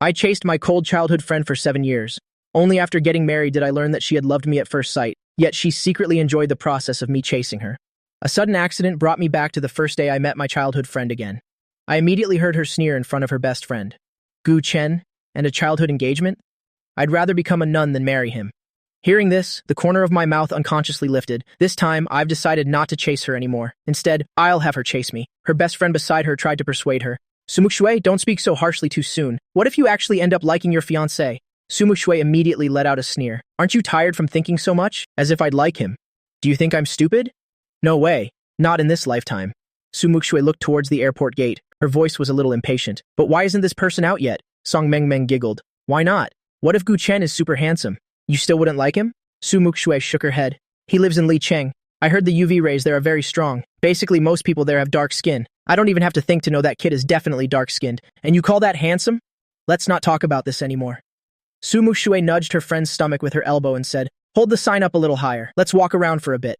I chased my cold childhood friend for 7 years. Only after getting married did I learn that she had loved me at first sight, yet she secretly enjoyed the process of me chasing her. A sudden accident brought me back to the first day I met my childhood friend again. I immediately heard her sneer in front of her best friend. Gu Chen, and a childhood engagement? I'd rather become a nun than marry him. Hearing this, the corner of my mouth unconsciously lifted. This time, I've decided not to chase her anymore. Instead, I'll have her chase me. Her best friend beside her tried to persuade her. Muxue, don't speak so harshly too soon. What if you actually end up liking your fiancé? Muxue immediately let out a sneer. Aren't you tired from thinking so much? As if I'd like him. Do you think I'm stupid? No way. Not in this lifetime. Muxue looked towards the airport gate. Her voice was a little impatient. But why isn't this person out yet? Song Meng giggled. Why not? What if Gu Chen is super handsome? You still wouldn't like him? Muxue shook her head. He lives in Licheng. I heard the UV rays there are very strong. Basically, most people there have dark skin. I don't even have to think to know that kid is definitely dark-skinned. And you call that handsome? Let's not talk about this anymore. Muxue nudged her friend's stomach with her elbow and said, Hold the sign up a little higher. Let's walk around for a bit.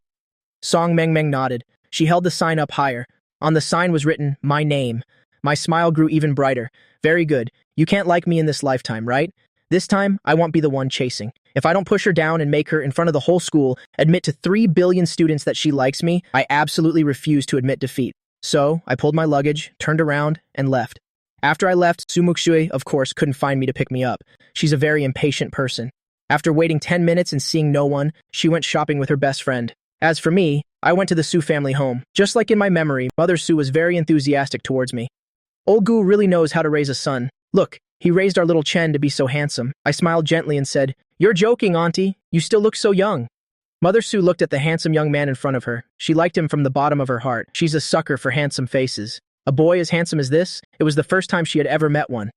Song Meng nodded. She held the sign up higher. On the sign was written, My name. My smile grew even brighter. Very good. You can't like me in this lifetime, right? This time, I won't be the one chasing. If I don't push her down and make her, in front of the whole school, admit to 3 billion students that she likes me, I absolutely refuse to admit defeat. So, I pulled my luggage, turned around, and left. After I left, Muxue, of course, couldn't find me to pick me up. She's a very impatient person. After waiting 10 minutes and seeing no one, she went shopping with her best friend. As for me, I went to the Su family home. Just like in my memory, Mother Su was very enthusiastic towards me. Old Gu really knows how to raise a son. Look, he raised our little Chen to be so handsome. I smiled gently and said, You're joking, Auntie. You still look so young. Mother Su looked at the handsome young man in front of her. She liked him from the bottom of her heart. She's a sucker for handsome faces. A boy as handsome as this? It was the first time she had ever met one.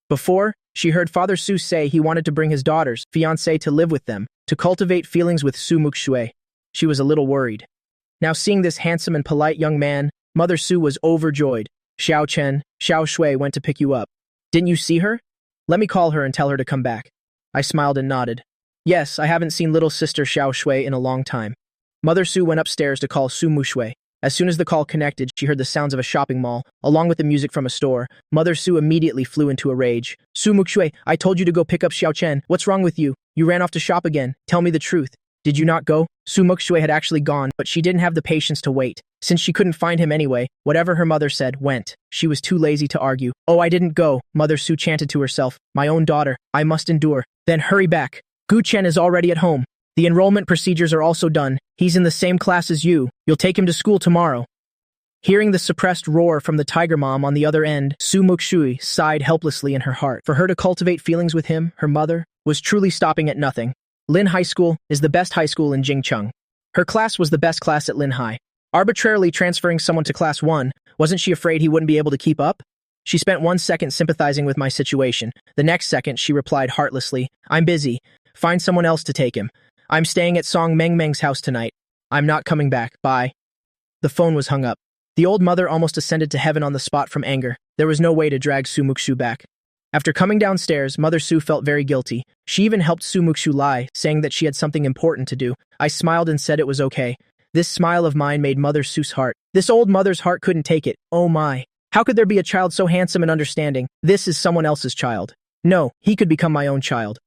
Before, she heard Father Su say he wanted to bring his daughter's fiancé to live with them, to cultivate feelings with Muxue. She was a little worried. Now seeing this handsome and polite young man, Mother Su was overjoyed. Xiao Chen, Xiao Shui went to pick you up. Didn't you see her? Let me call her and tell her to come back. I smiled and nodded. Yes, I haven't seen little sister Xiao Shui in a long time. Mother Su went upstairs to call Muxue. As soon as the call connected, she heard the sounds of a shopping mall, along with the music from a store. Mother Su immediately flew into a rage. Muxue, I told you to go pick up Xiao Chen. What's wrong with you? You ran off to shop again. Tell me the truth. Did you not go? Muxue had actually gone, but she didn't have the patience to wait. Since she couldn't find him anyway, whatever her mother said went. She was too lazy to argue. Oh, I didn't go, Mother Su chanted to herself. My own daughter. I must endure. Then hurry back. Gu Chen is already at home. The enrollment procedures are also done. He's in the same class as you. You'll take him to school tomorrow. Hearing the suppressed roar from the tiger mom on the other end, Muxue sighed helplessly in her heart. For her to cultivate feelings with him, her mother, was truly stopping at nothing. Lin High School is the best high school in Jingcheng. Her class was the best class at Lin High. Arbitrarily transferring someone to class 1, wasn't she afraid he wouldn't be able to keep up? She spent 1 second sympathizing with my situation. The next second, she replied heartlessly, I'm busy. Find someone else to take him. I'm staying at Song Meng's house tonight. I'm not coming back. Bye. The phone was hung up. The old mother almost ascended to heaven on the spot from anger. There was no way to drag Muxue back. After coming downstairs, Mother Su felt very guilty. She even helped Muxue lie, saying that she had something important to do. I smiled and said it was okay. This smile of mine made Mother Su's heart. This old mother's heart couldn't take it. Oh my. How could there be a child so handsome and understanding? This is someone else's child. No, he could become my own child.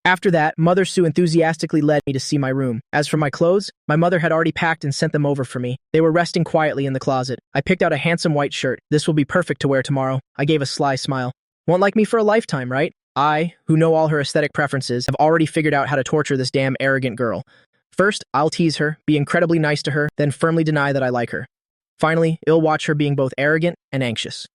After that, Mother Su enthusiastically led me to see my room. As for my clothes, my mother had already packed and sent them over for me. They were resting quietly in the closet. I picked out a handsome white shirt. This will be perfect to wear tomorrow. I gave a sly smile. Won't like me for a lifetime, right? I, who know all her aesthetic preferences, have already figured out how to torture this damn arrogant girl. First, I'll tease her, be incredibly nice to her, then firmly deny that I like her. Finally, I'll watch her being both arrogant and anxious.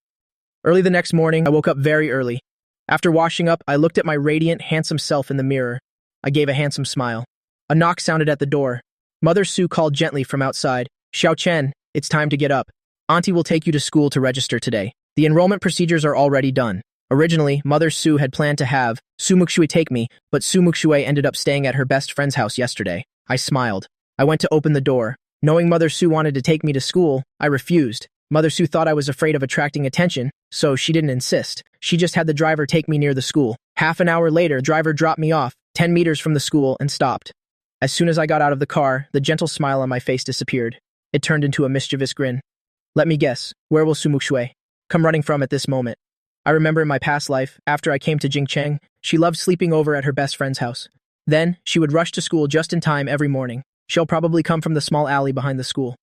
Early the next morning, I woke up very early. After washing up, I looked at my radiant, handsome self in the mirror. I gave a handsome smile. A knock sounded at the door. Mother Su called gently from outside. Xiao Chen, it's time to get up. Auntie will take you to school to register today. The enrollment procedures are already done. Originally, Mother Su had planned to have Muxue take me, but Muxue ended up staying at her best friend's house yesterday. I smiled. I went to open the door. Knowing Mother Su wanted to take me to school, I refused. Mother Su thought I was afraid of attracting attention, so she didn't insist. She just had the driver take me near the school. Half an hour later, the driver dropped me off, 10 meters from the school, and stopped. As soon as I got out of the car, the gentle smile on my face disappeared. It turned into a mischievous grin. Let me guess, where will Muxue come running from at this moment? I remember in my past life, after I came to Jingcheng, she loved sleeping over at her best friend's house. Then, she would rush to school just in time every morning. She'll probably come from the small alley behind the school.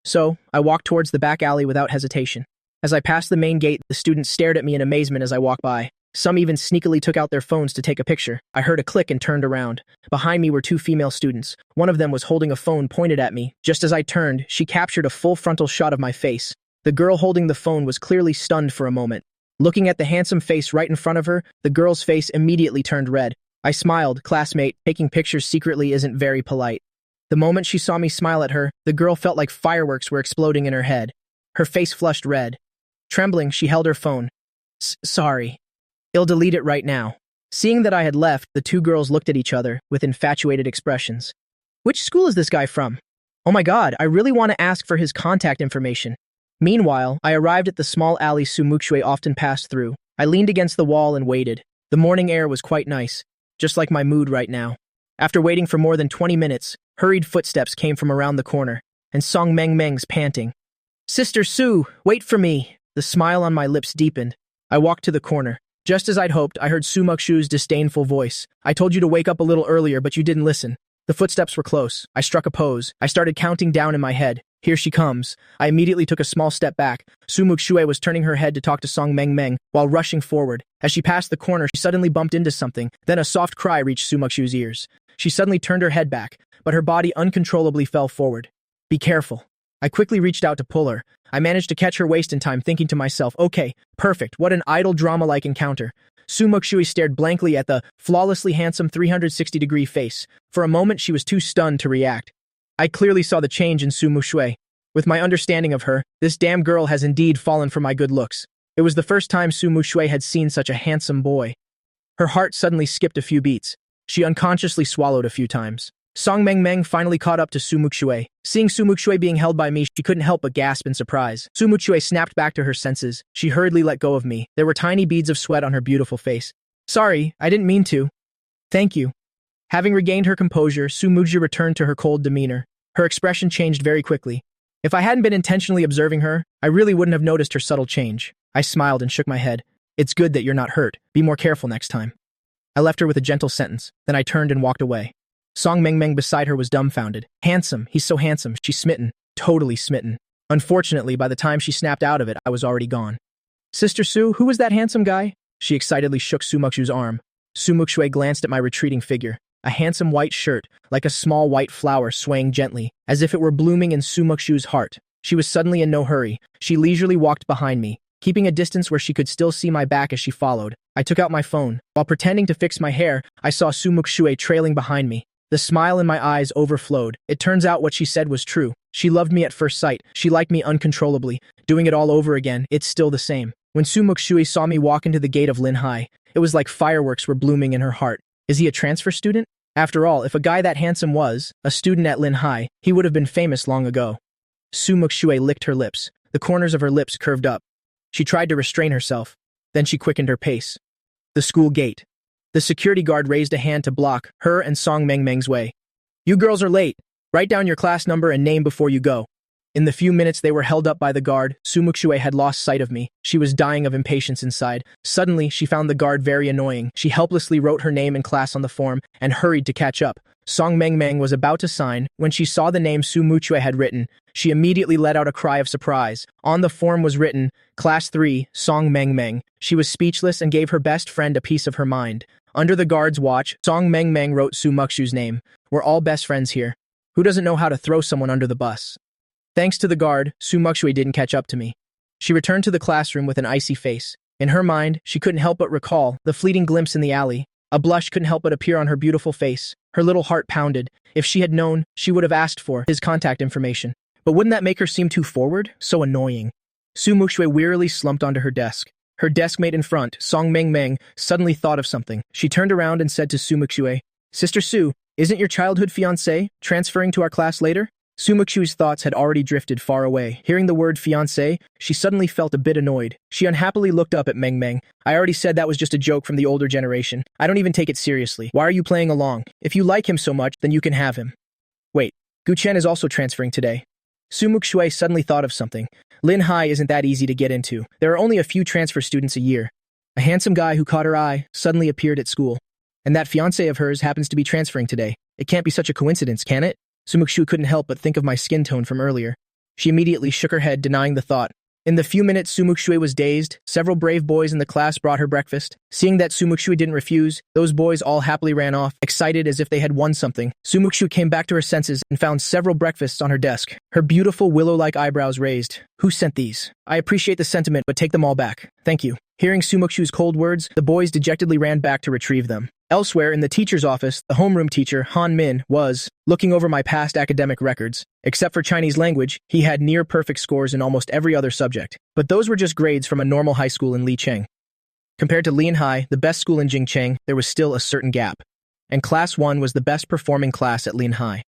So, I walked towards the back alley without hesitation. As I passed the main gate, the students stared at me in amazement as I walked by. Some even sneakily took out their phones to take a picture. I heard a click and turned around. Behind me were two female students. One of them was holding a phone pointed at me. Just as I turned, she captured a full frontal shot of my face. The girl holding the phone was clearly stunned for a moment. Looking at the handsome face right in front of her, the girl's face immediately turned red. I smiled. Classmate, taking pictures secretly isn't very polite. The moment she saw me smile at her, the girl felt like fireworks were exploding in her head. Her face flushed red. Trembling, she held her phone. Sorry. I'll delete it right now. Seeing that I had left, the two girls looked at each other with infatuated expressions. Which school is this guy from? Oh my god, I really want to ask for his contact information. Meanwhile, I arrived at the small alley Muxue often passed through. I leaned against the wall and waited. The morning air was quite nice, just like my mood right now. After waiting for more than 20 minutes, hurried footsteps came from around the corner, and Song Meng's panting. Sister Su, wait for me! The smile on my lips deepened. I walked to the corner. Just as I'd hoped, I heard Sumuku's disdainful voice. I told you to wake up a little earlier, but you didn't listen. The footsteps were close. I struck a pose. I started counting down in my head. Here she comes. I immediately took a small step back. Muxue was turning her head to talk to Song Meng while rushing forward. As she passed the corner, she suddenly bumped into something. Then a soft cry reached Sumuku's ears. She suddenly turned her head back, but her body uncontrollably fell forward. Be careful. I quickly reached out to pull her. I managed to catch her waist in time, thinking to myself, okay, perfect, what an idle drama-like encounter. Muxue stared blankly at the flawlessly handsome 360-degree face. For a moment, she was too stunned to react. I clearly saw the change in Muxue. With my understanding of her, this damn girl has indeed fallen for my good looks. It was the first time Muxue had seen such a handsome boy. Her heart suddenly skipped a few beats. She unconsciously swallowed a few times. Song Meng finally caught up to Muxue. Seeing Muxue being held by me, she couldn't help but gasp in surprise. Muxue snapped back to her senses. She hurriedly let go of me. There were tiny beads of sweat on her beautiful face. Sorry, I didn't mean to. Thank you. Having regained her composure, Muxue returned to her cold demeanor. Her expression changed very quickly. If I hadn't been intentionally observing her, I really wouldn't have noticed her subtle change. I smiled and shook my head. It's good that you're not hurt. Be more careful next time. I left her with a gentle sentence. Then I turned and walked away. Song Meng beside her was dumbfounded. Handsome, he's so handsome. She's smitten. Totally smitten. Unfortunately, by the time she snapped out of it, I was already gone. Sister Su, who was that handsome guy? She excitedly shook Sumuku's arm. Muxue glanced at my retreating figure. A handsome white shirt, like a small white flower swaying gently, as if it were blooming in Muxue's heart. She was suddenly in no hurry. She leisurely walked behind me, keeping a distance where she could still see my back as she followed. I took out my phone. While pretending to fix my hair, I saw Muxue trailing behind me. The smile in my eyes overflowed. It turns out what she said was true. She loved me at first sight. She liked me uncontrollably. Doing it all over again, it's still the same. When Muxue saw me walk into the gate of Lin Hai, it was like fireworks were blooming in her heart. Is he a transfer student? After all, if a guy that handsome was a student at Lin Hai, he would have been famous long ago. Muxue licked her lips. The corners of her lips curved up. She tried to restrain herself. Then she quickened her pace. The school gate. The security guard raised a hand to block her and Song Meng's way. You girls are late. Write down your class number and name before you go. In the few minutes they were held up by the guard, Muxue had lost sight of me. She was dying of impatience inside. Suddenly, she found the guard very annoying. She helplessly wrote her name and class on the form and hurried to catch up. Song Meng was about to sign. When she saw the name Muxue had written, she immediately let out a cry of surprise. On the form was written, Class 3, Song Meng. She was speechless and gave her best friend a piece of her mind. Under the guard's watch, Song Meng wrote Muxue's name. We're all best friends here. Who doesn't know how to throw someone under the bus? Thanks to the guard, Muxue didn't catch up to me. She returned to the classroom with an icy face. In her mind, she couldn't help but recall the fleeting glimpse in the alley. A blush couldn't help but appear on her beautiful face. Her little heart pounded. If she had known, she would have asked for his contact information. But wouldn't that make her seem too forward? So annoying. Muxue wearily slumped onto her desk. Her deskmate in front, Song Meng, suddenly thought of something. She turned around and said to Muxue, Sister Su, isn't your childhood fiancé transferring to our class later? Muxue's thoughts had already drifted far away. Hearing the word fiancé, she suddenly felt a bit annoyed. She unhappily looked up at Meng. I already said that was just a joke from the older generation. I don't even take it seriously. Why are you playing along? If you like him so much, then you can have him. Wait, Gu Chen is also transferring today. Muxue suddenly thought of something. Lin Hai isn't that easy to get into. There are only a few transfer students a year. A handsome guy who caught her eye suddenly appeared at school. And that fiancé of hers happens to be transferring today. It can't be such a coincidence, can it? Sumuku couldn't help but think of my skin tone from earlier. She immediately shook her head, denying the thought. In the few minutes Sumuku was dazed, several brave boys in the class brought her breakfast. Seeing that Sumuku didn't refuse, those boys all happily ran off, excited as if they had won something. Sumuku came back to her senses and found several breakfasts on her desk, her beautiful willow-like eyebrows raised. Who sent these? I appreciate the sentiment, but take them all back. Thank you. Hearing Sumuku's cold words, the boys dejectedly ran back to retrieve them. Elsewhere in the teacher's office, the homeroom teacher, Han Min, was looking over my past academic records. Except for Chinese language, he had near-perfect scores in almost every other subject. But those were just grades from a normal high school in Licheng. Compared to Lian High, the best school in Jingcheng, there was still a certain gap. And Class 1 was the best-performing class at Lian High.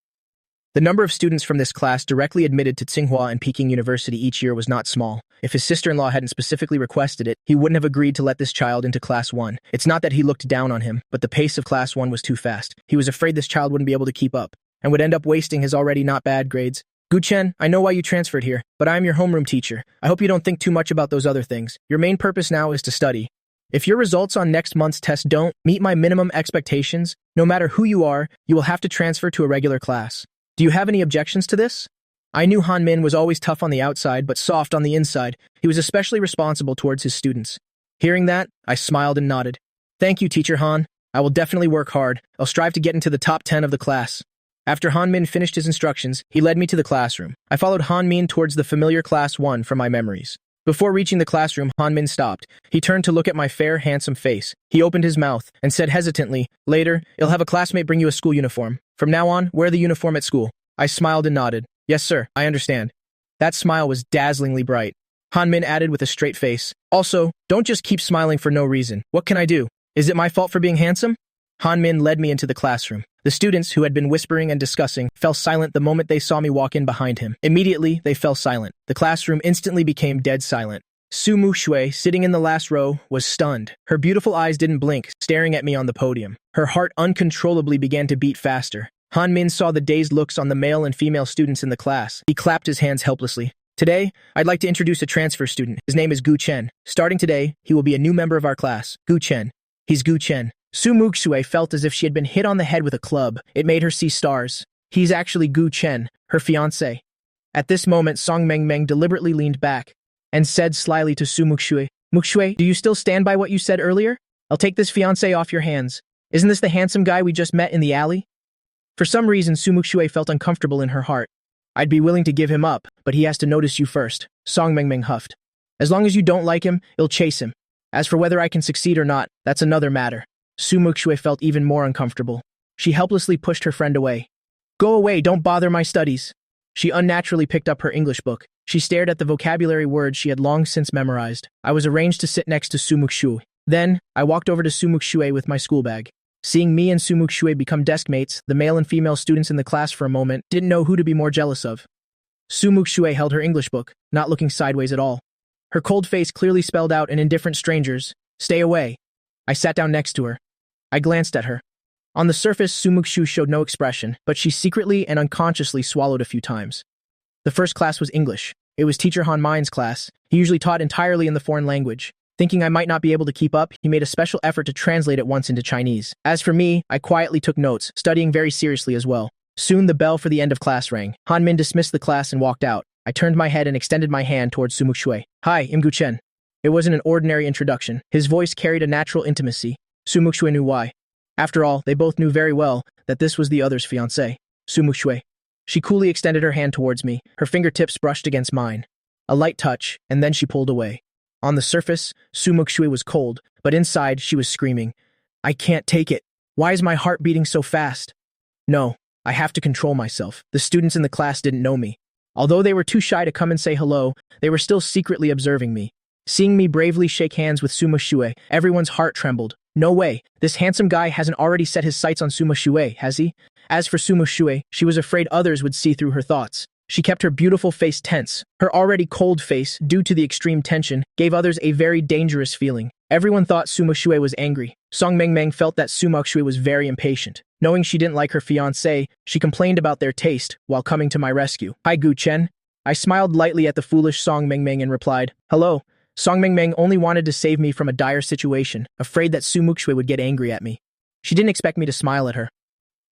The number of students from this class directly admitted to Tsinghua and Peking University each year was not small. If his sister-in-law hadn't specifically requested it, he wouldn't have agreed to let this child into Class 1. It's not that he looked down on him, but the pace of Class 1 was too fast. He was afraid this child wouldn't be able to keep up, and would end up wasting his already not bad grades. Gu Chen, I know why you transferred here, but I am your homeroom teacher. I hope you don't think too much about those other things. Your main purpose now is to study. If your results on next month's test don't meet my minimum expectations, no matter who you are, you will have to transfer to a regular class. Do you have any objections to this? I knew Han Min was always tough on the outside, but soft on the inside. He was especially responsible towards his students. Hearing that, I smiled and nodded. Thank you, Teacher Han. I will definitely work hard. I'll strive to get into the top 10 of the class. After Han Min finished his instructions, he led me to the classroom. I followed Han Min towards the familiar Class 1 from my memories. Before reaching the classroom, Han Min stopped. He turned to look at my fair, handsome face. He opened his mouth and said hesitantly, "Later, you'll have a classmate bring you a school uniform. From now on, wear the uniform at school." I smiled and nodded. "Yes, sir, I understand." That smile was dazzlingly bright. Han Min added with a straight face, "Also, don't just keep smiling for no reason. What can I do? Is it my fault for being handsome?" Han Min led me into the classroom. The students, who had been whispering and discussing, fell silent the moment they saw me walk in behind him. Immediately, they fell silent. The classroom instantly became dead silent. Muxue, sitting in the last row, was stunned. Her beautiful eyes didn't blink, staring at me on the podium. Her heart uncontrollably began to beat faster. Han Min saw the dazed looks on the male and female students in the class. He clapped his hands helplessly. "Today, I'd like to introduce a transfer student. His name is Gu Chen. Starting today, he will be a new member of our class. Gu Chen. He's Gu Chen." Muxue felt as if she had been hit on the head with a club. It made her see stars. He's actually Gu Chen, her fiancé. At this moment, Song Meng deliberately leaned back and said slyly to Muxue, "Muxue, do you still stand by what you said earlier? I'll take this fiancé off your hands. Isn't this the handsome guy we just met in the alley?" For some reason, Muxue felt uncomfortable in her heart. "I'd be willing to give him up, but he has to notice you first," Song Meng huffed. "As long as you don't like him, you'll chase him. As for whether I can succeed or not, that's another matter." Muxue felt even more uncomfortable. She helplessly pushed her friend away. "Go away, don't bother my studies." She unnaturally picked up her English book. She stared at the vocabulary words she had long since memorized. I was arranged to sit next to Muxue. Then, I walked over to Muxue with my school bag. Seeing me and Muxue become desk mates, the male and female students in the class for a moment didn't know who to be more jealous of. Muxue held her English book, not looking sideways at all. Her cold face clearly spelled out in indifferent strangers, "Stay away." I sat down next to her. I glanced at her. On the surface, Muxue showed no expression, but she secretly and unconsciously swallowed a few times. The first class was English. It was Teacher Han Min's class. He usually taught entirely in the foreign language. Thinking I might not be able to keep up, he made a special effort to translate it once into Chinese. As for me, I quietly took notes, studying very seriously as well. Soon the bell for the end of class rang. Han Min dismissed the class and walked out. I turned my head and extended my hand towards Muxue. "Hi, I'm Gu Chen." It wasn't an ordinary introduction. His voice carried a natural intimacy. Muxue knew why. After all, they both knew very well that this was the other's fiancé, Muxue. She coolly extended her hand towards me. Her fingertips brushed against mine. A light touch, and then she pulled away. On the surface, Muxue was cold, but inside she was screaming, "I can't take it. Why is my heart beating so fast?" No, I have to control myself. The students in the class didn't know me. Although they were too shy to come and say hello, they were still secretly observing me. Seeing me bravely shake hands with Muxue, everyone's heart trembled. No way, this handsome guy hasn't already set his sights on Muxue, has he? As for Muxue, she was afraid others would see through her thoughts. She kept her beautiful face tense. Her already cold face, due to the extreme tension, gave others a very dangerous feeling. Everyone thought Muxue was angry. Song Meng felt that Muxue was very impatient. Knowing she didn't like her fiancé, she complained about their taste while coming to my rescue. "Hi, Gu Chen." I smiled lightly at the foolish Song Meng and replied, "Hello. Song Mengmeng only wanted to save me from a dire situation, afraid that Muxue would get angry at me. She didn't expect me to smile at her.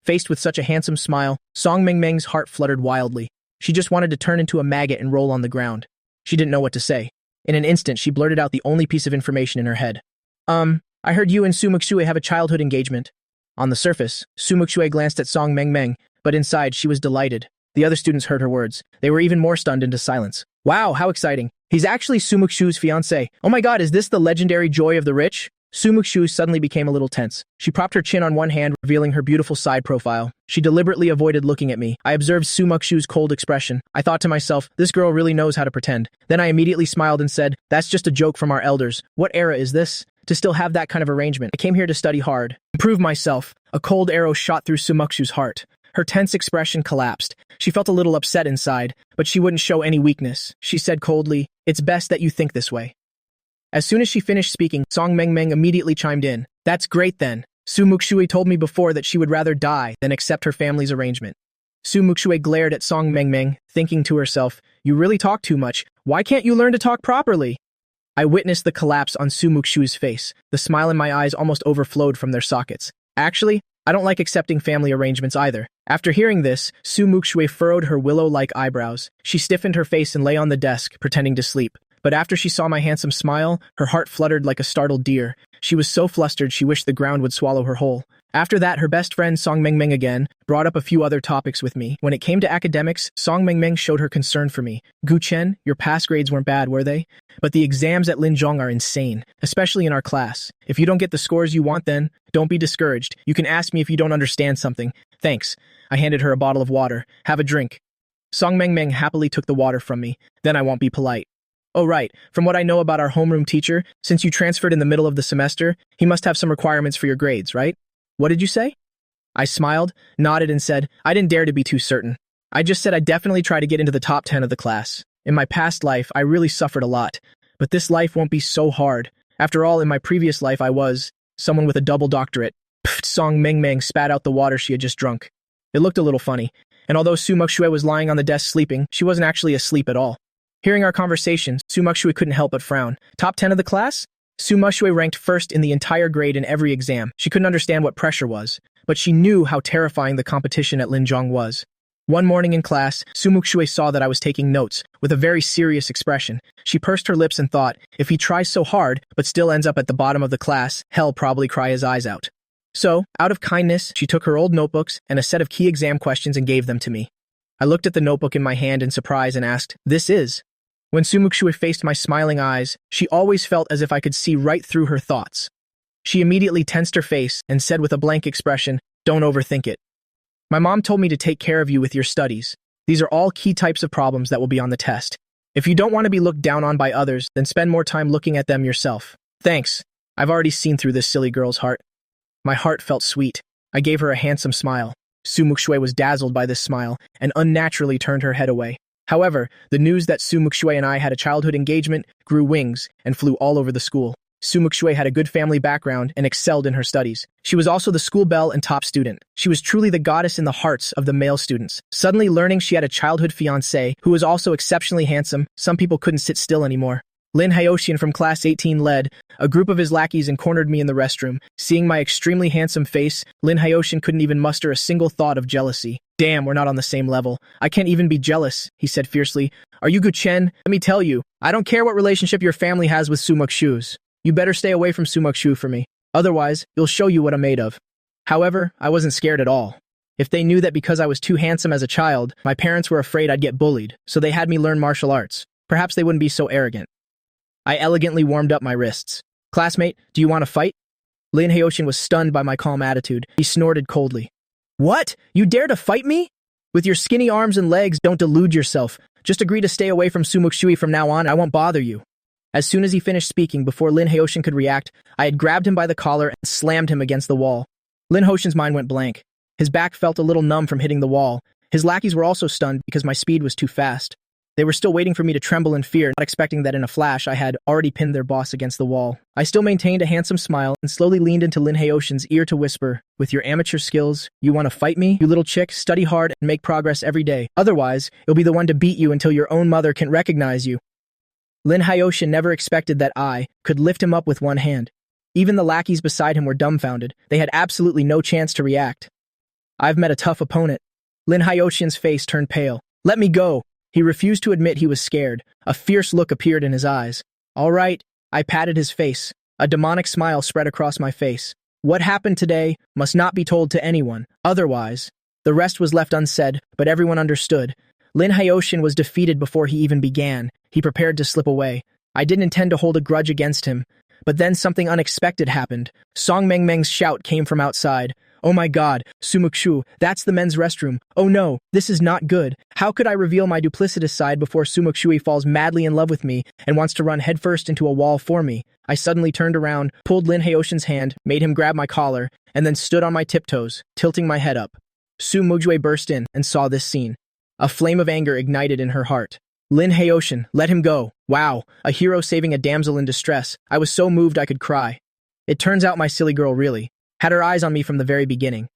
Faced with such a handsome smile, Song Mengmeng's heart fluttered wildly. She just wanted to turn into a maggot and roll on the ground. She didn't know what to say. In an instant, she blurted out the only piece of information in her head. I heard you and Muxue have a childhood engagement. On the surface, Muxue glanced at Song Mengmeng, but inside she was delighted. The other students heard her words. They were even more stunned into silence. Wow, how exciting. He's actually Muxue's fiancé. Oh my god, is this the legendary joy of the rich? Muxue suddenly became a little tense. She propped her chin on one hand, revealing her beautiful side profile. She deliberately avoided looking at me. I observed Muxue's cold expression. I thought to myself, this girl really knows how to pretend. Then I immediately smiled and said, that's just a joke from our elders. What era is this? To still have that kind of arrangement. I came here to study hard, improve myself. A cold arrow shot through Muxue's heart. Her tense expression collapsed. She felt a little upset inside, but she wouldn't show any weakness. She said coldly, it's best that you think this way. As soon as she finished speaking, Song Mengmeng immediately chimed in. That's great then. Muxue told me before that she would rather die than accept her family's arrangement. Muxue glared at Song Mengmeng, thinking to herself, you really talk too much. Why can't you learn to talk properly? I witnessed the collapse on Muxue's face. The smile in my eyes almost overflowed from their sockets. Actually, I don't like accepting family arrangements either. After hearing this, Muxue furrowed her willow-like eyebrows. She stiffened her face and lay on the desk, pretending to sleep. But after she saw my handsome smile, her heart fluttered like a startled deer. She was so flustered she wished the ground would swallow her whole. After that, her best friend Song Mengmeng again brought up a few other topics with me. When it came to academics, Song Mengmeng showed her concern for me. Gu Chen, your past grades weren't bad, were they? But the exams at Linzhong are insane, especially in our class. If you don't get the scores you want then, don't be discouraged. You can ask me if you don't understand something. Thanks. I handed her a bottle of water. Have a drink. Song Mengmeng happily took the water from me. Then I won't be polite. Oh right, from what I know about our homeroom teacher, since you transferred in the middle of the semester, he must have some requirements for your grades, right? What did you say? I smiled, nodded and said, I didn't dare to be too certain. I just said I'd definitely try to get into the top 10 of the class. In my past life, I really suffered a lot. But this life won't be so hard. After all, in my previous life I was someone with a double doctorate. Pfft, Song Mengmeng spat out the water she had just drunk. It looked a little funny, and although Muxue was lying on the desk sleeping, she wasn't actually asleep at all. Hearing our conversation, Muxue couldn't help but frown. Top 10 of the class? Muxue ranked first in the entire grade in every exam. She couldn't understand what pressure was, but she knew how terrifying the competition at Linzhong was. One morning in class, Muxue saw that I was taking notes, with a very serious expression. She pursed her lips and thought, if he tries so hard, but still ends up at the bottom of the class, he'll probably cry his eyes out. So, out of kindness, she took her old notebooks and a set of key exam questions and gave them to me. I looked at the notebook in my hand in surprise and asked, this is? When Muxue faced my smiling eyes, she always felt as if I could see right through her thoughts. She immediately tensed her face and said with a blank expression, don't overthink it. My mom told me to take care of you with your studies. These are all key types of problems that will be on the test. If you don't want to be looked down on by others, then spend more time looking at them yourself. Thanks. I've already seen through this silly girl's heart. My heart felt sweet. I gave her a handsome smile. Muxue was dazzled by this smile and unnaturally turned her head away. However, the news that Muxue and I had a childhood engagement grew wings and flew all over the school. Muxue had a good family background and excelled in her studies. She was also the school belle and top student. She was truly the goddess in the hearts of the male students. Suddenly learning she had a childhood fiancé who was also exceptionally handsome, some people couldn't sit still anymore. Lin Haoshian from class 18 led a group of his lackeys and cornered me in the restroom. Seeing my extremely handsome face, Lin Haoshian couldn't even muster a single thought of jealousy. Damn, we're not on the same level. I can't even be jealous, he said fiercely. Are you Gu Chen? Let me tell you, I don't care what relationship your family has with Muxue. You better stay away from Muxue for me. Otherwise, you'll show you what I'm made of. However, I wasn't scared at all. If they knew that because I was too handsome as a child, my parents were afraid I'd get bullied, so they had me learn martial arts. Perhaps they wouldn't be so arrogant. I elegantly warmed up my wrists. Classmate, do you want to fight? Lin Haoshian was stunned by my calm attitude. He snorted coldly. What? You dare to fight me? With your skinny arms and legs, don't delude yourself. Just agree to stay away from Muxue from now on, I won't bother you. As soon as he finished speaking, before Lin Haoshian could react, I had grabbed him by the collar and slammed him against the wall. Lin Haoshian's mind went blank. His back felt a little numb from hitting the wall. His lackeys were also stunned because my speed was too fast. They were still waiting for me to tremble in fear, not expecting that in a flash I had already pinned their boss against the wall. I still maintained a handsome smile and slowly leaned into Lin Haoshian's ear to whisper, with your amateur skills, you want to fight me? You little chick, study hard and make progress every day. Otherwise, you'll be the one to beat you until your own mother can recognize you. Lin Hyoshin never expected that I could lift him up with one hand. Even the lackeys beside him were dumbfounded. They had absolutely no chance to react. I've met a tough opponent. Lin Hyoshin's face turned pale. Let me go. He refused to admit he was scared. A fierce look appeared in his eyes. All right. I patted his face. A demonic smile spread across my face. What happened today must not be told to anyone. Otherwise, the rest was left unsaid, but everyone understood. Lin Hyoshin was defeated before he even began. He prepared to slip away. I didn't intend to hold a grudge against him. But then something unexpected happened. Song Mengmeng's shout came from outside. Oh my god, Sumuku, that's the men's restroom. Oh no, this is not good. How could I reveal my duplicitous side before Sumuku falls madly in love with me and wants to run headfirst into a wall for me? I suddenly turned around, pulled Lin Hyoshin's hand, made him grab my collar, and then stood on my tiptoes, tilting my head up. Muxue burst in and saw this scene. A flame of anger ignited in her heart. Lin Hyoshin, let him go. Wow, a hero saving a damsel in distress. I was so moved I could cry. It turns out my silly girl really had her eyes on me from the very beginning.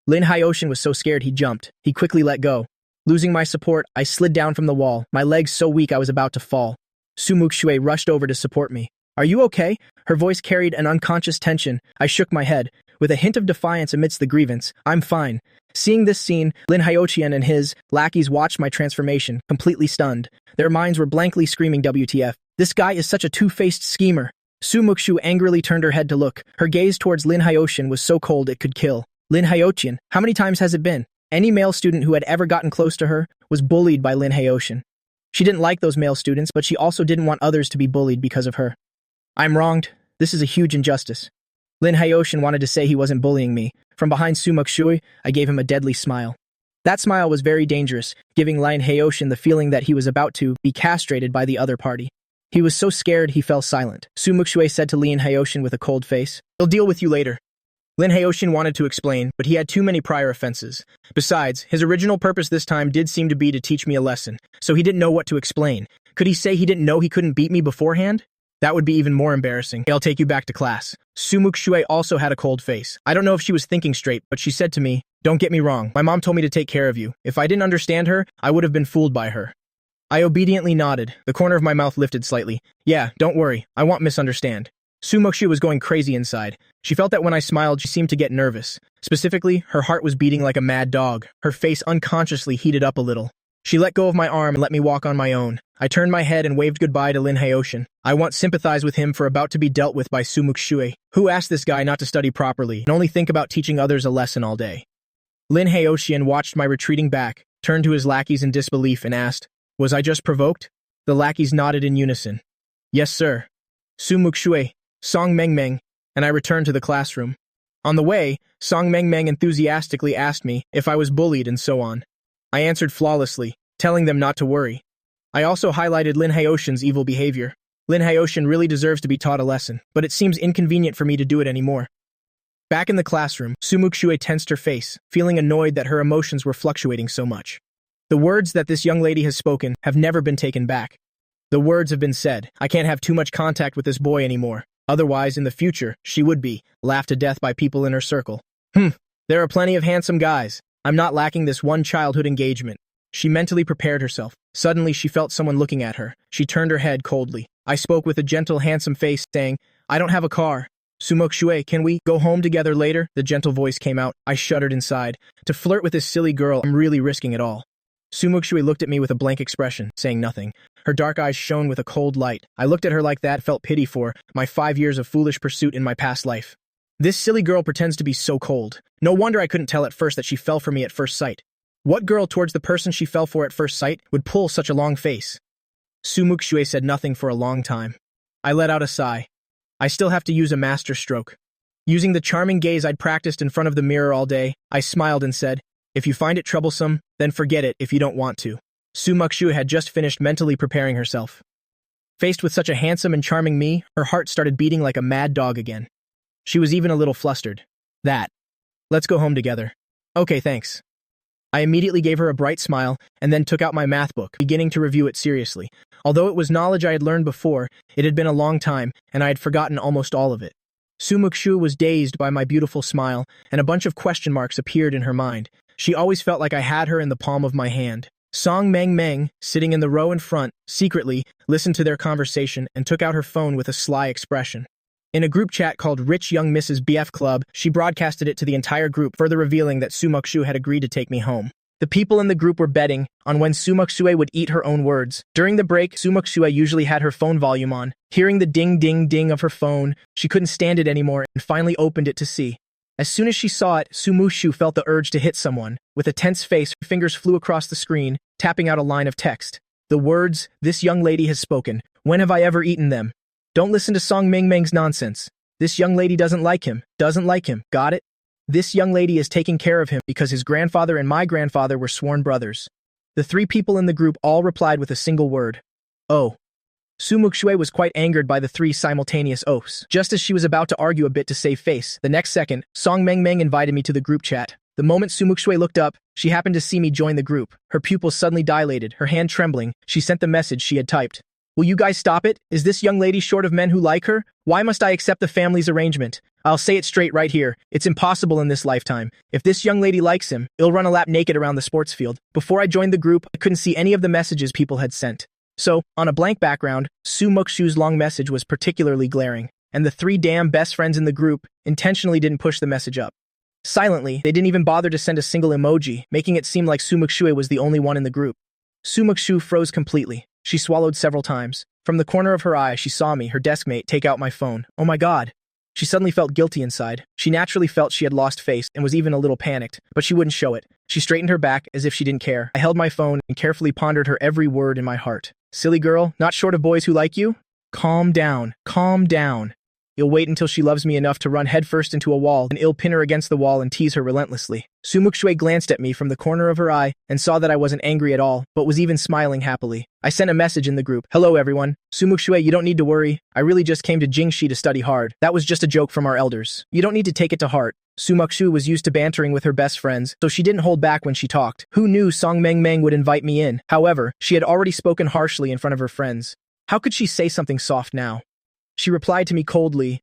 Lin Hyoshin was so scared he jumped. He quickly let go. Losing my support, I slid down from the wall, my legs so weak I was about to fall. Muxue rushed over to support me. Are you okay? Her voice carried an unconscious tension. I shook my head. With a hint of defiance amidst the grievance, I'm fine. Seeing this scene, Lin Hyoshin and his lackeys watched my transformation, completely stunned. Their minds were blankly screaming WTF. This guy is such a two-faced schemer. Sumuku angrily turned her head to look. Her gaze towards Lin Hyoshin was so cold it could kill. Lin Hyoshin, how many times has it been? Any male student who had ever gotten close to her was bullied by Lin Hyoshin. She didn't like those male students, but she also didn't want others to be bullied because of her. I'm wronged. This is a huge injustice. Lin Hyoshin wanted to say he wasn't bullying me. From behind Muxue, I gave him a deadly smile. That smile was very dangerous, giving Lin Hyoshin the feeling that he was about to be castrated by the other party. He was so scared he fell silent. Muxue said to Lin Hyoshin with a cold face, I'll deal with you later. Lin Hyoshin wanted to explain, but he had too many prior offenses. Besides, his original purpose this time did seem to be to teach me a lesson, so he didn't know what to explain. Could he say he didn't know he couldn't beat me beforehand? That would be even more embarrassing. I'll take you back to class. Muxue also had a cold face. I don't know if she was thinking straight, but she said to me, Don't get me wrong, my mom told me to take care of you. If I didn't understand her, I would have been fooled by her. I obediently nodded. The corner of my mouth lifted slightly. Yeah, don't worry. I won't misunderstand. Sumuku was going crazy inside. She felt that when I smiled, she seemed to get nervous. Specifically, her heart was beating like a mad dog. Her face unconsciously heated up a little. She let go of my arm and let me walk on my own. I turned my head and waved goodbye to Lin Hyoshin. I once sympathized with him for about to be dealt with by Muxue. Who asked this guy not to study properly and only think about teaching others a lesson all day? Lin Hyoshin watched my retreating back, turned to his lackeys in disbelief and asked, Was I just provoked? The lackeys nodded in unison. Yes, sir. Muxue, Song Mengmeng, and I returned to the classroom. On the way, Song Mengmeng enthusiastically asked me if I was bullied and so on. I answered flawlessly, telling them not to worry. I also highlighted Lin Hyoshin's evil behavior. Lin Hyoshin really deserves to be taught a lesson, but it seems inconvenient for me to do it anymore. Back in the classroom, Muxue tensed her face, feeling annoyed that her emotions were fluctuating so much. The words that this young lady has spoken have never been taken back. The words have been said. I can't have too much contact with this boy anymore. Otherwise, in the future, she would be laughed to death by people in her circle. There are plenty of handsome guys. I'm not lacking this one childhood engagement. She mentally prepared herself. Suddenly, she felt someone looking at her. She turned her head coldly. I spoke with a gentle, handsome face, saying, I don't have a car. Muxue, can we go home together later? The gentle voice came out. I shuddered inside. To flirt with this silly girl, I'm really risking it all. Muxue looked at me with a blank expression, saying nothing. Her dark eyes shone with a cold light. I looked at her like that, felt pity for my 5 years of foolish pursuit in my past life. This silly girl pretends to be so cold. No wonder I couldn't tell at first that she fell for me at first sight. What girl towards the person she fell for at first sight would pull such a long face? Muxue said nothing for a long time. I let out a sigh. I still have to use a master stroke. Using the charming gaze I'd practiced in front of the mirror all day, I smiled and said, If you find it troublesome, then forget it if you don't want to. Muxue had just finished mentally preparing herself. Faced with such a handsome and charming me, her heart started beating like a mad dog again. She was even a little flustered. Let's go home together. Okay, thanks. I immediately gave her a bright smile and then took out my math book, beginning to review it seriously. Although it was knowledge I had learned before, it had been a long time and I had forgotten almost all of it. Sumuku was dazed by my beautiful smile and a bunch of question marks appeared in her mind. She always felt like I had her in the palm of my hand. Song Mang, sitting in the row in front, secretly listened to their conversation and took out her phone with a sly expression. In a group chat called Rich Young Mrs. BF Club, she broadcasted it to the entire group, further revealing that Sumuku had agreed to take me home. The people in the group were betting on when Muxue would eat her own words. During the break, Muxue usually had her phone volume on. Hearing the ding-ding-ding of her phone, she couldn't stand it anymore and finally opened it to see. As soon as she saw it, Sumuku felt the urge to hit someone. With a tense face, her fingers flew across the screen, tapping out a line of text. The words, "This young lady has spoken. When have I ever eaten them? Don't listen to Song Ming's nonsense. This young lady doesn't like him. Got it? This young lady is taking care of him because his grandfather and my grandfather were sworn brothers." The three people in the group all replied with a single word. "Oh." Muxue was quite angered by the three simultaneous oaths. Just as she was about to argue a bit to save face, the next second, Song Mang invited me to the group chat. The moment Muxue looked up, she happened to see me join the group. Her pupils suddenly dilated, her hand trembling. She sent the message she had typed. "Will you guys stop it? Is this young lady short of men who like her? Why must I accept the family's arrangement? I'll say it straight right here. It's impossible in this lifetime. If this young lady likes him, he'll run a lap naked around the sports field." Before I joined the group, I couldn't see any of the messages people had sent. So, on a blank background, Sumuku's long message was particularly glaring, and the three damn best friends in the group intentionally didn't push the message up. Silently, they didn't even bother to send a single emoji, making it seem like Muxue was the only one in the group. Sumuku froze completely. She swallowed several times. From the corner of her eye, she saw me, her deskmate, take out my phone. Oh my god. She suddenly felt guilty inside. She naturally felt she had lost face and was even a little panicked, but she wouldn't show it. She straightened her back as if she didn't care. I held my phone and carefully pondered her every word in my heart. "Silly girl, not short of boys who like you? Calm down, calm down. You'll wait until she loves me enough to run headfirst into a wall, and I'll pin her against the wall and tease her relentlessly." Sumuku glanced at me from the corner of her eye and saw that I wasn't angry at all, but was even smiling happily. I sent a message in the group. "Hello everyone. Sumuku, you don't need to worry. I really just came to Jingxi to study hard. That was just a joke from our elders. You don't need to take it to heart." Sumuku was used to bantering with her best friends, so she didn't hold back when she talked. Who knew Song Mang would invite me in? However, she had already spoken harshly in front of her friends. How could she say something soft now? She replied to me coldly,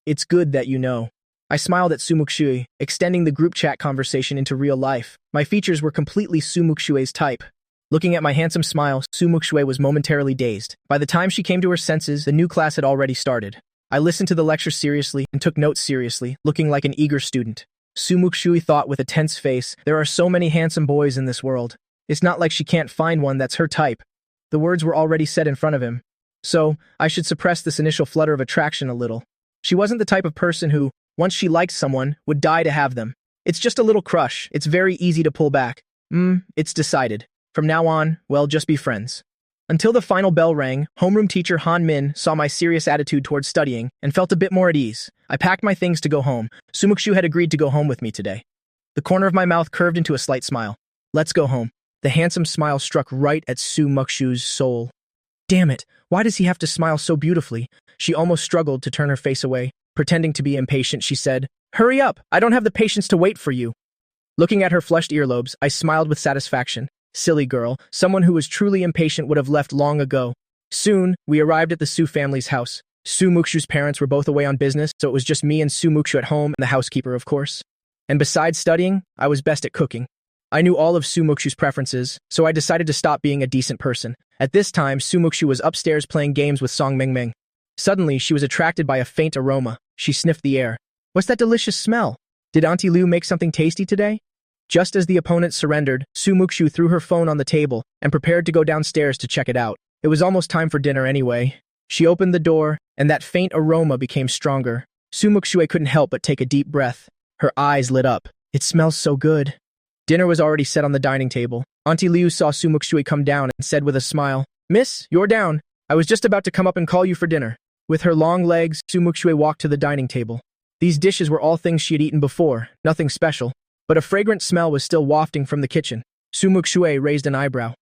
"It's good that you know." I smiled at Sumuku, extending the group chat conversation into real life. My features were completely Sumuku's type. Looking at my handsome smile, Sumuku was momentarily dazed. By the time she came to her senses, the new class had already started. I listened to the lecture seriously and took notes seriously, looking like an eager student. Sumuku thought with a tense face, "There are so many handsome boys in this world. It's not like she can't find one that's her type." The words were already said in front of him. So, I should suppress this initial flutter of attraction a little. She wasn't the type of person who, once she liked someone, would die to have them. It's just a little crush. It's very easy to pull back. It's decided. From now on, well, just be friends. Until the final bell rang, homeroom teacher Han Min saw my serious attitude towards studying and felt a bit more at ease. I packed my things to go home. Sumuku had agreed to go home with me today. The corner of my mouth curved into a slight smile. "Let's go home." The handsome smile struck right at Sumuku's soul. Damn it, why does he have to smile so beautifully? She almost struggled to turn her face away. Pretending to be impatient, she said, "Hurry up, I don't have the patience to wait for you." Looking at her flushed earlobes, I smiled with satisfaction. Silly girl, someone who was truly impatient would have left long ago. Soon, we arrived at the Su family's house. Sumuku's parents were both away on business, so it was just me and Sumuku at home and the housekeeper, of course. And besides studying, I was best at cooking. I knew all of Sumuku's preferences, so I decided to stop being a decent person. At this time, Sumuku was upstairs playing games with Song Mang. Suddenly, she was attracted by a faint aroma. She sniffed the air. "What's that delicious smell? Did Auntie Liu make something tasty today?" Just as the opponent surrendered, Sumuku threw her phone on the table and prepared to go downstairs to check it out. It was almost time for dinner anyway. She opened the door, and that faint aroma became stronger. Sumuku couldn't help but take a deep breath. Her eyes lit up. "It smells so good." Dinner was already set on the dining table. Auntie Liu saw Sumuku come down and said with a smile, "Miss, you're down. I was just about to come up and call you for dinner." With her long legs, Sumuku walked to the dining table. These dishes were all things she had eaten before, nothing special, but a fragrant smell was still wafting from the kitchen. Sumuku raised an eyebrow.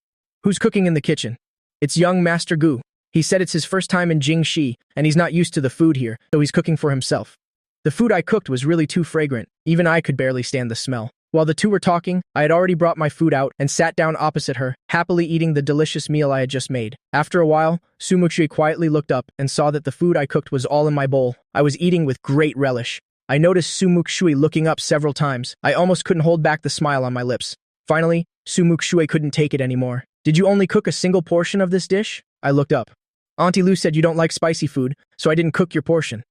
"Who's cooking in the kitchen?" "It's young Master Gu. He said it's his first time in Jingxi, and he's not used to the food here, so he's cooking for himself." The food I cooked was really too fragrant. Even I could barely stand the smell. While the two were talking, I had already brought my food out and sat down opposite her, happily eating the delicious meal I had just made. After a while, Sumuku quietly looked up and saw that the food I cooked was all in my bowl. I was eating with great relish. I noticed Sumuku looking up several times. I almost couldn't hold back the smile on my lips. Finally, Muxue couldn't take it anymore. Did you only cook a single portion of this dish? I looked up. Auntie Lu said you don't like spicy food, so I didn't cook your portion.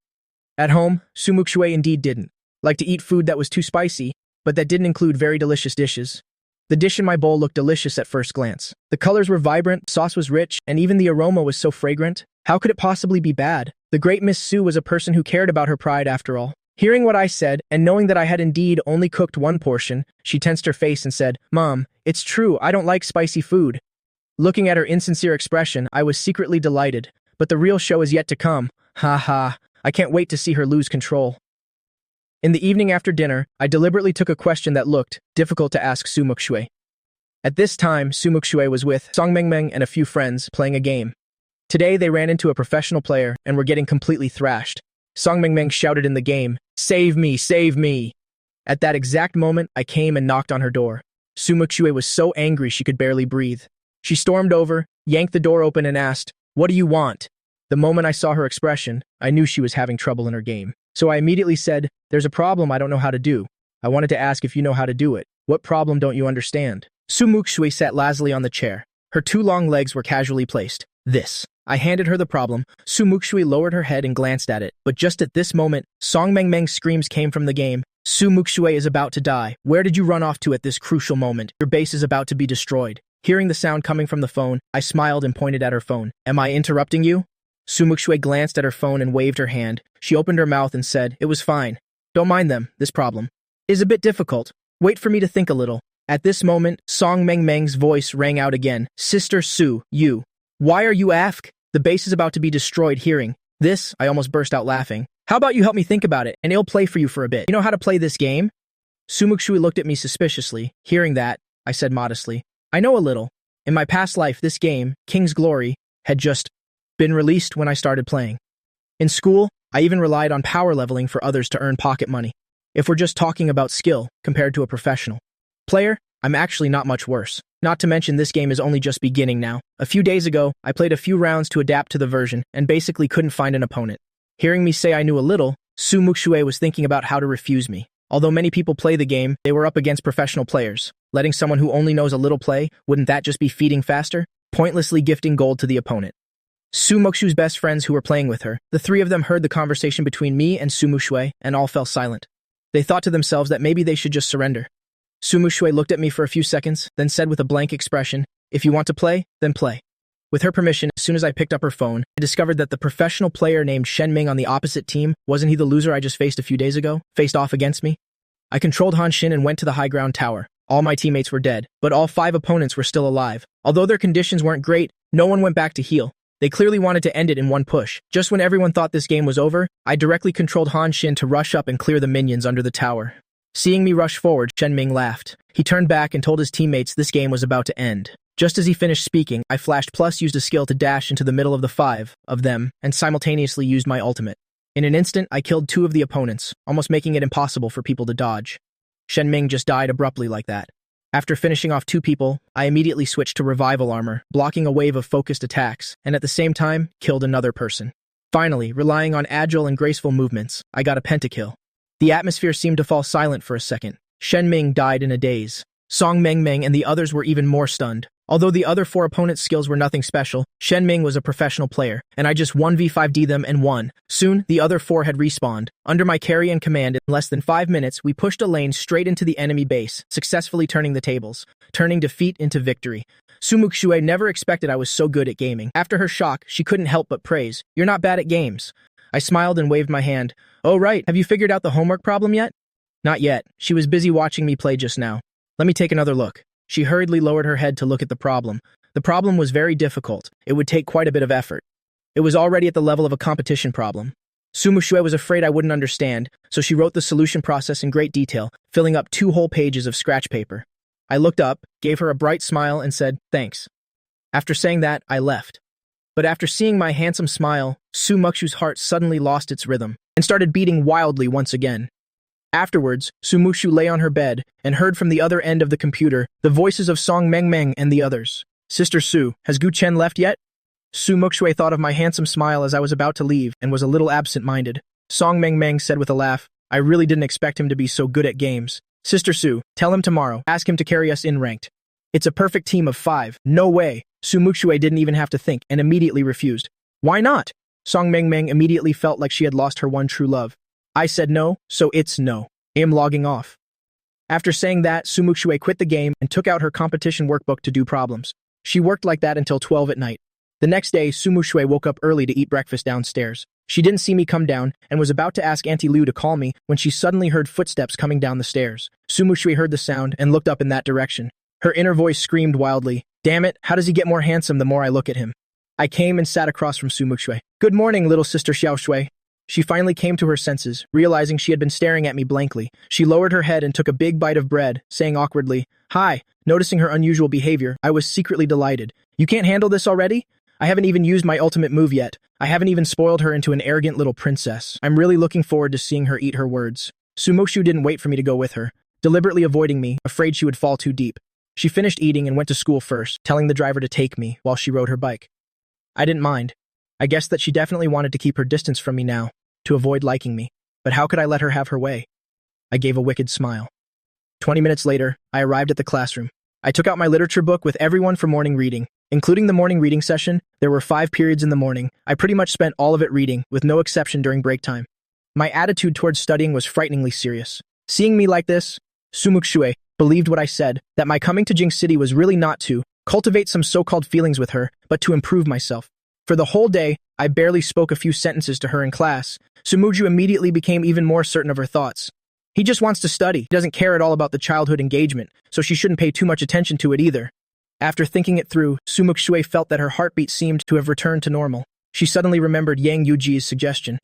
At home, Muxue indeed didn't like to eat food that was too spicy, but that didn't include very delicious dishes. The dish in my bowl looked delicious at first glance. The colors were vibrant, sauce was rich, and even the aroma was so fragrant. How could it possibly be bad? The great Miss Su was a person who cared about her pride after all. Hearing what I said, and knowing that I had indeed only cooked one portion, she tensed her face and said, "Mom, it's true, I don't like spicy food." Looking at her insincere expression, I was secretly delighted, but the real show is yet to come. Ha ha, I can't wait to see her lose control. In the evening after dinner, I deliberately took a question that looked difficult to ask Muxue. At this time, Muxue was with Song Meng and a few friends playing a game. Today, they ran into a professional player and were getting completely thrashed. Song Meng shouted in the game, "Save me, save me!" At that exact moment, I came and knocked on her door. Muxue was so angry she could barely breathe. She stormed over, yanked the door open and asked, "What do you want?" The moment I saw her expression, I knew she was having trouble in her game. So I immediately said, "There's a problem I don't know how to do. I wanted to ask if you know how to do it. What problem don't you understand?" Muxue sat lazily on the chair. Her two long legs were casually placed. This. I handed her the problem. Muxue lowered her head and glanced at it. But just at this moment, Song Meng's screams came from the game. "Muxue is about to die. Where did you run off to at this crucial moment? Your base is about to be destroyed." Hearing the sound coming from the phone, I smiled and pointed at her phone. "Am I interrupting you?" Muxue glanced at her phone and waved her hand. She opened her mouth and said, "It was fine. Don't mind them, this problem is a bit difficult. Wait for me to think a little." At this moment, Song Meng's voice rang out again. "Sister Su, you. Why are you ask? The base is about to be destroyed." Hearing this, I almost burst out laughing. "How about you help me think about it, and it'll play for you for a bit. You know how to play this game?" Muxue looked at me suspiciously. Hearing that, I said modestly, "I know a little. In my past life, this game, King's Glory, had just been released when I started playing. In school, I even relied on power leveling for others to earn pocket money. If we're just talking about skill compared to a professional player, I'm actually not much worse. Not to mention this game is only just beginning now. A few days ago, I played a few rounds to adapt to the version and basically couldn't find an opponent." Hearing me say I knew a little, Muxue was thinking about how to refuse me. Although many people play the game, they were up against professional players. Letting someone who only knows a little play, wouldn't that just be feeding faster? Pointlessly gifting gold to the opponent. Muxue's best friends who were playing with her, the three of them heard the conversation between me and Muxue and all fell silent. They thought to themselves that maybe they should just surrender. Muxue looked at me for a few seconds, then said with a blank expression, "If you want to play, then play." With her permission, as soon as I picked up her phone, I discovered that the professional player named Shen Ming on the opposite team, wasn't he the loser I just faced a few days ago, faced off against me? I controlled Han Xin and went to the high ground tower. All my teammates were dead, but all 5 opponents were still alive. Although their conditions weren't great, no one went back to heal. They clearly wanted to end it in one push. Just when everyone thought this game was over, I directly controlled Han Xin to rush up and clear the minions under the tower. Seeing me rush forward, Shen Ming laughed. He turned back and told his teammates this game was about to end. Just as he finished speaking, I flashed plus used a skill to dash into the middle of the 5 of them, and simultaneously used my ultimate. In an instant, I killed 2 of the opponents, almost making it impossible for people to dodge. Shen Ming just died abruptly like that. After finishing off 2 people, I immediately switched to revival armor, blocking a wave of focused attacks, and at the same time, killed another person. Finally, relying on agile and graceful movements, I got a pentakill. The atmosphere seemed to fall silent for a second. Shen Ming died in a daze. Song Meng and the others were even more stunned. Although the other 4 opponents' skills were nothing special, Shen Ming was a professional player, and I just 1v5'd them and won. Soon, the other 4 had respawned. Under my carry and command, in less than 5 minutes, we pushed a lane straight into the enemy base, successfully turning the tables, turning defeat into victory. Muxue never expected I was so good at gaming. After her shock, she couldn't help but praise, "You're not bad at games." I smiled and waved my hand. "Oh right, have you figured out the homework problem yet?" "Not yet. She was busy watching me play just now. Let me take another look." She hurriedly lowered her head to look at the problem. The problem was very difficult. It would take quite a bit of effort. It was already at the level of a competition problem. Muxue was afraid I wouldn't understand, so she wrote the solution process in great detail, filling up 2 whole pages of scratch paper. I looked up, gave her a bright smile, and said, "Thanks." After saying that, I left. But after seeing my handsome smile, Muxue's heart suddenly lost its rhythm and started beating wildly once again. Afterwards, Muxue lay on her bed and heard from the other end of the computer the voices of Song Meng and the others. "Sister Su, has Gu Chen left yet?" Muxue thought of my handsome smile as I was about to leave and was a little absent-minded. Song Meng said with a laugh, "I really didn't expect him to be so good at games. Sister Su, tell him tomorrow. Ask him to carry us in ranked." It's a perfect team of 5. No way. Muxue didn't even have to think and immediately refused. Why not? Song Meng Meng immediately felt like she had lost her one true love. I said no, so it's no. I am logging off. After saying that, Muxue quit the game and took out her competition workbook to do problems. She worked like that until 12 at night. The next day, Muxue woke up early to eat breakfast downstairs. She didn't see me come down and was about to ask Auntie Liu to call me when she suddenly heard footsteps coming down the stairs. Muxue heard the sound and looked up in that direction. Her inner voice screamed wildly, "Damn it, how does he get more handsome the more I look at him?" I came and sat across from Muxue. "Good morning, little sister Xiaoshui." She finally came to her senses, realizing she had been staring at me blankly. She lowered her head and took a big bite of bread, saying awkwardly, "Hi." Noticing her unusual behavior, I was secretly delighted. "You can't handle this already? I haven't even used my ultimate move yet. I haven't even spoiled her into an arrogant little princess. I'm really looking forward to seeing her eat her words." Sumuku didn't wait for me to go with her, deliberately avoiding me, afraid she would fall too deep. She finished eating and went to school first, telling the driver to take me while she rode her bike. I didn't mind. I guessed that she definitely wanted to keep her distance from me now, to avoid liking me. But how could I let her have her way? I gave a wicked smile. 20 minutes later, I arrived at the classroom. I took out my literature book with everyone for morning reading. Including the morning reading session, there were 5 periods in the morning. I pretty much spent all of it reading, with no exception during break time. My attitude towards studying was frighteningly serious. Seeing me like this, Muxue believed what I said, that my coming to Jing City was really not to cultivate some so-called feelings with her, but to improve myself. For the whole day, I barely spoke a few sentences to her in class. Sumuju immediately became even more certain of her thoughts. He just wants to study. He doesn't care at all about the childhood engagement, so she shouldn't pay too much attention to it either. After thinking it through, Muxue felt that her heartbeat seemed to have returned to normal. She suddenly remembered Yang Yuji's suggestion.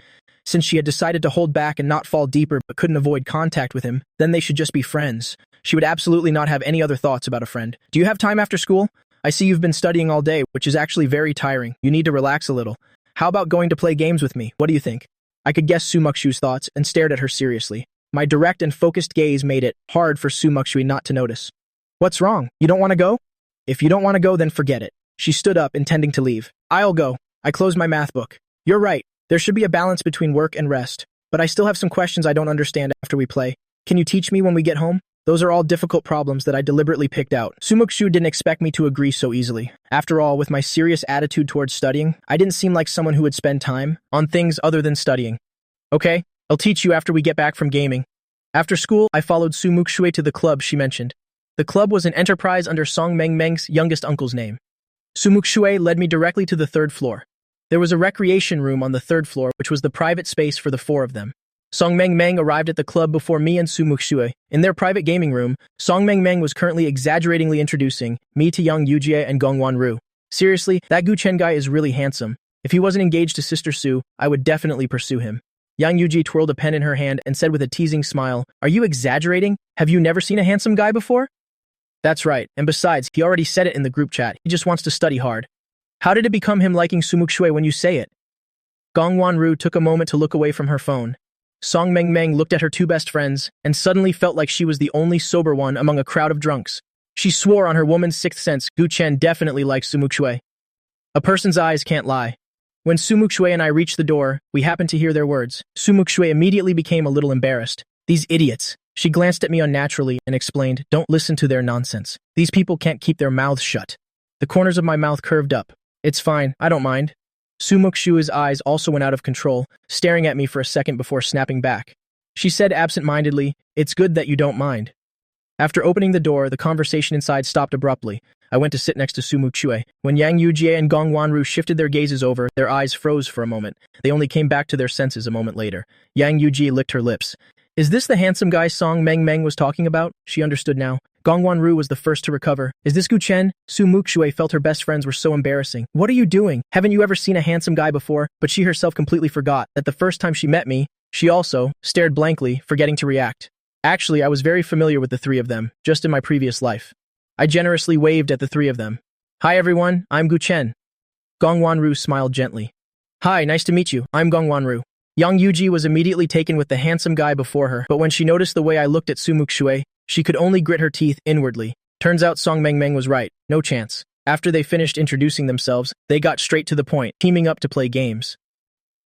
Since she had decided to hold back and not fall deeper but couldn't avoid contact with him, then they should just be friends. She would absolutely not have any other thoughts about a friend. "Do you have time after school? I see you've been studying all day, which is actually very tiring. You need to relax a little. How about going to play games with me? What do you think?" I could guess Muxue's thoughts and stared at her seriously. My direct and focused gaze made it hard for Muxue not to notice. "What's wrong? You don't want to go?" "If you don't want to go, then forget it." She stood up, intending to leave. "I'll go." I closed my math book. "You're right. There should be a balance between work and rest. But I still have some questions I don't understand after we play. Can you teach me when we get home?" Those are all difficult problems that I deliberately picked out. Sumuku didn't expect me to agree so easily. After all, with my serious attitude towards studying, I didn't seem like someone who would spend time on things other than studying. "Okay, I'll teach you after we get back from gaming." After school, I followed Muxue to the club she mentioned. The club was an enterprise under Song Meng Meng's youngest uncle's name. Muxue led me directly to the 3rd floor. There was a recreation room on the 3rd floor, which was the private space for the 4 of them. Song Meng Meng arrived at the club before me and Muxue. In their private gaming room, Song Meng Meng was currently exaggeratingly introducing me to Yang Yujie and Gongwan Ru. Seriously, that Guchen guy is really handsome. If he wasn't engaged to Sister Su, I would definitely pursue him. Yang Yujie twirled a pen in her hand and said with a teasing smile, "Are you exaggerating? Have you never seen a handsome guy before?" "That's right, and besides, he already said it in the group chat. He just wants to study hard." "How did it become him liking Muxue when you say it?" Gongwan Ru took a moment to look away from her phone. Song Meng Meng looked at her 2 best friends and suddenly felt like she was the only sober one among a crowd of drunks. She swore on her woman's 6th sense Gu Chen definitely likes Muxue. A person's eyes can't lie. When Muxue and I reached the door, we happened to hear their words. Muxue immediately became a little embarrassed. "These idiots." She glanced at me unnaturally and explained, "Don't listen to their nonsense. These people can't keep their mouths shut." The corners of my mouth curved up. "It's fine, I don't mind." Muxue's eyes also went out of control, staring at me for a second before snapping back. She said absent-mindedly, "It's good that you don't mind." After opening the door, the conversation inside stopped abruptly. I went to sit next to Muxue. When Yang Yujie and Gongwan Ru shifted their gazes over, their eyes froze for a moment. They only came back to their senses a moment later. Yang Yujie licked her lips. "Is this the handsome guy Song Meng Meng was talking about?" She understood now. Gongwan Ru was the first to recover. "Is this Gu Chen?" Muxue felt her best friends were so embarrassing. "What are you doing? Haven't you ever seen a handsome guy before?" But she herself completely forgot that the first time she met me, she also stared blankly, forgetting to react. Actually, I was very familiar with the 3 of them, just in my previous life. I generously waved at the 3 of them. "Hi everyone, I'm Gu Chen." Gongwan Ru smiled gently. "Hi, nice to meet you, I'm Gongwan Ru." Yang Yuji was immediately taken with the handsome guy before her, but when she noticed the way I looked at Muxue, she could only grit her teeth inwardly. Turns out Song Meng Meng was right, no chance. After they finished introducing themselves, they got straight to the point, teaming up to play games.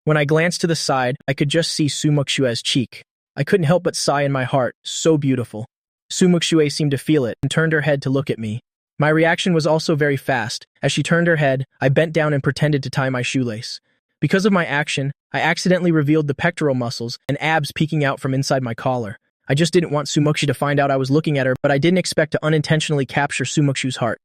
When I glanced to the side, I could just see Muxue's cheek. I couldn't help but sigh in my heart, so beautiful. Muxue seemed to feel it and turned her head to look at me. My reaction was also very fast. As she turned her head, I bent down and pretended to tie my shoelace. Because of my action, I accidentally revealed the pectoral muscles and abs peeking out from inside my collar. I just didn't want Sumuku to find out I was looking at her, but I didn't expect to unintentionally capture Sumuku's heart.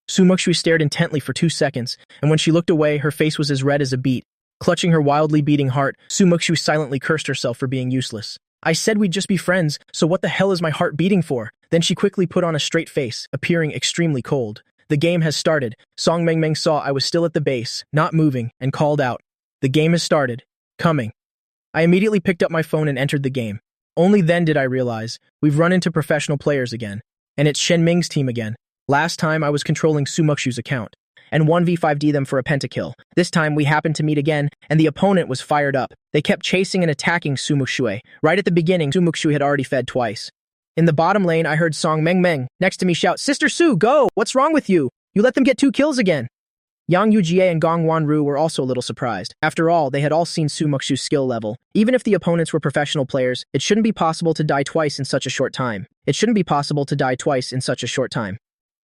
Sumuku stared intently for 2 seconds, and when she looked away, her face was as red as a beet. Clutching her wildly beating heart, Sumuku silently cursed herself for being useless. I said we'd just be friends, so what the hell is my heart beating for? Then she quickly put on a straight face, appearing extremely cold. The game has started. Song Meng saw I was still at the base, not moving, and called out. The game has started. Coming. I immediately picked up my phone and entered the game. Only then did I realize, we've run into professional players again. And it's Shen Ming's team again. Last time I was controlling Sumuku's account, and 1v5'd them for a pentakill. This time we happened to meet again, and the opponent was fired up. They kept chasing and attacking Muxue. Right at the beginning, Muxue had already fed twice. In the bottom lane, I heard Song Meng next to me shout, "Sister Su, go! What's wrong with you? You let them get 2 kills again." Yang Yujie and Gong Wanru were also a little surprised. After all, they had all seen Sumuku's skill level. Even if the opponents were professional players, it shouldn't be possible to die twice in such a short time.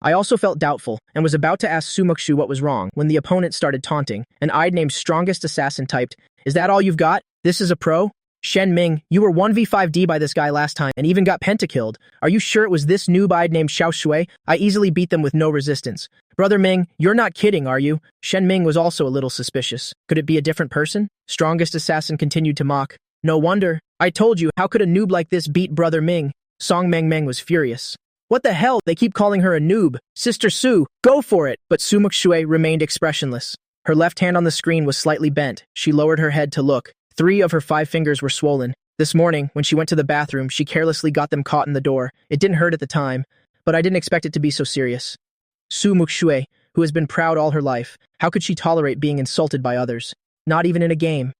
I also felt doubtful, and was about to ask Sumuku what was wrong, when the opponent started taunting. An eyed named Strongest Assassin typed, "Is that all you've got? This is a pro? Shen Ming, you were 1v5'd by this guy last time, and even got pentakilled. Are you sure it was this noob-eyed named Xiao Shui? I easily beat them with no resistance. Brother Ming, you're not kidding, are you?" Shen Ming was also a little suspicious. Could it be a different person? Strongest Assassin continued to mock. "No wonder. I told you, how could a noob like this beat Brother Ming?" Song Meng was furious. "What the hell? They keep calling her a noob. Sister Su, go for it!" But Muxue remained expressionless. Her left hand on the screen was slightly bent. She lowered her head to look. 3 of her 5 fingers were swollen. This morning, when she went to the bathroom, she carelessly got them caught in the door. It didn't hurt at the time, but I didn't expect it to be so serious. Muxue, who has been proud all her life, how could she tolerate being insulted by others? Not even in a game.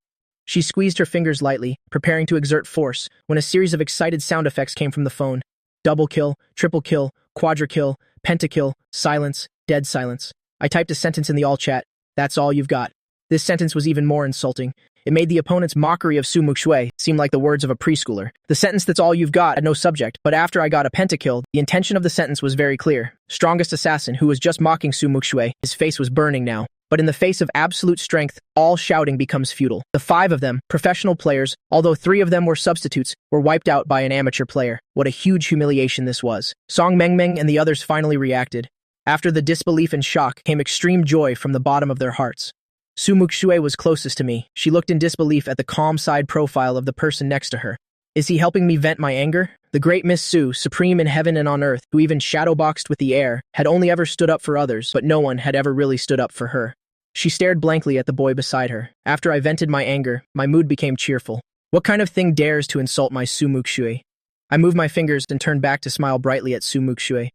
She squeezed her fingers lightly, preparing to exert force, when a series of excited sound effects came from the phone. Double kill, triple kill, quadra kill, pentakill, silence, dead silence. I typed a sentence in the all chat. "That's all you've got." This sentence was even more insulting. It made the opponent's mockery of Muxue seem like the words of a preschooler. The sentence "that's all you've got" had no subject, but after I got a pentakill, the intention of the sentence was very clear. Strongest Assassin, who was just mocking Muxue, his face was burning now. But in the face of absolute strength, all shouting becomes futile. The 5 of them, professional players, although 3 of them were substitutes, were wiped out by an amateur player. What a huge humiliation this was. Song Meng and the others finally reacted. After the disbelief and shock came extreme joy from the bottom of their hearts. Muxue was closest to me. She looked in disbelief at the calm side profile of the person next to her. Is he helping me vent my anger? The great Miss Su, supreme in heaven and on earth, who even shadowboxed with the air, had only ever stood up for others, but no one had ever really stood up for her. She stared blankly at the boy beside her. After I vented my anger, my mood became cheerful. What kind of thing dares to insult my Muxue? I moved my fingers and turned back to smile brightly at Muxue.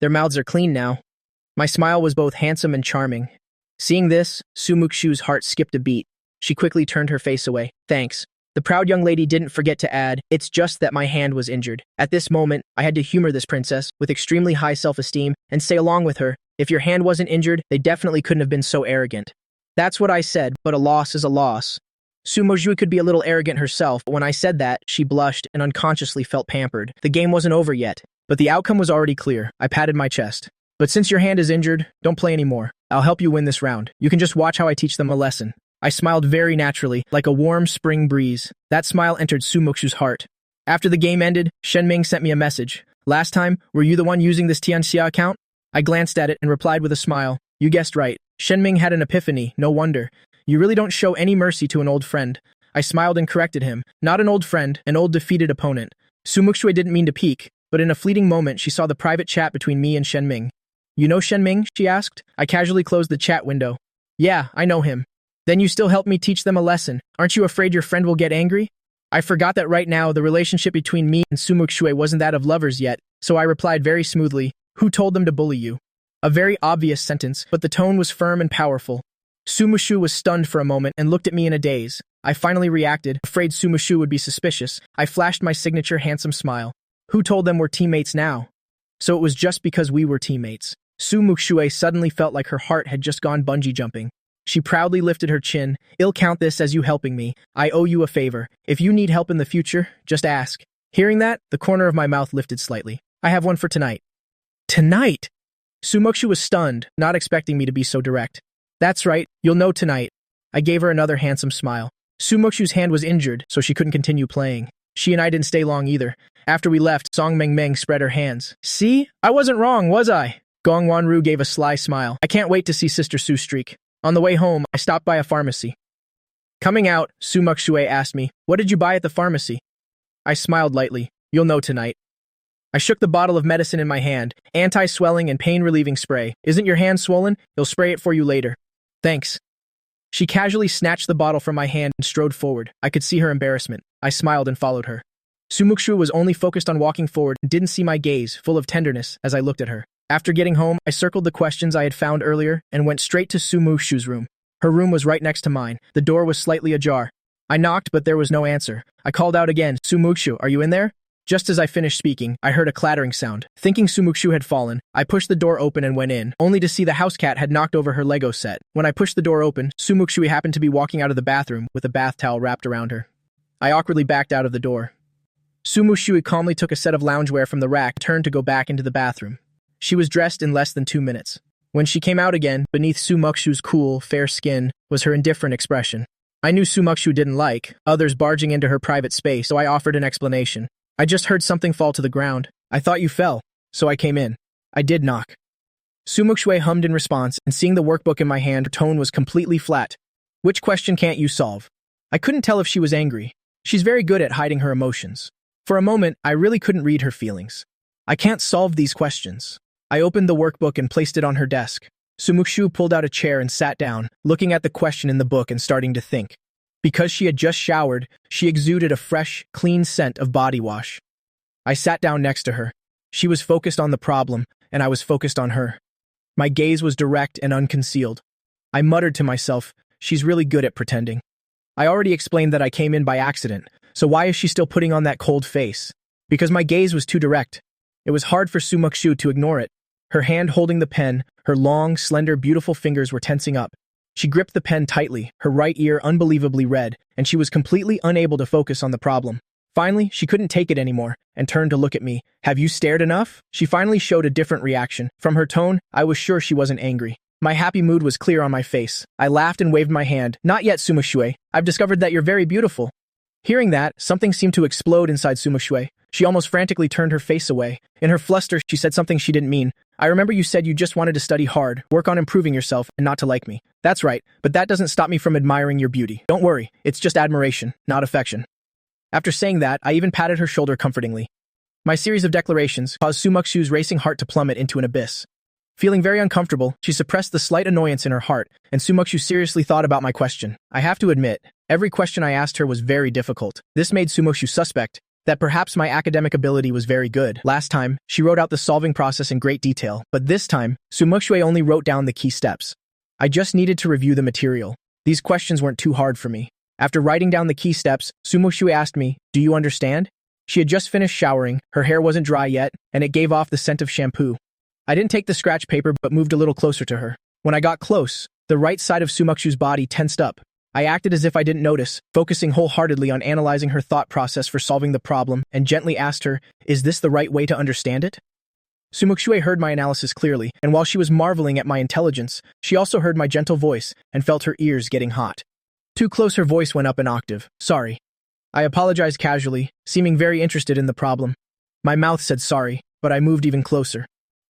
Their mouths are clean now. My smile was both handsome and charming. Seeing this, Muxue's heart skipped a beat. She quickly turned her face away. "Thanks." The proud young lady didn't forget to add, "It's just that my hand was injured." At this moment, I had to humor this princess, with extremely high self-esteem, and say along with her, "If your hand wasn't injured, they definitely couldn't have been so arrogant." That's what I said, but a loss is a loss. Muxue could be a little arrogant herself, but when I said that, she blushed and unconsciously felt pampered. The game wasn't over yet, but the outcome was already clear. I patted my chest. "But since your hand is injured, don't play anymore. I'll help you win this round. You can just watch how I teach them a lesson." I smiled very naturally, like a warm spring breeze. That smile entered Muxue's heart. After the game ended, Shen Ming sent me a message. "Last time, were you the one using this Tianxia account?" I glanced at it and replied with a smile. "You guessed right." Shen Ming had an epiphany, no wonder. "You really don't show any mercy to an old friend." I smiled and corrected him. Not an old friend, an old defeated opponent. Muxue didn't mean to peek, but in a fleeting moment she saw the private chat between me and Shen Ming. "You know Shen Ming?" she asked. I casually closed the chat window. "Yeah, I know him." "Then you still help me teach them a lesson. Aren't you afraid your friend will get angry?" I forgot that right now the relationship between me and Muxue wasn't that of lovers yet, so I replied very smoothly, "Who told them to bully you?" A very obvious sentence, but the tone was firm and powerful. Sumuku was stunned for a moment and looked at me in a daze. I finally reacted, afraid Sumuku would be suspicious. I flashed my signature handsome smile. Who told them we're teammates now? So it was just because we were teammates. Muxue suddenly felt like her heart had just gone bungee jumping. She proudly lifted her chin. "I'll count this as you helping me. I owe you a favor. If you need help in the future, just ask." Hearing that, the corner of my mouth lifted slightly. "I have one for tonight." "Tonight?" Sumuku was stunned, not expecting me to be so direct. That's right, you'll know tonight. I gave her another handsome smile. Sumuku's hand was injured, so she couldn't continue playing. She and I didn't stay long either. After we left, Song Meng Meng spread her hands. See? I wasn't wrong, was I? Gong Wanru gave a sly smile. I can't wait to see Sister Su streak. On the way home, I stopped by a pharmacy. Coming out, Su Muxue asked me, what did you buy at the pharmacy? I smiled lightly. You'll know tonight. I shook the bottle of medicine in my hand, anti-swelling and pain-relieving spray. Isn't your hand swollen? He'll spray it for you later. Thanks. She casually snatched the bottle from my hand and strode forward. I could see her embarrassment. I smiled and followed her. Sumuku was only focused on walking forward and didn't see my gaze, full of tenderness, as I looked at her. After getting home, I circled the questions I had found earlier and went straight to Sumuku's room. Her room was right next to mine. The door was slightly ajar. I knocked, but there was no answer. I called out again, Sumuku, are you in there? Just as I finished speaking, I heard a clattering sound. Thinking Sumuku had fallen, I pushed the door open and went in, only to see the house cat had knocked over her Lego set. When I pushed the door open, Sumuku happened to be walking out of the bathroom with a bath towel wrapped around her. I awkwardly backed out of the door. Sumuku calmly took a set of loungewear from the rack and turned to go back into the bathroom. She was dressed in less than 2 minutes. When she came out again, beneath Sumuku's cool, fair skin was her indifferent expression. I knew Sumuku didn't like others barging into her private space, so I offered an explanation. I just heard something fall to the ground. I thought you fell, so I came in. I did knock. Sumuku hummed in response, and seeing the workbook in my hand, her tone was completely flat. Which question can't you solve? I couldn't tell if she was angry. She's very good at hiding her emotions. For a moment, I really couldn't read her feelings. I can't solve these questions. I opened the workbook and placed it on her desk. Sumuku pulled out a chair and sat down, looking at the question in the book and starting to think. Because she had just showered, she exuded a fresh, clean scent of body wash. I sat down next to her. She was focused on the problem, and I was focused on her. My gaze was direct and unconcealed. I muttered to myself, she's really good at pretending. I already explained that I came in by accident, so why is she still putting on that cold face? Because my gaze was too direct. It was hard for Sumuku to ignore it. Her hand holding the pen, her long, slender, beautiful fingers were tensing up. She gripped the pen tightly, her right ear unbelievably red, and she was completely unable to focus on the problem. Finally, she couldn't take it anymore, and turned to look at me. Have you stared enough? She finally showed a different reaction. From her tone, I was sure she wasn't angry. My happy mood was clear on my face. I laughed and waved my hand. Not yet, Sumuku. I've discovered that you're very beautiful. Hearing that, something seemed to explode inside Sumuku. She almost frantically turned her face away. In her fluster, she said something she didn't mean. I remember you said you just wanted to study hard, work on improving yourself, and not to like me. That's right, but that doesn't stop me from admiring your beauty. Don't worry, it's just admiration, not affection. After saying that, I even patted her shoulder comfortingly. My series of declarations caused Sumuku's racing heart to plummet into an abyss. Feeling very uncomfortable, she suppressed the slight annoyance in her heart, and Sumuku seriously thought about my question. I have to admit, every question I asked her was very difficult. This made Sumuku suspect that perhaps my academic ability was very good. Last time, she wrote out the solving process in great detail, but this time, Sumuku only wrote down the key steps. I just needed to review the material. These questions weren't too hard for me. After writing down the key steps, Sumuku asked me, do you understand? She had just finished showering, her hair wasn't dry yet, and it gave off the scent of shampoo. I didn't take the scratch paper but moved a little closer to her. When I got close, the right side of Sumuku's body tensed up. I acted as if I didn't notice, focusing wholeheartedly on analyzing her thought process for solving the problem, and gently asked her, is this the right way to understand it? Sumuku heard my analysis clearly, and while she was marveling at my intelligence, she also heard my gentle voice and felt her ears getting hot. Too close, her voice went up an octave. Sorry. I apologized casually, seeming very interested in the problem. My mouth said sorry, but I moved even closer.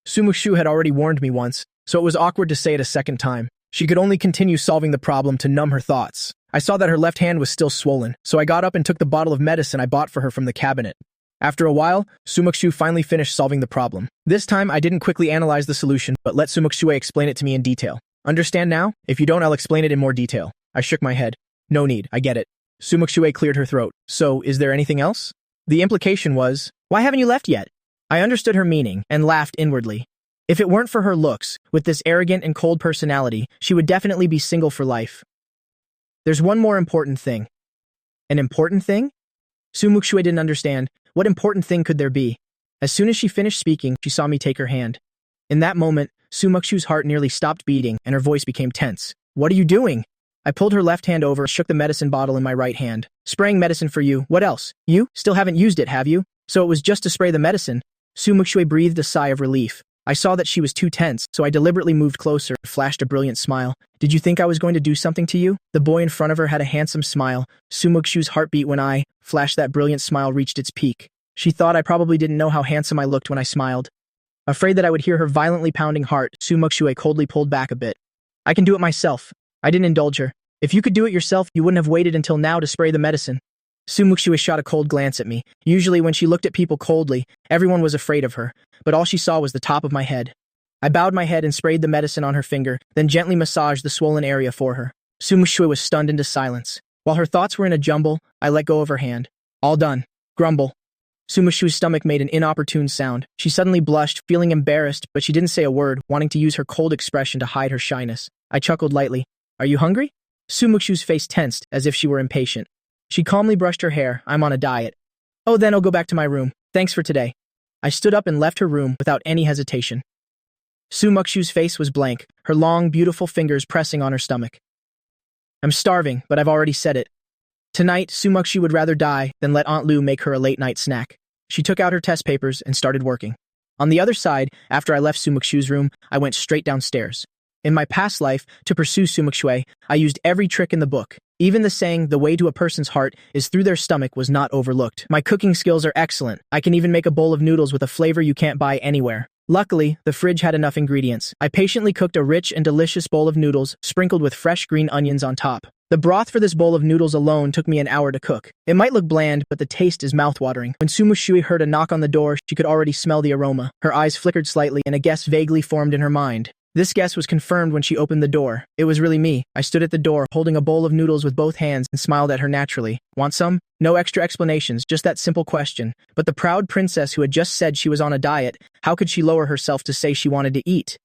Sumuku had already warned me once, so it was awkward to say it a second time. She could only continue solving the problem to numb her thoughts. I saw that her left hand was still swollen, so I got up and took the bottle of medicine I bought for her from the cabinet. After a while, Sumuku finally finished solving the problem. This time, I didn't quickly analyze the solution, but let Sumuku explain it to me in detail. Understand now? If you don't, I'll explain it in more detail. I shook my head. No need, I get it. Sumuku cleared her throat. So, is there anything else? The implication was, why haven't you left yet? I understood her meaning and laughed inwardly. If it weren't for her looks, with this arrogant and cold personality, she would definitely be single for life. There's one more important thing. An important thing? Sumuku didn't understand. What important thing could there be? As soon as she finished speaking, she saw me take her hand. In that moment, Sumuku's heart nearly stopped beating and her voice became tense. What are you doing? I pulled her left hand over and shook the medicine bottle in my right hand. Spraying medicine for you. What else? You still haven't used it, have you? So it was just to spray the medicine. Sumuku breathed a sigh of relief. I saw that she was too tense, so I deliberately moved closer and flashed a brilliant smile. Did you think I was going to do something to you? The boy in front of her had a handsome smile. Sumuku's heartbeat when I flashed that brilliant smile reached its peak. She thought I probably didn't know how handsome I looked when I smiled. Afraid that I would hear her violently pounding heart, Muxue coldly pulled back a bit. I can do it myself. I didn't indulge her. If you could do it yourself, you wouldn't have waited until now to spray the medicine. Muxue shot a cold glance at me. Usually when she looked at people coldly, everyone was afraid of her, but all she saw was the top of my head. I bowed my head and sprayed the medicine on her finger, then gently massaged the swollen area for her. Muxue was stunned into silence. While her thoughts were in a jumble, I let go of her hand. All done. Grumble. Sumuku's stomach made an inopportune sound. She suddenly blushed, feeling embarrassed, but she didn't say a word, wanting to use her cold expression to hide her shyness. I chuckled lightly. Are you hungry? Sumuku's face tensed, as if she were impatient. She calmly brushed her hair. I'm on a diet. Oh, then I'll go back to my room. Thanks for today. I stood up and left her room without any hesitation. Sumuku's face was blank, her long, beautiful fingers pressing on her stomach. I'm starving, but I've already said it. Tonight, Sumuku would rather die than let Aunt Lu make her a late-night snack. She took out her test papers and started working. On the other side, after I left Sumuku's room, I went straight downstairs. In my past life, to pursue Sumuku, I used every trick in the book. Even the saying, the way to a person's heart is through their stomach, was not overlooked. My cooking skills are excellent. I can even make a bowl of noodles with a flavor you can't buy anywhere. Luckily, the fridge had enough ingredients. I patiently cooked a rich and delicious bowl of noodles, sprinkled with fresh green onions on top. The broth for this bowl of noodles alone took me an hour to cook. It might look bland, but the taste is mouth-watering. When Sumuku heard a knock on the door, she could already smell the aroma. Her eyes flickered slightly, and a guess vaguely formed in her mind. This guess was confirmed when she opened the door. It was really me. I stood at the door, holding a bowl of noodles with both hands, and smiled at her naturally. Want some? No extra explanations, just that simple question. But the proud princess who had just said she was on a diet, how could she lower herself to say she wanted to eat?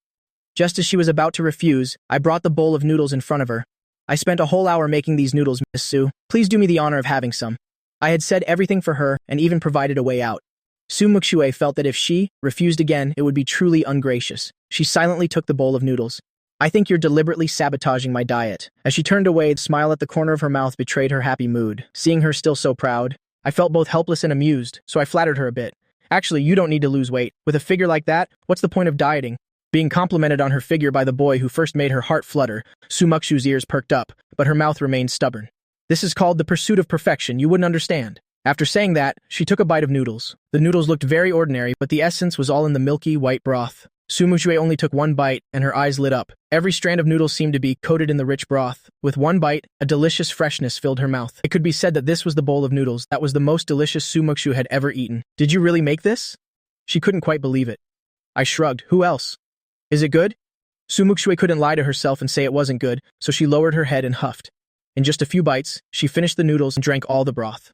Just as she was about to refuse, I brought the bowl of noodles in front of her. I spent a whole hour making these noodles, Miss Sue. Please do me the honor of having some. I had said everything for her, and even provided a way out. Muxue felt that if she refused again, it would be truly ungracious. She silently took the bowl of noodles. I think you're deliberately sabotaging my diet. As she turned away, the smile at the corner of her mouth betrayed her happy mood. Seeing her still so proud, I felt both helpless and amused, so I flattered her a bit. Actually, you don't need to lose weight. With a figure like that, what's the point of dieting? Being complimented on her figure by the boy who first made her heart flutter, Sumuku's ears perked up, but her mouth remained stubborn. This is called the pursuit of perfection, you wouldn't understand. After saying that, she took a bite of noodles. The noodles looked very ordinary, but the essence was all in the milky, white broth. Sumuku only took one bite, and her eyes lit up. Every strand of noodles seemed to be coated in the rich broth. With one bite, a delicious freshness filled her mouth. It could be said that this was the bowl of noodles that was the most delicious Sumuku had ever eaten. Did you really make this? She couldn't quite believe it. I shrugged. Who else? Is it good? Sumuku couldn't lie to herself and say it wasn't good, so she lowered her head and huffed. In just a few bites, she finished the noodles and drank all the broth.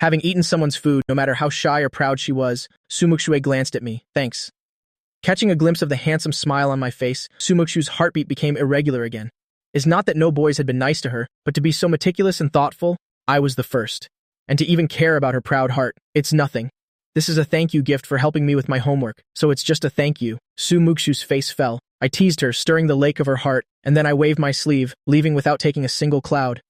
Having eaten someone's food, no matter how shy or proud she was, Sumuku glanced at me. Thanks. Catching a glimpse of the handsome smile on my face, Sumuku's heartbeat became irregular again. It's not that no boys had been nice to her, but to be so meticulous and thoughtful, I was the first. And to even care about her proud heart, it's nothing. This is a thank you gift for helping me with my homework, so it's just a thank you. Sumuku's face fell. I teased her, stirring the lake of her heart, and then I waved my sleeve, leaving without taking a single cloud.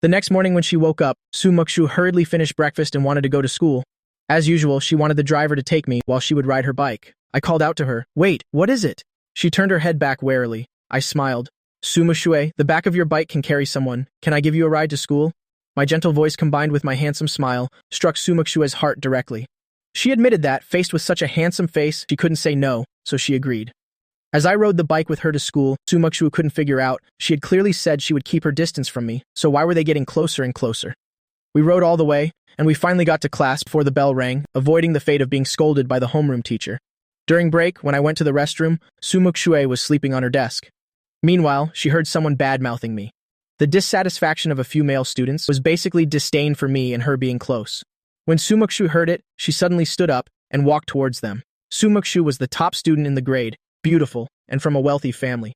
The next morning when she woke up, Sumuku hurriedly finished breakfast and wanted to go to school. As usual, she wanted the driver to take me while she would ride her bike. I called out to her, "Wait, what is it?" She turned her head back warily. I smiled. "Sumuku, the back of your bike can carry someone. Can I give you a ride to school?" My gentle voice combined with my handsome smile struck Sumuku's heart directly. She admitted that, faced with such a handsome face, she couldn't say no, so she agreed. As I rode the bike with her to school, Sumuku couldn't figure out. She had clearly said she would keep her distance from me, so why were they getting closer and closer? We rode all the way, and we finally got to class before the bell rang, avoiding the fate of being scolded by the homeroom teacher. During break, when I went to the restroom, Muxue was sleeping on her desk. Meanwhile, she heard someone bad-mouthing me. The dissatisfaction of a few male students was basically disdain for me and her being close. When Sumuku heard it, she suddenly stood up and walked towards them. Sumuku was the top student in the grade, beautiful, and from a wealthy family.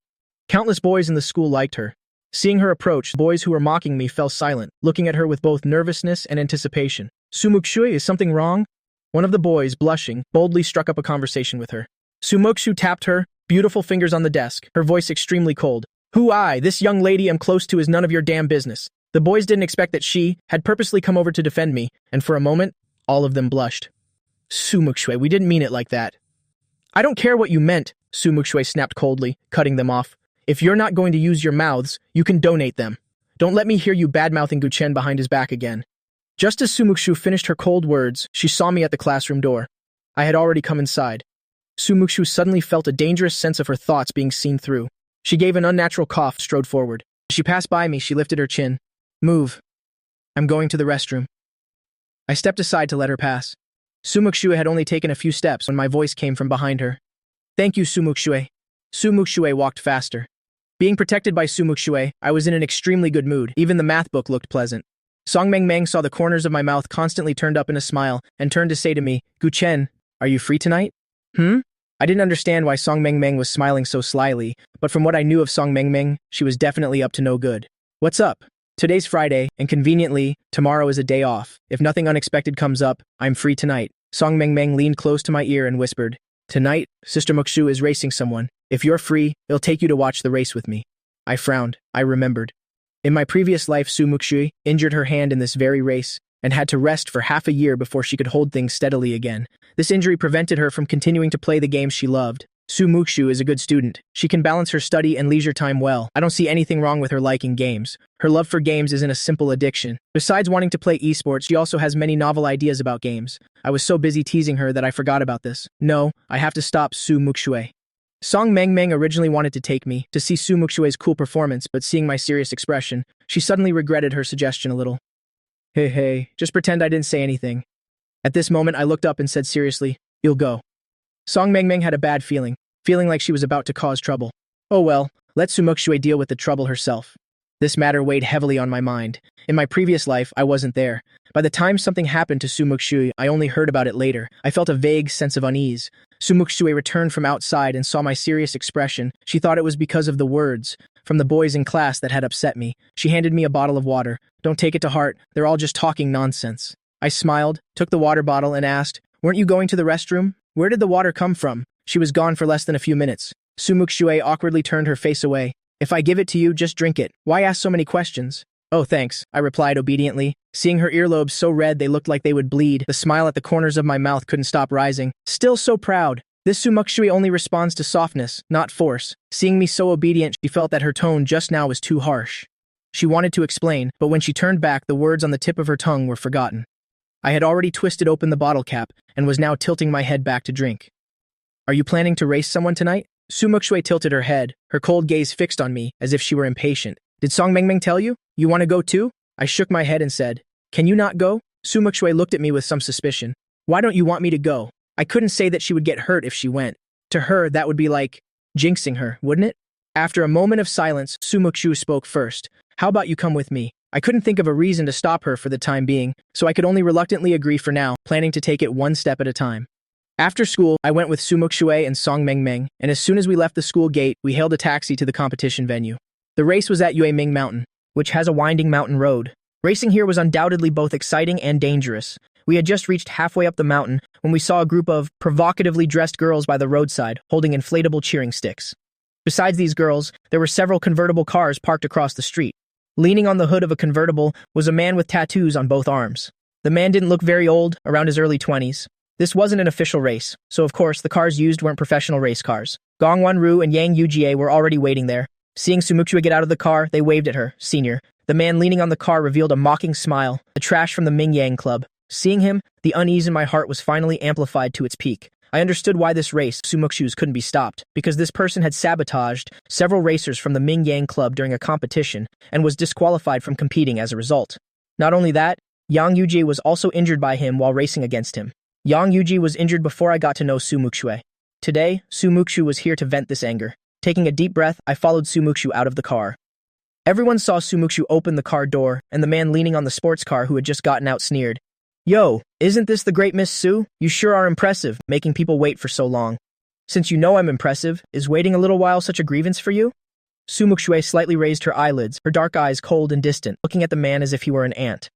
Countless boys in the school liked her. Seeing her approach, the boys who were mocking me fell silent, looking at her with both nervousness and anticipation. "Sumuku, is something wrong?" One of the boys, blushing, boldly struck up a conversation with her. Sumuku tapped her beautiful fingers on the desk, her voice extremely cold. "Who I, this young lady, am close to is none of your damn business." The boys didn't expect that she had purposely come over to defend me, and for a moment, all of them blushed. "Sumuku, we didn't mean it like that." I don't care what you meant, Sumuku snapped coldly, cutting them off. If you're not going to use your mouths, you can donate them. Don't let me hear you bad-mouthing Guchen behind his back again. Just as Sumuku finished her cold words, she saw me at the classroom door. I had already come inside. Sumuku suddenly felt a dangerous sense of her thoughts being seen through. She gave an unnatural cough, strode forward. As she passed by me, she lifted her chin. Move. I'm going to the restroom. I stepped aside to let her pass. Sumuku had only taken a few steps when my voice came from behind her. Thank you, Sumuku. Sumuku walked faster. Being protected by Sumuku, I was in an extremely good mood. Even the math book looked pleasant. Song Mang saw the corners of my mouth constantly turned up in a smile and turned to say to me, Guchen, are you free tonight? I didn't understand why Song Mang was smiling so slyly, but from what I knew of Song Mang, she was definitely up to no good. What's up? Today's Friday, and conveniently, tomorrow is a day off. If nothing unexpected comes up, I'm free tonight. Song Mang leaned close to my ear and whispered, Tonight, Sister Muxue is racing someone. If you're free, it'll take you to watch the race with me. I frowned. I remembered. In my previous life, Sumuku injured her hand in this very race and had to rest for half a year before she could hold things steadily again. This injury prevented her from continuing to play the games she loved. Sumuku is a good student. She can balance her study and leisure time well. I don't see anything wrong with her liking games. Her love for games isn't a simple addiction. Besides wanting to play esports, she also has many novel ideas about games. I was so busy teasing her that I forgot about this. No, I have to stop Sumuku. Song Mang originally wanted to take me to see Sumuku's cool performance, but seeing my serious expression, she suddenly regretted her suggestion a little. Hey, just pretend I didn't say anything. At this moment, I looked up and said seriously, You'll go. Song Mang had a bad feeling like she was about to cause trouble. Oh well, let Sumuku deal with the trouble herself. This matter weighed heavily on my mind. In my previous life, I wasn't there. By the time something happened to Sumuku, I only heard about it later. I felt a vague sense of unease. Sumuku returned from outside and saw my serious expression. She thought it was because of the words from the boys in class that had upset me. She handed me a bottle of water. Don't take it to heart. They're all just talking nonsense. I smiled, took the water bottle and asked, Weren't you going to the restroom? Where did the water come from? She was gone for less than a few minutes. Sumuku awkwardly turned her face away. If I give it to you, just drink it. Why ask so many questions? Oh, thanks, I replied obediently. Seeing her earlobes so red they looked like they would bleed, the smile at the corners of my mouth couldn't stop rising. Still so proud. This Sumuku only responds to softness, not force. Seeing me so obedient, she felt that her tone just now was too harsh. She wanted to explain, but when she turned back, the words on the tip of her tongue were forgotten. I had already twisted open the bottle cap and was now tilting my head back to drink. Are you planning to race someone tonight? Sumuku tilted her head, her cold gaze fixed on me as if she were impatient. Did Song Mang tell you? You want to go too? I shook my head and said, Can you not go? Sumuku looked at me with some suspicion. Why don't you want me to go? I couldn't say that she would get hurt if she went. To her, that would be like jinxing her, wouldn't it? After a moment of silence, Sumuku spoke first. How about you come with me? I couldn't think of a reason to stop her for the time being, so I could only reluctantly agree for now, planning to take it one step at a time. After school, I went with Sumuku and Song Mang, and as soon as we left the school gate, we hailed a taxi to the competition venue. The race was at Yueming Mountain, which has a winding mountain road. Racing here was undoubtedly both exciting and dangerous. We had just reached halfway up the mountain when we saw a group of provocatively dressed girls by the roadside holding inflatable cheering sticks. Besides these girls, there were several convertible cars parked across the street. Leaning on the hood of a convertible was a man with tattoos on both arms. The man didn't look very old, around his early 20s. This wasn't an official race, so of course the cars used weren't professional race cars. Gong Wanru and Yang Yujie were already waiting there. Seeing Sumuku get out of the car, they waved at her, senior. The man leaning on the car revealed a mocking smile, the trash from the Ming Yang Club. Seeing him, the unease in my heart was finally amplified to its peak. I understood why this race, Sumuku's, couldn't be stopped, because this person had sabotaged several racers from the Ming Yang Club during a competition and was disqualified from competing as a result. Not only that, Yang Yujie was also injured by him while racing against him. Yang Yujie was injured before I got to know Sumuku. Today, Sumuku was here to vent this anger. Taking a deep breath, I followed Sumuku out of the car. Everyone saw Sumuku open the car door, and the man leaning on the sports car who had just gotten out sneered. Yo, isn't this the great Miss Su? You sure are impressive, making people wait for so long. Since you know I'm impressive, is waiting a little while such a grievance for you? Sumuku slightly raised her eyelids, her dark eyes cold and distant, looking at the man as if he were an ant.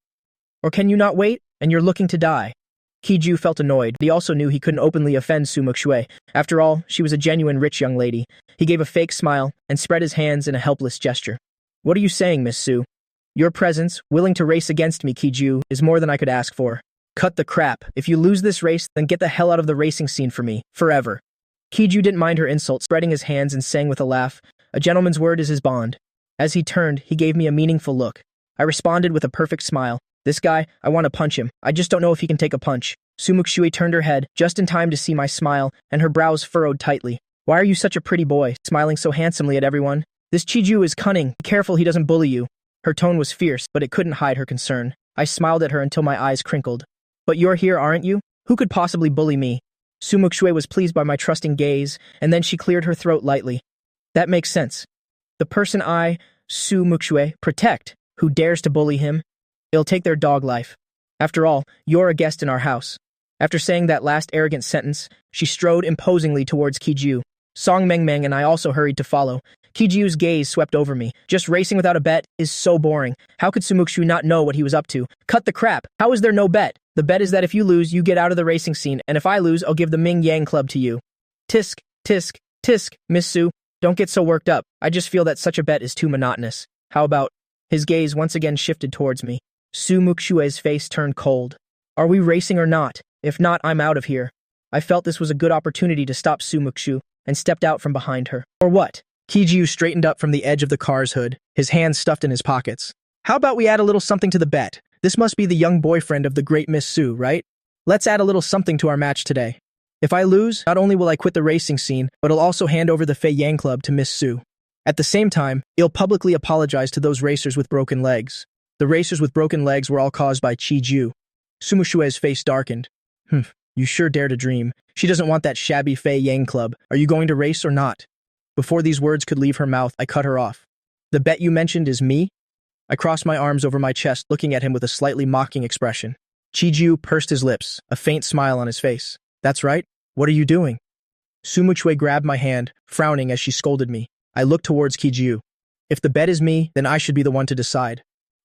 Or can you not wait, and you're looking to die? Kiju felt annoyed, but he also knew he couldn't openly offend Sumuku. After all, she was a genuine rich young lady. He gave a fake smile and spread his hands in a helpless gesture. What are you saying, Miss Su? Your presence, willing to race against me, Kiju, is more than I could ask for. Cut the crap. If you lose this race, then get the hell out of the racing scene for me, forever. Kiju didn't mind her insult, spreading his hands and saying with a laugh, "A gentleman's word is his bond." As he turned, he gave me a meaningful look. I responded with a perfect smile. "This guy, I want to punch him. I just don't know if he can take a punch." Sumuku turned her head, just in time to see my smile, and her brows furrowed tightly. "Why are you such a pretty boy, smiling so handsomely at everyone? This Chiju is cunning. Be careful he doesn't bully you." Her tone was fierce, but it couldn't hide her concern. I smiled at her until my eyes crinkled. "But you're here, aren't you? Who could possibly bully me?" Muxue was pleased by my trusting gaze, and then she cleared her throat lightly. "That makes sense. The person I, Muxue, protect, who dares to bully him, it'll take their dog life. After all, you're a guest in our house." After saying that last arrogant sentence, she strode imposingly towards Kiju. Song Mang and I also hurried to follow. Kiju's gaze swept over me. Just racing without a bet is so boring. How could Sumuku not know what he was up to? Cut the crap. How is there no bet? The bet is that if you lose, you get out of the racing scene, and if I lose, I'll give the Ming Yang Club to you. Tisk, tisk, tisk, Miss Su. Don't get so worked up. I just feel that such a bet is too monotonous. How about... His gaze once again shifted towards me. Sumuku's face turned cold. "Are we racing or not? If not, I'm out of here." I felt this was a good opportunity to stop Sumuku, and stepped out from behind her. "Or what?" Kiju straightened up from the edge of the car's hood, his hands stuffed in his pockets. "How about we add a little something to the bet? This must be the young boyfriend of the great Miss Su, right? Let's add a little something to our match today. If I lose, not only will I quit the racing scene, but I'll also hand over the Fei Yang Club to Miss Su. At the same time, I'll publicly apologize to those racers with broken legs. The racers with broken legs were all caused by Chiju." Sumuku's face darkened. You sure dare to dream. She doesn't want that shabby Fei Yang Club. Are you going to race or not?" Before these words could leave her mouth, I cut her off. "The bet you mentioned is me?" I crossed my arms over my chest, looking at him with a slightly mocking expression. Chiju pursed his lips, a faint smile on his face. "That's right. What are you doing?" Sumuku grabbed my hand, frowning as she scolded me. I looked towards Kiju. "If the bet is me, then I should be the one to decide."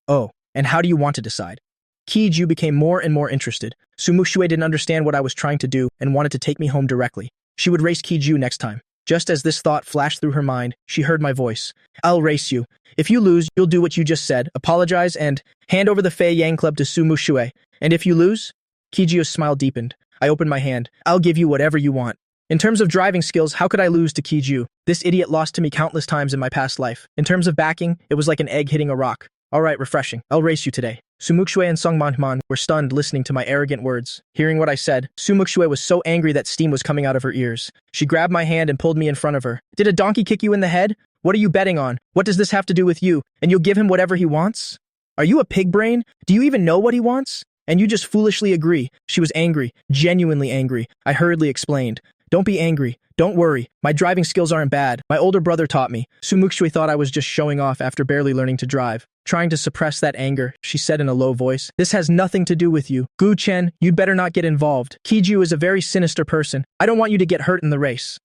"Oh, and how do you want to decide?" Kiju became more and more interested. Sumuku didn't understand what I was trying to do and wanted to take me home directly. She would race Kiju next time. Just as this thought flashed through her mind, she heard my voice. "I'll race you. If you lose, you'll do what you just said, apologize, and hand over the Fei Yang Club to Sumuku. And if you lose?" Kiju's smile deepened. I opened my hand. "I'll give you whatever you want." In terms of driving skills, how could I lose to Kiju? This idiot lost to me countless times in my past life. In terms of backing, it was like an egg hitting a rock. "All right, refreshing. I'll race you today." Sumuku and Song Manhwa were stunned listening to my arrogant words. Hearing what I said, Sumuku was so angry that steam was coming out of her ears. She grabbed my hand and pulled me in front of her. "Did a donkey kick you in the head? What are you betting on? What does this have to do with you? And you'll give him whatever he wants? Are you a pig brain? Do you even know what he wants? And you just foolishly agree." She was angry, genuinely angry. I hurriedly explained. "Don't be angry. Don't worry. My driving skills aren't bad. My older brother taught me." Sumuku thought I was just showing off after barely learning to drive. Trying to suppress that anger, she said in a low voice, "This has nothing to do with you. Gu Chen, you'd better not get involved. Kiju is a very sinister person. I don't want you to get hurt in the race."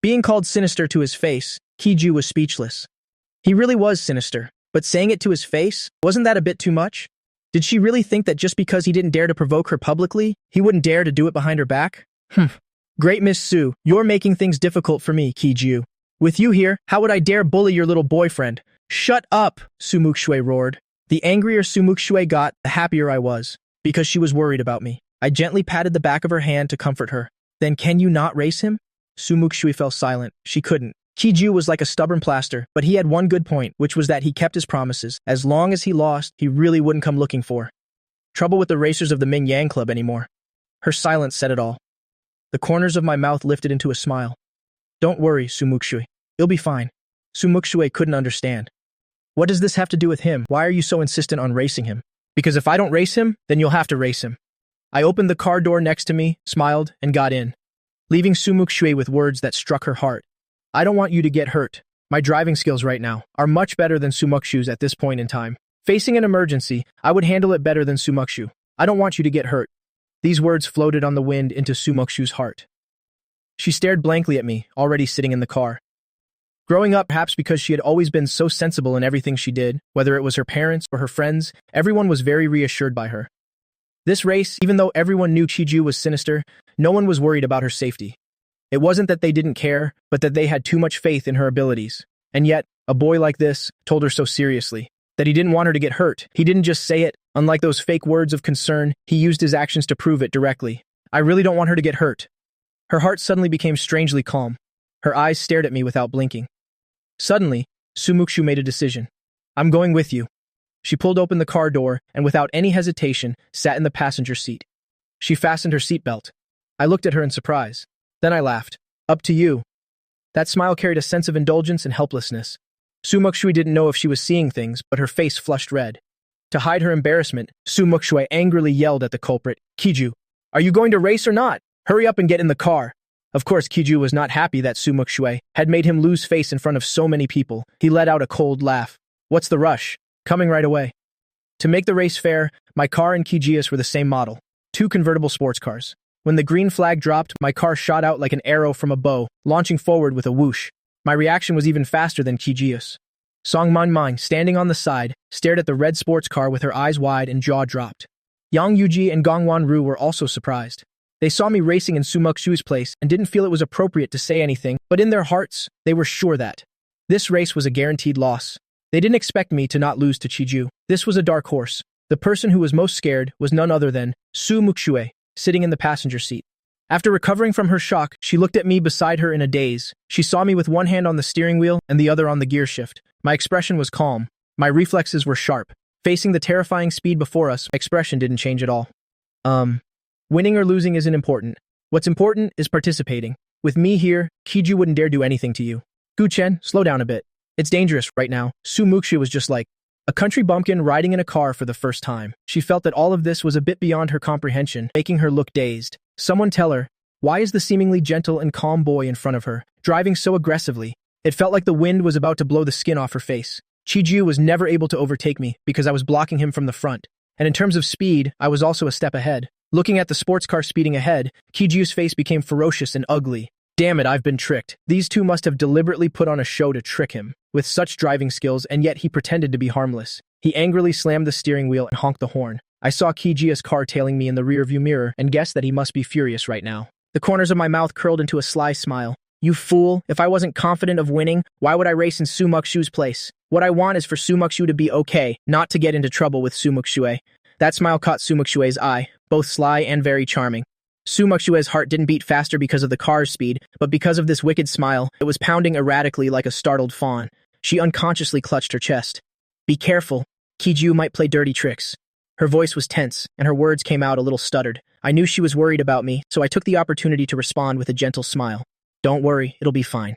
Being called sinister to his face, Kiju was speechless. He really was sinister, but saying it to his face, wasn't that a bit too much? Did she really think that just because he didn't dare to provoke her publicly, he wouldn't dare to do it behind her back? Great Miss Su, you're making things difficult for me, Kiju. With you here, how would I dare bully your little boyfriend? "Shut up," Sumuku roared. The angrier Sumuku got, the happier I was, because she was worried about me. I gently patted the back of her hand to comfort her. "Then can you not race him?" Sumuku fell silent. She couldn't. Kiju was like a stubborn plaster, but he had one good point, which was that he kept his promises. As long as he lost, he really wouldn't come looking for trouble with the racers of the Ming Yang Club anymore. Her silence said it all. The corners of my mouth lifted into a smile. "Don't worry, Sumuku. It'll be fine." Sumuku couldn't understand. "What does this have to do with him? Why are you so insistent on racing him?" "Because if I don't race him, then you'll have to race him." I opened the car door next to me, smiled, and got in, leaving Sumuku with words that struck her heart. "I don't want you to get hurt. My driving skills right now are much better than Sumuku's at this point in time. Facing an emergency, I would handle it better than Sumuku. I don't want you to get hurt." These words floated on the wind into Sumuku's heart. She stared blankly at me, already sitting in the car. Growing up, perhaps because she had always been so sensible in everything she did, whether it was her parents or her friends, everyone was very reassured by her. This race, even though everyone knew Chiju was sinister, no one was worried about her safety. It wasn't that they didn't care, but that they had too much faith in her abilities. And yet, a boy like this told her so seriously that he didn't want her to get hurt. He didn't just say it. Unlike those fake words of concern, he used his actions to prove it directly. "I really don't want her to get hurt." Her heart suddenly became strangely calm. Her eyes stared at me without blinking. Suddenly, Sumuku made a decision. I'm going with you. She pulled open the car door and without any hesitation sat in the passenger seat. She fastened her seatbelt. I looked at her in surprise. Then I laughed. Up to you. That smile carried a sense of indulgence and helplessness. Muxue didn't know if she was seeing things, but her face flushed red. To hide her embarrassment, Muxue angrily yelled at the culprit, Kiju, are you going to race or not? Hurry up and get in the car. Of course, Kiju was not happy that Muxue had made him lose face in front of so many people. He let out a cold laugh. What's the rush? Coming right away. To make the race fair, my car and Kiji's were the same model. 2 convertible sports cars. When the green flag dropped, my car shot out like an arrow from a bow, launching forward with a whoosh. My reaction was even faster than Kiji's. Song Mang, standing on the side, stared at the red sports car with her eyes wide and jaw dropped. Yang Yuji and Gongwan Ru were also surprised. They saw me racing in Sumuxue's place and didn't feel it was appropriate to say anything, but in their hearts, they were sure that this race was a guaranteed loss. They didn't expect me to not lose to Kiju. This was a dark horse. The person who was most scared was none other than Muxue, sitting in the passenger seat. After recovering from her shock, she looked at me beside her in a daze. She saw me with one hand on the steering wheel and the other on the gear shift. My expression was calm. My reflexes were sharp. Facing the terrifying speed before us, my expression didn't change at all. Winning or losing isn't important. What's important is participating. With me here, Kiju wouldn't dare do anything to you. Gu-chen, slow down a bit. It's dangerous right now. Sumuku was just like a country bumpkin riding in a car for the first time. She felt that all of this was a bit beyond her comprehension, making her look dazed. Someone tell her, why is the seemingly gentle and calm boy in front of her driving so aggressively? It felt like the wind was about to blow the skin off her face. Kiju was never able to overtake me because I was blocking him from the front. And in terms of speed, I was also a step ahead. Looking at the sports car speeding ahead, Kiju's face became ferocious and ugly. Damn it, I've been tricked. These two must have deliberately put on a show to trick him. With such driving skills, and yet he pretended to be harmless. He angrily slammed the steering wheel and honked the horn. I saw Kiji's car tailing me in the rearview mirror and guessed that he must be furious right now. The corners of my mouth curled into a sly smile. You fool, if I wasn't confident of winning, why would I race in Sumuxue's place? What I want is for Sumuxue to be okay, not to get into trouble with Sumuxue. That smile caught Sumuxue's eye, both sly and very charming. Sumuxue's heart didn't beat faster because of the car's speed, but because of this wicked smile, it was pounding erratically like a startled fawn. She unconsciously clutched her chest. Be careful, Kiju might play dirty tricks. Her voice was tense, and her words came out a little stuttered. I knew she was worried about me, so I took the opportunity to respond with a gentle smile. Don't worry, it'll be fine.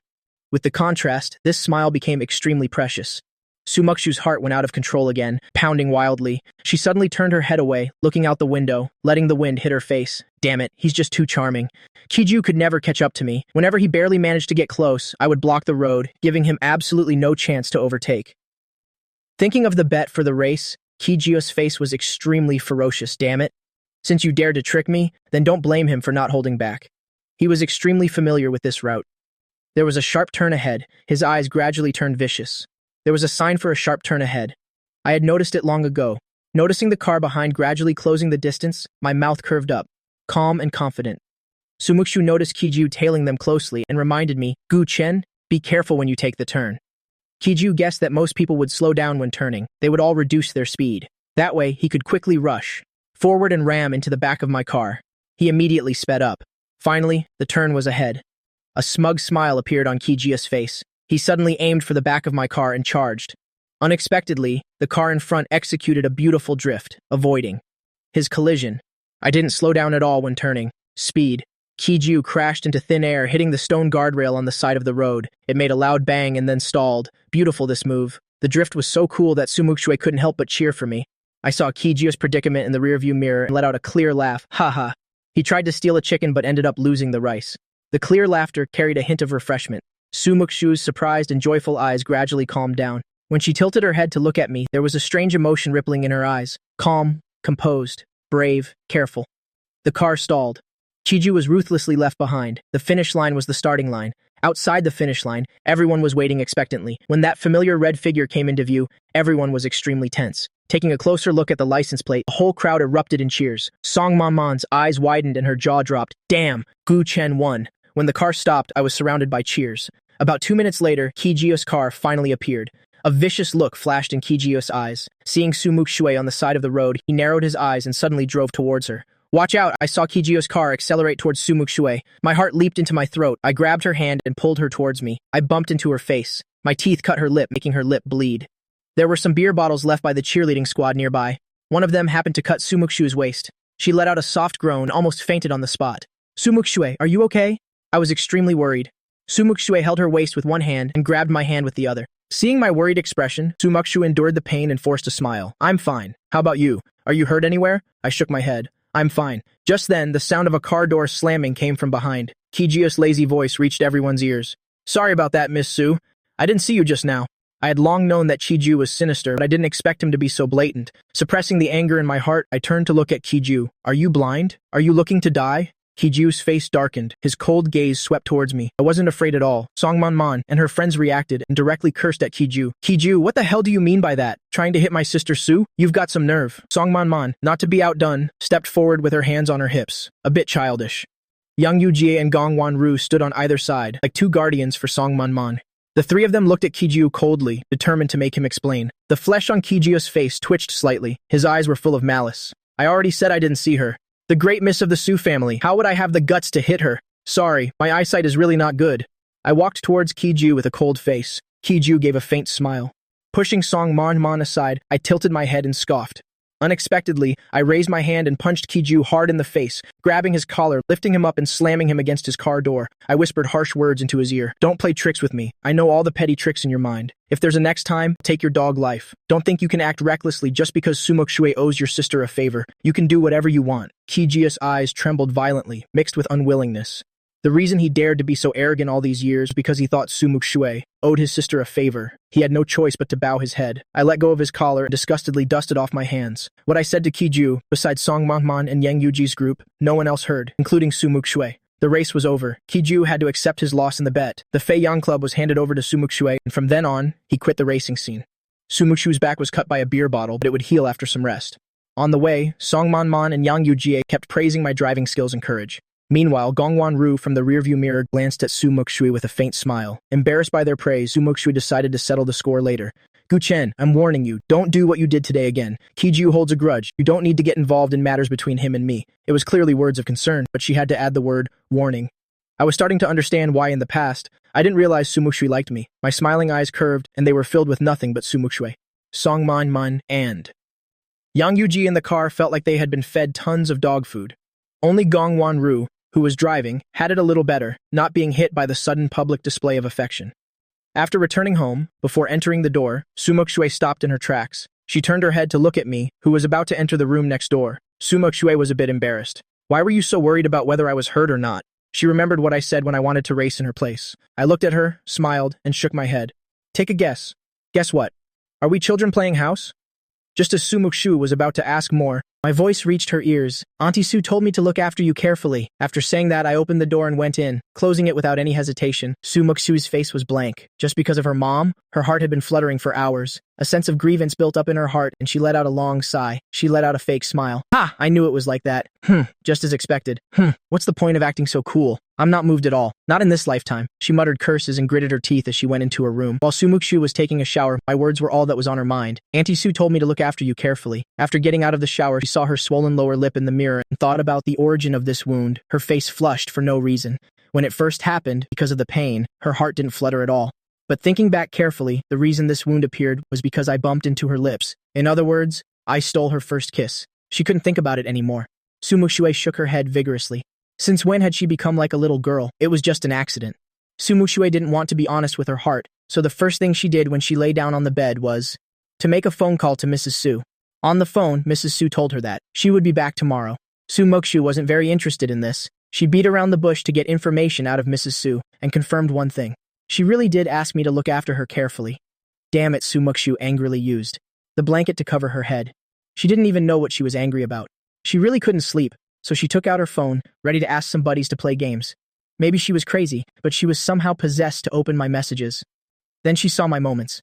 With the contrast, this smile became extremely precious. Sumuxue's heart went out of control again, pounding wildly. She suddenly turned her head away, looking out the window, letting the wind hit her face. Damn it, he's just too charming. Kiju could never catch up to me. Whenever he barely managed to get close, I would block the road, giving him absolutely no chance to overtake. Thinking of the bet for the race, Kiji's face was extremely ferocious, damn it. Since you dared to trick me, then don't blame him for not holding back. He was extremely familiar with this route. There was a sharp turn ahead. His eyes gradually turned vicious. There was a sign for a sharp turn ahead. I had noticed it long ago. Noticing the car behind gradually closing the distance, my mouth curved up, calm and confident. Sumuku noticed Kiju tailing them closely and reminded me, Gu-chen, be careful when you take the turn. Kiju guessed that most people would slow down when turning. They would all reduce their speed. That way, he could quickly rush forward and ram into the back of my car. He immediately sped up. Finally, the turn was ahead. A smug smile appeared on Kiji's face. He suddenly aimed for the back of my car and charged. Unexpectedly, the car in front executed a beautiful drift, avoiding his collision. I didn't slow down at all when turning. Speed. Kiju crashed into thin air, hitting the stone guardrail on the side of the road. It made a loud bang and then stalled. Beautiful, this move. The drift was so cool that Sumuxue couldn't help but cheer for me. I saw Kiji's predicament in the rearview mirror and let out a clear laugh. Ha. He tried to steal a chicken but ended up losing the rice. The clear laughter carried a hint of refreshment. Sumuxue's surprised and joyful eyes gradually calmed down. When she tilted her head to look at me, there was a strange emotion rippling in her eyes. Calm, composed, brave, careful. The car stalled. Kiju was ruthlessly left behind. The finish line was the starting line. Outside the finish line, everyone was waiting expectantly. When that familiar red figure came into view, everyone was extremely tense. Taking a closer look at the license plate, the whole crowd erupted in cheers. Song Man's eyes widened and her jaw dropped. Damn, Gu-chen won. When the car stopped, I was surrounded by cheers. About 2 minutes later, Kiji's car finally appeared. A vicious look flashed in Kiji's eyes. Seeing Sumuxue on the side of the road, he narrowed his eyes and suddenly drove towards her. Watch out! I saw Kijiyo's car accelerate towards Muxue. My heart leaped into my throat. I grabbed her hand and pulled her towards me. I bumped into her face. My teeth cut her lip, making her lip bleed. There were some beer bottles left by the cheerleading squad nearby. One of them happened to cut Muxue's waist. She let out a soft groan, almost fainted on the spot. Muxue, are you okay? I was extremely worried. Muxue held her waist with one hand and grabbed my hand with the other. Seeing my worried expression, Muxue endured the pain and forced a smile. I'm fine. How about you? Are you hurt anywhere? I shook my head. I'm fine. Just then, the sound of a car door slamming came from behind. Kijiyo's lazy voice reached everyone's ears. Sorry about that, Miss Sue. I didn't see you just now. I had long known that Kijiyo was sinister, but I didn't expect him to be so blatant. Suppressing the anger in my heart, I turned to look at Kijiyo. Are you blind? Are you looking to die? Kijiyo's face darkened. His cold gaze swept towards me. I wasn't afraid at all. Songmanman and her friends reacted and directly cursed at Kijiyo. Kijiyo, what the hell do you mean by that? Trying to hit my sister Sue? You've got some nerve. Songmanman, not to be outdone, stepped forward with her hands on her hips. A bit childish. Yang Yujie and Gong Wanru stood on either side, like two guardians for Songmanman. The three of them looked at Kijiyo coldly, determined to make him explain. The flesh on Kijiyo's face twitched slightly. His eyes were full of malice. I already said I didn't see her. The great miss of the Sue family. How would I have the guts to hit her? Sorry, my eyesight is really not good. I walked towards Kijiyo with a cold face. Kijiyo gave a faint smile. Pushing Songmanman aside, I tilted my head and scoffed. Unexpectedly, I raised my hand and punched Kijiyo hard in the face, grabbing his collar, lifting him up and slamming him against his car door. I whispered harsh words into his ear. Don't play tricks with me. I know all the petty tricks in your mind. If there's a next time, take your dog life. Don't think you can act recklessly just because Muxue owes your sister a favor. You can do whatever you want. Kijiyo's eyes trembled violently, mixed with unwillingness. The reason he dared to be so arrogant all these years was because he thought Muxue owed his sister a favor. He had no choice but to bow his head. I let go of his collar and disgustedly dusted off my hands. What I said to Kijiyo, besides Songmanman and Yang Yuji's group, no one else heard, including Muxue. The race was over. Kijiyo had to accept his loss in the bet. The Fei Yang Club was handed over to Muxue, and from then on, he quit the racing scene. Muxue's back was cut by a beer bottle, but it would heal after some rest. On the way, Songmanman and Yang Yujie kept praising my driving skills and courage. Meanwhile, Gongwan Ru from the rearview mirror glanced at Muxue with a faint smile. Embarrassed by their praise, Muxue decided to settle the score later. Guchen, I'm warning you, don't do what you did today again. Kijiyo holds a grudge. You don't need to get involved in matters between him and me. It was clearly words of concern, but she had to add the word, warning. I was starting to understand why in the past, I didn't realize Muxue liked me. My smiling eyes curved, and they were filled with nothing but Muxue. Songmanman and Yang Yuji in the car felt like they had been fed tons of dog food. Only Gongwan Ru, who was driving, had it a little better, not being hit by the sudden public display of affection. After returning home, before entering the door, Muxue stopped in her tracks. She turned her head to look at me, who was about to enter the room next door. Muxue was a bit embarrassed. Why were you so worried about whether I was hurt or not? She remembered what I said when I wanted to race in her place. I looked at her, smiled, and shook my head. Take a guess. Guess what? Are we children playing house? Just as Muxue was about to ask more, my voice reached her ears. Auntie Sue told me to look after you carefully. After saying that, I opened the door and went in, closing it without any hesitation. Muxue's face was blank. Just because of her mom, her heart had been fluttering for hours. A sense of grievance built up in her heart, and she let out a long sigh. She let out a fake smile. Ha! I knew it was like that. Just as expected. What's the point of acting so cool? I'm not moved at all. Not in this lifetime. She muttered curses and gritted her teeth as she went into her room. While Muxue was taking a shower, my words were all that was on her mind. Auntie Sue told me to look after you carefully. After getting out of the shower, she saw her swollen lower lip in the mirror and thought about the origin of this wound. Her face flushed for no reason. When it first happened, because of the pain, her heart didn't flutter at all. But thinking back carefully, the reason this wound appeared was because I bumped into her lips. In other words, I stole her first kiss. She couldn't think about it anymore. Muxue shook her head vigorously. Since when had she become like a little girl? It was just an accident. Muxue didn't want to be honest with her heart, so the first thing she did when she lay down on the bed was to make a phone call to Mrs. Sue. On the phone, Mrs. Sue told her that she would be back tomorrow. Muxue wasn't very interested in this. She beat around the bush to get information out of Mrs. Sue and confirmed one thing. She really did ask me to look after her carefully. Damn it, Muxue angrily used the blanket to cover her head. She didn't even know what she was angry about. She really couldn't sleep, so she took out her phone, ready to ask some buddies to play games. Maybe she was crazy, but she was somehow possessed to open my messages. Then she saw my moments.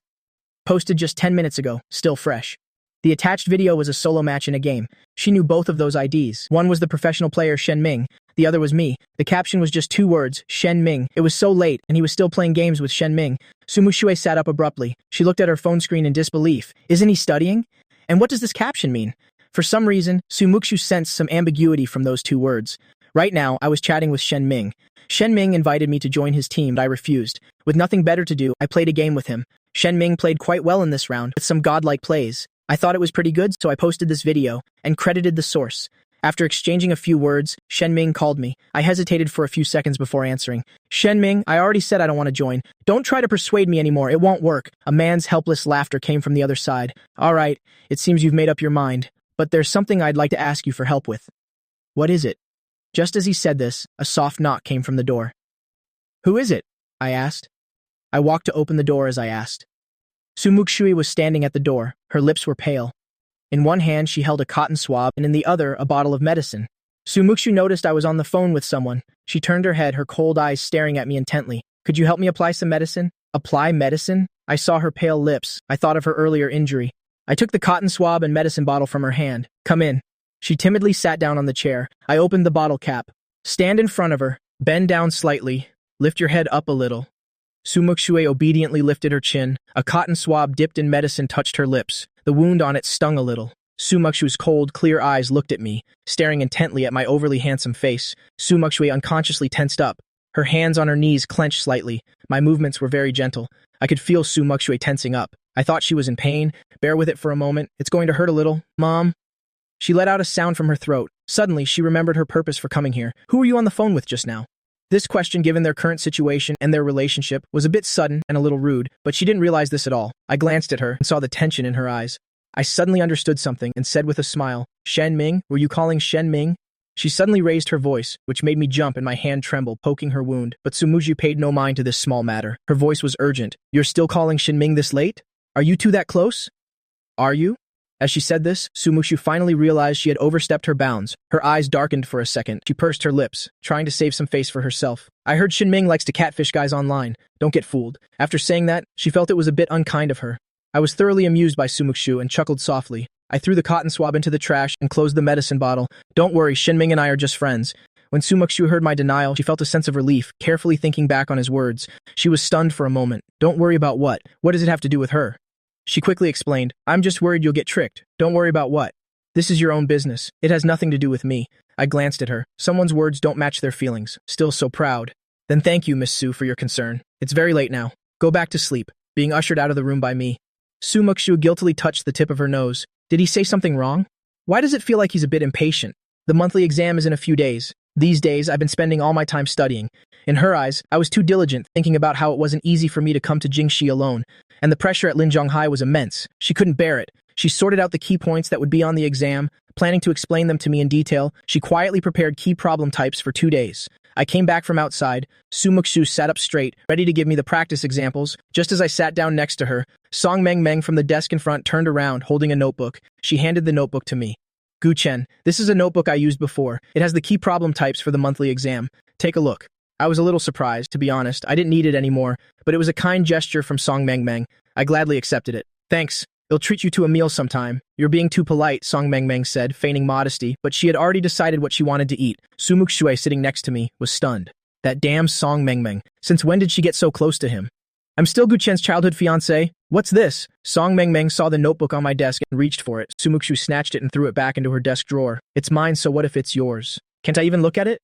Posted just 10 minutes ago, still fresh. The attached video was a solo match in a game. She knew both of those IDs. One was the professional player Shen Ming, the other was me. The caption was just 2 words, Shen Ming. It was so late, and he was still playing games with Shen Ming. Muxue sat up abruptly. She looked at her phone screen in disbelief. Isn't he studying? And what does this caption mean? For some reason, Sumuku sensed some ambiguity from those two words. Right now, I was chatting with Shen Ming. Shen Ming invited me to join his team, but I refused. With nothing better to do, I played a game with him. Shen Ming played quite well in this round, with some godlike plays. I thought it was pretty good, so I posted this video, and credited the source. After exchanging a few words, Shen Ming called me. I hesitated for a few seconds before answering. Shen Ming, I already said I don't want to join. Don't try to persuade me anymore, it won't work. A man's helpless laughter came from the other side. Alright, it seems you've made up your mind. But there's something I'd like to ask you for help with. What is it? Just as he said this, a soft knock came from the door. Who is it? I asked. I walked to open the door as I asked. Muxue was standing at the door. Her lips were pale. In one hand, she held a cotton swab, and in the other, a bottle of medicine. Muxue noticed I was on the phone with someone. She turned her head, her cold eyes staring at me intently. Could you help me apply some medicine? Apply medicine? I saw her pale lips. I thought of her earlier injury. I took the cotton swab and medicine bottle from her hand. Come in. She timidly sat down on the chair. I opened the bottle cap. Stand in front of her. Bend down slightly. Lift your head up a little. Muxue obediently lifted her chin. A cotton swab dipped in medicine touched her lips. The wound on it stung a little. Muxue's cold, clear eyes looked at me, staring intently at my overly handsome face. Muxue unconsciously tensed up. Her hands on her knees clenched slightly. My movements were very gentle. I could feel Muxue tensing up. I thought she was in pain. Bear with it for a moment. It's going to hurt a little. Mom? She let out a sound from her throat. Suddenly, she remembered her purpose for coming here. Who were you on the phone with just now? This question, given their current situation and their relationship, was a bit sudden and a little rude, but she didn't realize this at all. I glanced at her and saw the tension in her eyes. I suddenly understood something and said with a smile, Shen Ming, were you calling Shen Ming? She suddenly raised her voice, which made me jump and my hand tremble, poking her wound, but Sumuku paid no mind to this small matter. Her voice was urgent. You're still calling Shen Ming this late? Are you two that close? Are you? As she said this, Sumuku finally realized she had overstepped her bounds. Her eyes darkened for a second. She pursed her lips, trying to save some face for herself. I heard Shen Ming likes to catfish guys online. Don't get fooled. After saying that, she felt it was a bit unkind of her. I was thoroughly amused by Sumuku and chuckled softly. I threw the cotton swab into the trash and closed the medicine bottle. Don't worry, Shen Ming and I are just friends. When Sumuku heard my denial, she felt a sense of relief, carefully thinking back on his words. She was stunned for a moment. Don't worry about what? What does it have to do with her? She quickly explained, I'm just worried you'll get tricked. Don't worry about what? This is your own business. It has nothing to do with me. I glanced at her. Someone's words don't match their feelings. Still so proud. Then thank you, Miss Su, for your concern. It's very late now. Go back to sleep. Being ushered out of the room by me. Muxue guiltily touched the tip of her nose. Did he say something wrong? Why does it feel like he's a bit impatient? The monthly exam is in a few days. These days, I've been spending all my time studying. In her eyes, I was too diligent, thinking about how it wasn't easy for me to come to Jingxi alone, and the pressure at Linzhonghai was immense. She couldn't bear it. She sorted out the key points that would be on the exam, planning to explain them to me in detail. She quietly prepared key problem types for 2 days. I came back from outside. Sumuku sat up straight, ready to give me the practice examples. Just as I sat down next to her, Song Meng Meng from the desk in front turned around, holding a notebook. She handed the notebook to me. Gu Chen, this is a notebook I used before. It has the key problem types for the monthly exam. Take a look. I was a little surprised, to be honest. I didn't need it anymore, but it was a kind gesture from Song Meng Meng. I gladly accepted it. Thanks. I'll treat you to a meal sometime. You're being too polite, Song Meng Meng said, feigning modesty, but she had already decided what she wanted to eat. Muxue, sitting next to me, was stunned. That damn Song Meng Meng. Since when did she get so close to him? I'm still Gu Chen's childhood fiancé. What's this? Song Meng Meng saw the notebook on my desk and reached for it. Muxue snatched it and threw it back into her desk drawer. It's mine, so what if it's yours? Can't I even look at it?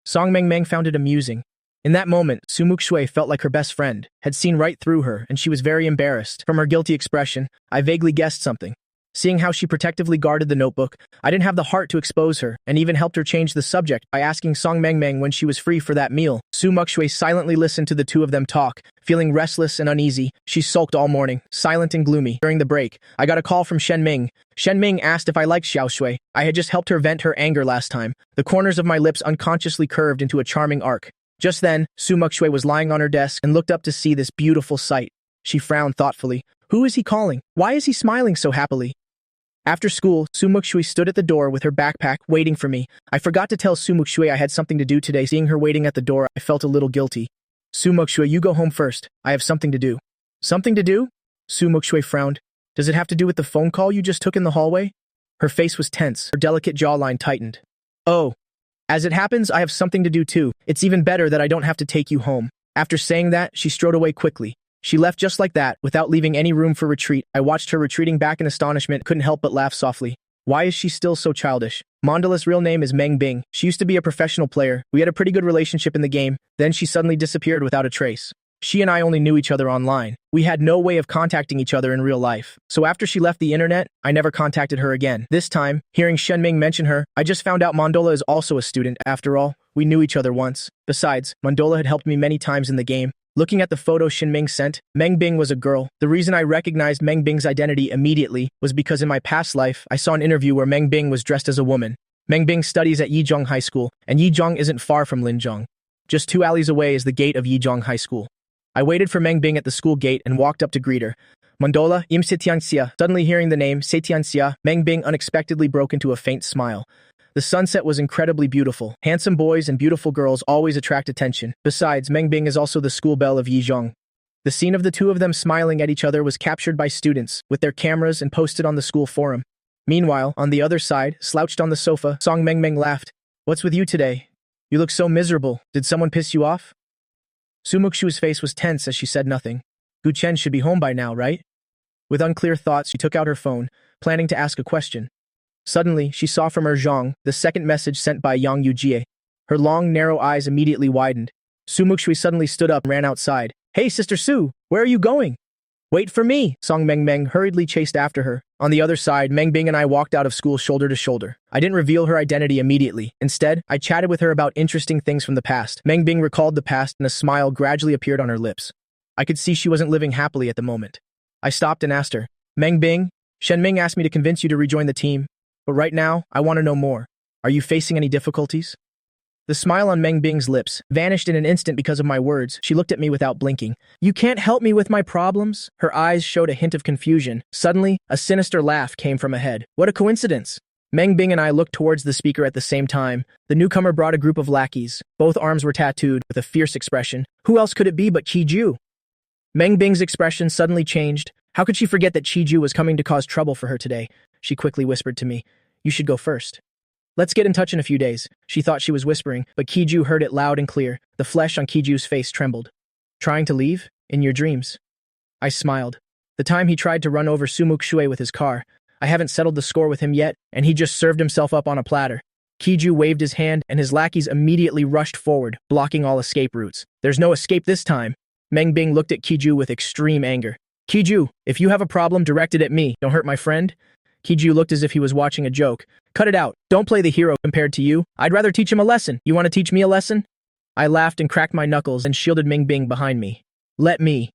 Song Meng Meng found it amusing. In that moment, Muxue felt like her best friend, had seen right through her, and she was very embarrassed. From her guilty expression, I vaguely guessed something. Seeing how she protectively guarded the notebook, I didn't have the heart to expose her, and even helped her change the subject by asking Song Meng Meng when she was free for that meal. Muxue silently listened to the two of them talk. Feeling restless and uneasy, she sulked all morning, silent and gloomy. During the break, I got a call from Shen Ming. Shen Ming asked if I liked Xiaoshui. I had just helped her vent her anger last time. The corners of my lips unconsciously curved into a charming arc. Just then, Muxue was lying on her desk and looked up to see this beautiful sight. She frowned thoughtfully. Who is he calling? Why is he smiling so happily? After school, Muxue stood at the door with her backpack, waiting for me. I forgot to tell Muxue I had something to do today. Seeing her waiting at the door, I felt a little guilty. Muxue, you go home first. I have something to do. Something to do? Muxue frowned. Does it have to do with the phone call you just took in the hallway? Her face was tense, her delicate jawline tightened. Oh. As it happens, I have something to do too. It's even better that I don't have to take you home. After saying that, she strode away quickly. She left just like that, without leaving any room for retreat. I watched her retreating back in astonishment, couldn't help but laugh softly. Why is she still so childish? Mandala's real name is Meng Bing. She used to be a professional player. We had a pretty good relationship in the game. Then she suddenly disappeared without a trace. She and I only knew each other online. We had no way of contacting each other in real life. So after she left the internet, I never contacted her again. This time, hearing Shenming mention her, I just found out Mandola is also a student. After all, we knew each other once. Besides, Mandola had helped me many times in the game. Looking at the photo Shenming sent, Meng Bing was a girl. The reason I recognized Meng Bing's identity immediately was because in my past life, I saw an interview where Meng Bing was dressed as a woman. Meng Bing studies at Yizhong High School, and Yizhong isn't far from Linzhong. Just 2 alleys away is the gate of Yizhong High School. I waited for Meng Bing at the school gate and walked up to greet her. Mandola, im Setianxia. Suddenly hearing the name Setianxia, Meng Bing unexpectedly broke into a faint smile. The sunset was incredibly beautiful. Handsome boys and beautiful girls always attract attention. Besides, Meng Bing is also the school belle of Yizhong. The scene of the two of them smiling at each other was captured by students with their cameras and posted on the school forum. Meanwhile, on the other side, slouched on the sofa, Song Meng Meng laughed. What's with you today? You look so miserable. Did someone piss you off? Sumuku's face was tense as she said nothing. Gu Chen should be home by now, right? With unclear thoughts, she took out her phone, planning to ask a question. Suddenly, she saw from her Zhang the second message sent by Yang Yujie. Her long, narrow eyes immediately widened. Sumuku suddenly stood up and ran outside. Hey, Sister Su, where are you going? Wait for me! Song Meng Meng hurriedly chased after her. On the other side, Meng Bing and I walked out of school shoulder to shoulder. I didn't reveal her identity immediately. Instead, I chatted with her about interesting things from the past. Meng Bing recalled the past and a smile gradually appeared on her lips. I could see she wasn't living happily at the moment. I stopped and asked her, Meng Bing, Shenming asked me to convince you to rejoin the team. But right now, I want to know more. Are you facing any difficulties? The smile on Meng Bing's lips vanished in an instant because of my words. She looked at me without blinking. You can't help me with my problems? Her eyes showed a hint of confusion. Suddenly, a sinister laugh came from ahead. What a coincidence! Meng Bing and I looked towards the speaker at the same time. The newcomer brought a group of lackeys. Both arms were tattooed with a fierce expression. Who else could it be but Qiju? Meng Bing's expression suddenly changed. How could she forget that Qiju was coming to cause trouble for her today? She quickly whispered to me, You should go first. Let's get in touch in a few days. She thought she was whispering, but Qiju heard it loud and clear. The flesh on Qiju's face trembled. Trying to leave? In your dreams? I smiled. The time he tried to run over Muxue with his car. I haven't settled the score with him yet, and he just served himself up on a platter. Qiju waved his hand, and his lackeys immediately rushed forward, blocking all escape routes. There's no escape this time. Meng Bing looked at Qiju with extreme anger. Qiju, if you have a problem, direct it at me. Don't hurt my friend. Qiju looked as if he was watching a joke. Cut it out. Don't play the hero compared to you. I'd rather teach him a lesson. You want to teach me a lesson? I laughed and cracked my knuckles and shielded Meng Bing behind me. Let me.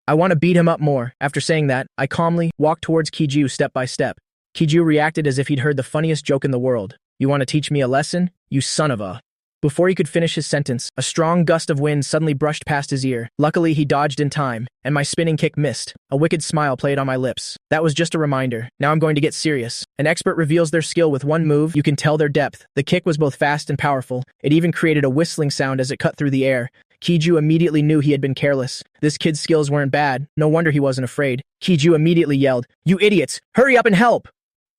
I want to beat him up more. After saying that, I calmly walked towards Qiju step by step. Qiju reacted as if he'd heard the funniest joke in the world. You want to teach me a lesson? You son of a... Before he could finish his sentence, a strong gust of wind suddenly brushed past his ear. Luckily, he dodged in time, and my spinning kick missed. A wicked smile played on my lips. That was just a reminder. Now I'm going to get serious. An expert reveals their skill with one move. You can tell their depth. The kick was both fast and powerful. It even created a whistling sound as it cut through the air. Qiju immediately knew he had been careless. This kid's skills weren't bad. No wonder he wasn't afraid. Qiju immediately yelled, You idiots! Hurry up and help!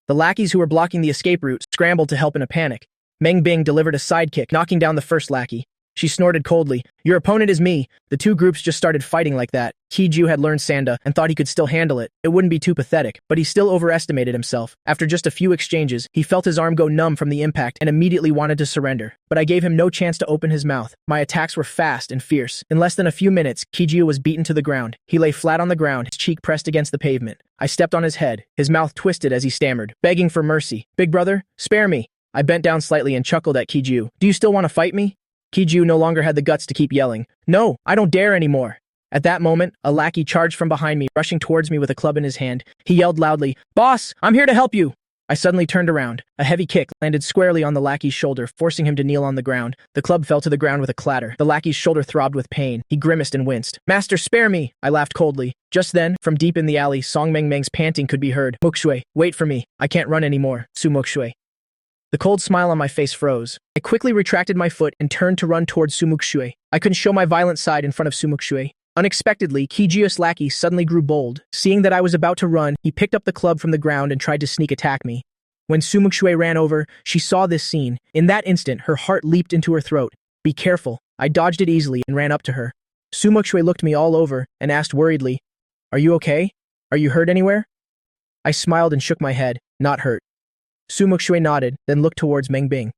The lackeys who were blocking the escape route scrambled to help in a panic. Meng Bing delivered a sidekick, knocking down the first lackey. She snorted coldly. Your opponent is me. The two groups just started fighting like that. Qiju had learned Sanda and thought he could still handle it. It wouldn't be too pathetic, but he still overestimated himself. After just a few exchanges, he felt his arm go numb from the impact and immediately wanted to surrender. But I gave him no chance to open his mouth. My attacks were fast and fierce. In less than a few minutes, Qiju was beaten to the ground. He lay flat on the ground, his cheek pressed against the pavement. I stepped on his head, his mouth twisted as he stammered, begging for mercy. Big brother, spare me. I bent down slightly and chuckled at Qiju. Do you still want to fight me? Qiju no longer had the guts to keep yelling. No, I don't dare anymore. At that moment, a lackey charged from behind me, rushing towards me with a club in his hand. He yelled loudly, Boss, I'm here to help you. I suddenly turned around. A heavy kick landed squarely on the lackey's shoulder, forcing him to kneel on the ground. The club fell to the ground with a clatter. The lackey's shoulder throbbed with pain. He grimaced and winced. Master, spare me! I laughed coldly. Just then, from deep in the alley, Song Meng Meng's panting could be heard. Muxue, wait for me. I can't run anymore. Muxue. The cold smile on my face froze. I quickly retracted my foot and turned to run towards Muxue. I couldn't show my violent side in front of Muxue. Unexpectedly, Qiju's lackey suddenly grew bold. Seeing that I was about to run, he picked up the club from the ground and tried to sneak attack me. When Muxue ran over, she saw this scene. In that instant, her heart leaped into her throat. Be careful. I dodged it easily and ran up to her. Muxue looked me all over and asked worriedly, Are you okay? Are you hurt anywhere? I smiled and shook my head. Not hurt. Muxue nodded, then looked towards Meng Bing.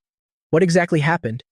What exactly happened?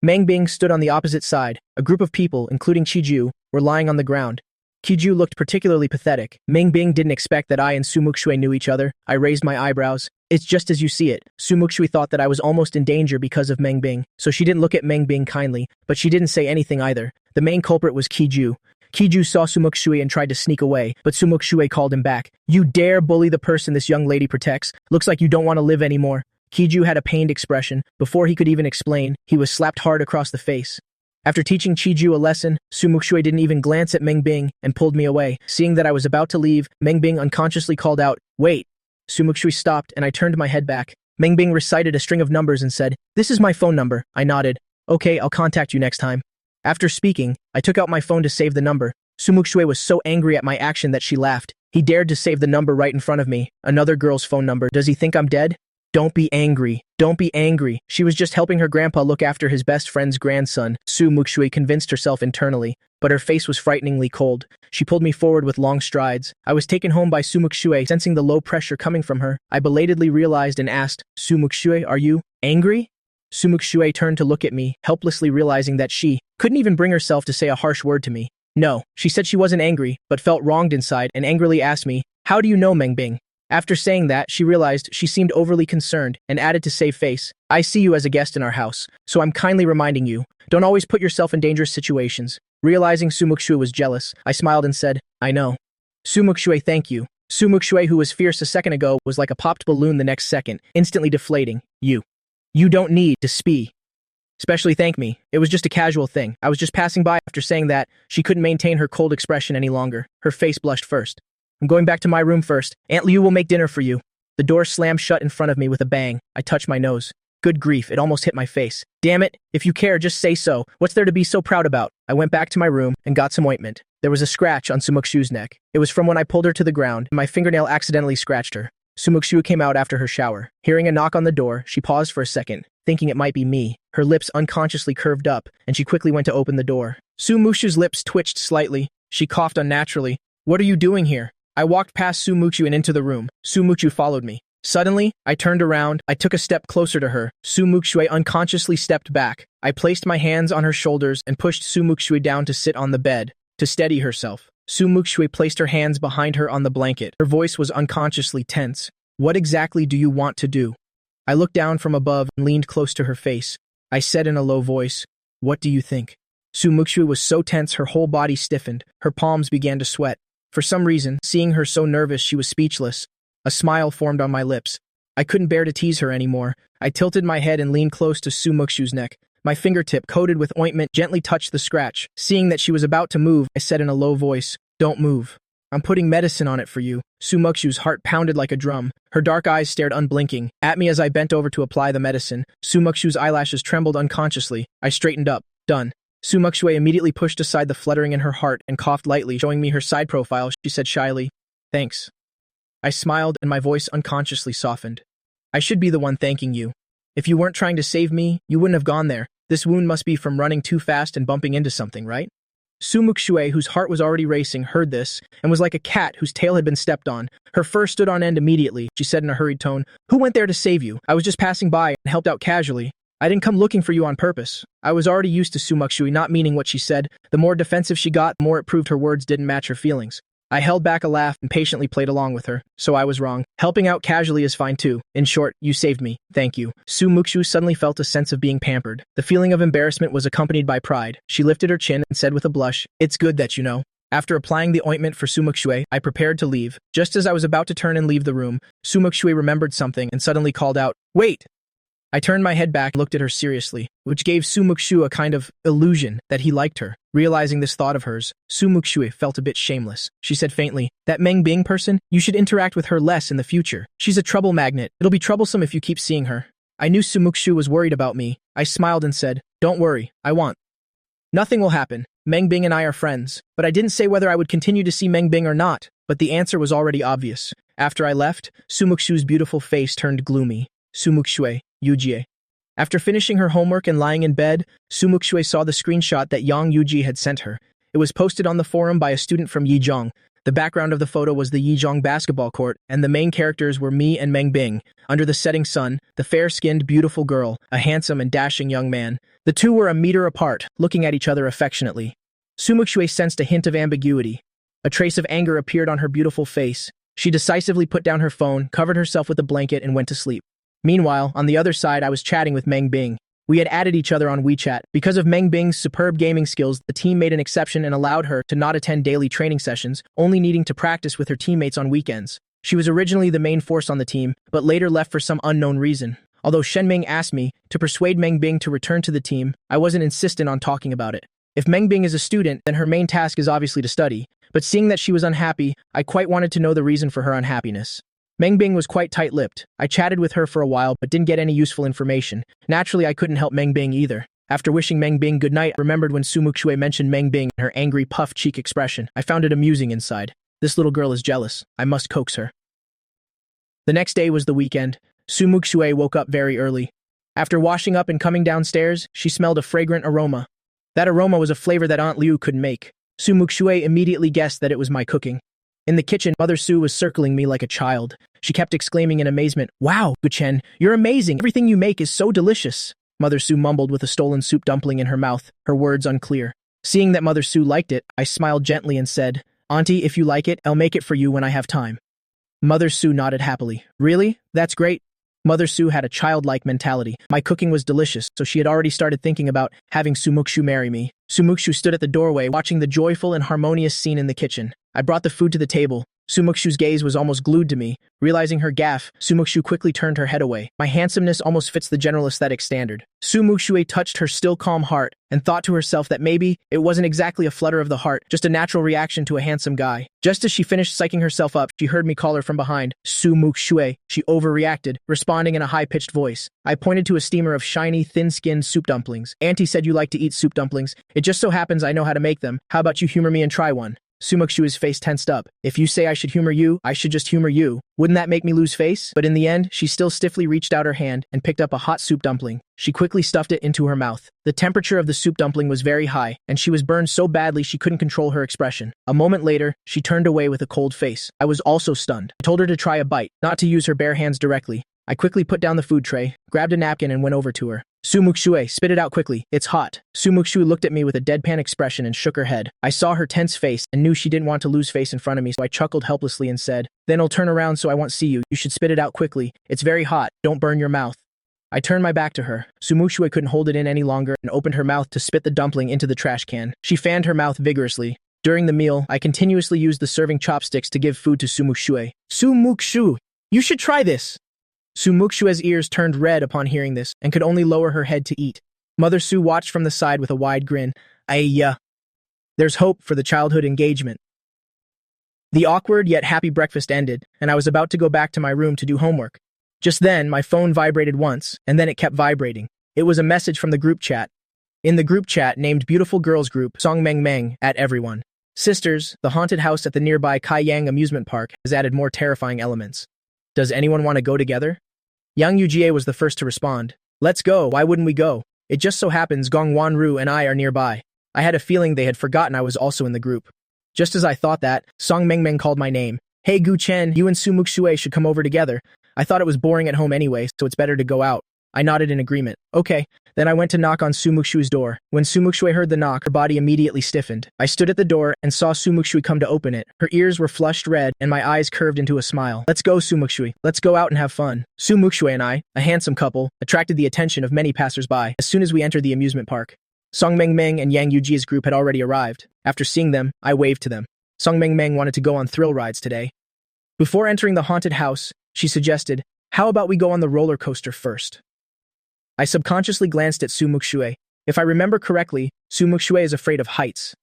Meng Bing stood on the opposite side. A group of people, including Qiju, were lying on the ground. Qiju looked particularly pathetic. Meng Bing didn't expect that I and Muxue knew each other. I raised my eyebrows. It's just as you see it. Muxue thought that I was almost in danger because of Meng Bing, so she didn't look at Meng Bing kindly, but she didn't say anything either. The main culprit was Qiju. Qiju saw Muxue and tried to sneak away, but Muxue called him back. You dare bully the person this young lady protects? Looks like you don't want to live anymore. Qiju had a pained expression. Before he could even explain, he was slapped hard across the face. After teaching Qiju a lesson, Muxue didn't even glance at Meng Bing and pulled me away. Seeing that I was about to leave, Meng Bing unconsciously called out, "Wait." Muxue stopped and I turned my head back. Meng Bing recited a string of numbers and said, "This is my phone number." I nodded. "Okay, I'll contact you next time." After speaking, I took out my phone to save the number. Muxue was so angry at my action that she laughed. He dared to save the number right in front of me. Another girl's phone number. Does he think I'm dead? Don't be angry. Don't be angry. She was just helping her grandpa look after his best friend's grandson. Muxue convinced herself internally, but her face was frighteningly cold. She pulled me forward with long strides. I was taken home by Muxue, sensing the low pressure coming from her. I belatedly realized and asked, Muxue, are you angry? Muxue turned to look at me, helplessly realizing that she couldn't even bring herself to say a harsh word to me. No, she said she wasn't angry, but felt wronged inside and angrily asked me, "How do you know Meng Bing?" After saying that, she realized she seemed overly concerned and added to save face, "I see you as a guest in our house, so I'm kindly reminding you, don't always put yourself in dangerous situations." Realizing Muxue was jealous, I smiled and said, "I know." Muxue, thank you. Muxue, who was fierce a second ago, was like a popped balloon the next second, instantly deflating. You don't need to especially thank me. It was just a casual thing. I was just passing by." After saying that, she couldn't maintain her cold expression any longer. Her face blushed first. "I'm going back to my room first. Aunt Liu will make dinner for you." The door slammed shut in front of me with a bang. I touched my nose. Good grief, it almost hit my face. Damn it, if you care, just say so. What's there to be so proud about? I went back to my room and got some ointment. There was a scratch on Sumuku's neck. It was from when I pulled her to the ground, and my fingernail accidentally scratched her. Sumuku came out after her shower. Hearing a knock on the door, she paused for a second, thinking it might be me. Her lips unconsciously curved up, and she quickly went to open the door. Sumuku's lips twitched slightly. She coughed unnaturally. "What are you doing here?" I walked past Sumuku and into the room. Sumuku followed me. Suddenly, I turned around. I took a step closer to her. Sumuku unconsciously stepped back. I placed my hands on her shoulders and pushed Sumuku down to sit on the bed. To steady herself, Sumuku placed her hands behind her on the blanket. Her voice was unconsciously tense. "What exactly do you want to do?" I looked down from above and leaned close to her face. I said in a low voice, "What do you think?" Sumuku was so tense her whole body stiffened. Her palms began to sweat. For some reason, seeing her so nervous, she was speechless. A smile formed on my lips. I couldn't bear to tease her anymore. I tilted my head and leaned close to Sumuku's neck. My fingertip, coated with ointment, gently touched the scratch. Seeing that she was about to move, I said in a low voice, "Don't move. I'm putting medicine on it for you." Sumuku's heart pounded like a drum. Her dark eyes stared unblinking at me as I bent over to apply the medicine. Sumuku's eyelashes trembled unconsciously. I straightened up. "Done." Sumuku immediately pushed aside the fluttering in her heart and coughed lightly, showing me her side profile. She said shyly, "Thanks." I smiled and my voice unconsciously softened. "I should be the one thanking you. If you weren't trying to save me, you wouldn't have gone there. This wound must be from running too fast and bumping into something, right?" Muxue, whose heart was already racing, heard this and was like a cat whose tail had been stepped on. Her fur stood on end immediately. She said in a hurried tone, "Who went there to save you? I was just passing by and helped out casually. I didn't come looking for you on purpose." I was already used to Sumuku not meaning what she said. The more defensive she got, the more it proved her words didn't match her feelings. I held back a laugh and patiently played along with her. So I was wrong. Helping out casually is fine too. In short, you saved me. Thank you. Sumuku suddenly felt a sense of being pampered. The feeling of embarrassment was accompanied by pride. She lifted her chin and said with a blush, "It's good that you know." After applying the ointment for Sumuku, I prepared to leave. Just as I was about to turn and leave the room, Sumuku remembered something and suddenly called out, "Wait!" I turned my head back and looked at her seriously, which gave Sumuku a kind of illusion that he liked her. Realizing this thought of hers, Sumuku felt a bit shameless. She said faintly, "That Meng Bing person, you should interact with her less in the future. She's a trouble magnet. It'll be troublesome if you keep seeing her." I knew Sumuku was worried about me. I smiled and said, "Don't worry, I won't. Nothing will happen. Meng Bing and I are friends." But I didn't say whether I would continue to see Meng Bing or not, but the answer was already obvious. After I left, Sumuku's beautiful face turned gloomy. Sumuku, Yujie. After finishing her homework and lying in bed, Sumuku saw the screenshot that Yang Yuji had sent her. It was posted on the forum by a student from Yizhong. The background of the photo was the Yizhong basketball court, and the main characters were me and Meng Bing. Under the setting sun, the fair-skinned, beautiful girl, a handsome and dashing young man. The two were a meter apart, looking at each other affectionately. Sumuku sensed a hint of ambiguity. A trace of anger appeared on her beautiful face. She decisively put down her phone, covered herself with a blanket, and went to sleep. Meanwhile, on the other side, I was chatting with Meng Bing. We had added each other on WeChat. Because of Meng Bing's superb gaming skills, the team made an exception and allowed her to not attend daily training sessions, only needing to practice with her teammates on weekends. She was originally the main force on the team, but later left for some unknown reason. Although Shen Ming asked me to persuade Meng Bing to return to the team, I wasn't insistent on talking about it. If Meng Bing is a student, then her main task is obviously to study. But seeing that she was unhappy, I quite wanted to know the reason for her unhappiness. Meng Bing was quite tight-lipped. I chatted with her for a while but didn't get any useful information. Naturally, I couldn't help Meng Bing either. After wishing Meng Bing good night, I remembered when Sumuku mentioned Meng Bing and her angry puff cheek expression. I found it amusing inside. This little girl is jealous. I must coax her. The next day was the weekend. Sumuku woke up very early. After washing up and coming downstairs, she smelled a fragrant aroma. That aroma was a flavor that Aunt Liu couldn't make. Sumuku immediately guessed that it was my cooking. In the kitchen, Mother Su was circling me like a child. She kept exclaiming in amazement, "Wow, Guchen, you're amazing. Everything you make is so delicious." Mother Su mumbled with a stolen soup dumpling in her mouth, her words unclear. Seeing that Mother Su liked it, I smiled gently and said, "Auntie, if you like it, I'll make it for you when I have time." Mother Su nodded happily. "Really? That's great." Mother Su had a childlike mentality. My cooking was delicious, so she had already started thinking about having Sumuku marry me. Sumuku stood at the doorway, watching the joyful and harmonious scene in the kitchen. I brought the food to the table. Sumuku's gaze was almost glued to me. Realizing her gaffe, Sumuku quickly turned her head away. My handsomeness almost fits the general aesthetic standard. Sumuku touched her still calm heart and thought to herself that maybe it wasn't exactly a flutter of the heart, just a natural reaction to a handsome guy. Just as she finished psyching herself up, she heard me call her from behind. "Sumuku." She overreacted, responding in a high-pitched voice. I pointed to a steamer of shiny, thin-skinned soup dumplings. "Auntie said you like to eat soup dumplings. It just so happens I know how to make them. How about you humor me and try one?" Sumuku's face tensed up. "If you say I should humor you, I should just humor you. Wouldn't that make me lose face?" But in the end, she still stiffly reached out her hand and picked up a hot soup dumpling. She quickly stuffed it into her mouth. The temperature of the soup dumpling was very high, and she was burned so badly she couldn't control her expression. A moment later, she turned away with a cold face. I was also stunned. I told her to try a bite, not to use her bare hands directly. I quickly put down the food tray, grabbed a napkin, and went over to her. "Sumuku, spit it out quickly. It's hot." Sumuku looked at me with a deadpan expression and shook her head. I saw her tense face and knew she didn't want to lose face in front of me, so I chuckled helplessly and said, "Then I'll turn around so I won't see you. You should spit it out quickly. It's very hot. Don't burn your mouth." I turned my back to her. Sumuku couldn't hold it in any longer and opened her mouth to spit the dumpling into the trash can. She fanned her mouth vigorously. During the meal, I continuously used the serving chopsticks to give food to Sumuku. "Sumuku, you should try this." Sumuku's ears turned red upon hearing this and could only lower her head to eat. Mother Su watched from the side with a wide grin. There's hope for the childhood engagement. The awkward yet happy breakfast ended, and I was about to go back to my room to do homework. Just then, my phone vibrated once, and then it kept vibrating. It was a message from the group chat. In the group chat, named Beautiful Girls Group, Song Meng at everyone. "Sisters, the haunted house at the nearby Kaiyang amusement park has added more terrifying elements. Does anyone want to go together?" Yang Yujie was the first to respond. "Let's go, why wouldn't we go? It just so happens Gong Wanru and I are nearby." I had a feeling they had forgotten I was also in the group. Just as I thought that, Song Meng called my name. "Hey Gu Chen, you and Sumuku should come over together. I thought it was boring at home anyway, so it's better to go out." I nodded in agreement. "Okay." Then I went to knock on Sumuku's door. When Sumuku heard the knock, her body immediately stiffened. I stood at the door and saw Sumuku come to open it. Her ears were flushed red and my eyes curved into a smile. "Let's go, Sumuku. Let's go out and have fun." Sumuku and I, a handsome couple, attracted the attention of many passers-by as soon as we entered the amusement park. Song Meng and Yang Yujie's group had already arrived. After seeing them, I waved to them. Song Meng wanted to go on thrill rides today. Before entering the haunted house, she suggested, "How about we go on the roller coaster first?" I subconsciously glanced at Sumuku. If I remember correctly, Sumuku is afraid of heights.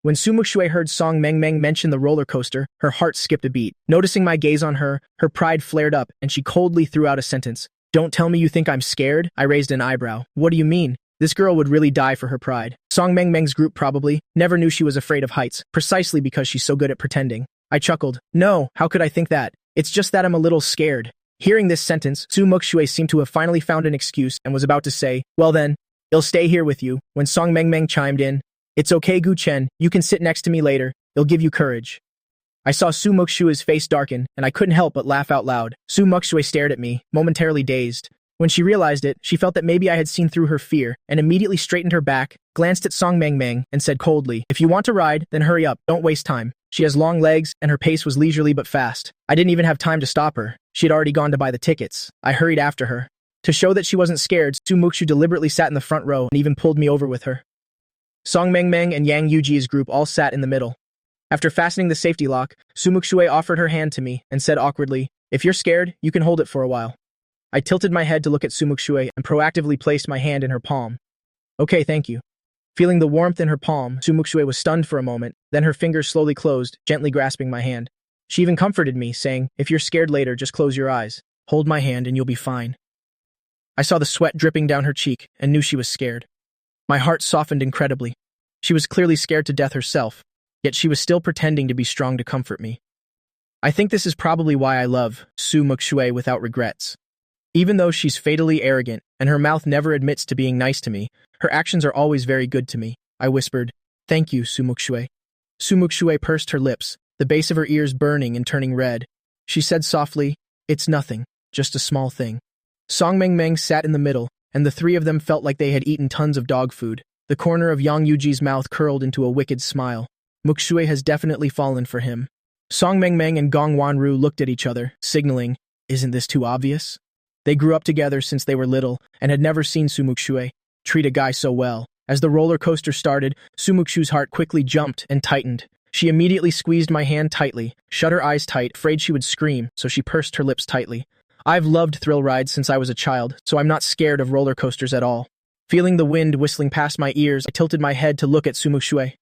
When Sumuku heard Song Meng mention the roller coaster, her heart skipped a beat. Noticing my gaze on her, her pride flared up, and she coldly threw out a sentence. "Don't tell me you think I'm scared?" I raised an eyebrow. "What do you mean?" This girl would really die for her pride. Song Meng's group probably never knew she was afraid of heights, precisely because she's so good at pretending. I chuckled. "No, how could I think that? It's just that I'm a little scared." Hearing this sentence, Sumuku seemed to have finally found an excuse and was about to say, "Well then, I'll stay here with you," when Song Meng chimed in. "It's okay, Gu Chen, you can sit next to me later, it'll give you courage." I saw Sumuku's face darken, and I couldn't help but laugh out loud. Muxue stared at me, momentarily dazed. When she realized it, she felt that maybe I had seen through her fear, and immediately straightened her back, glanced at Song Mang, and said coldly, "If you want to ride, then hurry up, don't waste time." She has long legs, and her pace was leisurely but fast. I didn't even have time to stop her. She had already gone to buy the tickets. I hurried after her. To show that she wasn't scared, Sumuku deliberately sat in the front row and even pulled me over with her. Song Mang and Yang Yuji's group all sat in the middle. After fastening the safety lock, Muxue offered her hand to me and said awkwardly, "If you're scared, you can hold it for a while." I tilted my head to look at Muxue and proactively placed my hand in her palm. "Okay, thank you." Feeling the warmth in her palm, Muxue was stunned for a moment, then her fingers slowly closed, gently grasping my hand. She even comforted me, saying, "If you're scared later, just close your eyes. Hold my hand and you'll be fine." I saw the sweat dripping down her cheek and knew she was scared. My heart softened incredibly. She was clearly scared to death herself, yet she was still pretending to be strong to comfort me. I think this is probably why I love Muxue without regrets. Even though she's fatally arrogant and her mouth never admits to being nice to me, her actions are always very good to me. I whispered, "Thank you, Muxue." Muxue pursed her lips, the base of her ears burning and turning red. She said softly, "It's nothing, just a small thing." Song Mang sat in the middle, and the three of them felt like they had eaten tons of dog food. The corner of Yang Yuji's mouth curled into a wicked smile. Muxue has definitely fallen for him. Song Mang and Gong Wanru looked at each other, signaling, "Isn't this too obvious?" They grew up together since they were little and had never seen Muxue treat a guy so well. As the roller coaster started, Sumuku's heart quickly jumped and tightened. She immediately squeezed my hand tightly, shut her eyes tight, afraid she would scream, so she pursed her lips tightly. I've loved thrill rides since I was a child, so I'm not scared of roller coasters at all. Feeling the wind whistling past my ears, I tilted my head to look at Muxue.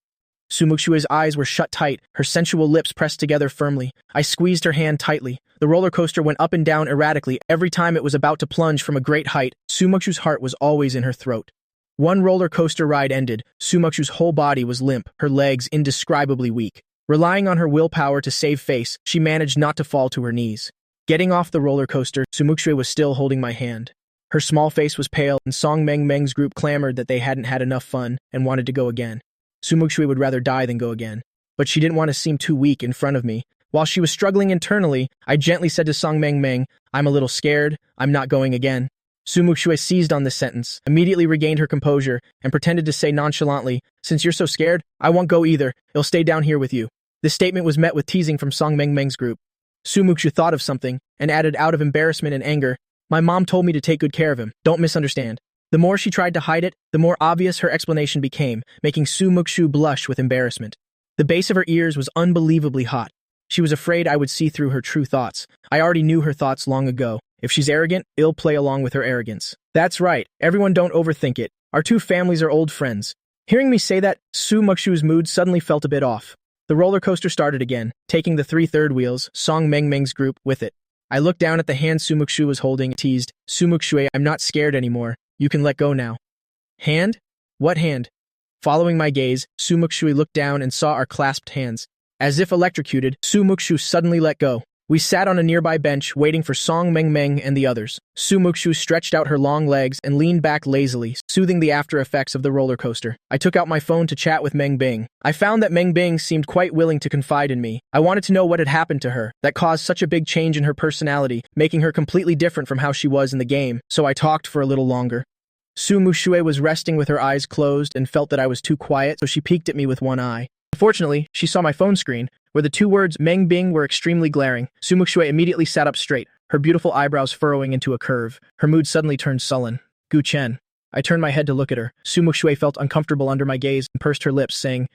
Muxue's eyes were shut tight, her sensual lips pressed together firmly. I squeezed her hand tightly. The roller coaster went up and down erratically every time it was about to plunge from a great height. Sumuku's heart was always in her throat. One roller coaster ride ended. Sumuku's whole body was limp, her legs indescribably weak. Relying on her willpower to save face, she managed not to fall to her knees. Getting off the roller coaster, Muxue was still holding my hand. Her small face was pale, and Song Meng's group clamored that they hadn't had enough fun and wanted to go again. Muxue would rather die than go again, but she didn't want to seem too weak in front of me. While she was struggling internally, I gently said to Song Mang, "I'm a little scared, I'm not going again." Muxue seized on this sentence, immediately regained her composure, and pretended to say nonchalantly, "Since you're so scared, I won't go either, I'll stay down here with you." This statement was met with teasing from Song Meng's group. Sumuku thought of something, and added out of embarrassment and anger, "My mom told me to take good care of him, don't misunderstand." The more she tried to hide it, the more obvious her explanation became, making Sumuku blush with embarrassment. The base of her ears was unbelievably hot. She was afraid I would see through her true thoughts. I already knew her thoughts long ago. If she's arrogant, I'll play along with her arrogance. That's right, everyone don't overthink it. Our two families are old friends. Hearing me say that, Sumuku's mood suddenly felt a bit off. The roller coaster started again, taking the 3/3 wheels, Song Meng's group, with it. I looked down at the hand Sumuku was holding and teased, "Sumuku, I'm not scared anymore. You can let go now." "Hand? What hand?" Following my gaze, Sumuku looked down and saw our clasped hands. As if electrocuted, Sumuku suddenly let go. We sat on a nearby bench, waiting for Song Meng and the others. Sumuku stretched out her long legs and leaned back lazily, soothing the after effects of the roller coaster. I took out my phone to chat with Meng Bing. I found that Meng Bing seemed quite willing to confide in me. I wanted to know what had happened to her that caused such a big change in her personality, making her completely different from how she was in the game, so I talked for a little longer. Muxue was resting with her eyes closed and felt that I was too quiet, so she peeked at me with one eye. Unfortunately, she saw my phone screen, where the two words Meng Bing were extremely glaring. Muxue immediately sat up straight, her beautiful eyebrows furrowing into a curve. Her mood suddenly turned sullen. "Gu Chen." I turned my head to look at her. Muxue felt uncomfortable under my gaze and pursed her lips, saying,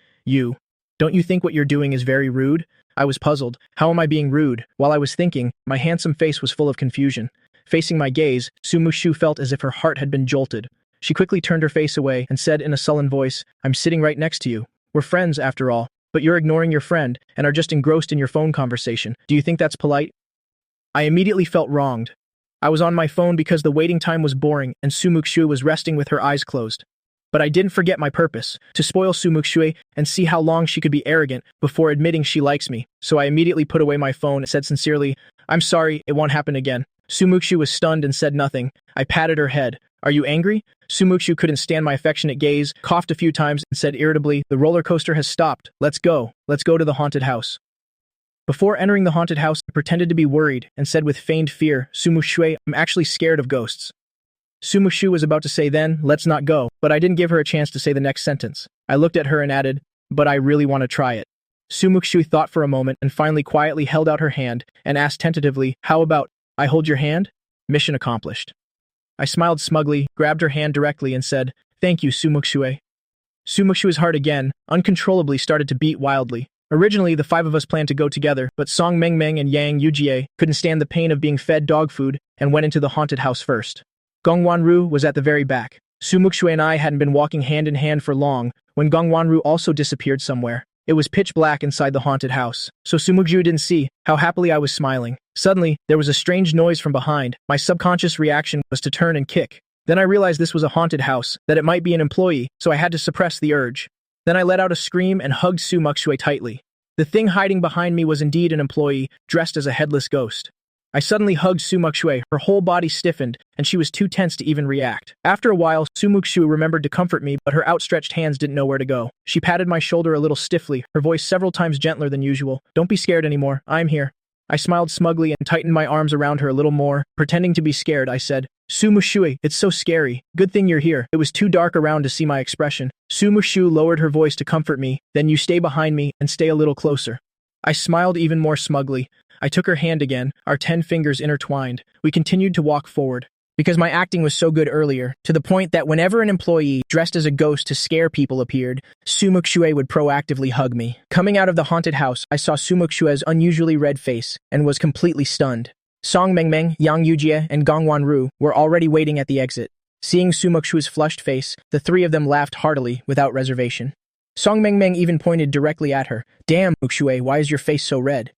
Don't you think what you're doing is very rude?" I was puzzled. How am I being rude? While I was thinking, my handsome face was full of confusion. Facing my gaze, Sumuku felt as if her heart had been jolted. She quickly turned her face away and said in a sullen voice, "I'm sitting right next to you. We're friends, after all. But you're ignoring your friend and are just engrossed in your phone conversation. Do you think that's polite?" I immediately felt wronged. I was on my phone because the waiting time was boring and Sumuku was resting with her eyes closed. But I didn't forget my purpose, to spoil Sumuku and see how long she could be arrogant before admitting she likes me. So I immediately put away my phone and said sincerely, "I'm sorry, it won't happen again." Sumuku was stunned and said nothing. I patted her head. "Are you angry?" Sumuku couldn't stand my affectionate gaze, coughed a few times, and said irritably, "The roller coaster has stopped. Let's go. Let's go to the haunted house." Before entering the haunted house, I pretended to be worried and said with feigned fear, Sumuku, I'm actually scared of ghosts. Sumuku was about to say then, let's not go, but I didn't give her a chance to say the next sentence. I looked at her and added, but I really want to try it. Sumuku thought for a moment and finally quietly held out her hand and asked tentatively, how about, I hold your hand? Mission accomplished. I smiled smugly, grabbed her hand directly and said, thank you, Sumuku. Sumuku's heart again, uncontrollably started to beat wildly. Originally, the 5 of us planned to go together, but Song Mengmeng and Yang Yujie couldn't stand the pain of being fed dog food and went into the haunted house first. Gongwanru was at the very back. Sumuku and I hadn't been walking hand in hand for long when Gongwanru also disappeared somewhere. It was pitch black inside the haunted house, so Sumuku didn't see how happily I was smiling. Suddenly, there was a strange noise from behind. My subconscious reaction was to turn and kick. Then I realized this was a haunted house, that it might be an employee, so I had to suppress the urge. Then I let out a scream and hugged Muxue tightly. The thing hiding behind me was indeed an employee, dressed as a headless ghost. I suddenly hugged Muxue, her whole body stiffened, and she was too tense to even react. After a while, Sumuku remembered to comfort me, but her outstretched hands didn't know where to go. She patted my shoulder a little stiffly, her voice several times gentler than usual. Don't be scared anymore, I'm here. I smiled smugly and tightened my arms around her a little more. Pretending to be scared, I said, Sumuku, it's so scary. Good thing you're here. It was too dark around to see my expression. Sumuku lowered her voice to comfort me, then you stay behind me and stay a little closer. I smiled even more smugly. I took her hand again, our 10 fingers intertwined. We continued to walk forward. Because my acting was so good earlier, to the point that whenever an employee dressed as a ghost to scare people appeared, Muxue would proactively hug me. Coming out of the haunted house, I saw Muxue's unusually red face and was completely stunned. Song Mengmeng, Yang Yujie, and Gongwanru were already waiting at the exit. Seeing Muxue's flushed face, the 3 of them laughed heartily, without reservation. Song Mengmeng even pointed directly at her. Damn, Muxue, why is your face so red?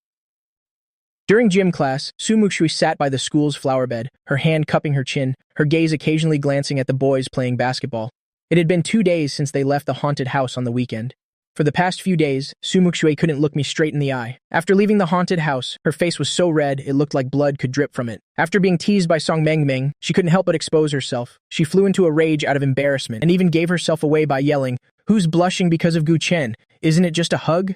During gym class, Sumuku sat by the school's flower bed, her hand cupping her chin, her gaze occasionally glancing at the boys playing basketball. It had been 2 days since they left the haunted house on the weekend. For the past few days, Sumuku couldn't look me straight in the eye. After leaving the haunted house, her face was so red it looked like blood could drip from it. After being teased by Song Mengmeng, she couldn't help but expose herself. She flew into a rage out of embarrassment and even gave herself away by yelling, "Who's blushing because of Gu Chen? Isn't it just a hug?"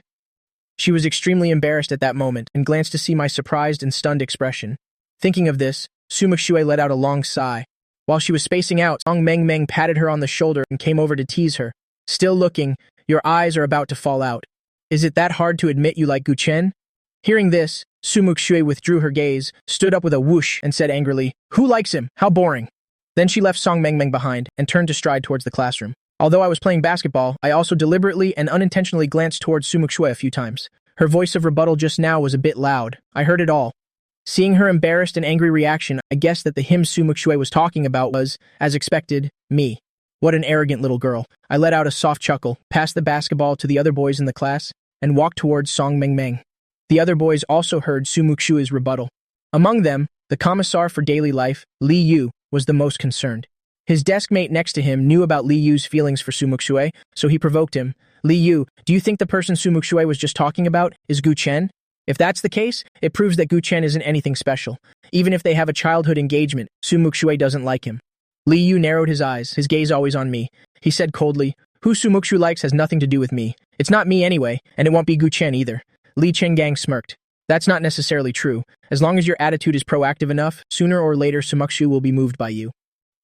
She was extremely embarrassed at that moment and glanced to see my surprised and stunned expression. Thinking of this, Muxue let out a long sigh. While she was spacing out, Song Mengmeng patted her on the shoulder and came over to tease her. Still looking, your eyes are about to fall out. Is it that hard to admit you like Gu Chen? Hearing this, Muxue withdrew her gaze, stood up with a whoosh, and said angrily, "Who likes him? How boring." Then she left Song Mengmeng behind and turned to stride towards the classroom. Although I was playing basketball, I also deliberately and unintentionally glanced towards Muxue a few times. Her voice of rebuttal just now was a bit loud. I heard it all. Seeing her embarrassed and angry reaction, I guessed that the him Muxue was talking about was, as expected, me. What an arrogant little girl. I let out a soft chuckle, passed the basketball to the other boys in the class, and walked towards Song Mengmeng. The other boys also heard Muxue's rebuttal. Among them, the commissar for daily life, Li Yu, was the most concerned. His desk mate next to him knew about Li Yu's feelings for Muxue, so he provoked him. Li Yu, do you think the person Muxue was just talking about is Gu Chen? If that's the case, it proves that Gu Chen isn't anything special. Even if they have a childhood engagement, Muxue doesn't like him. Li Yu narrowed his eyes, his gaze always on me. He said coldly, "Who Sumuku likes has nothing to do with me. It's not me anyway, and it won't be Gu Chen either." Li Chengang smirked. That's not necessarily true. As long as your attitude is proactive enough, sooner or later Sumuku will be moved by you.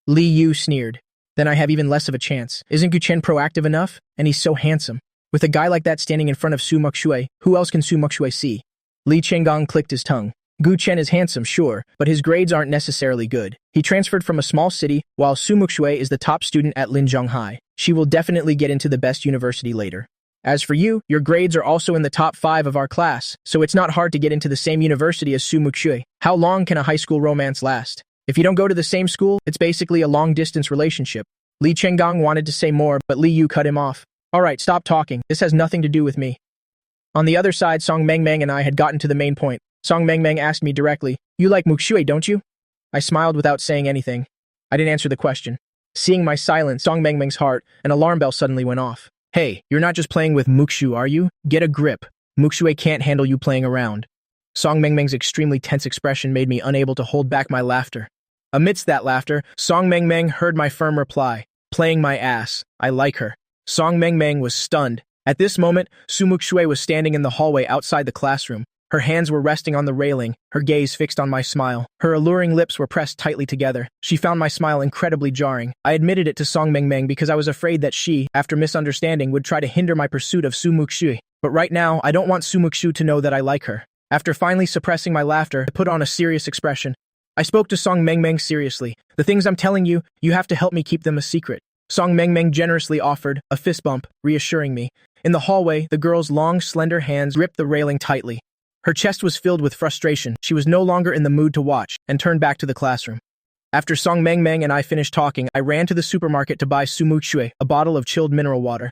Li Yu sneered. Then I have even less of a chance. Isn't Gu Chen proactive enough? And he's so handsome. With a guy like that standing in front of Muxue, who else can Muxue see? Li Chengang clicked his tongue. Gu Chen is handsome, sure, but his grades aren't necessarily good. He transferred from a small city, while Muxue is the top student at Linzhong High. She will definitely get into the best university later. As for you, your grades are also in the top 5 of our class, so it's not hard to get into the same university as Muxue. How long can a high school romance last? If you don't go to the same school, it's basically a long-distance relationship. Li Chengang wanted to say more, but Li Yu cut him off. Alright, stop talking. This has nothing to do with me. On the other side, Song Mengmeng and I had gotten to the main point. Song Mengmeng asked me directly, "You like Muxue, don't you?" I smiled without saying anything. I didn't answer the question. Seeing my silence, Song Mengmeng's heart, an alarm bell suddenly went off. "Hey, you're not just playing with Muxue, are you? Get a grip. Muxue can't handle you playing around." Song Mengmeng's extremely tense expression made me unable to hold back my laughter. Amidst that laughter, Song Mengmeng heard my firm reply, "Playing my ass. I like her." Song Mengmeng was stunned. At this moment, Muxue was standing in the hallway outside the classroom. Her hands were resting on the railing, her gaze fixed on my smile. Her alluring lips were pressed tightly together. She found my smile incredibly jarring. I admitted it to Song Mengmeng because I was afraid that she, after misunderstanding, would try to hinder my pursuit of Muxue. But right now, I don't want Muxue to know that I like her. After finally suppressing my laughter, I put on a serious expression. I spoke to Song Mengmeng seriously. The things I'm telling you, you have to help me keep them a secret. Song Mengmeng generously offered, a fist bump, reassuring me. In the hallway, the girl's long, slender hands gripped the railing tightly. Her chest was filled with frustration. She was no longer in the mood to watch, and turned back to the classroom. After Song Mengmeng and I finished talking, I ran to the supermarket to buy Muxue, a bottle of chilled mineral water.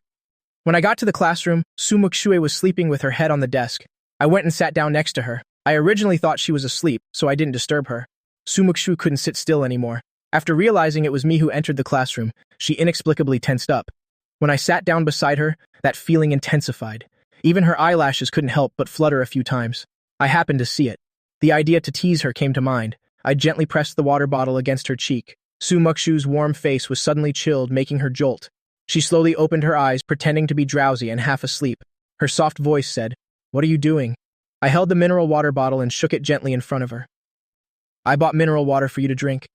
When I got to the classroom, Muxue was sleeping with her head on the desk. I went and sat down next to her. I originally thought she was asleep, so I didn't disturb her. Muxue couldn't sit still anymore. After realizing it was me who entered the classroom, she inexplicably tensed up. When I sat down beside her, that feeling intensified. Even her eyelashes couldn't help but flutter a few times. I happened to see it. The idea to tease her came to mind. I gently pressed the water bottle against her cheek. Muxue's warm face was suddenly chilled, making her jolt. She slowly opened her eyes, pretending to be drowsy and half asleep. Her soft voice said, "What are you doing?" I held the mineral water bottle and shook it gently in front of her. "I bought mineral water for you to drink."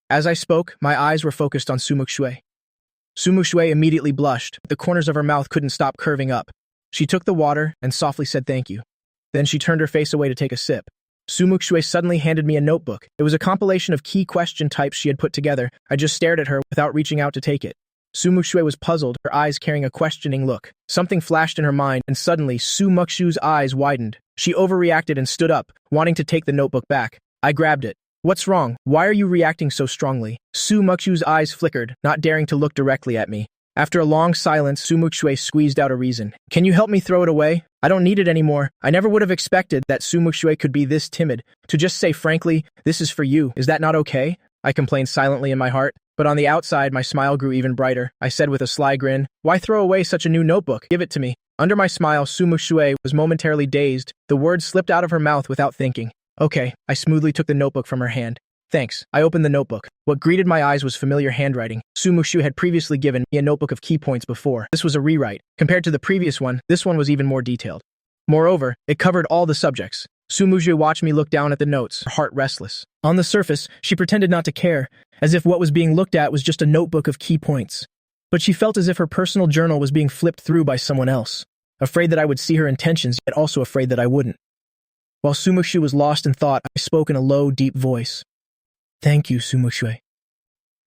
As I spoke, my eyes were focused on Muxue. Muxue immediately blushed. The corners of her mouth couldn't stop curving up. She took the water and softly said thank you. Then she turned her face away to take a sip. Muxue suddenly handed me a notebook. It was a compilation of key question types she had put together. I just stared at her without reaching out to take it. Muxue was puzzled, her eyes carrying a questioning look. Something flashed in her mind, and suddenly Muxue's eyes widened. She overreacted and stood up, wanting to take the notebook back. I grabbed it. "What's wrong? Why are you reacting so strongly?" Muxue's eyes flickered, not daring to look directly at me. After a long silence, Muxue squeezed out a reason. "Can you help me throw it away? I don't need it anymore." I never would have expected that Muxue could be this timid. To just say frankly, "This is for you. Is that not okay?" I complained silently in my heart. But on the outside, my smile grew even brighter. I said with a sly grin, "Why throw away such a new notebook? Give it to me." Under my smile, Muxue was momentarily dazed. The words slipped out of her mouth without thinking. "Okay." I smoothly took the notebook from her hand. "Thanks." I opened the notebook. What greeted my eyes was familiar handwriting. Muxue had previously given me a notebook of key points before. This was a rewrite. Compared to the previous one, this one was even more detailed. Moreover, it covered all the subjects. Muxue watched me look down at the notes, her heart restless. On the surface, she pretended not to care, as if what was being looked at was just a notebook of key points. But she felt as if her personal journal was being flipped through by someone else, afraid that I would see her intentions, yet also afraid that I wouldn't. While Muxue was lost in thought, I spoke in a low, deep voice. "Thank you, Muxue."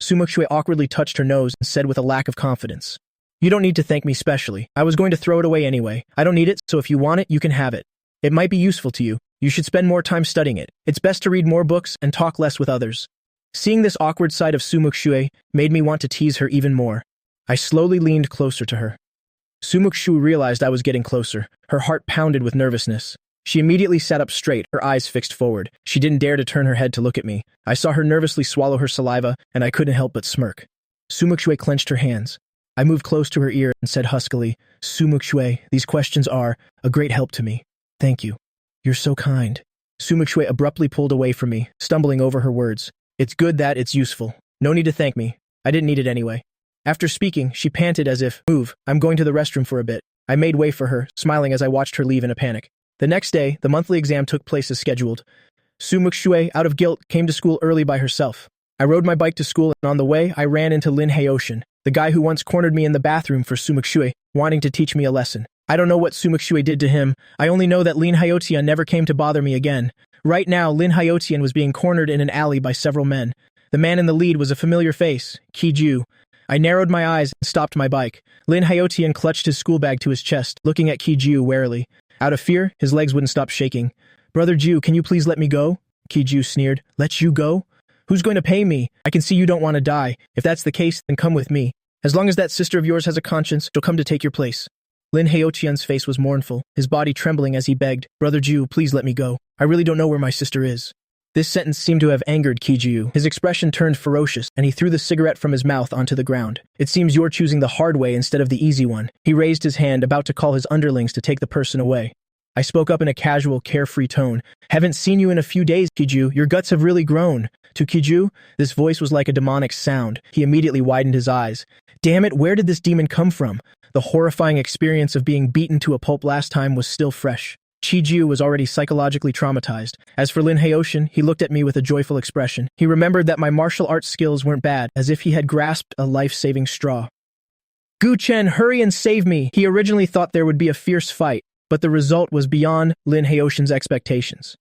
Muxue awkwardly touched her nose and said with a lack of confidence, "You don't need to thank me specially. I was going to throw it away anyway. I don't need it, so if you want it, you can have it. It might be useful to you. You should spend more time studying it. It's best to read more books and talk less with others." Seeing this awkward side of Muxue made me want to tease her even more. I slowly leaned closer to her. Muxue realized I was getting closer. Her heart pounded with nervousness. She immediately sat up straight, her eyes fixed forward. She didn't dare to turn her head to look at me. I saw her nervously swallow her saliva, and I couldn't help but smirk. Muxue clenched her hands. I moved close to her ear and said huskily, "Muxue, these questions are a great help to me. Thank you. You're so kind." Muxue abruptly pulled away from me, stumbling over her words. "It's good that it's useful. No need to thank me. I didn't need it anyway." After speaking, she panted as if, "Move, I'm going to the restroom for a bit." I made way for her, smiling as I watched her leave in a panic. The next day, the monthly exam took place as scheduled. Muxue, out of guilt, came to school early by herself. I rode my bike to school, and on the way, I ran into Lin Haoshan, the guy who once cornered me in the bathroom for Muxue, wanting to teach me a lesson. I don't know what Muxue did to him. I only know that Lin Haotian never came to bother me again. Right now, Lin Haotian was being cornered in an alley by several men. The man in the lead was a familiar face, Kiju. I narrowed my eyes and stopped my bike. Lin Haotian clutched his school bag to his chest, looking at Kiju warily. Out of fear, his legs wouldn't stop shaking. "Brother Ju, can you please let me go?" Kiju sneered. "Let you go? Who's going to pay me? I can see you don't want to die. If that's the case, then come with me. As long as that sister of yours has a conscience, she'll come to take your place." Lin Haotian's face was mournful, his body trembling as he begged, "Brother Ju, please let me go. I really don't know where my sister is." This sentence seemed to have angered Kiju. His expression turned ferocious, and he threw the cigarette from his mouth onto the ground. "It seems you're choosing the hard way instead of the easy one." He raised his hand, about to call his underlings to take the person away. I spoke up in a casual, carefree tone. "Haven't seen you in a few days, Kiju. Your guts have really grown." To Kiju, this voice was like a demonic sound. He immediately widened his eyes. Damn it, where did this demon come from? The horrifying experience of being beaten to a pulp last time was still fresh. Chi-Ju was already psychologically traumatized. As for Lin Haoshan, he looked at me with a joyful expression. He remembered that my martial arts skills weren't bad, as if he had grasped a life-saving straw. Gu Chen, hurry and save me! He originally thought there would be a fierce fight, but the result was beyond Lin Haoshan's expectations.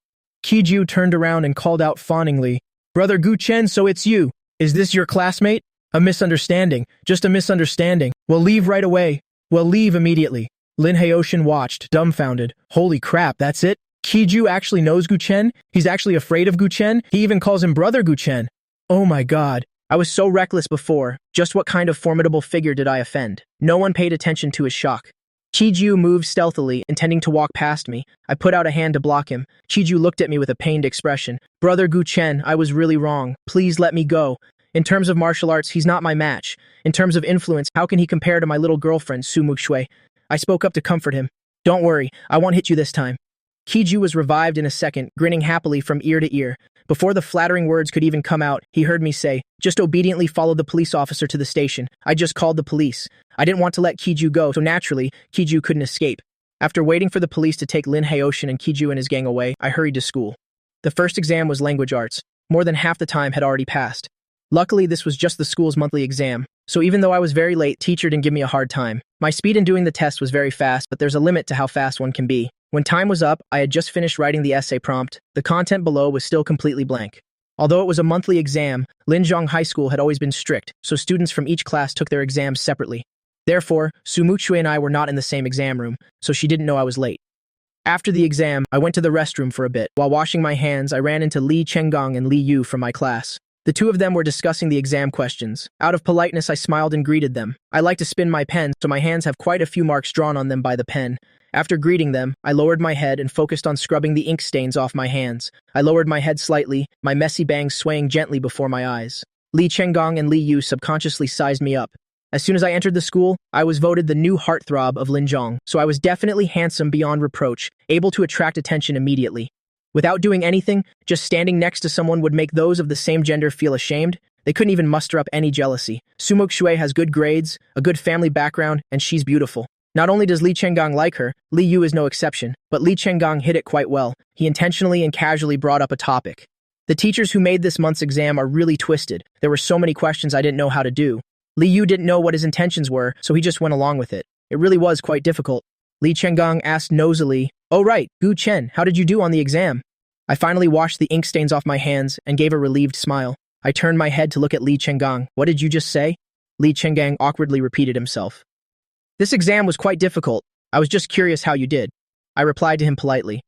Chi-Ju turned around and called out fawningly, Brother Gu Chen, so it's you. Is this your classmate? A misunderstanding. Just a misunderstanding. Well, leave right away. Well, leave immediately. Lin Haoshan watched, dumbfounded. Holy crap, that's it? Chi-Ju actually knows Gu Chen? He's actually afraid of Gu Chen? He even calls him Brother Gu Chen. Oh my god. I was so reckless before. Just what kind of formidable figure did I offend? No one paid attention to his shock. Chi-Ju moved stealthily, intending to walk past me. I put out a hand to block him. Chi-Ju looked at me with a pained expression. Brother Gu Chen, I was really wrong. Please let me go. In terms of martial arts, he's not my match. In terms of influence, how can he compare to my little girlfriend, Muxue? I spoke up to comfort him. Don't worry, I won't hit you this time. Chi-Ju was revived in a second, grinning happily from ear to ear. Before the flattering words could even come out, he heard me say, just obediently follow the police officer to the station. I just called the police. I didn't want to let Chi-Ju go, so naturally, Chi-Ju couldn't escape. After waiting for the police to take Lin Haoshan and Chi-Ju and his gang away, I hurried to school. The first exam was language arts. More than half the time had already passed. Luckily, this was just the school's monthly exam, so even though I was very late, teacher didn't give me a hard time. My speed in doing the test was very fast, but there's a limit to how fast one can be. When time was up, I had just finished writing the essay prompt. The content below was still completely blank. Although it was a monthly exam, Linzhong High School had always been strict, so students from each class took their exams separately. Therefore, Sumuku and I were not in the same exam room, so she didn't know I was late. After the exam, I went to the restroom for a bit. While washing my hands, I ran into Li Chenggong and Li Yu from my class. The two of them were discussing the exam questions. Out of politeness, I smiled and greeted them. I like to spin my pen, so my hands have quite a few marks drawn on them by the pen. After greeting them, I lowered my head and focused on scrubbing the ink stains off my hands. I lowered my head slightly, my messy bangs swaying gently before my eyes. Li Chenggong and Li Yu subconsciously sized me up. As soon as I entered the school, I was voted the new heartthrob of Linzhong, so I was definitely handsome beyond reproach, able to attract attention immediately. Without doing anything, just standing next to someone would make those of the same gender feel ashamed. They couldn't even muster up any jealousy. Muxue has good grades, a good family background, and she's beautiful. Not only does Li Chenggong like her, Li Yu is no exception, but Li Chenggong hit it quite well. He intentionally and casually brought up a topic. The teachers who made this month's exam are really twisted. There were so many questions I didn't know how to do. Li Yu didn't know what his intentions were, so he just went along with it. It really was quite difficult. Li Chenggong asked nosily, "Oh right, Gu Chen, how did you do on the exam?" I finally washed the ink stains off my hands and gave a relieved smile. I turned my head to look at Li Chenggong. "What did you just say?" Li Chenggong awkwardly repeated himself. "This exam was quite difficult. I was just curious how you did." I replied to him politely.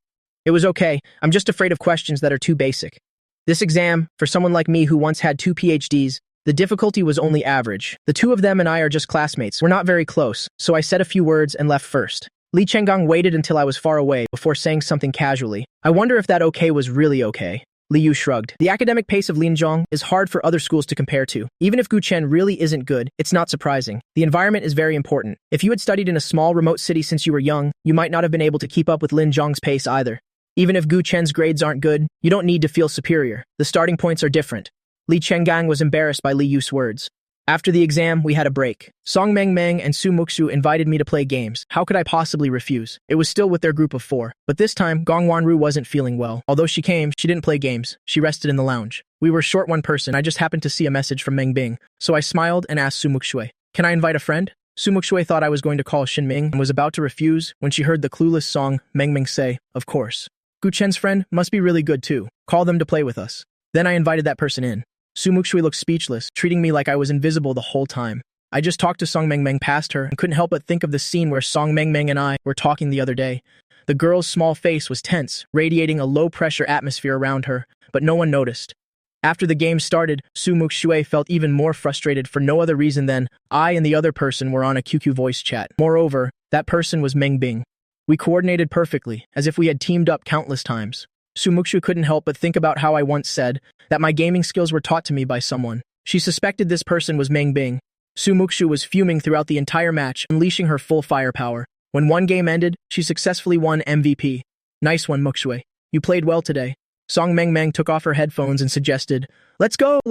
"It was okay. I'm just afraid of questions that are too basic. This exam, for someone like me who once had 2 PhDs, the difficulty was only average. The two of them and I are just classmates. We're not very close, so I said a few words and left first." Li Chenggong waited until I was far away before saying something casually. I wonder if that okay was really okay. Li Yu shrugged. The academic pace of Linzhong is hard for other schools to compare to. Even if Gu Chen really isn't good, it's not surprising. The environment is very important. If you had studied in a small, remote city since you were young, you might not have been able to keep up with Linzhong's pace either. Even if Gu Chen's grades aren't good, you don't need to feel superior. The starting points are different. Li Chenggong was embarrassed by Li Yu's words. After the exam, we had a break. Song Mang and Sumuku invited me to play games. How could I possibly refuse? It was still with their group of 4. But this time, Gong Wanru wasn't feeling well. Although she came, she didn't play games. She rested in the lounge. We were short one person. I just happened to see a message from Meng Bing. So I smiled and asked Sumuku, "Can I invite a friend?" Sumuku thought I was going to call Shin Ming and was about to refuse when she heard the clueless song Meng Ming say, "Of course. Gu Chen's friend must be really good too. Call them to play with us." Then I invited that person in. Sumuku looked speechless, treating me like I was invisible the whole time. I just talked to Song Meng past her and couldn't help but think of the scene where Song Meng and I were talking the other day. The girl's small face was tense, radiating a low-pressure atmosphere around her, but no one noticed. After the game started, Muxue felt even more frustrated for no other reason than I and the other person were on a QQ voice chat. Moreover, that person was Meng Bing. We coordinated perfectly, as if we had teamed up countless times. Sumuku couldn't help but think about how I once said that my gaming skills were taught to me by someone. She suspected this person was Meng Bing. Sumuku was fuming throughout the entire match, unleashing her full firepower. When one game ended, she successfully won MVP. "Nice one, Muxue. You played well today." Song Meng took off her headphones and suggested, let's go,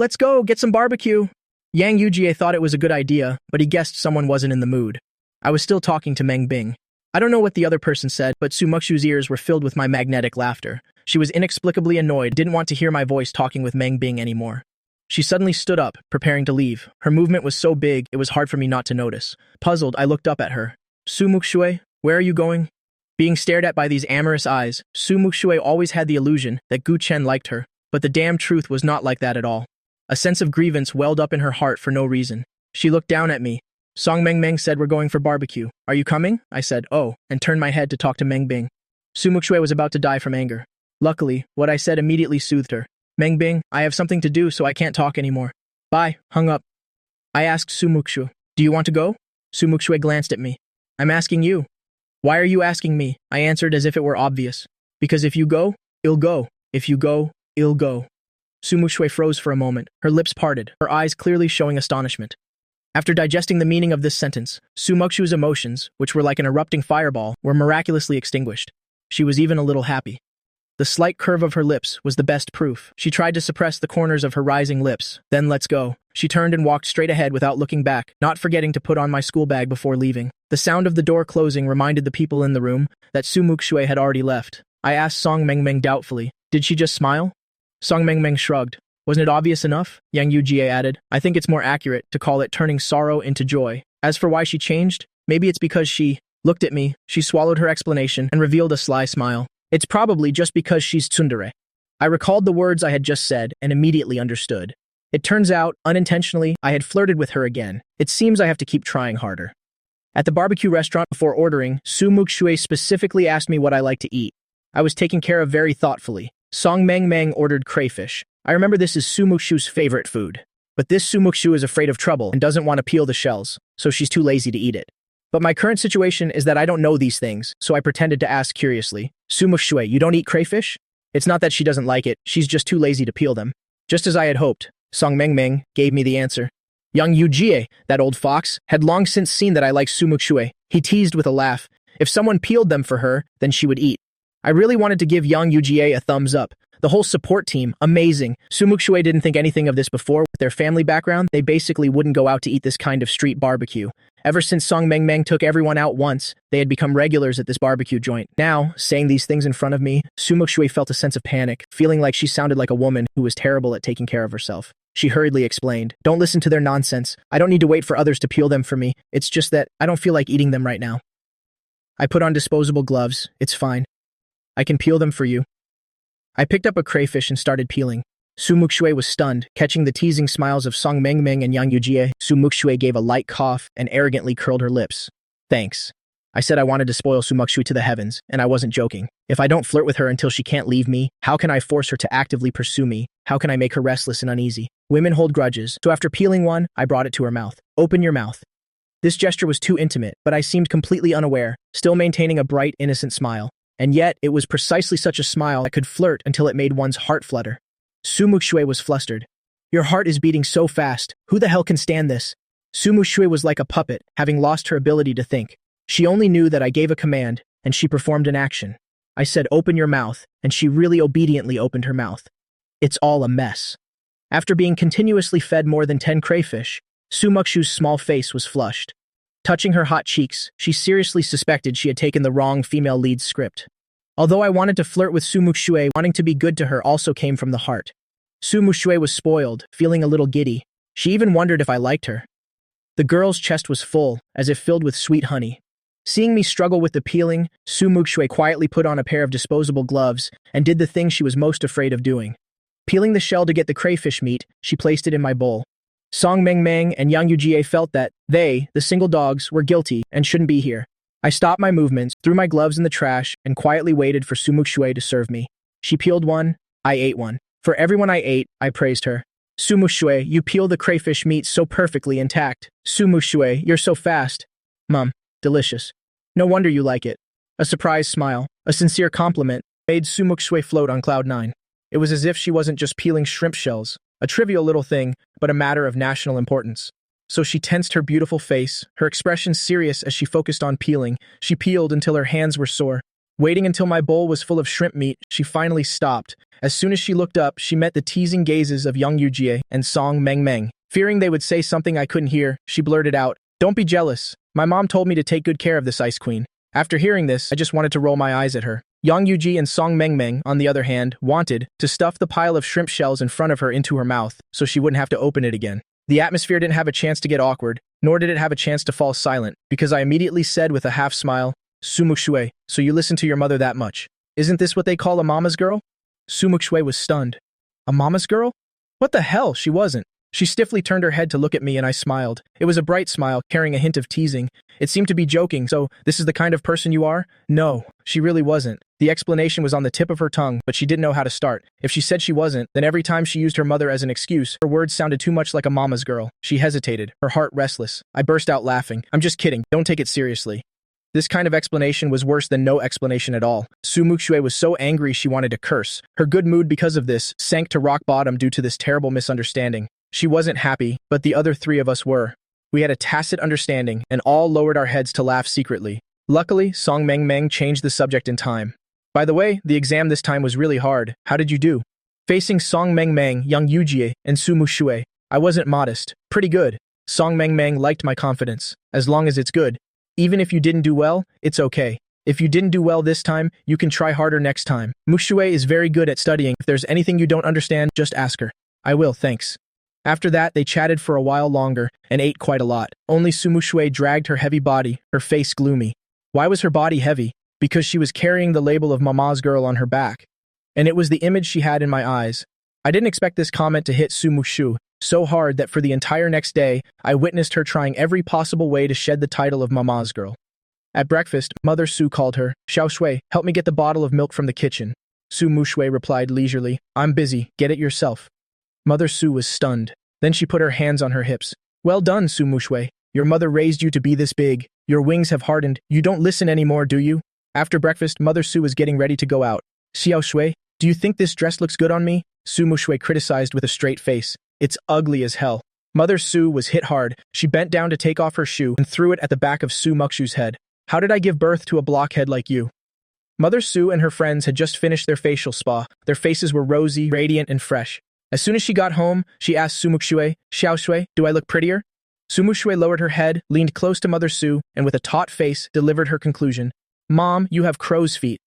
get some barbecue." Yang Yujie thought it was a good idea, but he guessed someone wasn't in the mood. I was still talking to Meng Bing. I don't know what the other person said, but Sumuku's ears were filled with my magnetic laughter. She was inexplicably annoyed, didn't want to hear my voice talking with Mang anymore. She suddenly stood up, preparing to leave. Her movement was so big, it was hard for me not to notice. Puzzled, I looked up at her. Muxue, where are you going? Being stared at by these amorous eyes, Muxue always had the illusion that Gu Chen liked her, but the damn truth was not like that at all. A sense of grievance welled up in her heart for no reason. She looked down at me. Song Meng said we're going for barbecue. Are you coming? I said, oh, and turned my head to talk to Meng Bing. Muxue was about to die from anger. Luckily, what I said immediately soothed her. Meng Bing, I have something to do, so I can't talk anymore. Bye, hung up. I asked Sumuku, do you want to go? Muxue glanced at me. I'm asking you. Why are you asking me? I answered as if it were obvious. Because if you go, I'll go. If you go, I'll go. Muxue froze for a moment, her lips parted, her eyes clearly showing astonishment. After digesting the meaning of this sentence, Sumuku's emotions, which were like an erupting fireball, were miraculously extinguished. She was even a little happy. The slight curve of her lips was the best proof. She tried to suppress the corners of her rising lips. Then let's go. She turned and walked straight ahead without looking back, not forgetting to put on my school bag before leaving. The sound of the door closing reminded the people in the room that Muxue had already left. I asked Song Meng doubtfully, did she just smile? Song Meng shrugged. Wasn't it obvious enough? Yang Yujie added. I think it's more accurate to call it turning sorrow into joy. As for why she changed, maybe it's because she looked at me. She swallowed her explanation and revealed a sly smile. It's probably just because she's tsundere. I recalled the words I had just said and immediately understood. It turns out, unintentionally, I had flirted with her again. It seems I have to keep trying harder. At the barbecue restaurant before ordering, Muxue specifically asked me what I like to eat. I was taken care of very thoughtfully. Song Meng ordered crayfish. I remember this is Sumuku's favorite food. But this Sumuku is afraid of trouble and doesn't want to peel the shells, so she's too lazy to eat it. But my current situation is that I don't know these things, so I pretended to ask curiously, Muxue, you don't eat crayfish? It's not that she doesn't like it, she's just too lazy to peel them. Just as I had hoped, Song Meng gave me the answer. Young Yujie, that old fox, had long since seen that I liked Muxue. He teased with a laugh. If someone peeled them for her, then she would eat. I really wanted to give young Yujie a thumbs up. The whole support team, amazing. Muxue didn't think anything of this before. With their family background, they basically wouldn't go out to eat this kind of street barbecue. Ever since Song Meng took everyone out once, they had become regulars at this barbecue joint. Now, saying these things in front of me, Muxue felt a sense of panic, feeling like she sounded like a woman who was terrible at taking care of herself. She hurriedly explained, don't listen to their nonsense. I don't need to wait for others to peel them for me. It's just that I don't feel like eating them right now. I put on disposable gloves. It's fine. I can peel them for you. I picked up a crayfish and started peeling. Muxue was stunned, catching the teasing smiles of Song Meng and Yang Yujie. Muxue gave a light cough and arrogantly curled her lips. Thanks. I said I wanted to spoil Sumuku to the heavens, and I wasn't joking. If I don't flirt with her until she can't leave me, how can I force her to actively pursue me? How can I make her restless and uneasy? Women hold grudges, so after peeling one, I brought it to her mouth. Open your mouth. This gesture was too intimate, but I seemed completely unaware, still maintaining a bright, innocent smile. And yet, it was precisely such a smile that could flirt until it made one's heart flutter. Muxue was flustered. Your heart is beating so fast. Who the hell can stand this? Muxue was like a puppet, having lost her ability to think. She only knew that I gave a command, and she performed an action. I said, open your mouth, and she really obediently opened her mouth. It's all a mess. After being continuously fed more than 10 crayfish, Sumuku's small face was flushed. Touching her hot cheeks, she seriously suspected she had taken the wrong female lead script. Although I wanted to flirt with Muxue, wanting to be good to her also came from the heart. Muxue was spoiled, feeling a little giddy. She even wondered if I liked her. The girl's chest was full, as if filled with sweet honey. Seeing me struggle with the peeling, Muxue quietly put on a pair of disposable gloves and did the thing she was most afraid of doing. Peeling the shell to get the crayfish meat, she placed it in my bowl. Song Meng and Yang Yujie felt that they, the single dogs, were guilty and shouldn't be here. I stopped my movements, threw my gloves in the trash, and quietly waited for Muxue to serve me. She peeled one, I ate one. For everyone I ate, I praised her. Muxue, you peel the crayfish meat so perfectly intact. Muxue, you're so fast. Mum, delicious. No wonder you like it. A surprised smile, a sincere compliment, made Muxue float on cloud 9. It was as if she wasn't just peeling shrimp shells, a trivial little thing, but a matter of national importance. So she tensed her beautiful face, her expression serious as she focused on peeling. She peeled until her hands were sore. Waiting until my bowl was full of shrimp meat, she finally stopped. As soon as she looked up, she met the teasing gazes of Young Yujie and Song Meng. Fearing they would say something I couldn't hear, she blurted out, "Don't be jealous. My mom told me to take good care of this ice queen." After hearing this, I just wanted to roll my eyes at her. Yang Yuji and Song Mengmeng, on the other hand, wanted to stuff the pile of shrimp shells in front of her into her mouth so she wouldn't have to open it again. The atmosphere didn't have a chance to get awkward, nor did it have a chance to fall silent, because I immediately said with a half smile, Sumuku, so you listen to your mother that much. Isn't this what they call a mama's girl? Sumuku was stunned. A mama's girl? What the hell, she wasn't. She stiffly turned her head to look at me and I smiled. It was a bright smile, carrying a hint of teasing. It seemed to be joking, so this is the kind of person you are? No, she really wasn't. The explanation was on the tip of her tongue, but she didn't know how to start. If she said she wasn't, then every time she used her mother as an excuse, her words sounded too much like a mama's girl. She hesitated, her heart restless. I burst out laughing. I'm just kidding, don't take it seriously. This kind of explanation was worse than no explanation at all. Muxue was so angry she wanted to curse. Her good mood because of this sank to rock bottom due to this terrible misunderstanding. She wasn't happy, but the other three of us were. We had a tacit understanding, and all lowered our heads to laugh secretly. Luckily, Song Mengmeng changed the subject in time. By the way, the exam this time was really hard. How did you do? Facing Song Mengmeng, Yang Yujie, and Muxue, I wasn't modest. Pretty good. Song Mengmeng liked my confidence. As long as it's good. Even if you didn't do well, it's okay. If you didn't do well this time, you can try harder next time. Muxue is very good at studying. If there's anything you don't understand, just ask her. I will, thanks. After that, they chatted for a while longer and ate quite a lot. Only Muxue dragged her heavy body, her face gloomy. Why was her body heavy? Because she was carrying the label of Mama's girl on her back. And it was the image she had in my eyes. I didn't expect this comment to hit Muxue so hard that for the entire next day, I witnessed her trying every possible way to shed the title of Mama's girl. At breakfast, Mother Su called her. Xiao Shui, help me get the bottle of milk from the kitchen. Muxue replied leisurely, I'm busy, get it yourself. Mother Su was stunned. Then she put her hands on her hips. Well done, Muxue. Your mother raised you to be this big. Your wings have hardened. You don't listen anymore, do you? After breakfast, Mother Su was getting ready to go out. Xiao Shui, do you think this dress looks good on me? Muxue criticized with a straight face. It's ugly as hell. Mother Su was hit hard. She bent down to take off her shoe and threw it at the back of Muxue's head. How did I give birth to a blockhead like you? Mother Su and her friends had just finished their facial spa. Their faces were rosy, radiant, and fresh. As soon as she got home, she asked Muxue, Xiao Shui, do I look prettier? Muxue lowered her head, leaned close to Mother Su, and with a taut face, delivered her conclusion. Mom, you have crow's feet.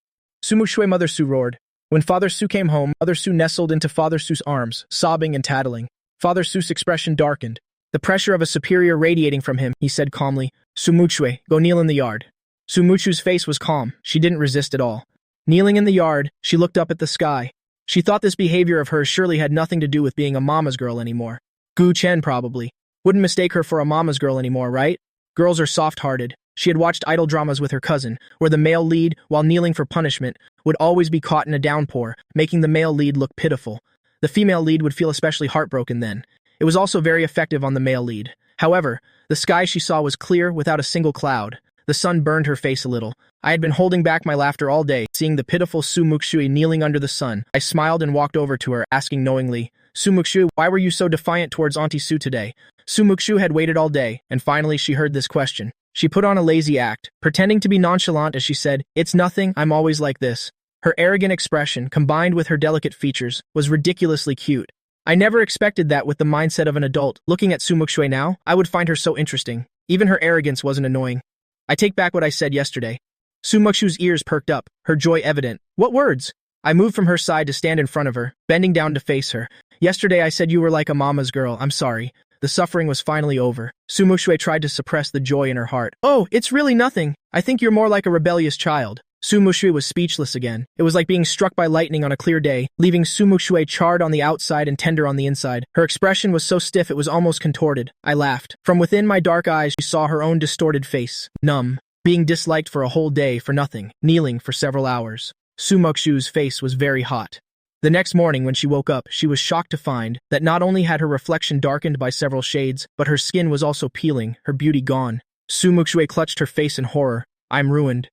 Muxue, Mother Su roared. When Father Su came home, Mother Su nestled into Father Su's arms, sobbing and tattling. Father Su's expression darkened. The pressure of a superior radiating from him, he said calmly, Muxue, go kneel in the yard. Muxue's face was calm. She didn't resist at all. Kneeling in the yard, she looked up at the sky. She thought this behavior of hers surely had nothing to do with being a mama's girl anymore. Gu Chen probably. Wouldn't mistake her for a mama's girl anymore, right? Girls are soft-hearted. She had watched idol dramas with her cousin, where the male lead, while kneeling for punishment, would always be caught in a downpour, making the male lead look pitiful. The female lead would feel especially heartbroken then. It was also very effective on the male lead. However, the sky she saw was clear without a single cloud. The sun burned her face a little. I had been holding back my laughter all day, seeing the pitiful Muxue kneeling under the sun. I smiled and walked over to her, asking knowingly, Muxue, why were you so defiant towards Auntie Su today? Muxue had waited all day, and finally she heard this question. She put on a lazy act, pretending to be nonchalant as she said, It's nothing, I'm always like this. Her arrogant expression, combined with her delicate features, was ridiculously cute. I never expected that with the mindset of an adult. Looking at Muxue now, I would find her so interesting. Even her arrogance wasn't annoying. I take back what I said yesterday. Muxue's ears perked up, her joy evident. What words? I moved from her side to stand in front of her, bending down to face her. Yesterday I said you were like a mama's girl, I'm sorry. The suffering was finally over. Muxue tried to suppress the joy in her heart. Oh, it's really nothing. I think you're more like a rebellious child. Muxue was speechless again. It was like being struck by lightning on a clear day, leaving Muxue charred on the outside and tender on the inside. Her expression was so stiff it was almost contorted. I laughed. From within my dark eyes she saw her own distorted face, numb, being disliked for a whole day for nothing, kneeling for several hours. Muxue's face was very hot. The next morning when she woke up, she was shocked to find that not only had her reflection darkened by several shades, but her skin was also peeling, her beauty gone. Muxue clutched her face in horror. I'm ruined.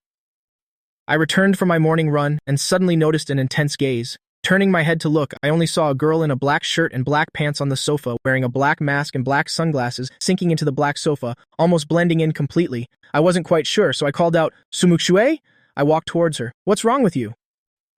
I returned from my morning run and suddenly noticed an intense gaze. Turning my head to look, I only saw a girl in a black shirt and black pants on the sofa, wearing a black mask and black sunglasses, sinking into the black sofa, almost blending in completely. I wasn't quite sure, so I called out, Muxue? I walked towards her. What's wrong with you?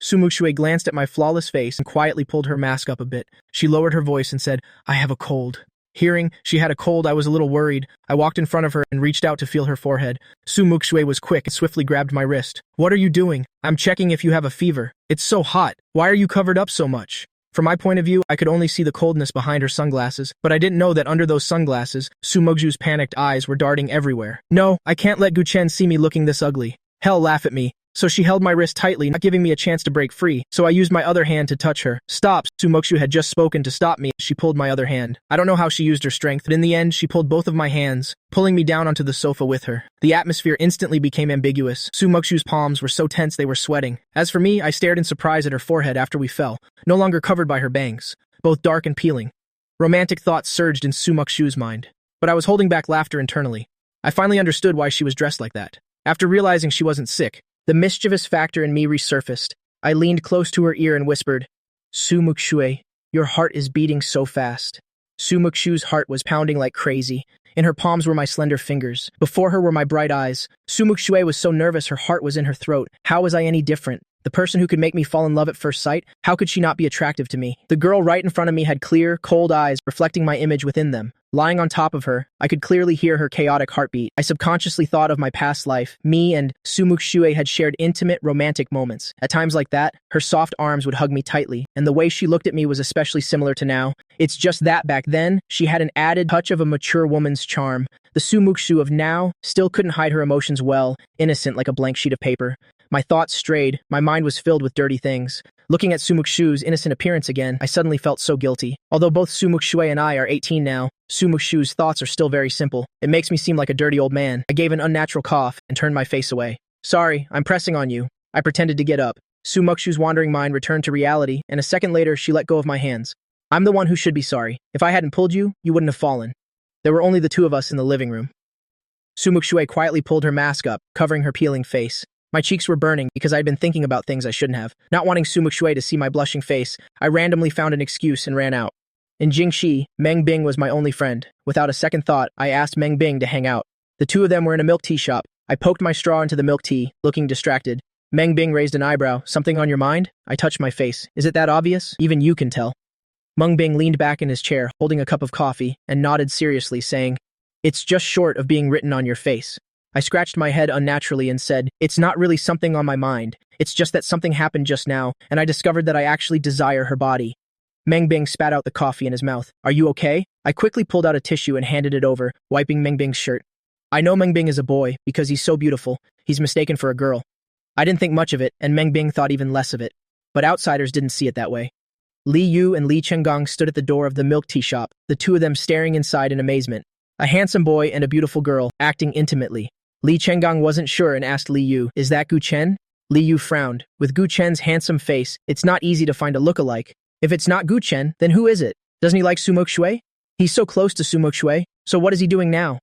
Muxue glanced at my flawless face and quietly pulled her mask up a bit. She lowered her voice and said, I have a cold. Hearing she had a cold, I was a little worried. I walked in front of her and reached out to feel her forehead. Muxue was quick and swiftly grabbed my wrist. What are you doing? I'm checking if you have a fever. It's so hot. Why are you covered up so much? From my point of view, I could only see the coldness behind her sunglasses, but I didn't know that under those sunglasses, Sumuku's panicked eyes were darting everywhere. No, I can't let Guchen see me looking this ugly. Hell, laugh at me. So she held my wrist tightly, not giving me a chance to break free, so I used my other hand to touch her. Stop! Sumuku had just spoken to stop me. She pulled my other hand. I don't know how she used her strength, but in the end, she pulled both of my hands, pulling me down onto the sofa with her. The atmosphere instantly became ambiguous. Sumuku's palms were so tense they were sweating. As for me, I stared in surprise at her forehead after we fell, no longer covered by her bangs, both dark and peeling. Romantic thoughts surged in Sumuku's mind, but I was holding back laughter internally. I finally understood why she was dressed like that. After realizing she wasn't sick, the mischievous factor in me resurfaced. I leaned close to her ear and whispered, Sumuku, your heart is beating so fast. Sumuku's heart was pounding like crazy. In her palms were my slender fingers. Before her were my bright eyes. Sumuku was so nervous her heart was in her throat. How was I any different? The person who could make me fall in love at first sight, how could she not be attractive to me? The girl right in front of me had clear, cold eyes reflecting my image within them. Lying on top of her, I could clearly hear her chaotic heartbeat. I subconsciously thought of my past life. Me and Sumuku had shared intimate, romantic moments. At times like that, her soft arms would hug me tightly, and the way she looked at me was especially similar to now. It's just that back then, she had an added touch of a mature woman's charm. The Sumuku of now still couldn't hide her emotions well, innocent like a blank sheet of paper. My thoughts strayed, my mind was filled with dirty things. Looking at Sumuku's innocent appearance again, I suddenly felt so guilty. Although both Sumuku and I are 18 now, Sumuku's thoughts are still very simple. It makes me seem like a dirty old man. I gave an unnatural cough and turned my face away. Sorry, I'm pressing on you. I pretended to get up. Sumuku's wandering mind returned to reality, and a second later, she let go of my hands. I'm the one who should be sorry. If I hadn't pulled you, you wouldn't have fallen. There were only the two of us in the living room. Sumuku quietly pulled her mask up, covering her peeling face. My cheeks were burning because I'd been thinking about things I shouldn't have. Not wanting Sumuku to see my blushing face, I randomly found an excuse and ran out. In Jingxi, Meng Bing was my only friend. Without a second thought, I asked Meng Bing to hang out. The two of them were in a milk tea shop. I poked my straw into the milk tea, looking distracted. Meng Bing raised an eyebrow. Something on your mind? I touched my face. Is it that obvious? Even you can tell. Meng Bing leaned back in his chair, holding a cup of coffee, and nodded seriously, saying, It's just short of being written on your face. I scratched my head unnaturally and said, It's not really something on my mind. It's just that something happened just now, and I discovered that I actually desire her body. Meng Bing spat out the coffee in his mouth. Are you okay? I quickly pulled out a tissue and handed it over, wiping Meng Bing's shirt. I know Meng Bing is a boy, because he's so beautiful. He's mistaken for a girl. I didn't think much of it, and Meng Bing thought even less of it. But outsiders didn't see it that way. Li Yu and Li Chenggong stood at the door of the milk tea shop, the two of them staring inside in amazement. A handsome boy and a beautiful girl, acting intimately. Li Chenggong wasn't sure and asked Li Yu, Is that Gu Chen? Li Yu frowned. With Gu Chen's handsome face, it's not easy to find a look-alike. If it's not Gu Chen, then who is it? Doesn't he like Sumuku? He's so close to Sumuku, so what is he doing now?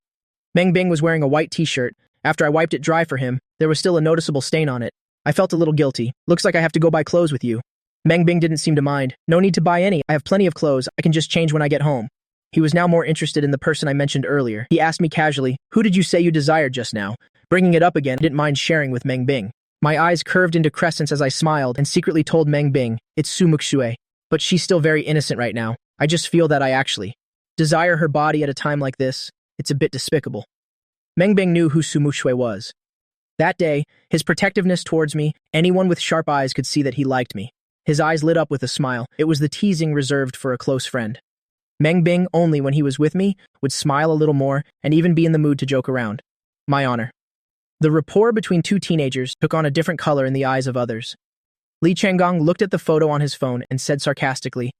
Meng Bing was wearing a white t-shirt. After I wiped it dry for him, there was still a noticeable stain on it. I felt a little guilty. Looks like I have to go buy clothes with you. Meng Bing didn't seem to mind. No need to buy any. I have plenty of clothes. I can just change when I get home. He was now more interested in the person I mentioned earlier. He asked me casually, Who did you say you desired just now? Bringing it up again, I didn't mind sharing with Meng Bing. My eyes curved into crescents as I smiled and secretly told Meng Bing, It's Sumuku. But she's still very innocent right now. I just feel that I actually desire her body at a time like this. It's a bit despicable. Meng Bing knew who Sumuku was. That day, his protectiveness towards me, anyone with sharp eyes could see that he liked me. His eyes lit up with a smile. It was the teasing reserved for a close friend. Meng Bing, only when he was with me, would smile a little more and even be in the mood to joke around. My honor. The rapport between two teenagers took on a different color in the eyes of others. Li Chenggong looked at the photo on his phone and said sarcastically,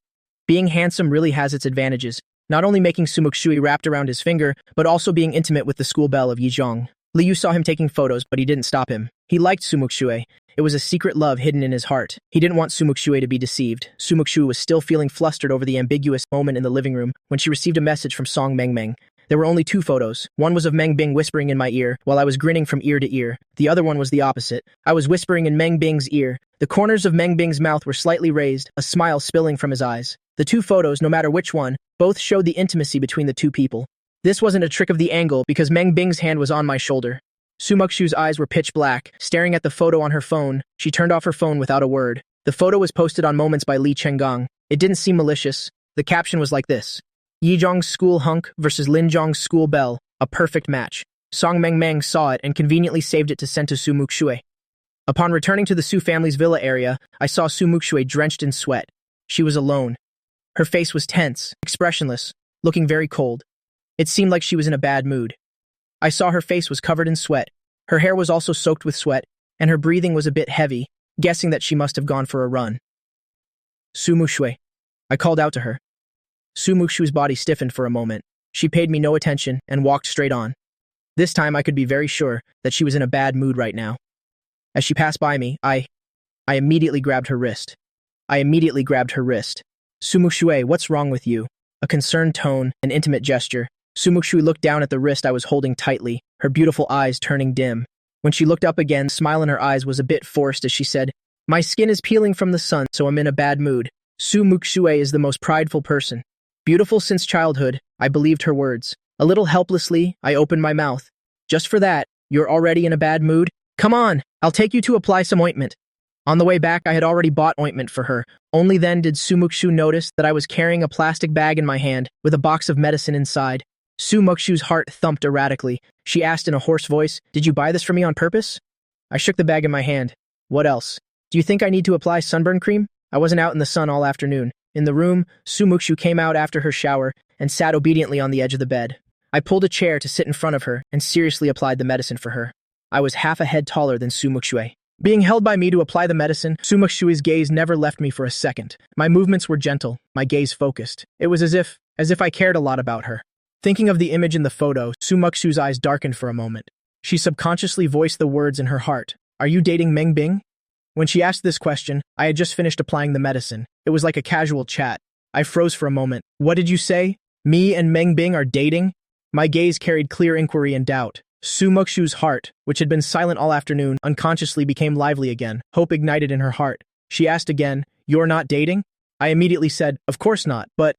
Being handsome really has its advantages, not only making Sumuku wrapped around his finger, but also being intimate with the school belle of Yizhong. Li Yu saw him taking photos, but he didn't stop him. He liked Sumuku. It was a secret love hidden in his heart. He didn't want Sumuku to be deceived. Sumuku was still feeling flustered over the ambiguous moment in the living room when she received a message from Song Meng Meng. There were only two photos. One was of Meng Bing whispering in my ear while I was grinning from ear to ear. The other one was the opposite. I was whispering in Meng Bing's ear. The corners of Meng Bing's mouth were slightly raised, a smile spilling from his eyes. The two photos, no matter which one, both showed the intimacy between the two people. This wasn't a trick of the angle because Meng Bing's hand was on my shoulder. Sumuku's eyes were pitch black. Staring at the photo on her phone, she turned off her phone without a word. The photo was posted on Moments by Li Chenggong. It didn't seem malicious. The caption was like this. Yizhong's school hunk versus Linzhong's school belle, a perfect match. Song Mang saw it and conveniently saved it to send to Muxue. Upon returning to the Su family's villa area, I saw Muxue drenched in sweat. She was alone. Her face was tense, expressionless, looking very cold. It seemed like she was in a bad mood. I saw her face was covered in sweat. Her hair was also soaked with sweat, and her breathing was a bit heavy, guessing that she must have gone for a run. Muxue. I called out to her. Muxue's body stiffened for a moment. She paid me no attention and walked straight on. This time I could be very sure that she was in a bad mood right now. As she passed by me, I immediately grabbed her wrist. Muxue, what's wrong with you? A concerned tone, an intimate gesture. Muxue looked down at the wrist I was holding tightly, her beautiful eyes turning dim. When she looked up again, the smile in her eyes was a bit forced as she said, "My skin is peeling from the sun, so I'm in a bad mood." Muxue is the most prideful person. Beautiful since childhood, I believed her words. A little helplessly, I opened my mouth. "Just for that, you're already in a bad mood? Come on, I'll take you to apply some ointment." On the way back, I had already bought ointment for her. Only then did Muxue notice that I was carrying a plastic bag in my hand with a box of medicine inside. Muxue's heart thumped erratically. She asked in a hoarse voice, "Did you buy this for me on purpose?" I shook the bag in my hand. "What else? Do you think I need to apply sunburn cream?" I wasn't out in the sun all afternoon. In the room, Muxue came out after her shower and sat obediently on the edge of the bed. I pulled a chair to sit in front of her and seriously applied the medicine for her. I was half a head taller than Muxue. Being held by me to apply the medicine, Muxue's gaze never left me for a second. My movements were gentle, my gaze focused. It was as if I cared a lot about her. Thinking of the image in the photo, Muxue's eyes darkened for a moment. She subconsciously voiced the words in her heart. "Are you dating Meng Bing?" When she asked this question, I had just finished applying the medicine. It was like a casual chat. I froze for a moment. "What did you say? Me and Meng Bing are dating?" My gaze carried clear inquiry and doubt. Muxue's heart, which had been silent all afternoon, unconsciously became lively again. Hope ignited in her heart. She asked again, "You're not dating?" I immediately said, "Of course not, but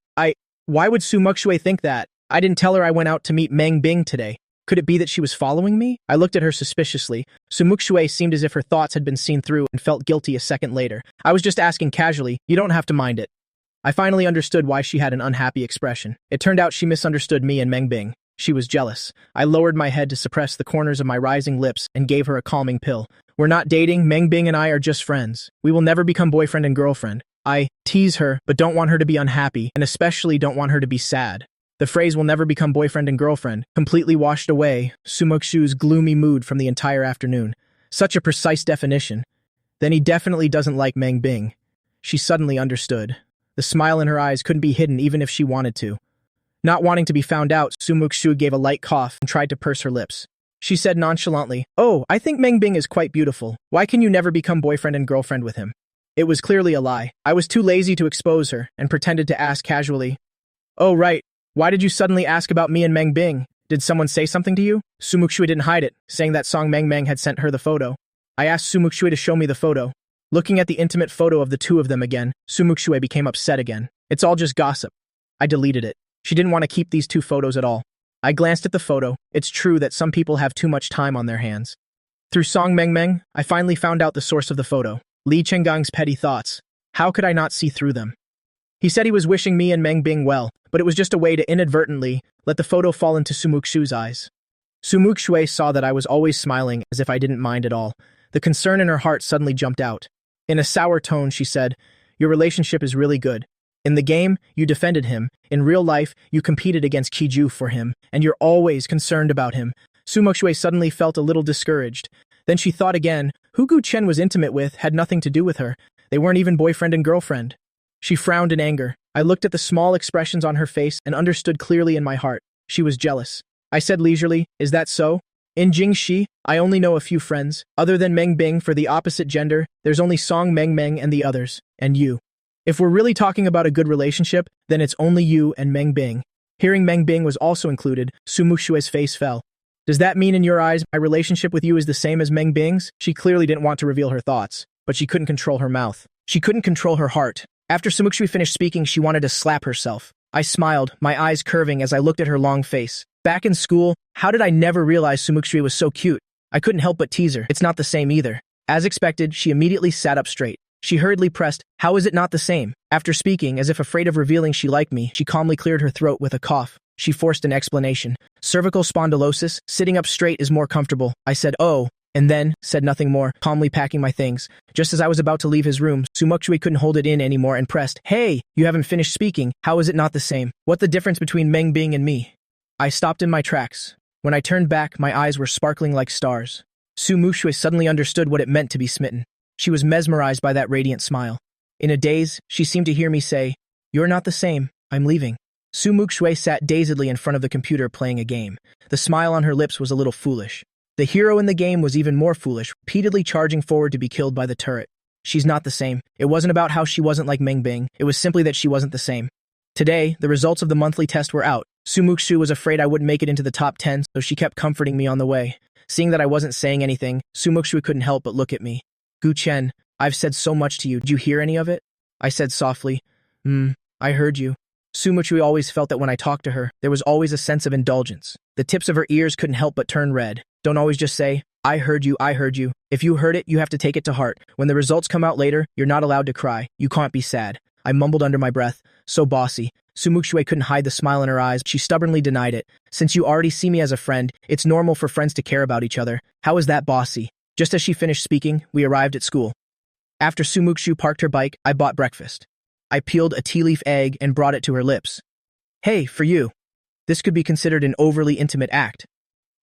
why would Muxue think that? I didn't tell her I went out to meet Meng Bing today. Could it be that she was following me?" I looked at her suspiciously. Muxue seemed as if her thoughts had been seen through and felt guilty a second later. "I was just asking casually. You don't have to mind it." I finally understood why she had an unhappy expression. It turned out she misunderstood me and Meng Bing. She was jealous. I lowered my head to suppress the corners of my rising lips and gave her a calming pill. "We're not dating. Meng Bing and I are just friends. We will never become boyfriend and girlfriend. I tease her, but don't want her to be unhappy, and especially don't want her to be sad." The phrase "will never become boyfriend and girlfriend" completely washed away Muxue's gloomy mood from the entire afternoon. Such a precise definition. Then he definitely doesn't like Meng Bing. She suddenly understood. The smile in her eyes couldn't be hidden even if she wanted to. Not wanting to be found out, Muxue gave a light cough and tried to purse her lips. She said nonchalantly, "Oh, I think Meng Bing is quite beautiful. Why can you never become boyfriend and girlfriend with him?" It was clearly a lie. I was too lazy to expose her and pretended to ask casually, "Oh, right. Why did you suddenly ask about me and Meng Bing? Did someone say something to you?" Muxue didn't hide it, saying that Song Mang had sent her the photo. I asked Muxue to show me the photo. Looking at the intimate photo of the two of them again, Muxue became upset again. "It's all just gossip." I deleted it. She didn't want to keep these two photos at all. I glanced at the photo. It's true that some people have too much time on their hands. Through Song Mang, I finally found out the source of the photo. Li Chenggang's petty thoughts. How could I not see through them? He said he was wishing me and Meng Bing well, but it was just a way to inadvertently let the photo fall into Muxue's eyes. Muxue saw that I was always smiling as if I didn't mind at all. The concern in her heart suddenly jumped out. In a sour tone, she said, "Your relationship is really good. In the game, you defended him. In real life, you competed against Kiju for him, and you're always concerned about him." Muxue suddenly felt a little discouraged. Then she thought again, who Gu Chen was intimate with had nothing to do with her. They weren't even boyfriend and girlfriend. She frowned in anger. I looked at the small expressions on her face and understood clearly in my heart. She was jealous. I said leisurely, "Is that so? In Jingxi, I only know a few friends. Other than Meng Bing for the opposite gender, there's only Song Mang and the others, and you. If we're really talking about a good relationship, then it's only you and Meng Bing." Hearing Meng Bing was also included, Muxue's face fell. "Does that mean in your eyes my relationship with you is the same as Meng Bing's?" She clearly didn't want to reveal her thoughts, but she couldn't control her mouth. She couldn't control her heart. After Muxue finished speaking, she wanted to slap herself. I smiled, my eyes curving as I looked at her long face. Back in school, how did I never realize Muxue was so cute? I couldn't help but tease her. It's not the same either. As expected, she immediately sat up straight. She hurriedly pressed, "How is it not the same?" After speaking, as if afraid of revealing she liked me, she calmly cleared her throat with a cough. She forced an explanation. "Cervical spondylosis, sitting up straight is more comfortable." I said, "Oh," and then said nothing more, calmly packing my things. Just as I was about to leave his room, Sumuku couldn't hold it in anymore and pressed, "Hey, you haven't finished speaking. How is it not the same? What the difference between Meng Bing and me?" I stopped in my tracks. When I turned back, my eyes were sparkling like stars. Sumuku suddenly understood what it meant to be smitten. She was mesmerized by that radiant smile. In a daze, she seemed to hear me say, "You're not the same. I'm leaving." Sumuku sat dazedly in front of the computer playing a game. The smile on her lips was a little foolish. The hero in the game was even more foolish, repeatedly charging forward to be killed by the turret. She's not the same. It wasn't about how she wasn't like Meng Bing. It was simply that she wasn't the same. Today, the results of the monthly test were out. Sumuku was afraid I wouldn't make it into the top 10, so she kept comforting me on the way. Seeing that I wasn't saying anything, Sumuku couldn't help but look at me. "Gu Chen, I've said so much to you. Did you hear any of it?" I said softly, I heard you." Sumuku always felt that when I talked to her, there was always a sense of indulgence. The tips of her ears couldn't help but turn red. Don't always just say, I heard you. If you heard it, you have to take it to heart. When the results come out later, you're not allowed to cry. You can't be sad." I mumbled under my breath. So bossy. Sumuku couldn't hide the smile in her eyes. She stubbornly denied it. "Since you already see me as a friend, it's normal for friends to care about each other. How is that bossy?" Just as she finished speaking, we arrived at school. After Sumuku parked her bike, I bought breakfast. I peeled a tea leaf egg and brought it to her lips. "Hey, for you." This could be considered an overly intimate act.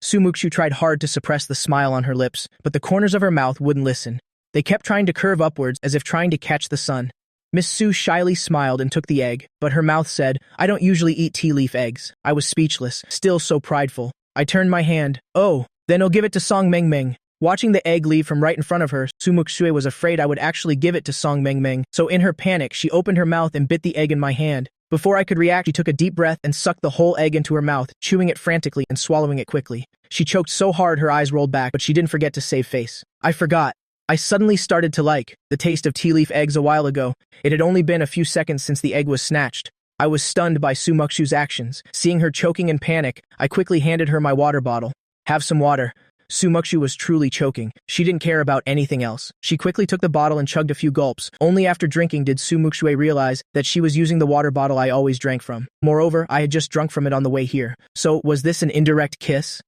Sumuku tried hard to suppress the smile on her lips, but the corners of her mouth wouldn't listen. They kept trying to curve upwards as if trying to catch the sun. Miss Sue shyly smiled and took the egg, but her mouth said, "I don't usually eat tea leaf eggs." I was speechless, still so prideful. I turned my hand. "Oh, then I'll give it to Song Meng Meng." Watching the egg leave from right in front of her, Sumuku was afraid I would actually give it to Song Meng Meng, so in her panic, she opened her mouth and bit the egg in my hand. Before I could react, she took a deep breath and sucked the whole egg into her mouth, chewing it frantically and swallowing it quickly. She choked so hard her eyes rolled back, but she didn't forget to save face. I forgot. I suddenly started to like the taste of tea leaf eggs a while ago. It had only been a few seconds since the egg was snatched. I was stunned by Sumuku's actions. Seeing her choking in panic, I quickly handed her my water bottle. "Have some water." Sumuku was truly choking. She didn't care about anything else. She quickly took the bottle and chugged a few gulps. Only after drinking did Sumuku realize that she was using the water bottle I always drank from. Moreover, I had just drunk from it on the way here. So, was this an indirect kiss?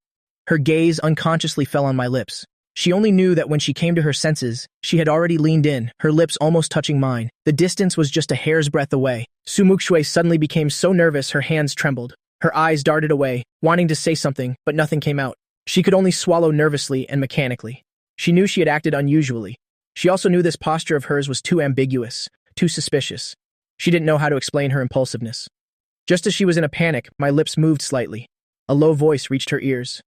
Her gaze unconsciously fell on my lips. She only knew that when she came to her senses, she had already leaned in, her lips almost touching mine. The distance was just a hair's breadth away. Sumuku suddenly became so nervous her hands trembled. Her eyes darted away, wanting to say something, but nothing came out. She could only swallow nervously and mechanically. She knew she had acted unusually. She also knew this posture of hers was too ambiguous, too suspicious. She didn't know how to explain her impulsiveness. Just as she was in a panic, my lips moved slightly. A low voice reached her ears.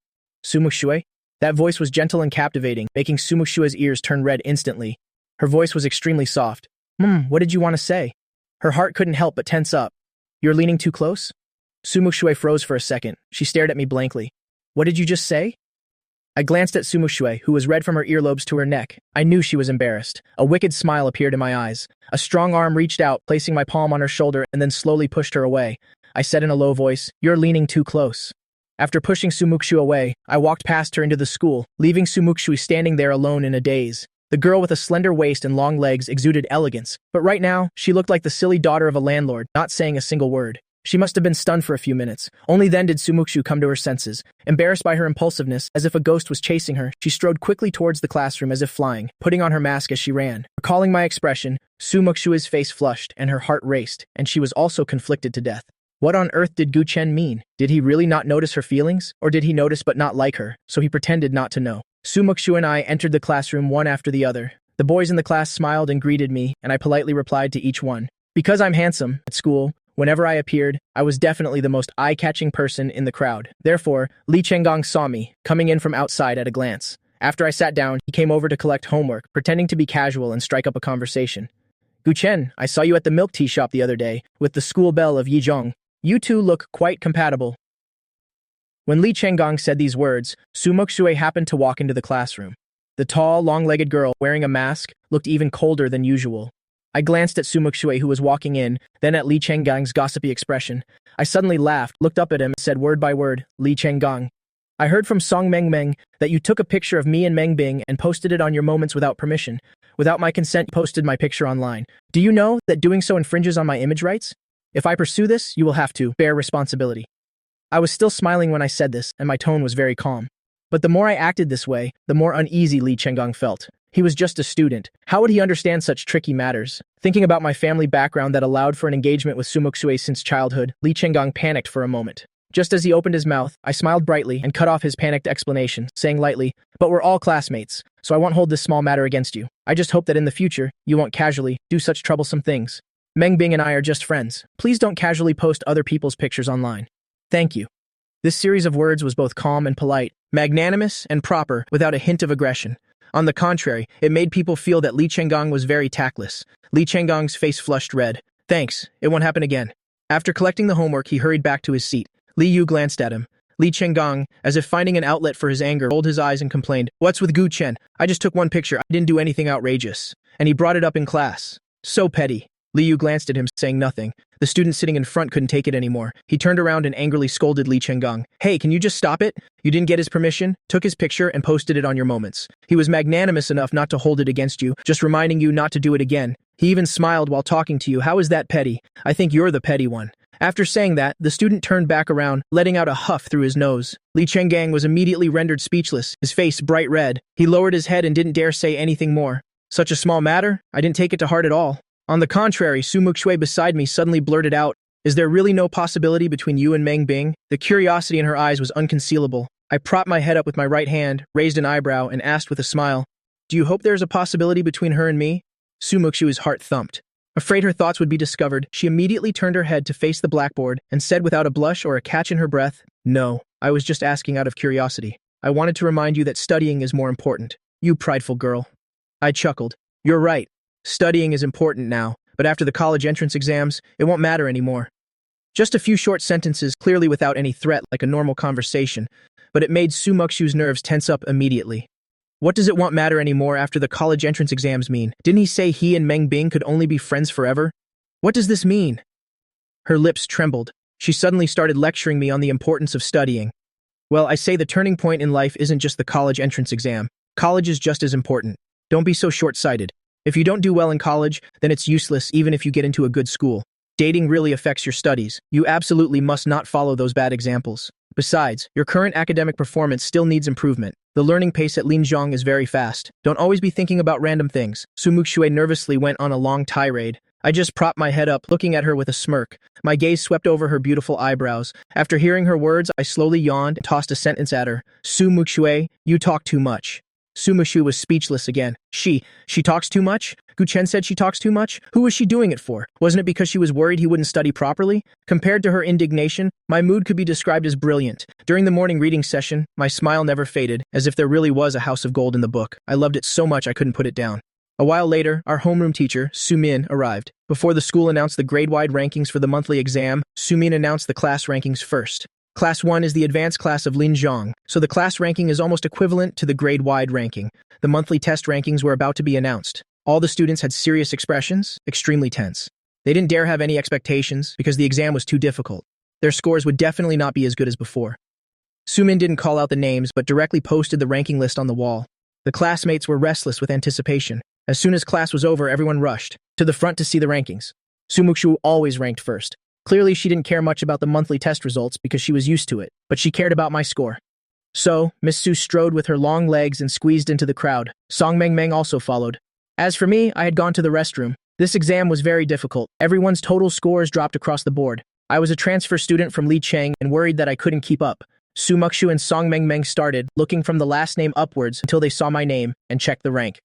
"Sumuku?" That voice was gentle and captivating, making Sumuku's ears turn red instantly. Her voice was extremely soft. What did you want to say?" Her heart couldn't help but tense up. "You're leaning too close?" Sumuku froze for a second. She stared at me blankly. "What did you just say?" I glanced at Sumuku, who was red from her earlobes to her neck. I knew she was embarrassed. A wicked smile appeared in my eyes. A strong arm reached out, placing my palm on her shoulder, and then slowly pushed her away. I said in a low voice, "You're leaning too close." After pushing Sumuku away, I walked past her into the school, leaving Sumuku standing there alone in a daze. The girl with a slender waist and long legs exuded elegance, but right now, she looked like the silly daughter of a landlord, not saying a single word. She must have been stunned for a few minutes. Only then did Sumuku come to her senses. Embarrassed by her impulsiveness, as if a ghost was chasing her, she strode quickly towards the classroom as if flying, putting on her mask as she ran. Recalling my expression, Sumuku's face flushed and her heart raced, and she was also conflicted to death. What on earth did Gu Chen mean? Did he really not notice her feelings? Or did he notice but not like her, so he pretended not to know? Sumuku and I entered the classroom one after the other. The boys in the class smiled and greeted me, and I politely replied to each one. Because I'm handsome, at school, whenever I appeared, I was definitely the most eye-catching person in the crowd. Therefore, Li Chenggong saw me, coming in from outside at a glance. After I sat down, he came over to collect homework, pretending to be casual and strike up a conversation. "Gu Chen, I saw you at the milk tea shop the other day, with the school belle of Yizhong. You two look quite compatible." When Li Chenggong said these words, Sumuku happened to walk into the classroom. The tall, long-legged girl, wearing a mask, looked even colder than usual. I glanced at Sumuku, who was walking in, then at Li Chenggong's gossipy expression. I suddenly laughed, looked up at him, and said word by word, "Li Chenggong, I heard from Song Meng Meng that you took a picture of me and Meng Bing and posted it on your Moments without permission. Without my consent, you posted my picture online. Do you know that doing so infringes on my image rights? If I pursue this, you will have to bear responsibility. I was still smiling when I said this, and my tone was very calm. But the more I acted this way, the more uneasy Li Chenggong felt. He was just a student. How would he understand such tricky matters? Thinking about my family background that allowed for an engagement with Muxue since childhood, Li Chenggong panicked for a moment. Just as he opened his mouth, I smiled brightly and cut off his panicked explanation, saying lightly, "But we're all classmates, so I won't hold this small matter against you. I just hope that in the future, you won't casually do such troublesome things. Meng Bing and I are just friends. Please don't casually post other people's pictures online. Thank you." This series of words was both calm and polite, magnanimous and proper, without a hint of aggression. On the contrary, it made people feel that Li Chenggong was very tactless. Li Chenggong's face flushed red. "Thanks, it won't happen again." After collecting the homework, he hurried back to his seat. Li Yu glanced at him. Li Chenggong, as if finding an outlet for his anger, rolled his eyes and complained, "What's with Gu Chen? I just took one picture. I didn't do anything outrageous." And he brought it up in class. So petty. Li Yu glanced at him, saying nothing. The student sitting in front couldn't take it anymore. He turned around and angrily scolded Li Chenggong. "Hey, can you just stop it? You didn't get his permission, took his picture, and posted it on your moments. He was magnanimous enough not to hold it against you, just reminding you not to do it again. He even smiled while talking to you. How is that petty? I think you're the petty one." After saying that, the student turned back around, letting out a huff through his nose. Li Chenggong was immediately rendered speechless, his face bright red. He lowered his head and didn't dare say anything more. "Such a small matter? I didn't take it to heart at all." On the contrary, Muxue beside me suddenly blurted out, "Is there really no possibility between you and Meng Bing?" The curiosity in her eyes was unconcealable. I propped my head up with my right hand, raised an eyebrow, and asked with a smile, "Do you hope there is a possibility between her and me?" Muxue's heart thumped. Afraid her thoughts would be discovered, she immediately turned her head to face the blackboard and said without a blush or a catch in her breath, "No, I was just asking out of curiosity. I wanted to remind you that studying is more important. You prideful girl." I chuckled. "You're right. Studying is important now, but after the college entrance exams, it won't matter anymore." Just a few short sentences, clearly without any threat, like a normal conversation, but it made Muxue's nerves tense up immediately. What does it won't matter anymore after the college entrance exams mean? Didn't he say he and Meng Bing could only be friends forever? What does this mean? Her lips trembled. She suddenly started lecturing me on the importance of studying. Well, I say the turning point in life isn't just the college entrance exam. College is just as important. Don't be so short-sighted. If you don't do well in college, then it's useless even if you get into a good school. Dating really affects your studies. You absolutely must not follow those bad examples. Besides, your current academic performance still needs improvement. The learning pace at Linzhong is very fast. Don't always be thinking about random things. Muxue nervously went on a long tirade. I just propped my head up, looking at her with a smirk. My gaze swept over her beautiful eyebrows. After hearing her words, I slowly yawned and tossed a sentence at her. Muxue, you talk too much." Muxue was speechless again. She talks too much? Gu Chen said she talks too much? Who was she doing it for? Wasn't it because she was worried he wouldn't study properly? Compared to her indignation, my mood could be described as brilliant. During the morning reading session, my smile never faded, as if there really was a house of gold in the book. I loved it so much I couldn't put it down. A while later, our homeroom teacher, Sumin, arrived. Before the school announced the grade-wide rankings for the monthly exam, Sumin announced the class rankings first. Class 1 is the advanced class of Linzhong, so the class ranking is almost equivalent to the grade-wide ranking. The monthly test rankings were about to be announced. All the students had serious expressions, extremely tense. They didn't dare have any expectations because the exam was too difficult. Their scores would definitely not be as good as before. Sumin didn't call out the names but directly posted the ranking list on the wall. The classmates were restless with anticipation. As soon as class was over, everyone rushed to the front to see the rankings. Sumuku always ranked first. Clearly, she didn't care much about the monthly test results because she was used to it, but she cared about my score. So, Miss Su strode with her long legs and squeezed into the crowd. Song Meng also followed. As for me, I had gone to the restroom. This exam was very difficult. Everyone's total scores dropped across the board. I was a transfer student from Li Cheng and worried that I couldn't keep up. Muxue and Song Meng started, looking from the last name upwards until they saw my name and checked the rank.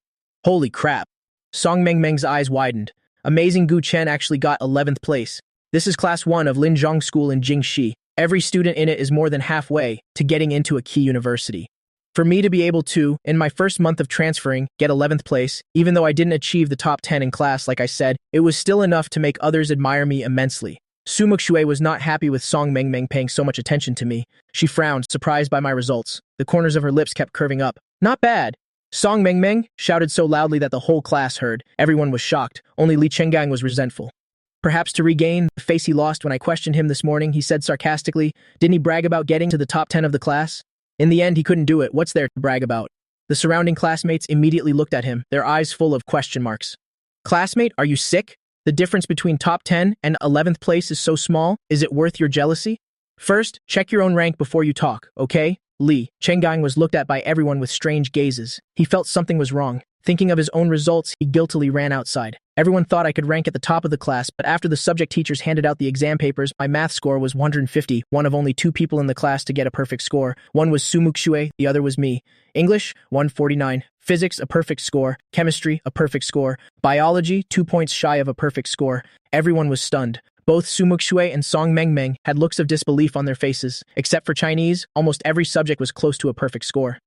Holy crap. Song Meng's eyes widened. Amazing, Gu Chen actually got 11th place. This is class 1 of Linzhong School in Jingxi. Every student in it is more than halfway to getting into a key university. For me to be able to, in my first month of transferring, get 11th place, even though I didn't achieve the top 10 in class like I said, it was still enough to make others admire me immensely. Muxue was not happy with Song Meng paying so much attention to me. She frowned, surprised by my results. The corners of her lips kept curving up. Not bad. Song Meng shouted so loudly that the whole class heard. Everyone was shocked. Only Li Chenggong was resentful. Perhaps to regain the face he lost when I questioned him this morning, he said sarcastically, didn't he brag about getting to the top 10 of the class? In the end, he couldn't do it. What's there to brag about? The surrounding classmates immediately looked at him, their eyes full of question marks. Classmate, are you sick? The difference between top 10 and 11th place is so small, is it worth your jealousy? First, check your own rank before you talk, okay? Li Chenggang was looked at by everyone with strange gazes. He felt something was wrong. Thinking of his own results, he guiltily ran outside. Everyone thought I could rank at the top of the class, but after the subject teachers handed out the exam papers, my math score was 150, one of only 2 people in the class to get a perfect score. One was Muxue, the other was me. English, 149. Physics, a perfect score. Chemistry, a perfect score. Biology, 2 points shy of a perfect score. Everyone was stunned. Both Muxue and Song Meng had looks of disbelief on their faces. Except for Chinese, almost every subject was close to a perfect score.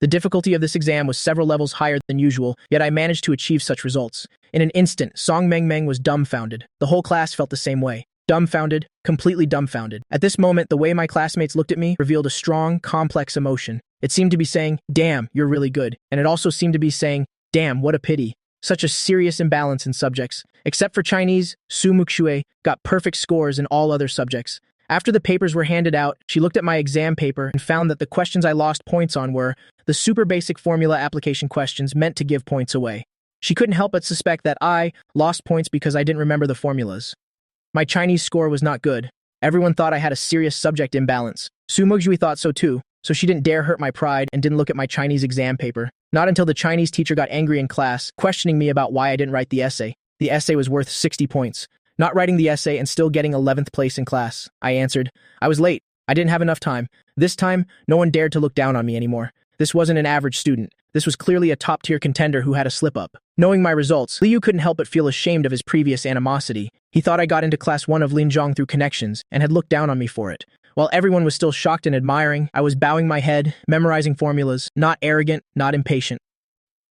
The difficulty of this exam was several levels higher than usual, yet I managed to achieve such results. In an instant, Song Meng was dumbfounded. The whole class felt the same way. Dumbfounded, completely dumbfounded. At this moment, the way my classmates looked at me revealed a strong, complex emotion. It seemed to be saying, damn, you're really good. And it also seemed to be saying, damn, what a pity. Such a serious imbalance in subjects. Except for Chinese, Muxue got perfect scores in all other subjects. After the papers were handed out, she looked at my exam paper and found that the questions I lost points on were the super basic formula application questions meant to give points away. She couldn't help but suspect that I lost points because I didn't remember the formulas. My Chinese score was not good. Everyone thought I had a serious subject imbalance. Sumuku thought so too, so she didn't dare hurt my pride and didn't look at my Chinese exam paper. Not until the Chinese teacher got angry in class, questioning me about why I didn't write the essay. The essay was worth 60 points. Not writing the essay and still getting 11th place in class. I answered, I was late. I didn't have enough time. This time, no one dared to look down on me anymore. This wasn't an average student. This was clearly a top-tier contender who had a slip-up. Knowing my results, Liu couldn't help but feel ashamed of his previous animosity. He thought I got into class 1 of Linzhong through connections and had looked down on me for it. While everyone was still shocked and admiring, I was bowing my head, memorizing formulas, not arrogant, not impatient.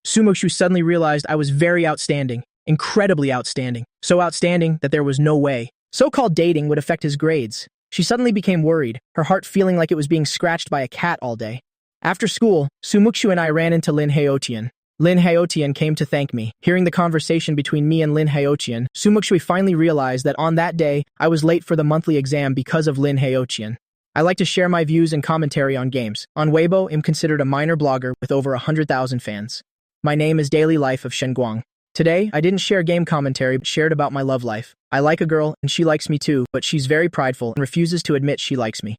Sumuku suddenly realized I was very outstanding. Incredibly outstanding. So outstanding that there was no way so-called dating would affect his grades. She suddenly became worried, her heart feeling like it was being scratched by a cat all day. After school, Sumuku and I ran into Lin Haotian. Lin Haotian came to thank me. Hearing the conversation between me and Lin Haotian, Sumuku finally realized that on that day, I was late for the monthly exam because of Lin Haotian. I like to share my views and commentary on games. On Weibo, I'm considered a minor blogger with over 100,000 fans. My name is Daily Life of Shenguang. Today, I didn't share game commentary but shared about my love life. I like a girl, and she likes me too, but she's very prideful and refuses to admit she likes me.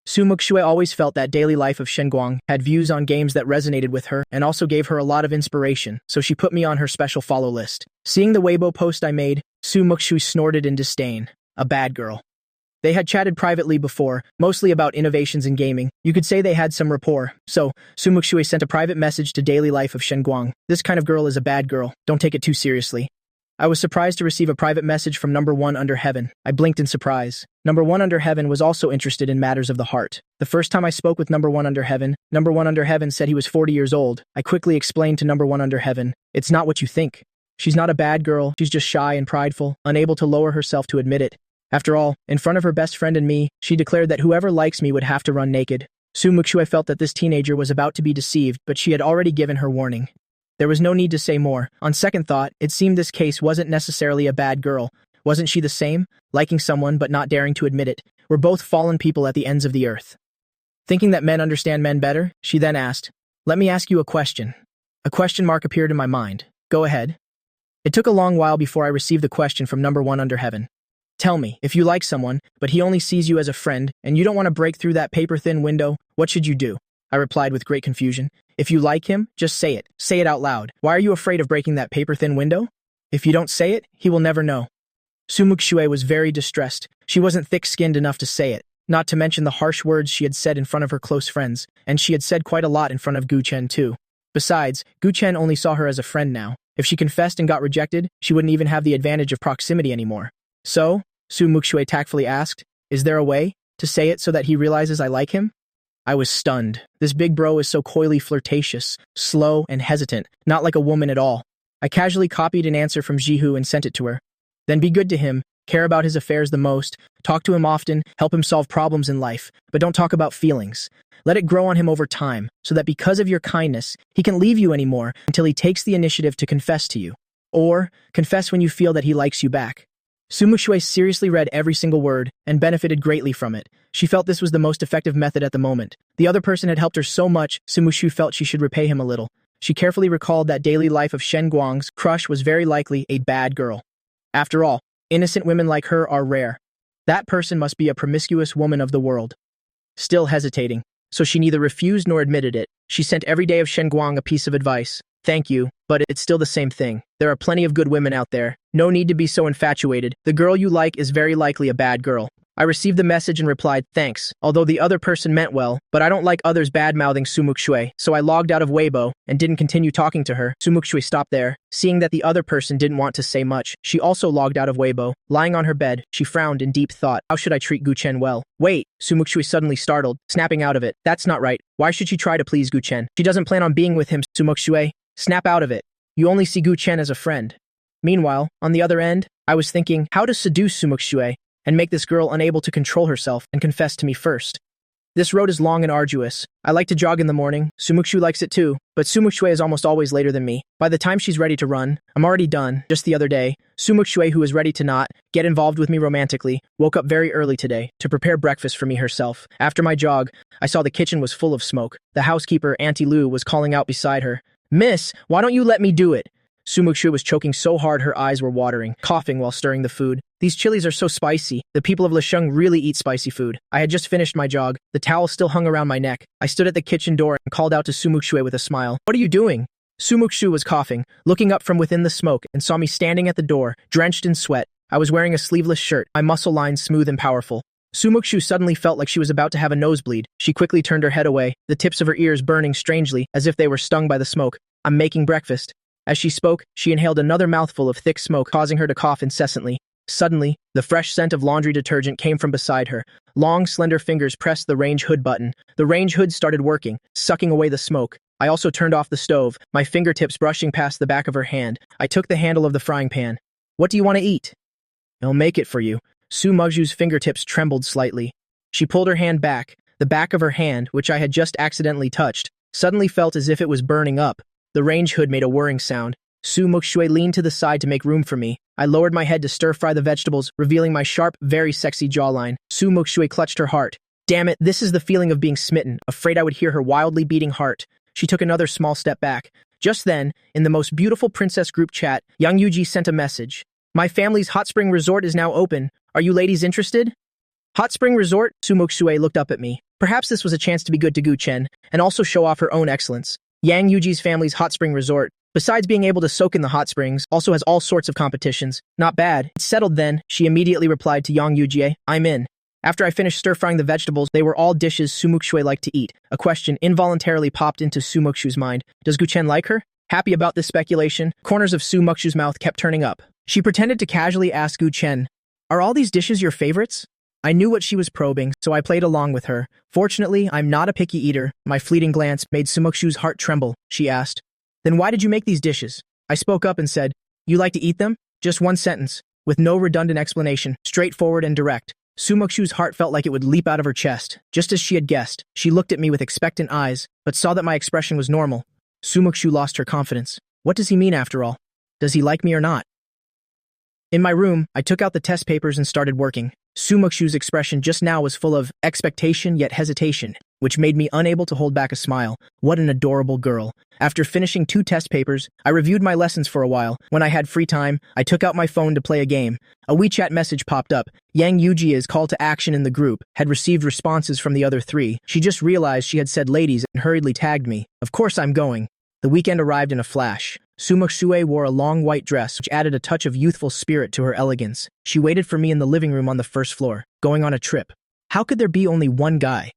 Muxue always felt that Daily Life of Shenguang had views on games that resonated with her and also gave her a lot of inspiration, so she put me on her special follow list. Seeing the Weibo post I made, Muxue snorted in disdain. A bad girl. They had chatted privately before, mostly about innovations in gaming. You could say they had some rapport. So, Muxue sent a private message to Daily Life of Shenguang. This kind of girl is a bad girl. Don't take it too seriously. I was surprised to receive a private message from number 1 under heaven. I blinked in surprise. Number 1 under heaven was also interested in matters of the heart. The first time I spoke with number 1 under heaven said he was 40 years old. I quickly explained to number 1 under heaven, it's not what you think. She's not a bad girl, she's just shy and prideful, unable to lower herself to admit it. After all, in front of her best friend and me, she declared that whoever likes me would have to run naked. Muxue felt that this teenager was about to be deceived, but she had already given her warning. There was no need to say more. On second thought, it seemed this case wasn't necessarily a bad girl. Wasn't she the same? Liking someone but not daring to admit it. We're both fallen people at the ends of the earth. Thinking that men understand men better, she then asked, let me ask you a question. A question mark appeared in my mind. Go ahead. It took a long while before I received the question from number 1 under heaven. Tell me, if you like someone, but he only sees you as a friend, and you don't want to break through that paper-thin window, what should you do? I replied with great confusion. If you like him, just say it. Say it out loud. Why are you afraid of breaking that paper-thin window? If you don't say it, he will never know. Muxue was very distressed. She wasn't thick-skinned enough to say it, not to mention the harsh words she had said in front of her close friends, and she had said quite a lot in front of Gu Chen too. Besides, Gu Chen only saw her as a friend now. If she confessed and got rejected, she wouldn't even have the advantage of proximity anymore. So, Muxue tactfully asked, is there a way to say it so that he realizes I like him? I was stunned. This big bro is so coyly flirtatious, slow, and hesitant, not like a woman at all. I casually copied an answer from Jihu and sent it to her. Then be good to him, care about his affairs the most, talk to him often, help him solve problems in life, but don't talk about feelings. Let it grow on him over time, so that because of your kindness, he can't leave you anymore until he takes the initiative to confess to you. Or, confess when you feel that he likes you back. Muxue seriously read every single word and benefited greatly from it. She felt this was the most effective method at the moment. The other person had helped her so much, Sumuku felt she should repay him a little. She carefully recalled that daily life of Shen Guang's crush was very likely a bad girl. After all, innocent women like her are rare. That person must be a promiscuous woman of the world. Still hesitating, so she neither refused nor admitted it. She sent every day of Shen Guang a piece of advice. Thank you, but it's still the same thing. There are plenty of good women out there. No need to be so infatuated. The girl you like is very likely a bad girl. I received the message and replied, thanks, although the other person meant well, but I don't like others bad-mouthing Muxue, so I logged out of Weibo and didn't continue talking to her. Muxue stopped there. Seeing that the other person didn't want to say much, she also logged out of Weibo. Lying on her bed, she frowned in deep thought. How should I treat Guchen well? Wait, Muxue suddenly startled, snapping out of it. That's not right. Why should she try to please Guchen? She doesn't plan on being with him, Muxue. Snap out of it. You only see Guchen as a friend. Meanwhile, on the other end, I was thinking how to seduce Muxue and make this girl unable to control herself and confess to me first. This road is long and arduous. I like to jog in the morning. Sumuku likes it too, but Sumuku is almost always later than me. By the time she's ready to run, I'm already done. Just the other day, Sumuku, who is ready to not get involved with me romantically, woke up very early today to prepare breakfast for me herself. After my jog, I saw the kitchen was full of smoke. The housekeeper, Auntie Lu, was calling out beside her. Miss, why don't you let me do it? Sumuku was choking so hard her eyes were watering, coughing while stirring the food. These chilies are so spicy. The people of Lisheng really eat spicy food. I had just finished my jog. The towel still hung around my neck. I stood at the kitchen door and called out to Sumuku with a smile. What are you doing? Sumuku was coughing, looking up from within the smoke, and saw me standing at the door, drenched in sweat. I was wearing a sleeveless shirt, my muscle lines smooth and powerful. Sumuku suddenly felt like she was about to have a nosebleed. She quickly turned her head away, the tips of her ears burning strangely, as if they were stung by the smoke. I'm making breakfast. As she spoke, she inhaled another mouthful of thick smoke, causing her to cough incessantly. Suddenly, the fresh scent of laundry detergent came from beside her. Long, slender fingers pressed the range hood button. The range hood started working, sucking away the smoke. I also turned off the stove, my fingertips brushing past the back of her hand. I took the handle of the frying pan. What do you want to eat? I'll make it for you. Sumuku's fingertips trembled slightly. She pulled her hand back. The back of her hand, which I had just accidentally touched, suddenly felt as if it was burning up. The range hood made a whirring sound. Sumuku leaned to the side to make room for me. I lowered my head to stir-fry the vegetables, revealing my sharp, very sexy jawline. Sumuku clutched her heart. Damn it, this is the feeling of being smitten, afraid I would hear her wildly beating heart. She took another small step back. Just then, in the most beautiful princess group chat, Yang Yuji sent a message. My family's hot spring resort is now open. Are you ladies interested? Hot spring resort? Sumuku looked up at me. Perhaps this was a chance to be good to Guchen, and also show off her own excellence. Yang Yuji's family's hot spring resort, besides being able to soak in the hot springs, also has all sorts of competitions. Not bad. It's settled then, she immediately replied to Yang Yuji. I'm in. After I finished stir-frying the vegetables, they were all dishes Sumuku liked to eat. A question involuntarily popped into Sumuku's mind. Does Guchen like her? Happy about this speculation, corners of Sumuku's mouth kept turning up. She pretended to casually ask Guchen, are all these dishes your favorites? I knew what she was probing, so I played along with her. Fortunately, I'm not a picky eater. My fleeting glance made Sumuku's heart tremble. She asked, then why did you make these dishes? I spoke up and said, you like to eat them? Just one sentence, with no redundant explanation, straightforward and direct. Sumuku's heart felt like it would leap out of her chest. Just as she had guessed, she looked at me with expectant eyes, but saw that my expression was normal. Sumuku lost her confidence. What does he mean after all? Does he like me or not? In my room, I took out the test papers and started working. Sumuku's expression just now was full of expectation yet hesitation, which made me unable to hold back a smile. What an adorable girl. After finishing 2 test papers, I reviewed my lessons for a while. When I had free time, I took out my phone to play a game. A WeChat message popped up. Yang Yuji's call to action in the group had received responses from the other 3. She just realized she had said ladies and hurriedly tagged me. Of course I'm going. The weekend arrived in a flash. Sumuku wore a long white dress which added a touch of youthful spirit to her elegance. She waited for me in the living room on the first floor, going on a trip. How could there be only one guy?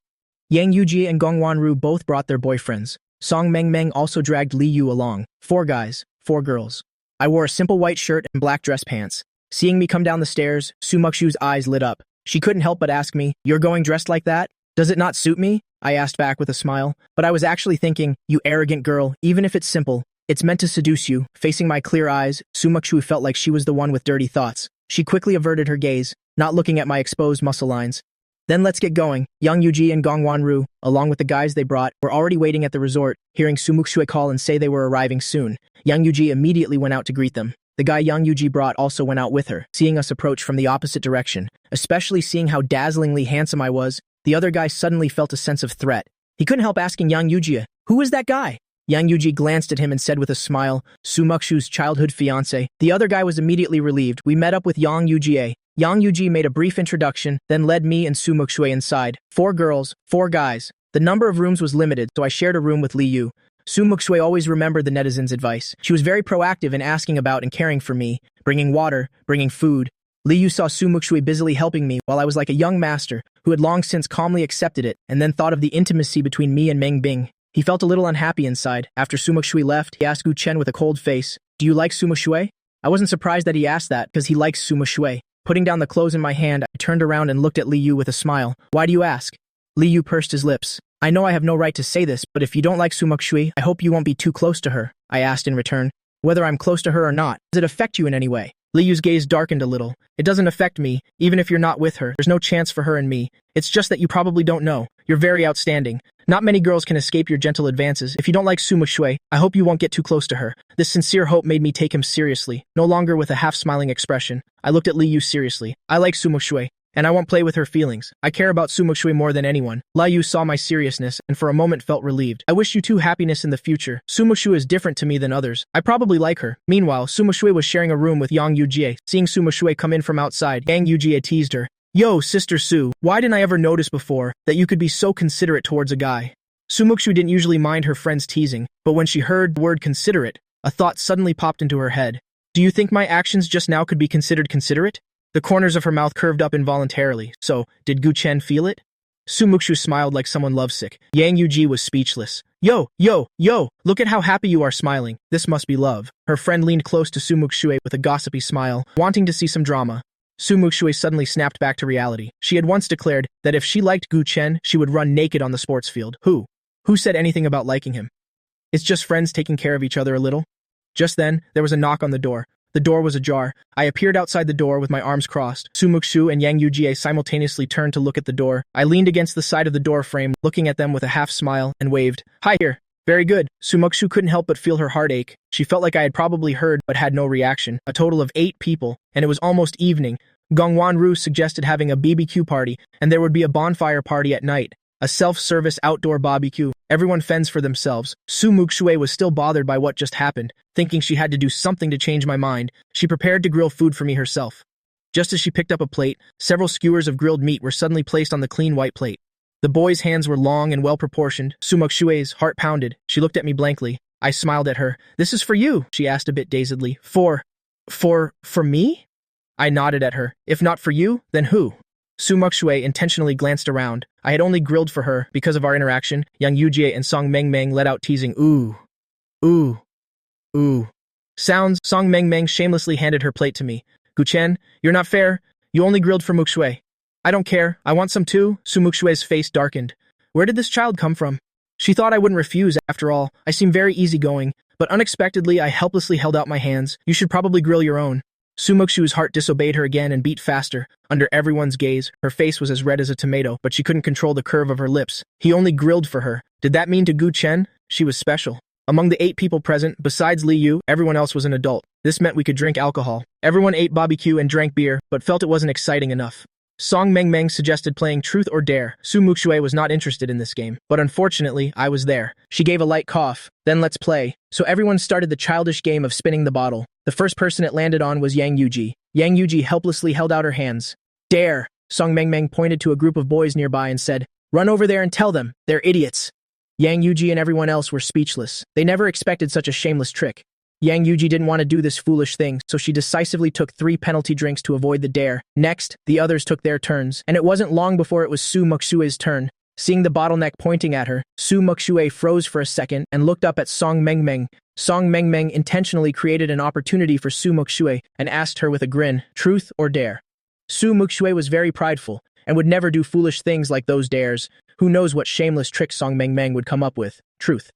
Yang Yuji and Gongwanru both brought their boyfriends. Song Meng also dragged Li Yu along. 4 guys, 4 girls. I wore a simple white shirt and black dress pants. Seeing me come down the stairs, Sumuku's eyes lit up. She couldn't help but ask me, you're going dressed like that? Does it not suit me? I asked back with a smile, but I was actually thinking, you arrogant girl, even if it's simple, it's meant to seduce you. Facing my clear eyes, Sumuku felt like she was the one with dirty thoughts. She quickly averted her gaze, not looking at my exposed muscle lines. Then let's get going. Yang Yuji and Gongwanru, along with the guys they brought, were already waiting at the resort. Hearing Sumuku call and say they were arriving soon, Yang Yuji immediately went out to greet them. The guy Yang Yuji brought also went out with her, seeing us approach from the opposite direction. Especially seeing how dazzlingly handsome I was, the other guy suddenly felt a sense of threat. He couldn't help asking Yang Yuji, "Who is that guy?" Yang Yuji glanced at him and said with a smile, "Sumuku's childhood fiancé." The other guy was immediately relieved. We met up with Yang Yuji. Yang Yuji made a brief introduction, then led me and Muxue inside. 4 girls, 4 guys. The number of rooms was limited, so I shared a room with Liu. Muxue always remembered the netizens' advice. She was very proactive in asking about and caring for me, bringing water, bringing food. Liu saw Muxue busily helping me while I was like a young master who had long since calmly accepted it and then thought of the intimacy between me and Meng Bing. He felt a little unhappy inside. After Muxue left, he asked Gu Chen with a cold face, "Do you like Muxue?" I wasn't surprised that he asked that because he likes Muxue. Putting down the clothes in my hand, I turned around and looked at Liu with a smile. "Why do you ask?" Liu pursed his lips. "I know I have no right to say this, but if you don't like Muxue, I hope you won't be too close to her," I asked in return. "Whether I'm close to her or not, does it affect you in any way?" Liu's gaze darkened a little. "It doesn't affect me, even if you're not with her. There's no chance for her and me. It's just that you probably don't know. You're very outstanding. Not many girls can escape your gentle advances. If you don't like Muxue, I hope you won't get too close to her." This sincere hope made me take him seriously, no longer with a half-smiling expression. I looked at Liu seriously. "I like Muxue, and I won't play with her feelings. I care about Muxue more than anyone." Liu saw my seriousness and for a moment felt relieved. "I wish you two happiness in the future. Muxue is different to me than others. I probably like her." Meanwhile, Muxue was sharing a room with Yang Yuji. Seeing Muxue come in from outside, Yang Yuji teased her. "Yo, Sister Su, why didn't I ever notice before that you could be so considerate towards a guy?" Sumuku didn't usually mind her friend's teasing, but when she heard the word considerate, a thought suddenly popped into her head. "Do you think my actions just now could be considered considerate?" The corners of her mouth curved up involuntarily. "So, did Gu Chen feel it?" Sumuku smiled like someone lovesick. Yang Yuji was speechless. Yo, look at how happy you are smiling. This must be love." Her friend leaned close to Sumuku with a gossipy smile, wanting to see some drama. Sumuku suddenly snapped back to reality. She had once declared that if she liked Gu Chen, she would run naked on the sports field. Who said anything about liking him? It's just friends taking care of each other a little. Just then, there was a knock on the door. The door was ajar. I appeared outside the door with my arms crossed. Sumuku and Yang Yuji simultaneously turned to look at the door. I leaned against the side of the door frame, looking at them with a half smile, and waved. "Hi here." "Very good." Sumuku couldn't help but feel her heart ache. She felt like I had probably heard but had no reaction. A total of 8 people, and it was almost evening. Gongwan Ru suggested having a BBQ party, and there would be a bonfire party at night. A self-service outdoor barbecue. Everyone fends for themselves. Muxue was still bothered by what just happened. Thinking she had to do something to change my mind, she prepared to grill food for me herself. Just as she picked up a plate, several skewers of grilled meat were suddenly placed on the clean white plate. The boy's hands were long and well-proportioned. Muxue's heart pounded. She looked at me blankly. I smiled at her. "This is for you," she asked a bit dazedly. For me?" I nodded at her. "If not for you, then who?" Muxue intentionally glanced around. I had only grilled for her because of our interaction. Yang Yuji and Song Meng let out teasing ooh sounds. Song Meng shamelessly handed her plate to me. "Gu Chen, you're not fair. You only grilled for Muxue." "I don't care. I want some too." Muxue's face darkened. Where did this child come from? She thought I wouldn't refuse. After all, I seem very easygoing, but unexpectedly I helplessly held out my hands. "You should probably grill your own." Sumuku's heart disobeyed her again and beat faster. Under everyone's gaze, her face was as red as a tomato, but she couldn't control the curve of her lips. He only grilled for her. Did that mean to Gu Chen? She was special. Among the 8 people present, besides Liu, everyone else was an adult. This meant we could drink alcohol. Everyone ate barbecue and drank beer, but felt it wasn't exciting enough. Song Meng suggested playing Truth or Dare. Muxue was not interested in this game, but unfortunately, I was there. She gave a light cough. "Then let's play." So everyone started the childish game of spinning the bottle. The first person it landed on was Yang Yuji. Yang Yuji helplessly held out her hands. "Dare!" Song Meng pointed to a group of boys nearby and said, "Run over there and tell them, they're idiots." Yang Yuji and everyone else were speechless. They never expected such a shameless trick. Yang Yuji didn't want to do this foolish thing, so she decisively took 3 penalty drinks to avoid the dare. Next, the others took their turns, and it wasn't long before it was Muxue's turn. Seeing the bottleneck pointing at her, Muxue froze for a second and looked up at Song Meng. Song Meng intentionally created an opportunity for Muxue and asked her with a grin, "Truth or dare?" Muxue was very prideful and would never do foolish things like those dares. Who knows what shameless trick Song Meng would come up with. Truth.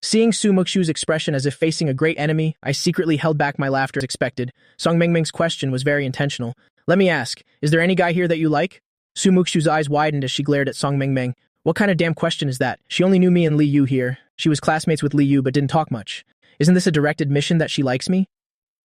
Seeing Muxue's expression as if facing a great enemy, I secretly held back my laughter as expected. Song Meng's question was very intentional. "Let me ask, is there any guy here that you like?" Muxue's eyes widened as she glared at Song Meng. "What kind of damn question is that? She only knew me and Liu here. She was classmates with Liu but didn't talk much. Isn't this a direct admission that she likes me?"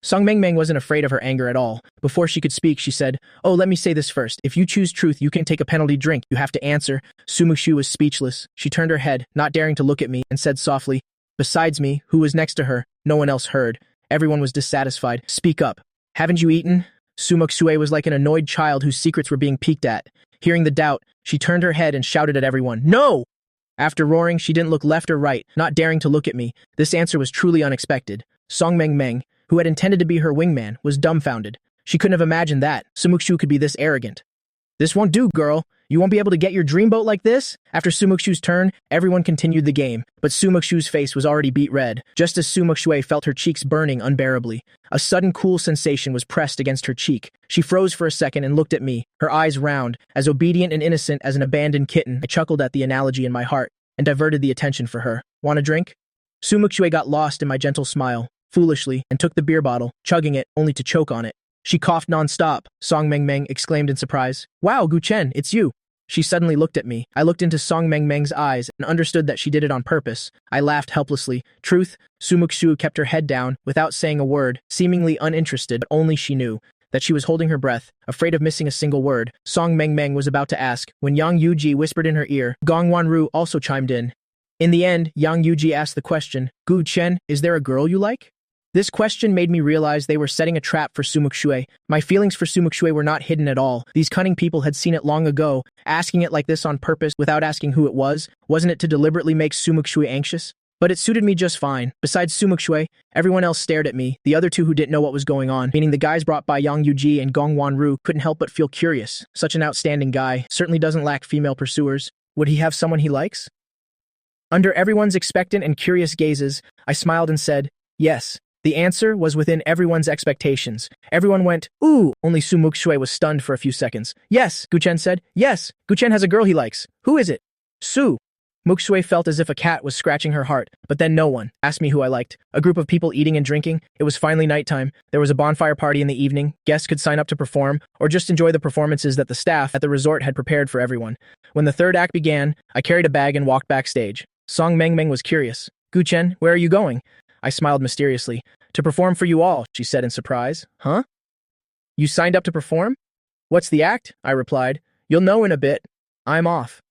Song Meng wasn't afraid of her anger at all. Before she could speak, she said, "Oh, let me say this first. If you choose truth, you can take a penalty drink. You have to answer." Sumuku was speechless. She turned her head, not daring to look at me, and said softly, "Besides me, who was next to her?" No one else heard. Everyone was dissatisfied. "Speak up. Haven't you eaten?" Muxue was like an annoyed child whose secrets were being peeked at. Hearing the doubt, she turned her head and shouted at everyone, "No!" After roaring, she didn't look left or right, not daring to look at me. This answer was truly unexpected. Song Meng, who had intended to be her wingman, was dumbfounded. She couldn't have imagined that Sumuku could be this arrogant. "This won't do, girl. You won't be able to get your dreamboat like this?" After Sumuku's turn, everyone continued the game, but Sumuku's face was already beet red, just as Sumuku felt her cheeks burning unbearably. A sudden cool sensation was pressed against her cheek. She froze for a second and looked at me, her eyes round, as obedient and innocent as an abandoned kitten. I chuckled at the analogy in my heart and diverted the attention for her. "Want a drink?" Sumuku got lost in my gentle smile, foolishly, and took the beer bottle, chugging it, only to choke on it. She coughed non-stop. Song Meng exclaimed in surprise. "Wow, Guchen, it's you." She suddenly looked at me. I looked into Song Meng's eyes and understood that she did it on purpose. I laughed helplessly. Truth, Sumuku kept her head down, without saying a word, seemingly uninterested, but only she knew that she was holding her breath, afraid of missing a single word. Song Meng was about to ask, when Yang Yuji whispered in her ear. Gong Wanru also chimed in. In the end, Yang Yuji asked the question, "Gu Chen, is there a girl you like?" This question made me realize they were setting a trap for Muxue. My feelings for Muxue were not hidden at all. These cunning people had seen it long ago. Asking it like this on purpose, without asking who it was, wasn't it to deliberately make Muxue anxious? But it suited me just fine. Besides Muxue, everyone else stared at me. The other two who didn't know what was going on, meaning the guys brought by Yang Yuji and Gong Wanru, couldn't help but feel curious. Such an outstanding guy, certainly doesn't lack female pursuers. Would he have someone he likes? Under everyone's expectant and curious gazes, I smiled and said, "Yes." The answer was within everyone's expectations. Everyone went, "Ooh!" Only Muxue was stunned for a few seconds. "Yes," Guchen said. "Yes, Guchen has a girl he likes. Who is it?" "Su." Muxue felt as if a cat was scratching her heart, but then no one asked me who I liked. A group of people eating and drinking. It was finally nighttime. There was a bonfire party in the evening. Guests could sign up to perform, or just enjoy the performances that the staff at the resort had prepared for everyone. When the third act began, I carried a bag and walked backstage. Song Meng was curious. "Guchen, where are you going?" I smiled mysteriously. "To perform for you all," she said in surprise. "Huh? You signed up to perform?" "What's the act?" I replied. "You'll know in a bit. I'm off."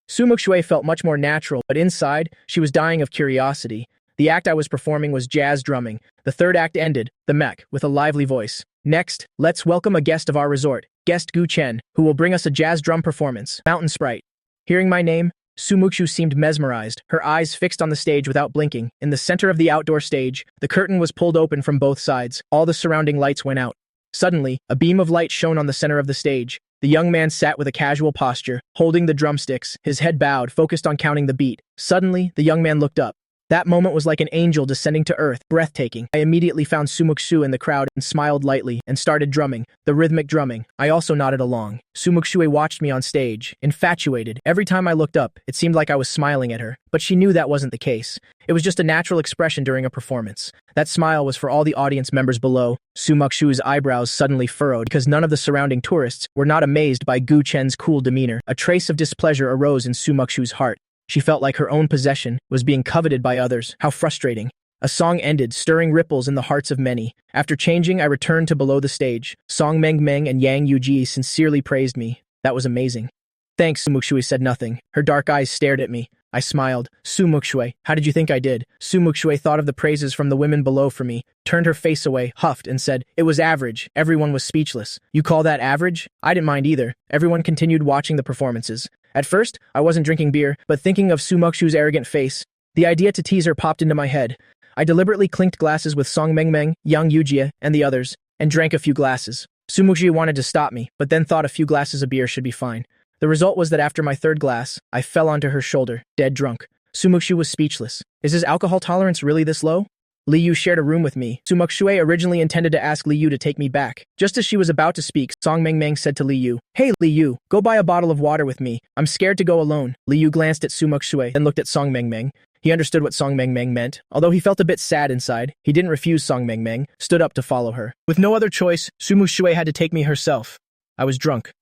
Muxue felt much more natural, but inside, she was dying of curiosity. The act I was performing was jazz drumming. The third act ended, the mech, with a lively voice. "Next, let's welcome a guest of our resort, guest Gu Chen, who will bring us a jazz drum performance, Mountain Sprite." Hearing my name, Sumuku seemed mesmerized, her eyes fixed on the stage without blinking. In the center of the outdoor stage, the curtain was pulled open from both sides. All the surrounding lights went out. Suddenly, a beam of light shone on the center of the stage. The young man sat with a casual posture, holding the drumsticks, his head bowed, focused on counting the beat. Suddenly, the young man looked up. That moment was like an angel descending to earth, breathtaking. I immediately found Sumuku in the crowd and smiled lightly and started drumming, the rhythmic drumming. I also nodded along. Sumuku watched me on stage, infatuated. Every time I looked up, it seemed like I was smiling at her, but she knew that wasn't the case. It was just a natural expression during a performance. That smile was for all the audience members below. Sumuku's eyebrows suddenly furrowed because none of the surrounding tourists were not amazed by Gu Chen's cool demeanor. A trace of displeasure arose in Sumuku's heart. She felt like her own possession was being coveted by others. How frustrating. A song ended, stirring ripples in the hearts of many. After changing, I returned to below the stage. Song Meng and Yang Yuji sincerely praised me. That was amazing. "Thanks," Muxue said nothing. Her dark eyes stared at me. I smiled. "Muxue, how did you think I did?" Muxue thought of the praises from the women below for me, turned her face away, huffed, and said, "It was average." Everyone was speechless. "You call that average?" I didn't mind either. Everyone continued watching the performances. At first, I wasn't drinking beer, but thinking of Sumuku's arrogant face, the idea to tease her popped into my head. I deliberately clinked glasses with Song Meng, Yang Yuji, and the others, and drank a few glasses. Sumuku wanted to stop me, but then thought a few glasses of beer should be fine. The result was that after my third glass, I fell onto her shoulder, dead drunk. Sumuku was speechless. Is his alcohol tolerance really this low? Li Yu shared a room with me. Muxue originally intended to ask Li Yu to take me back. Just as she was about to speak, Song Meng said to Li Yu, "Hey, Li Yu, go buy a bottle of water with me. I'm scared to go alone." Li Yu glanced at Muxue, then looked at Song Meng. He understood what Song Meng meant. Although he felt a bit sad inside, he didn't refuse Song Meng, stood up to follow her. With no other choice, Muxue had to take me herself. I was drunk.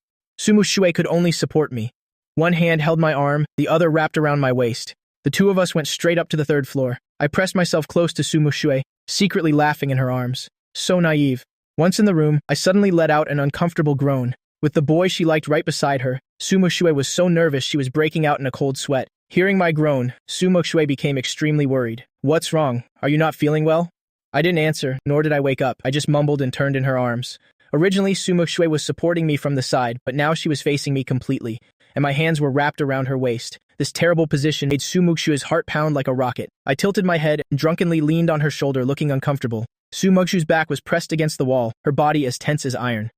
Muxue could only support me. One hand held my arm, the other wrapped around my waist. The two of us went straight up to the third floor. I pressed myself close to Muxue, secretly laughing in her arms. So naive. Once in the room, I suddenly let out an uncomfortable groan. With the boy she liked right beside her, Muxue was so nervous she was breaking out in a cold sweat. Hearing my groan, Muxue became extremely worried. What's wrong? Are you not feeling well? I didn't answer, nor did I wake up. I just mumbled and turned in her arms. Originally, Muxue was supporting me from the side, but now she was facing me completely, and my hands were wrapped around her waist. This terrible position made Muxue's heart pound like a rocket. I tilted my head and drunkenly leaned on her shoulder, looking uncomfortable. Muxue's back was pressed against the wall, her body as tense as iron.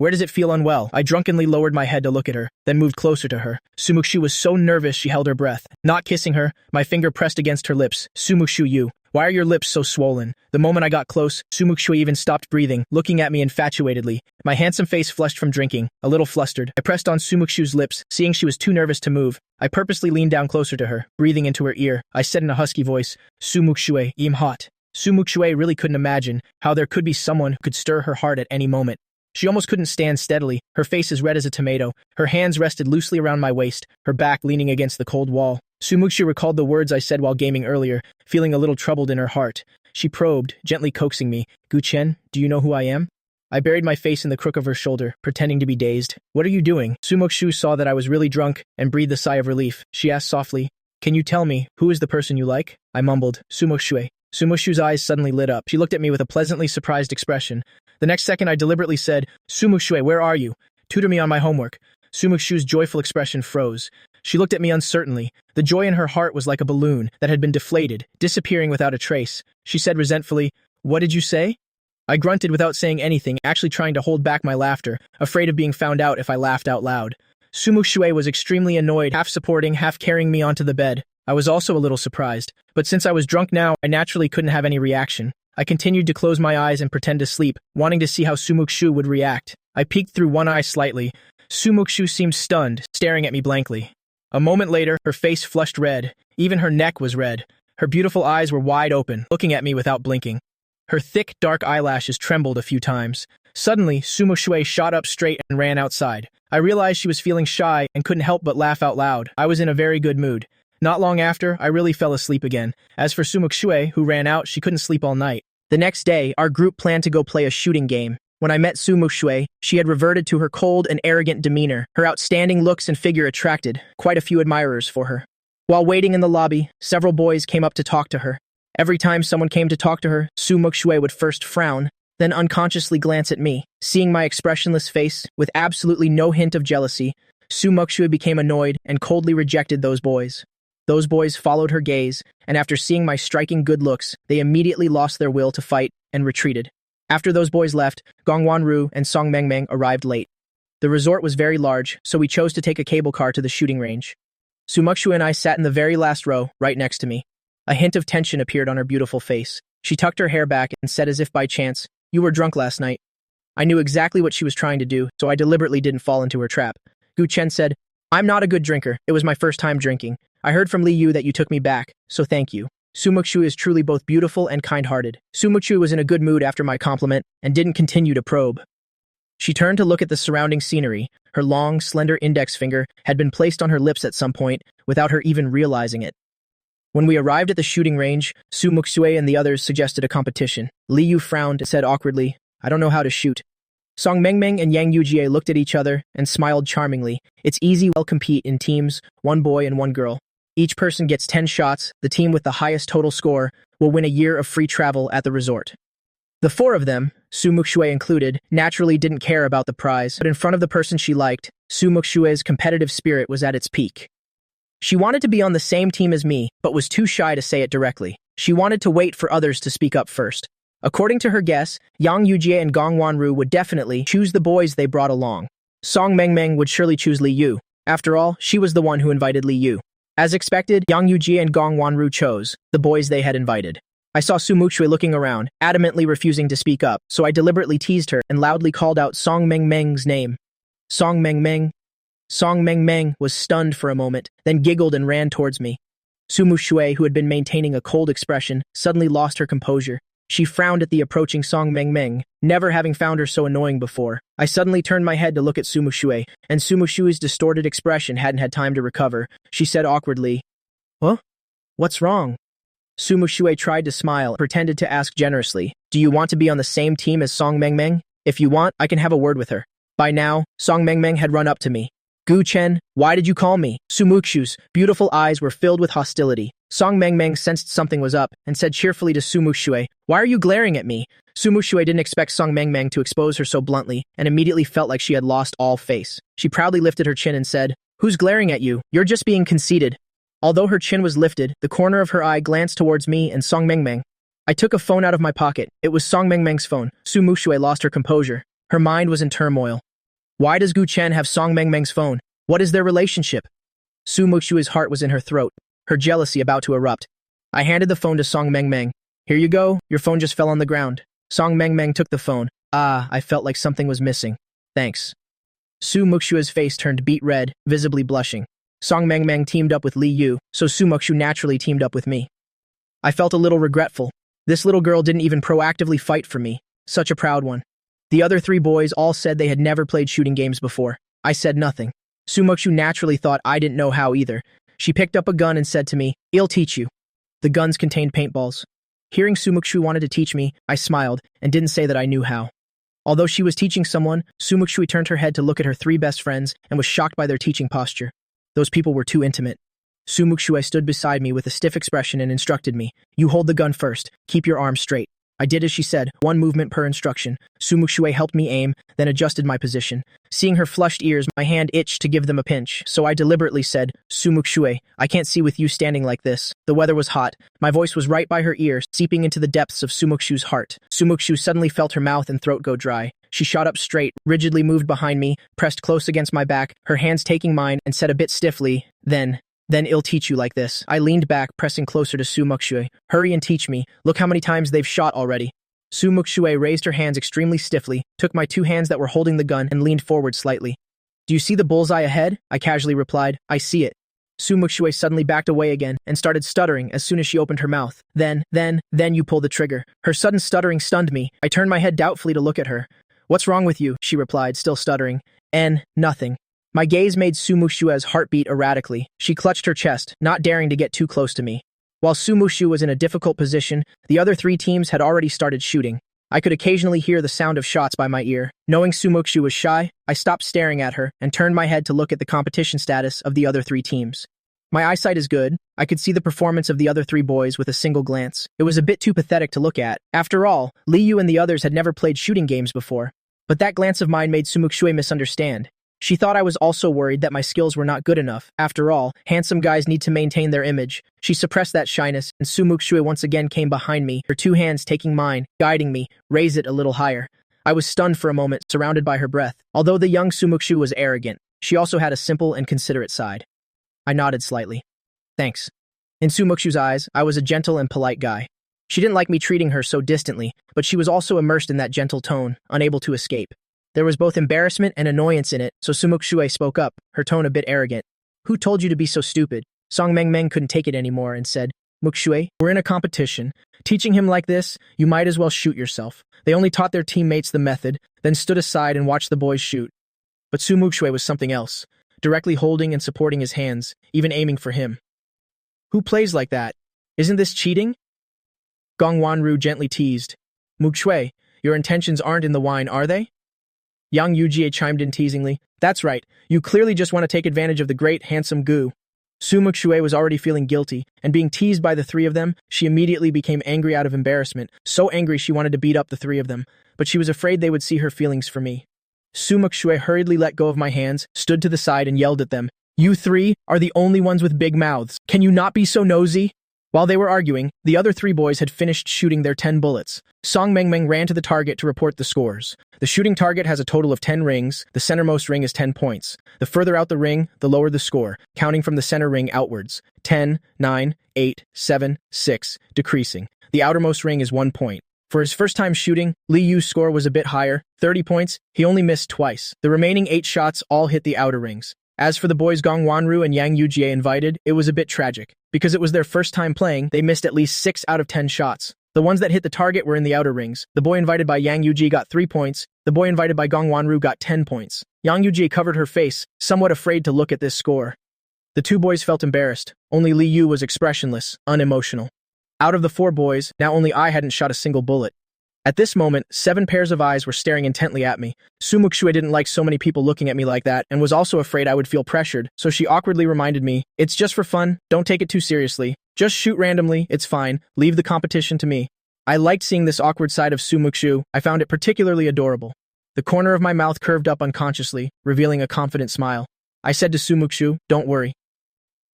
Where does it feel unwell? I drunkenly lowered my head to look at her, then moved closer to her. Muxue was so nervous she held her breath. Not kissing her, my finger pressed against her lips. Muxue, why are your lips so swollen? The moment I got close, Muxue even stopped breathing, looking at me infatuatedly. My handsome face flushed from drinking, a little flustered. I pressed on Muxue's lips, seeing she was too nervous to move. I purposely leaned down closer to her, breathing into her ear. I said in a husky voice, Muxue, I'm hot. Muxue really couldn't imagine how there could be someone who could stir her heart at any moment. She almost couldn't stand steadily, her face as red as a tomato. Her hands rested loosely around my waist, her back leaning against the cold wall. Muxue recalled the words I said while gaming earlier, feeling a little troubled in her heart. She probed, gently coaxing me. Guchen, do you know who I am? I buried my face in the crook of her shoulder, pretending to be dazed. What are you doing? Muxue saw that I was really drunk and breathed a sigh of relief. She asked softly, Can you tell me, who is the person you like? I mumbled, Muxue. Muxue's eyes suddenly lit up. She looked at me with a pleasantly surprised expression. The next second I deliberately said, Muxue, where are you? Tutor me on my homework. Muxue's joyful expression froze. She looked at me uncertainly. The joy in her heart was like a balloon that had been deflated, disappearing without a trace. She said resentfully, What did you say? I grunted without saying anything, actually trying to hold back my laughter, afraid of being found out if I laughed out loud. Muxue was extremely annoyed, half supporting, half carrying me onto the bed. I was also a little surprised, but since I was drunk now, I naturally couldn't have any reaction. I continued to close my eyes and pretend to sleep, wanting to see how Muxue would react. I peeked through one eye slightly. Muxue seemed stunned, staring at me blankly. A moment later, her face flushed red. Even her neck was red. Her beautiful eyes were wide open, looking at me without blinking. Her thick, dark eyelashes trembled a few times. Suddenly, Muxue shot up straight and ran outside. I realized she was feeling shy and couldn't help but laugh out loud. I was in a very good mood. Not long after, I really fell asleep again. As for Muxue, who ran out, she couldn't sleep all night. The next day, our group planned to go play a shooting game. When I met Muxue, she had reverted to her cold and arrogant demeanor. Her outstanding looks and figure attracted quite a few admirers for her. While waiting in the lobby, several boys came up to talk to her. Every time someone came to talk to her, Muxue would first frown, then unconsciously glance at me. Seeing my expressionless face, with absolutely no hint of jealousy, Muxue became annoyed and coldly rejected those boys. Those boys followed her gaze, and after seeing my striking good looks, they immediately lost their will to fight and retreated. After those boys left, Gongwanru and Song Mengmeng arrived late. The resort was very large, so we chose to take a cable car to the shooting range. Muxue and I sat in the very last row, right next to me. A hint of tension appeared on her beautiful face. She tucked her hair back and said as if by chance, You were drunk last night. I knew exactly what she was trying to do, so I deliberately didn't fall into her trap. Gu Chen said, I'm not a good drinker. It was my first time drinking. I heard from Li Yu that you took me back, so thank you. Muxue is truly both beautiful and kind-hearted. Muxue was in a good mood after my compliment and didn't continue to probe. She turned to look at the surrounding scenery. Her long, slender index finger had been placed on her lips at some point without her even realizing it. When we arrived at the shooting range, Muxue and the others suggested a competition. Li Yu frowned and said awkwardly, I don't know how to shoot. Song Mengmeng and Yang Yujie looked at each other and smiled charmingly. It's easy, we'll compete in teams, one boy and one girl. Each person gets 10 shots. The team with the highest total score will win a year of free travel at the resort. The four of them, Muxue included, naturally didn't care about the prize, but in front of the person she liked, Muxue's competitive spirit was at its peak. She wanted to be on the same team as me, but was too shy to say it directly. She wanted to wait for others to speak up first. According to her guess, Yang Yujie and Gongwanru would definitely choose the boys they brought along. Song Mengmeng would surely choose Li Yu. After all, she was the one who invited Li Yu. As expected, Yang Yujie and Gongwanru chose the boys they had invited. I saw Muxue looking around, adamantly refusing to speak up, so I deliberately teased her and loudly called out Song Mengmeng's name. Song Mengmeng. Song Mengmeng was stunned for a moment, then giggled and ran towards me. Muxue, who had been maintaining a cold expression, suddenly lost her composure. She frowned at the approaching Song Mengmeng, never having found her so annoying before. I suddenly turned my head to look at Muxue, and Muxue's distorted expression hadn't had time to recover. She said awkwardly, Huh? What's wrong? Muxue tried to smile, pretended to ask generously, "Do you want to be on the same team as Song Mengmeng? If you want, I can have a word with her." By now, Song Mengmeng had run up to me. "Gu Chen, why did you call me?" Muxue's beautiful eyes were filled with hostility. Song Mengmeng sensed something was up and said cheerfully to Muxue, "Why are you glaring at me?" Muxue didn't expect Song Mengmeng to expose her so bluntly and immediately felt like she had lost all face. She proudly lifted her chin and said, "Who's glaring at you? You're just being conceited." Although her chin was lifted, the corner of her eye glanced towards me and Song Mengmeng. I took a phone out of my pocket. It was Song Mengmeng's phone. Muxue lost her composure. Her mind was in turmoil. Why does Gu Chen have Song Mengmeng's phone? What is their relationship? Muxue's heart was in her throat, her jealousy about to erupt. I handed the phone to Song Mengmeng. "Here you go, your phone just fell on the ground." Song Mengmeng took the phone. I felt like something was missing. "Thanks." Muxue's face turned beet red, visibly blushing. Song Mengmeng teamed up with Li Yu, so Muxue naturally teamed up with me. I felt a little regretful. This little girl didn't even proactively fight for me. Such a proud one. The other three boys all said they had never played shooting games before. I said nothing. Muxue naturally thought I didn't know how either. She picked up a gun and said to me, "I'll teach you." The guns contained paintballs. Hearing Muxue wanted to teach me, I smiled and didn't say that I knew how. Although she was teaching someone, Muxue turned her head to look at her three best friends and was shocked by their teaching posture. Those people were too intimate. Muxue stood beside me with a stiff expression and instructed me, "You hold the gun first, keep your arms straight." I did as she said, one movement per instruction. Muxue helped me aim, then adjusted my position. Seeing her flushed ears, my hand itched to give them a pinch, so I deliberately said, "Muxue, I can't see with you standing like this." The weather was hot. My voice was right by her ear, seeping into the depths of Muxue's heart. Muxue suddenly felt her mouth and throat go dry. She shot up straight, rigidly moved behind me, pressed close against my back, her hands taking mine, and said a bit stiffly, Then I'll teach you like this." I leaned back, pressing closer to Muxue. "Hurry and teach me. Look how many times they've shot already." Muxue raised her hands extremely stiffly, took my two hands that were holding the gun, and leaned forward slightly. "Do you see the bullseye ahead?" I casually replied. "I see it." Muxue suddenly backed away again and started stuttering as soon as she opened her mouth. Then you pull the trigger." Her sudden stuttering stunned me. I turned my head doubtfully to look at her. "What's wrong with you?" she replied, still stuttering. Nothing." My gaze made Muxue's heart beat erratically. She clutched her chest, not daring to get too close to me. While Muxue was in a difficult position, the other three teams had already started shooting. I could occasionally hear the sound of shots by my ear. Knowing Muxue was shy, I stopped staring at her and turned my head to look at the competition status of the other three teams. My eyesight is good. I could see the performance of the other three boys with a single glance. It was a bit too pathetic to look at. After all, Li Yu and the others had never played shooting games before. But that glance of mine made Muxue misunderstand. She thought I was also worried that my skills were not good enough. After all, handsome guys need to maintain their image. She suppressed that shyness, and Muxue once again came behind me, her two hands taking mine, guiding me, raise it a little higher. I was stunned for a moment, surrounded by her breath. Although the young Muxue was arrogant, she also had a simple and considerate side. I nodded slightly. "Thanks." In Muxue's eyes, I was a gentle and polite guy. She didn't like me treating her so distantly, but she was also immersed in that gentle tone, unable to escape. There was both embarrassment and annoyance in it, so Muxue spoke up, her tone a bit arrogant. "Who told you to be so stupid?" Song Mengmeng couldn't take it anymore and said, "Muxue, we're in a competition. Teaching him like this, you might as well shoot yourself." They only taught their teammates the method, then stood aside and watched the boys shoot. But Muxue was something else, directly holding and supporting his hands, even aiming for him. "Who plays like that? Isn't this cheating?" Gong Wanru gently teased. "Muxue, your intentions aren't in the wine, are they?" Yang Yujie chimed in teasingly. "That's right, you clearly just want to take advantage of the great, handsome Gu." Muxue was already feeling guilty, and being teased by the three of them, she immediately became angry out of embarrassment, so angry she wanted to beat up the three of them, but she was afraid they would see her feelings for me. Muxue hurriedly let go of my hands, stood to the side and yelled at them, "You three are the only ones with big mouths. Can you not be so nosy?" While they were arguing, the other three boys had finished shooting their 10 bullets. Song Mengmeng ran to the target to report the scores. The shooting target has a total of 10 rings. The centermost ring is 10 points. The further out the ring, the lower the score, counting from the center ring outwards. 10, 9, 8, 7, 6, decreasing. The outermost ring is 1 point. For his first time shooting, Li Yu's score was a bit higher, 30 points. He only missed twice. The remaining 8 shots all hit the outer rings. As for the boys Gong Wanru and Yang Yujie invited, it was a bit tragic. Because it was their first time playing, they missed at least 6 out of 10 shots. The ones that hit the target were in the outer rings. The boy invited by Yang Yujie got 3 points. The boy invited by Gong Wanru got 10 points. Yang Yujie covered her face, somewhat afraid to look at this score. The two boys felt embarrassed. Only Li Yu was expressionless, unemotional. Out of the 4 boys, now only I hadn't shot a single bullet. At this moment, 7 pairs of eyes were staring intently at me. Sumuku didn't like so many people looking at me like that and was also afraid I would feel pressured, so she awkwardly reminded me, "It's just for fun, don't take it too seriously. Just shoot randomly, it's fine, leave the competition to me." I liked seeing this awkward side of Sumuku. I found it particularly adorable. The corner of my mouth curved up unconsciously, revealing a confident smile. I said to Sumuku, "Don't worry."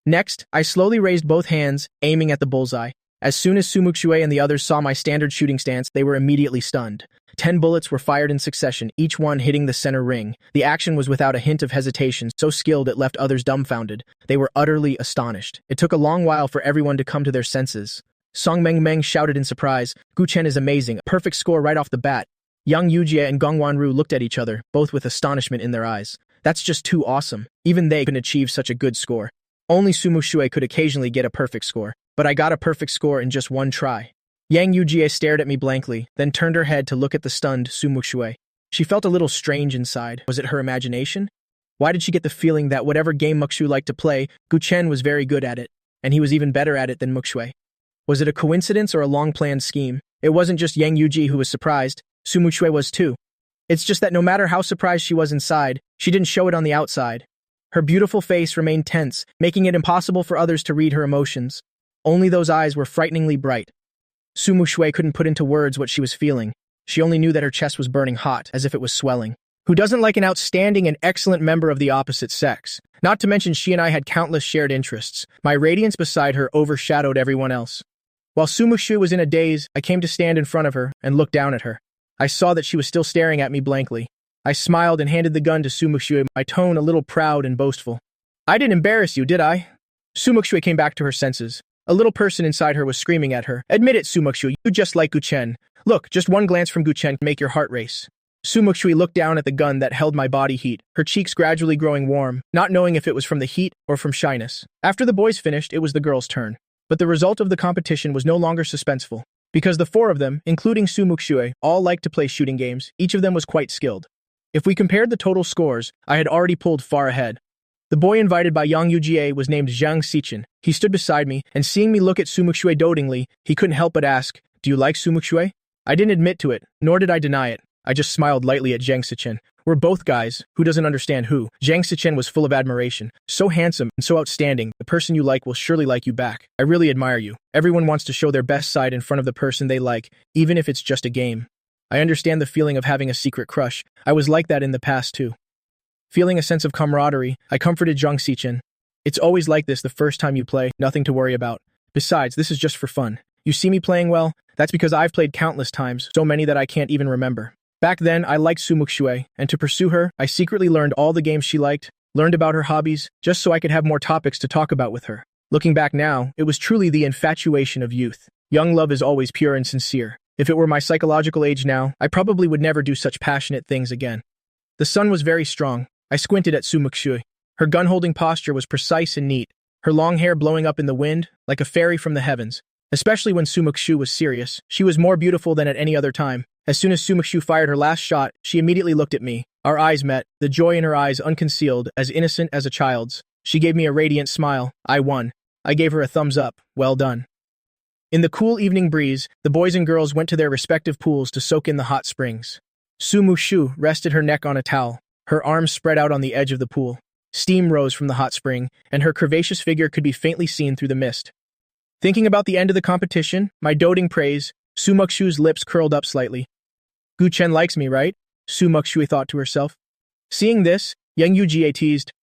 Next, I slowly raised both hands, aiming at the bullseye. As soon as Sumuku and the others saw my standard shooting stance, they were immediately stunned. 10 bullets were fired in succession, each one hitting the center ring. The action was without a hint of hesitation, so skilled it left others dumbfounded. They were utterly astonished. It took a long while for everyone to come to their senses. Song Meng shouted in surprise, "Guchen is amazing, a perfect score right off the bat." Yang Yujie and Gong Wanru looked at each other, both with astonishment in their eyes. That's just too awesome. Even they couldn't achieve such a good score. Only Muxue could occasionally get a perfect score, but I got a perfect score in just one try. Yang Yujie stared at me blankly, then turned her head to look at the stunned Muxue. She felt a little strange inside. Was it her imagination? Why did she get the feeling that whatever game Muxue liked to play, Guchen was very good at it, and he was even better at it than Muxue? Was it a coincidence or a long-planned scheme? It wasn't just Yang Yujie who was surprised, Muxue was too. It's just that no matter how surprised she was inside, she didn't show it on the outside. Her beautiful face remained tense, making it impossible for others to read her emotions. Only those eyes were frighteningly bright. Muxue couldn't put into words what she was feeling. She only knew that her chest was burning hot, as if it was swelling. Who doesn't like an outstanding and excellent member of the opposite sex? Not to mention she and I had countless shared interests. My radiance beside her overshadowed everyone else. While Muxue was in a daze, I came to stand in front of her and look down at her. I saw that she was still staring at me blankly. I smiled and handed the gun to Muxue, my tone a little proud and boastful. "I didn't embarrass you, did I?" Muxue came back to her senses. A little person inside her was screaming at her. "Admit it, Muxue, you just like Guchen. Look, just one glance from Guchen can make your heart race." Muxue looked down at the gun that held my body heat, her cheeks gradually growing warm, not knowing if it was from the heat or from shyness. After the boys finished, it was the girls' turn. But the result of the competition was no longer suspenseful. Because the 4 of them, including Muxue, all liked to play shooting games, each of them was quite skilled. If we compared the total scores, I had already pulled far ahead. The boy invited by Yang Yujie was named Zhang Xichin. He stood beside me, and seeing me look at Muxue dotingly, he couldn't help but ask, "Do you like Muxue?" I didn't admit to it, nor did I deny it. I just smiled lightly at Zhang Xichin. We're both guys. Who doesn't understand who? Zhang Xichin was full of admiration. So handsome and so outstanding, the person you like will surely like you back. I really admire you. Everyone wants to show their best side in front of the person they like, even if it's just a game. I understand the feeling of having a secret crush. I was like that in the past too. Feeling a sense of camaraderie, I comforted Zhang Xichin. "It's always like this the first time you play, nothing to worry about. Besides, this is just for fun. You see me playing well? That's because I've played countless times, so many that I can't even remember." Back then, I liked Muxue, and to pursue her, I secretly learned all the games she liked, learned about her hobbies, just so I could have more topics to talk about with her. Looking back now, it was truly the infatuation of youth. Young love is always pure and sincere. If it were my psychological age now, I probably would never do such passionate things again. The sun was very strong. I squinted at Muxue. Her gun-holding posture was precise and neat, her long hair blowing up in the wind, like a fairy from the heavens. Especially when Muxue was serious, she was more beautiful than at any other time. As soon as Muxue fired her last shot, she immediately looked at me. Our eyes met, the joy in her eyes unconcealed, as innocent as a child's. She gave me a radiant smile. I won. I gave her a thumbs up. Well done. In the cool evening breeze, the boys and girls went to their respective pools to soak in the hot springs. Sumuku rested her neck on a towel, her arms spread out on the edge of the pool. Steam rose from the hot spring, and her curvaceous figure could be faintly seen through the mist. Thinking about the end of the competition, my doting praise, Sumuxue's lips curled up slightly. "Guchen likes me, right?" Muxue thought to herself. Seeing this, Yang Yujie teased,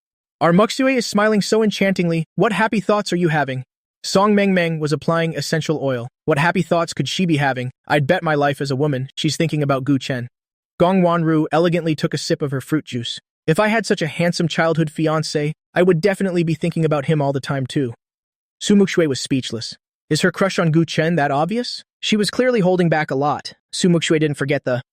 "Our Muxue is smiling so enchantingly. What happy thoughts are you having?" Song Meng was applying essential oil. What happy thoughts could she be having? I'd bet my life as a woman, she's thinking about Guchen. Gong Wanru elegantly took a sip of her fruit juice. If I had such a handsome childhood fiancé, I would definitely be thinking about him all the time too. Muxue was speechless. Is her crush on Guchen that obvious? She was clearly holding back a lot. Muxue didn't forget the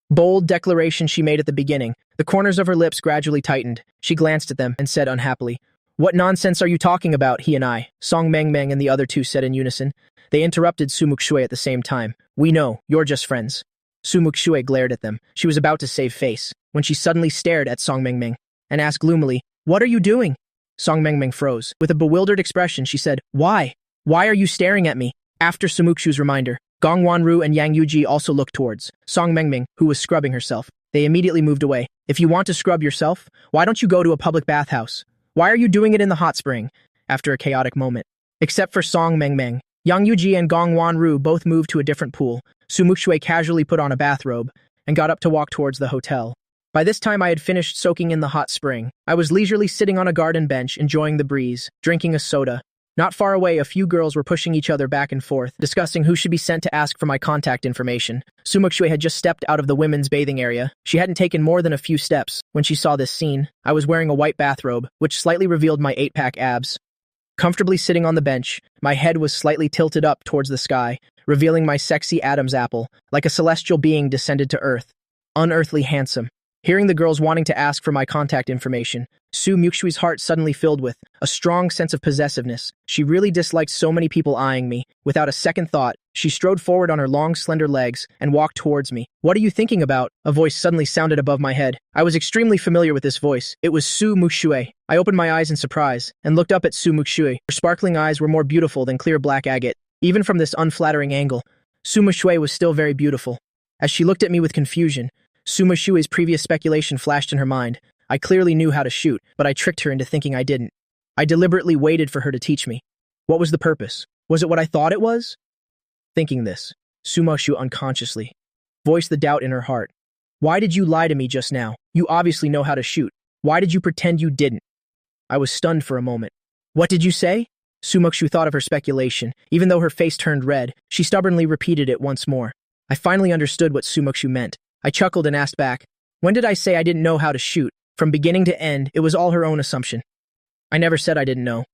bold declaration she made at the beginning. The corners of her lips gradually tightened. She glanced at them and said unhappily, "What nonsense are you talking about, he and I?" Song Meng and the other two said in unison. They interrupted Muxue at the same time. "We know, you're just friends." Muxue glared at them. She was about to save face, when she suddenly stared at Song Meng and asked gloomily, "What are you doing?" Song Meng froze. With a bewildered expression, she said, "Why? Why are you staring at me?" After Sumukshu's reminder, Gong Wanru and Yang Yuji also looked towards Song Mengming, who was scrubbing herself. They immediately moved away. If you want to scrub yourself, why don't you go to a public bathhouse? Why are you doing it in the hot spring? After a chaotic moment. Except for Song Mengming, Yang Yuji and Gong Wanru both moved to a different pool. Muxue casually put on a bathrobe and got up to walk towards the hotel. By this time I had finished soaking in the hot spring. I was leisurely sitting on a garden bench, enjoying the breeze, drinking a soda. Not far away, a few girls were pushing each other back and forth, discussing who should be sent to ask for my contact information. Muxue had just stepped out of the women's bathing area. She hadn't taken more than a few steps when she saw this scene. I was wearing a white bathrobe, which slightly revealed my 8-pack abs. Comfortably sitting on the bench, my head was slightly tilted up towards the sky, revealing my sexy Adam's apple, like a celestial being descended to earth. Unearthly handsome. Hearing the girls wanting to ask for my contact information, Muxue's heart suddenly filled with a strong sense of possessiveness. She really disliked so many people eyeing me. Without a second thought, she strode forward on her long, slender legs and walked towards me. "What are you thinking about?" A voice suddenly sounded above my head. I was extremely familiar with this voice. It was Muxue. I opened my eyes in surprise and looked up at Muxue. Her sparkling eyes were more beautiful than clear black agate. Even from this unflattering angle, Muxue was still very beautiful. As she looked at me with confusion, Muxue's previous speculation flashed in her mind. I clearly knew how to shoot, but I tricked her into thinking I didn't. I deliberately waited for her to teach me. What was the purpose? Was it what I thought it was? Thinking this, Muxue unconsciously voiced the doubt in her heart. Why did you lie to me just now? You obviously know how to shoot. Why did you pretend you didn't? I was stunned for a moment. What did you say? Muxue thought of her speculation. Even though her face turned red, she stubbornly repeated it once more. I finally understood what Muxue meant. I chuckled and asked back, when did I say I didn't know how to shoot? From beginning to end, it was all her own assumption. I never said I didn't know.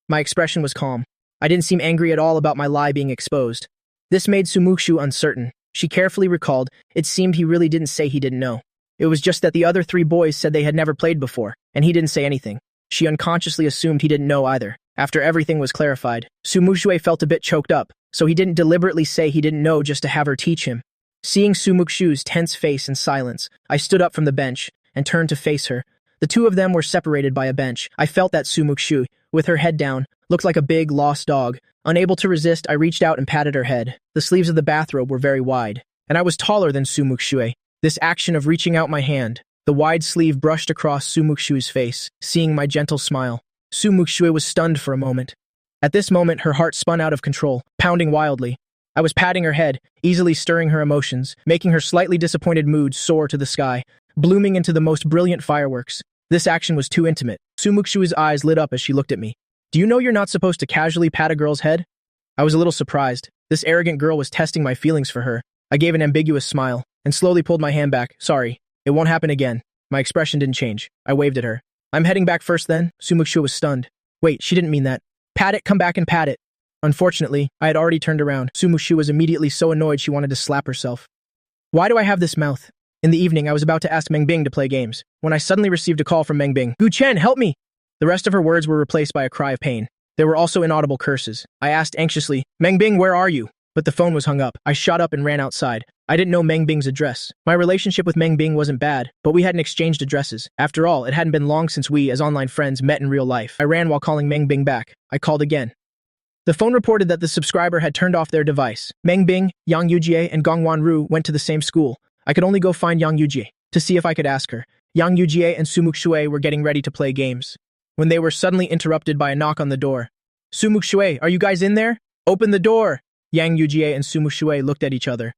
My expression was calm. I didn't seem angry at all about my lie being exposed. This made Sumuku uncertain. She carefully recalled, it seemed he really didn't say he didn't know. It was just that the other 3 boys said they had never played before, and he didn't say anything. She unconsciously assumed he didn't know either. After everything was clarified, Muxue felt a bit choked up, so he didn't deliberately say he didn't know just to have her teach him. Seeing Muxue's tense face and silence, I stood up from the bench and turned to face her. The 2 of them were separated by a bench. I felt that Muxue, with her head down, looked like a big, lost dog. Unable to resist, I reached out and patted her head. The sleeves of the bathrobe were very wide, and I was taller than Muxue. This action of reaching out my hand, the wide sleeve brushed across Muxue's face, seeing my gentle smile. Muxue was stunned for a moment. At this moment, her heart spun out of control, pounding wildly. I was patting her head, easily stirring her emotions, making her slightly disappointed mood soar to the sky, blooming into the most brilliant fireworks. This action was too intimate. Muxue's eyes lit up as she looked at me. Do you know you're not supposed to casually pat a girl's head? I was a little surprised. This arrogant girl was testing my feelings for her. I gave an ambiguous smile and slowly pulled my hand back. Sorry, it won't happen again. My expression didn't change. I waved at her. I'm heading back first then? Muxue was stunned. Wait, she didn't mean that. Pat it, come back and pat it. Unfortunately, I had already turned around. Muxue was immediately so annoyed she wanted to slap herself. Why do I have this mouth? In the evening, I was about to ask Mengbing to play games, when I suddenly received a call from Mengbing. Gu Chen, help me! The rest of her words were replaced by a cry of pain. There were also inaudible curses. I asked anxiously, Mengbing, where are you? But the phone was hung up. I shot up and ran outside. I didn't know Mengbing's address. My relationship with Mengbing wasn't bad, but we hadn't exchanged addresses. After all, it hadn't been long since we, as online friends, met in real life. I ran while calling Mengbing back. I called again. The phone reported that the subscriber had turned off their device. Mengbing, Yang Yujie, and Gong Wanru went to the same school. I could only go find Yang Yujie to see if I could ask her. Yang Yujie and Muxue were getting ready to play games when they were suddenly interrupted by a knock on the door. Muxue, are you guys in there? Open the door! Yang Yujie and Muxue looked at each other.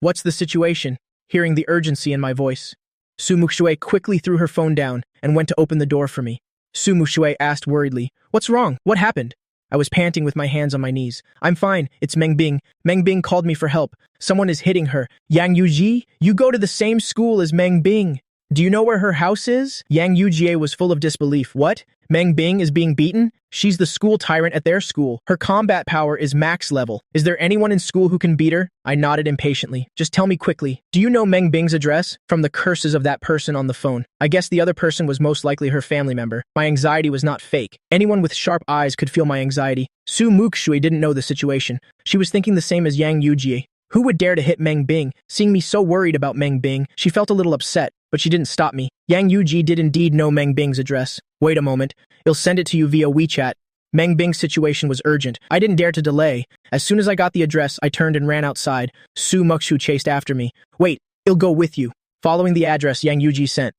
What's the situation? Hearing the urgency in my voice, Muxue quickly threw her phone down and went to open the door for me. Muxue asked worriedly, What's wrong? What happened? I was panting with my hands on my knees. I'm fine, it's Mengbing. Mengbing called me for help. Someone is hitting her. Yang Yuji, you go to the same school as Mengbing. Do you know where her house is? Yang Yujie was full of disbelief. What? Mengbing is being beaten? She's the school tyrant at their school. Her combat power is max level. Is there anyone in school who can beat her? I nodded impatiently. Just tell me quickly. Do you know Mengbing's address? From the curses of that person on the phone. I guess the other person was most likely her family member. My anxiety was not fake. Anyone with sharp eyes could feel my anxiety. Muxue didn't know the situation. She was thinking the same as Yang Yujie. Who would dare to hit Mengbing? Seeing me so worried about Mengbing, she felt a little upset, but she didn't stop me. Yang Yuji did indeed know Mengbing's address. Wait a moment. I'll send it to you via WeChat. Meng Bing's situation was urgent. I didn't dare to delay. As soon as I got the address, I turned and ran outside. Muxue chased after me. Wait, he'll go with you. Following the address Yang Yuji sent,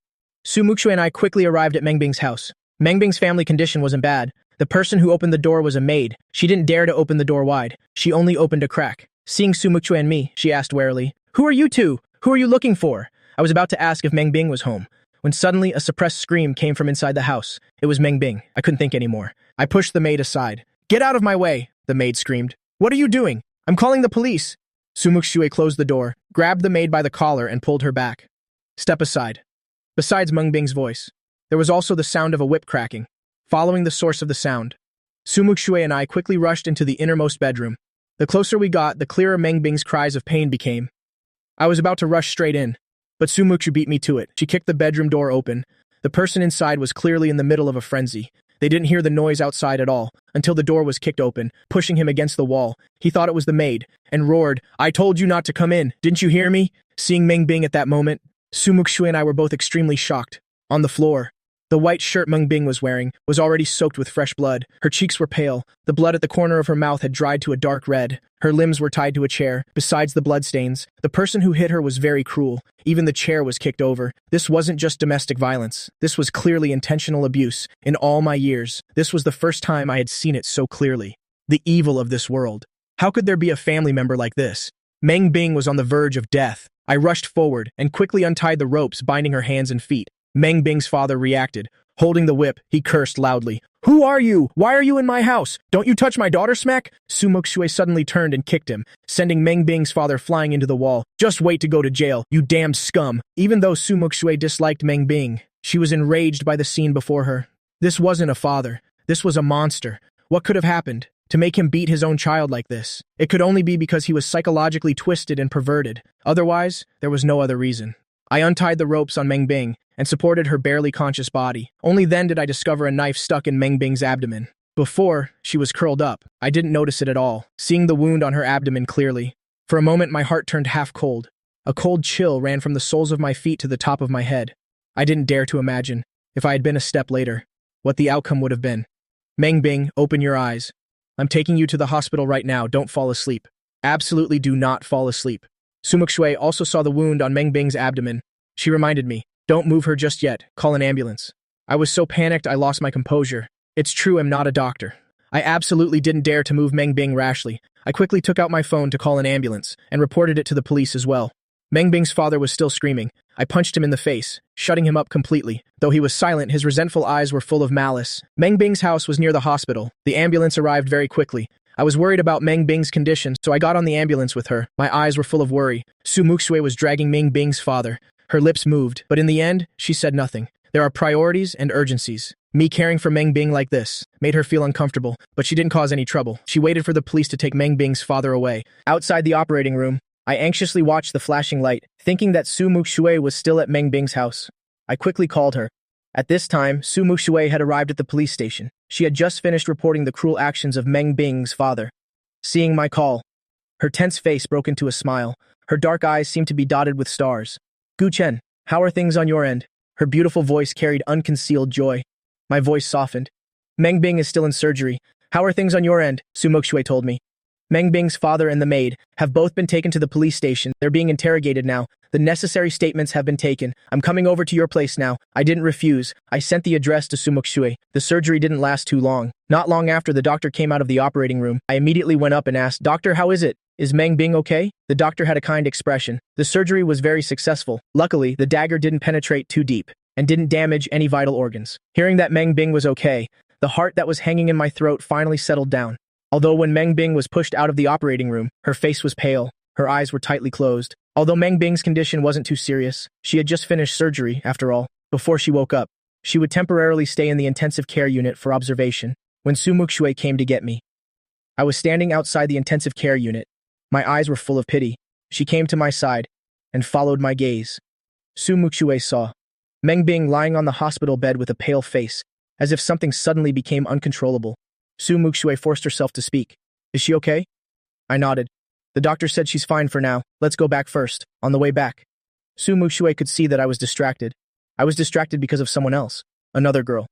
Muxue and I quickly arrived at Meng Bing's house. Meng Bing's family condition wasn't bad. The person who opened the door was a maid. She didn't dare to open the door wide. She only opened a crack. Seeing Muxue and me, she asked warily, "Who are you two? Who are you looking for?" I was about to ask if Meng Bing was home, when suddenly a suppressed scream came from inside the house. It was Meng Bing. I couldn't think anymore. I pushed the maid aside. "Get out of my way," the maid screamed. "What are you doing? I'm calling the police." Muxue closed the door, grabbed the maid by the collar and pulled her back. "Step aside." Besides Meng Bing's voice, there was also the sound of a whip cracking. Following the source of the sound, Muxue and I quickly rushed into the innermost bedroom. The closer we got, the clearer Meng Bing's cries of pain became. I was about to rush straight in, but Sumuku beat me to it. She kicked the bedroom door open. The person inside was clearly in the middle of a frenzy. They didn't hear the noise outside at all, until the door was kicked open, pushing him against the wall. He thought it was the maid, and roared, "I told you not to come in, didn't you hear me?" Seeing Meng Bing at that moment, Sumuku and I were both extremely shocked. On the floor, the white shirt Meng Bing was wearing was already soaked with fresh blood. Her cheeks were pale. The blood at the corner of her mouth had dried to a dark red. Her limbs were tied to a chair. Besides the bloodstains, the person who hit her was very cruel. Even the chair was kicked over. This wasn't just domestic violence. This was clearly intentional abuse. In all my years, this was the first time I had seen it so clearly. The evil of this world. How could there be a family member like this? Meng Bing was on the verge of death. I rushed forward and quickly untied the ropes binding her hands and feet. Meng Bing's father reacted. Holding the whip, he cursed loudly. "Who are you? Why are you in my house? Don't you touch my daughter, smack?" Muxue suddenly turned and kicked him, sending Meng Bing's father flying into the wall. "Just wait to go to jail, you damned scum." Even though Muxue disliked Meng Bing, she was enraged by the scene before her. This wasn't a father. This was a monster. What could have happened to make him beat his own child like this? It could only be because he was psychologically twisted and perverted. Otherwise, there was no other reason. I untied the ropes on Meng Bing and supported her barely conscious body. Only then did I discover a knife stuck in Meng Bing's abdomen. Before, she was curled up. I didn't notice it at all, seeing the wound on her abdomen clearly. For a moment, my heart turned half cold. A cold chill ran from the soles of my feet to the top of my head. I didn't dare to imagine, if I had been a step later, what the outcome would have been. "Meng Bing, open your eyes. I'm taking you to the hospital right now. Don't fall asleep. Absolutely do not fall asleep." Muxue also saw the wound on Meng Bing's abdomen. She reminded me, "Don't move her just yet. Call an ambulance." I was so panicked I lost my composure. It's true, I'm not a doctor. I absolutely didn't dare to move Meng Bing rashly. I quickly took out my phone to call an ambulance and reported it to the police as well. Meng Bing's father was still screaming. I punched him in the face, shutting him up completely. Though he was silent, his resentful eyes were full of malice. Meng Bing's house was near the hospital. The ambulance arrived very quickly. I was worried about Meng Bing's condition, so I got on the ambulance with her. My eyes were full of worry. Muxue was dragging Meng Bing's father. Her lips moved, but in the end, she said nothing. There are priorities and urgencies. Me caring for Meng Bing like this made her feel uncomfortable, but she didn't cause any trouble. She waited for the police to take Meng Bing's father away. Outside the operating room, I anxiously watched the flashing light, thinking that Muxue was still at Meng Bing's house. I quickly called her. At this time, Muxue had arrived at the police station. She had just finished reporting the cruel actions of Meng Bing's father. Seeing my call, her tense face broke into a smile. Her dark eyes seemed to be dotted with stars. "Gu Chen, how are things on your end?" Her beautiful voice carried unconcealed joy. My voice softened. "Meng Bing is still in surgery. How are things on your end?" Muxue told me. Meng Bing's father and the maid have both been taken to the police station. They're being interrogated now. The necessary statements have been taken. I'm coming over to your place now. I didn't refuse. I sent the address to Muxue. The surgery didn't last too long. Not long after the doctor came out of the operating room, I immediately went up and asked, "Doctor, how is it? Is Meng Bing okay?" The doctor had a kind expression. The surgery was very successful. Luckily, the dagger didn't penetrate too deep and didn't damage any vital organs. Hearing that Meng Bing was okay, the heart that was hanging in my throat finally settled down. Although when Meng Bing was pushed out of the operating room, her face was pale, her eyes were tightly closed. Although Meng Bing's condition wasn't too serious, she had just finished surgery, after all. Before she woke up, she would temporarily stay in the intensive care unit for observation. When Muxue came to get me, I was standing outside the intensive care unit. My eyes were full of pity. She came to my side and followed my gaze. Muxue saw Meng Bing lying on the hospital bed with a pale face, as if something suddenly became uncontrollable. Muxue forced herself to speak. "Is she okay?" I nodded. "The doctor said she's fine for now. Let's go back first." On the way back, Muxue could see that I was distracted. I was distracted because of someone else, another girl.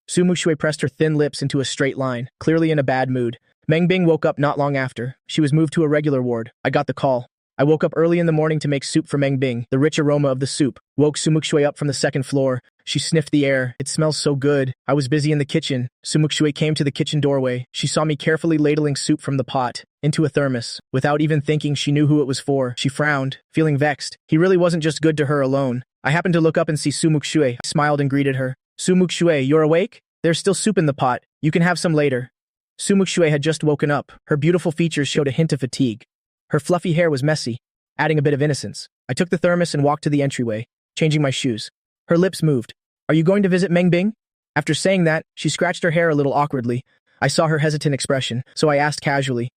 Sumuku pressed her thin lips into a straight line, clearly in a bad mood. Mangbing woke up not long after. She was moved to a regular ward. I got the call. I woke up early in the morning to make soup for Mangbing. The rich aroma of the soup woke Sumuku up from the second floor. She sniffed the air. It smells so good. I was busy in the kitchen. Sumuku came to the kitchen doorway. She saw me carefully ladling soup from the pot into a thermos. Without even thinking, she knew who it was for. She frowned, feeling vexed. He really wasn't just good to her alone. I happened to look up and see Sumuku. I smiled and greeted her. Sumuku, you're awake? There's still soup in the pot. You can have some later. Sumuku had just woken up. Her beautiful features showed a hint of fatigue. Her fluffy hair was messy, adding a bit of innocence. I took the thermos and walked to the entryway, changing my shoes. Her lips moved. Are you going to visit Mangbing? After saying that, she scratched her hair a little awkwardly. I saw her hesitant expression, so I asked casually,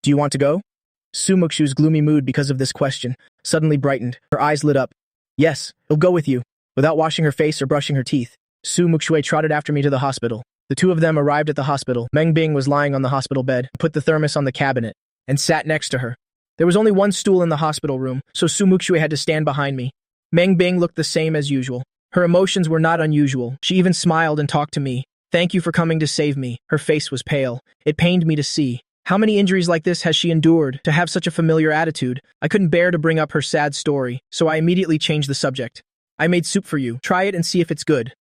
do you want to go? Sumuku's gloomy mood because of this question suddenly brightened. Her eyes lit up. Yes, I'll go with you. Without washing her face or brushing her teeth, Sumuku trotted after me to the hospital. The two of them arrived at the hospital. Mangbing was lying on the hospital bed, put the thermos on the cabinet, and sat next to her. There was only one stool in the hospital room, so Sumuku had to stand behind me. Mangbing looked the same as usual. Her emotions were not unusual. She even smiled and talked to me. Thank you for coming to save me. Her face was pale. It pained me to see. How many injuries like this has she endured to have such a familiar attitude? I couldn't bear to bring up her sad story, so I immediately changed the subject. I made soup for you. Try it and see if it's good.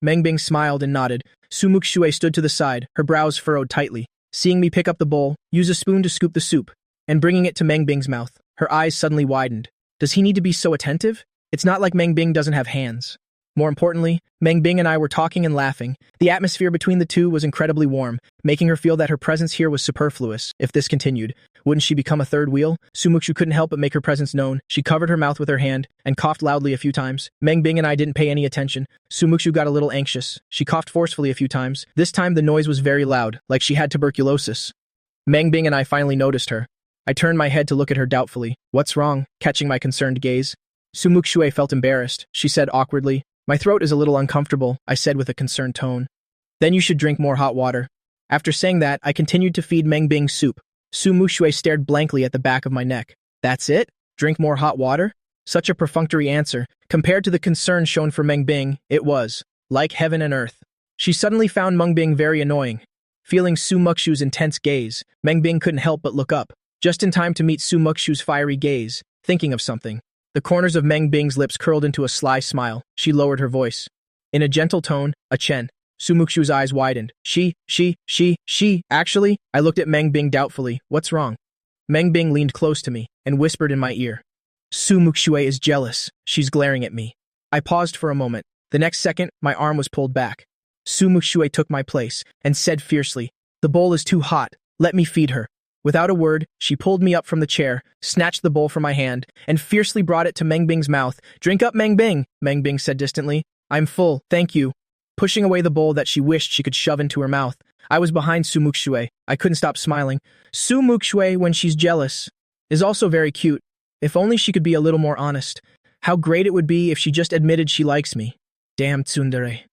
Mangbing smiled and nodded. Sumuku stood to the side, her brows furrowed tightly. Seeing me pick up the bowl, use a spoon to scoop the soup, and bringing it to Mangbing's mouth, her eyes suddenly widened. Does he need to be so attentive? It's not like Mangbing doesn't have hands. More importantly, Mangbing and I were talking and laughing. The atmosphere between the two was incredibly warm, making her feel that her presence here was superfluous. If this continued, wouldn't she become a third wheel? Sumuku couldn't help but make her presence known. She covered her mouth with her hand and coughed loudly a few times. Mangbing and I didn't pay any attention. Sumuku got a little anxious. She coughed forcefully a few times. This time the noise was very loud, like she had tuberculosis. Mangbing and I finally noticed her. I turned my head to look at her doubtfully. What's wrong? Catching my concerned gaze. Sumuku felt embarrassed. She said awkwardly, my throat is a little uncomfortable, I said with a concerned tone. Then you should drink more hot water. After saying that, I continued to feed Mangbing soup. Sumuku stared blankly at the back of my neck. That's it? Drink more hot water? Such a perfunctory answer. Compared to the concern shown for Mangbing, it was like heaven and earth. She suddenly found Mangbing very annoying. Feeling Sumuku's intense gaze, Mangbing couldn't help but look up, just in time to meet Sumuku's fiery gaze, thinking of something. The corners of Mangbing's lips curled into a sly smile. She lowered her voice. In a gentle tone, a chen. Sumuku's eyes widened. She. Actually, I looked at Mangbing doubtfully. What's wrong? Mangbing leaned close to me and whispered in my ear. Sumuku is jealous. She's glaring at me. I paused for a moment. The next second, my arm was pulled back. Sumuku took my place and said fiercely, the bowl is too hot. Let me feed her. Without a word, she pulled me up from the chair, snatched the bowl from my hand, and fiercely brought it to Mangbing's mouth. Drink up, Mangbing, Mangbing said distantly. I'm full, thank you. Pushing away the bowl that she wished she could shove into her mouth, I was behind Sumuku. I couldn't stop smiling. Sumuku, when she's jealous, is also very cute. If only she could be a little more honest. How great it would be if she just admitted she likes me. Damn tsundere.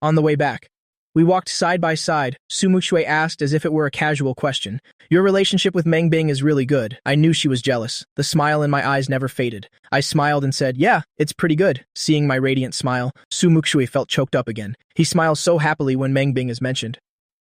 On the way back, we walked side by side. Sumuku asked as if it were a casual question. Your relationship with Mangbing is really good. I knew she was jealous. The smile in my eyes never faded. I smiled and said, yeah, it's pretty good. Seeing my radiant smile, Sumuku felt choked up again. He smiles so happily when Mangbing is mentioned.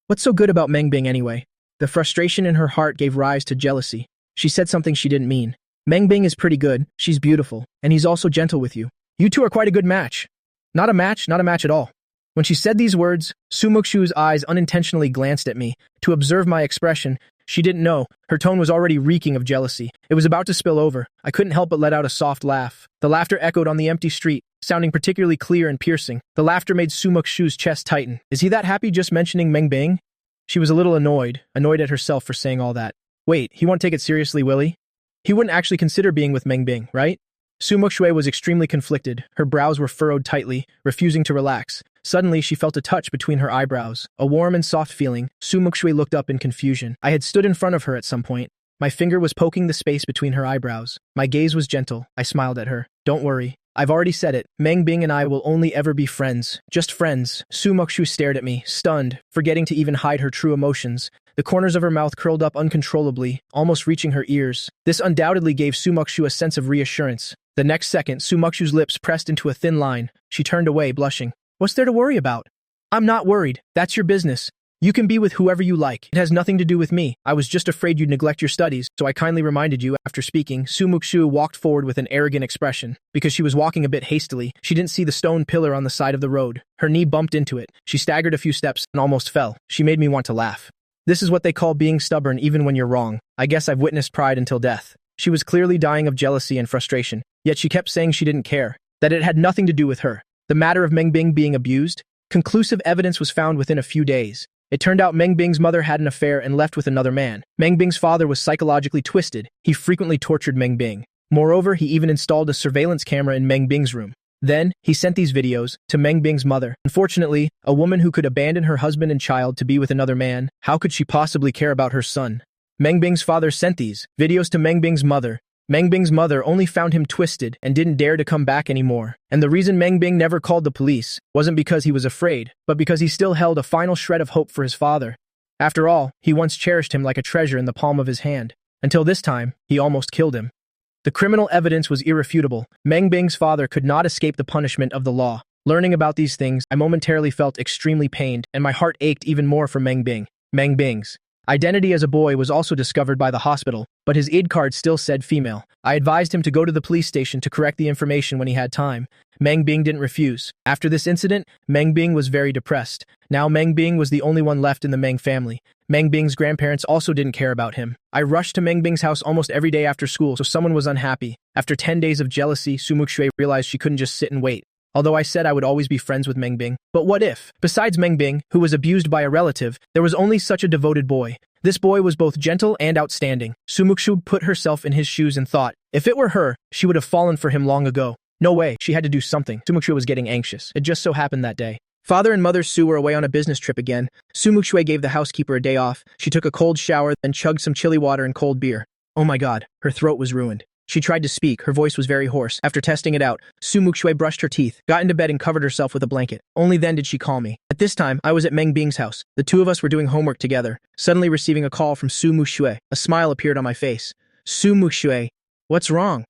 What's so good about Mangbing anyway? The frustration in her heart gave rise to jealousy. She said something she didn't mean. Mangbing is pretty good, she's beautiful, and he's also gentle with you. You two are quite a good match. Not a match at all. When she said these words, Sumuku's eyes unintentionally glanced at me. To observe my expression, she didn't know. Her tone was already reeking of jealousy. It was about to spill over. I couldn't help but let out a soft laugh. The laughter echoed on the empty street, sounding particularly clear and piercing. The laughter made Sumuku's chest tighten. Is he that happy just mentioning Mangbing? She was a little annoyed at herself for saying all that. Wait, he won't take it seriously, will he? He wouldn't actually consider being with Mangbing, right? Sumuku was extremely conflicted. Her brows were furrowed tightly, refusing to relax. Suddenly, she felt a touch between her eyebrows. A warm and soft feeling. Sumuku looked up in confusion. I had stood in front of her at some point. My finger was poking the space between her eyebrows. My gaze was gentle. I smiled at her. Don't worry. I've already said it. Mangbing and I will only ever be friends. Just friends. Sumuku stared at me, stunned, forgetting to even hide her true emotions. The corners of her mouth curled up uncontrollably, almost reaching her ears. This undoubtedly gave Sumuku a sense of reassurance. The next second, Sumuku's lips pressed into a thin line. She turned away, blushing. What's there to worry about? I'm not worried. That's your business. You can be with whoever you like. It has nothing to do with me. I was just afraid you'd neglect your studies, so I kindly reminded you." After speaking, Sumuku walked forward with an arrogant expression. Because she was walking a bit hastily, she didn't see the stone pillar on the side of the road. Her knee bumped into it. She staggered a few steps and almost fell. She made me want to laugh. This is what they call being stubborn even when you're wrong. I guess I've witnessed pride until death. She was clearly dying of jealousy and frustration, yet she kept saying she didn't care, that it had nothing to do with her. The matter of Meng Bing being abused? Conclusive evidence was found within a few days. It turned out Meng Bing's mother had an affair and left with another man. Meng Bing's father was psychologically twisted. He frequently tortured Meng Bing. Moreover, he even installed a surveillance camera in Meng Bing's room. Then, he sent these videos to Meng Bing's mother. Unfortunately, a woman who could abandon her husband and child to be with another man, how could she possibly care about her son? Meng Bing's father sent these videos to Meng Bing's mother. Meng Bing's mother only found him twisted and didn't dare to come back anymore. And the reason Meng Bing never called the police wasn't because he was afraid, but because he still held a final shred of hope for his father. After all, he once cherished him like a treasure in the palm of his hand. Until this time, he almost killed him. The criminal evidence was irrefutable. Meng Bing's father could not escape the punishment of the law. Learning about these things, I momentarily felt extremely pained, and my heart ached even more for Meng Bing. Meng Bing's identity as a boy was also discovered by the hospital, but his ID card still said female. I advised him to go to the police station to correct the information when he had time. Meng Bing didn't refuse. After this incident, Meng Bing was very depressed. Now Meng Bing was the only one left in the Meng family. Meng Bing's grandparents also didn't care about him. I rushed to Meng Bing's house almost every day after school, so someone was unhappy. After 10 days of jealousy, Muxue realized she couldn't just sit and wait. Although I said I would always be friends with Meng Bing. But what if, besides Meng Bing, who was abused by a relative, there was only such a devoted boy? This boy was both gentle and outstanding. Sumuku put herself in his shoes and thought, if it were her, she would have fallen for him long ago. No way, she had to do something. Sumuku was getting anxious. It just so happened that day. Father and Mother Sue were away on a business trip again. Sumuku gave the housekeeper a day off. She took a cold shower, then chugged some chili water and cold beer. Oh my god, her throat was ruined. She tried to speak, her voice was very hoarse. After testing it out, Sumuku brushed her teeth, got into bed and covered herself with a blanket. Only then did she call me. At this time, I was at Meng Bing's house. The two of us were doing homework together, suddenly receiving a call from Sumuku. A smile appeared on my face. Sumuku, what's wrong?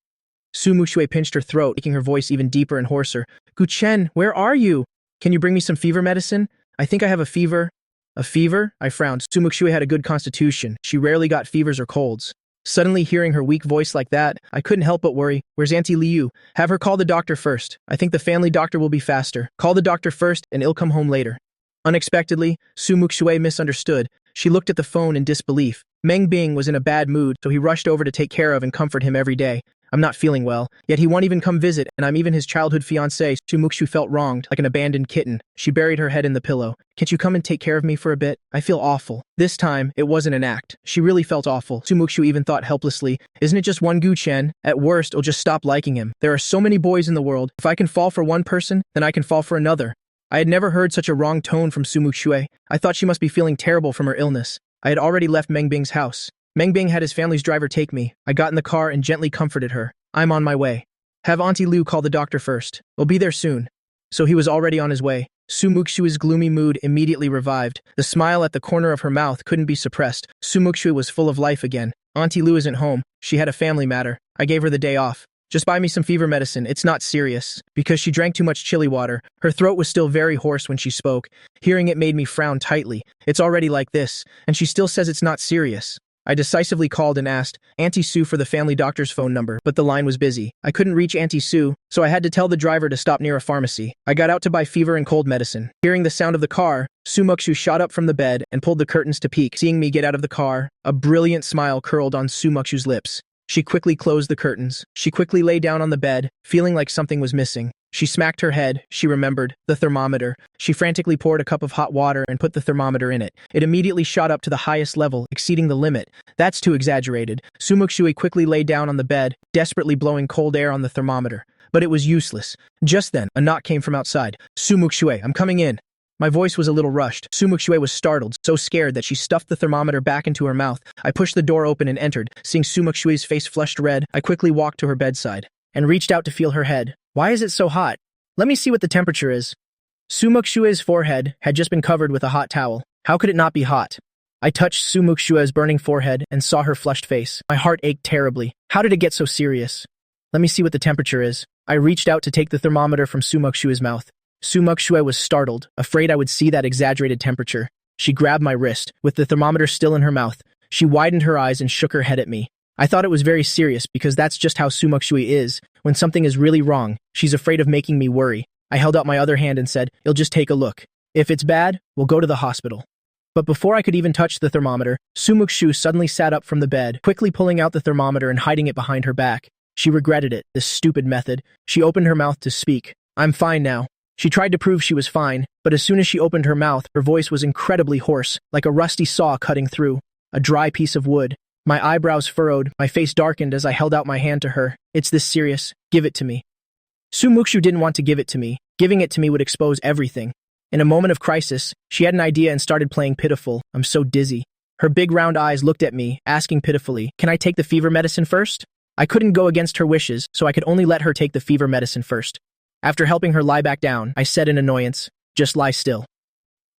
Sumuku pinched her throat, making her voice even deeper and hoarser. Guchen, where are you? Can you bring me some fever medicine? I think I have a fever. A fever? I frowned. Sumuku had a good constitution. She rarely got fevers or colds. Suddenly hearing her weak voice like that, I couldn't help but worry. Where's Auntie Liu? Have her call the doctor first. I think the family doctor will be faster. Call the doctor first and he'll come home later. Unexpectedly, Muxue misunderstood. She looked at the phone in disbelief. Meng Bing was in a bad mood, so he rushed over to take care of and comfort him every day. I'm not feeling well, yet he won't even come visit, and I'm even his childhood fiancé. Sumuku felt wronged, like an abandoned kitten. She buried her head in the pillow. Can't you come and take care of me for a bit? I feel awful. This time, it wasn't an act. She really felt awful. Sumuku even thought helplessly, isn't it just one Guchen? At worst, I'll just stop liking him. There are so many boys in the world. If I can fall for one person, then I can fall for another. I had never heard such a wrong tone from Sumuku. I thought she must be feeling terrible from her illness. I had already left Meng Bing's house. Meng Bing had his family's driver take me. I got in the car and gently comforted her. I'm on my way. Have Auntie Liu call the doctor first. We'll be there soon. So he was already on his way. Sumuku's gloomy mood immediately revived. The smile at the corner of her mouth couldn't be suppressed. Sumuku was full of life again. Auntie Liu isn't home. She had a family matter. I gave her the day off. Just buy me some fever medicine. It's not serious. Because she drank too much chili water. Her throat was still very hoarse when she spoke. Hearing it made me frown tightly. It's already like this, and she still says it's not serious. I decisively called and asked Auntie Sue for the family doctor's phone number, but the line was busy. I couldn't reach Auntie Sue, so I had to tell the driver to stop near a pharmacy. I got out to buy fever and cold medicine. Hearing the sound of the car, Sumuku shot up from the bed and pulled the curtains to peek. Seeing me get out of the car, a brilliant smile curled on Sumuku's lips. She quickly closed the curtains. She quickly lay down on the bed, feeling like something was missing. She smacked her head. She remembered the thermometer. She frantically poured a cup of hot water and put the thermometer in it. It immediately shot up to the highest level, exceeding the limit. That's too exaggerated. Sumuku quickly lay down on the bed, desperately blowing cold air on the thermometer. But it was useless. Just then, a knock came from outside. Sumuku, I'm coming in. My voice was a little rushed. Sumuku was startled, so scared that she stuffed the thermometer back into her mouth. I pushed the door open and entered. Seeing Sumuku's face flushed red, I quickly walked to her bedside and reached out to feel her head. Why is it so hot? Let me see what the temperature is. Sumuku's forehead had just been covered with a hot towel. How could it not be hot? I touched Sumuku's burning forehead and saw her flushed face. My heart ached terribly. How did it get so serious? Let me see what the temperature is. I reached out to take the thermometer from Sumuku's mouth. Muxue was startled, afraid I would see that exaggerated temperature. She grabbed my wrist, with the thermometer still in her mouth. She widened her eyes and shook her head at me. I thought it was very serious because that's just how Muxue is. When something is really wrong, she's afraid of making me worry. I held out my other hand and said, "You'll just take a look. If it's bad, we'll go to the hospital." But before I could even touch the thermometer, Muxue suddenly sat up from the bed, quickly pulling out the thermometer and hiding it behind her back. She regretted it, this stupid method. She opened her mouth to speak. "I'm fine now." She tried to prove she was fine, but as soon as she opened her mouth, her voice was incredibly hoarse, like a rusty saw cutting through a dry piece of wood. My eyebrows furrowed, my face darkened as I held out my hand to her. "It's this serious. Give it to me." Muxue didn't want to give it to me. Giving it to me would expose everything. In a moment of crisis, she had an idea and started playing pitiful. "I'm so dizzy." Her big round eyes looked at me, asking pitifully, "Can I take the fever medicine first?" I couldn't go against her wishes, so I could only let her take the fever medicine first. After helping her lie back down, I said in annoyance, "Just lie still."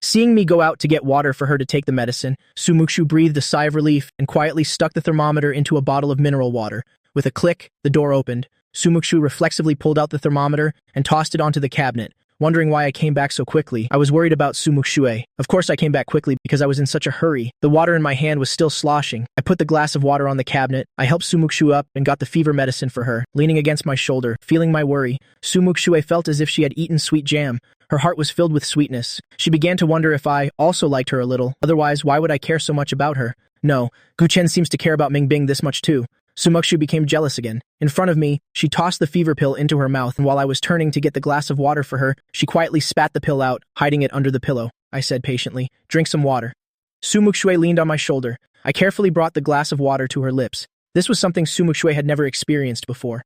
Seeing me go out to get water for her to take the medicine, Muxue breathed a sigh of relief and quietly stuck the thermometer into a bottle of mineral water. With a click, the door opened. Muxue reflexively pulled out the thermometer and tossed it onto the cabinet. Wondering why I came back so quickly, I was worried about Muxue. Of course I came back quickly because I was in such a hurry. The water in my hand was still sloshing. I put the glass of water on the cabinet. I helped Muxue up and got the fever medicine for her. Leaning against my shoulder, feeling my worry, Muxue felt as if she had eaten sweet jam. Her heart was filled with sweetness. She began to wonder if I also liked her a little. Otherwise, why would I care so much about her? No, Guchen seems to care about Mingbing this much too. Muxue became jealous again. In front of me, she tossed the fever pill into her mouth, and while I was turning to get the glass of water for her, she quietly spat the pill out, hiding it under the pillow. I said patiently, "Drink some water." Muxue leaned on my shoulder. I carefully brought the glass of water to her lips. This was something Muxue had never experienced before.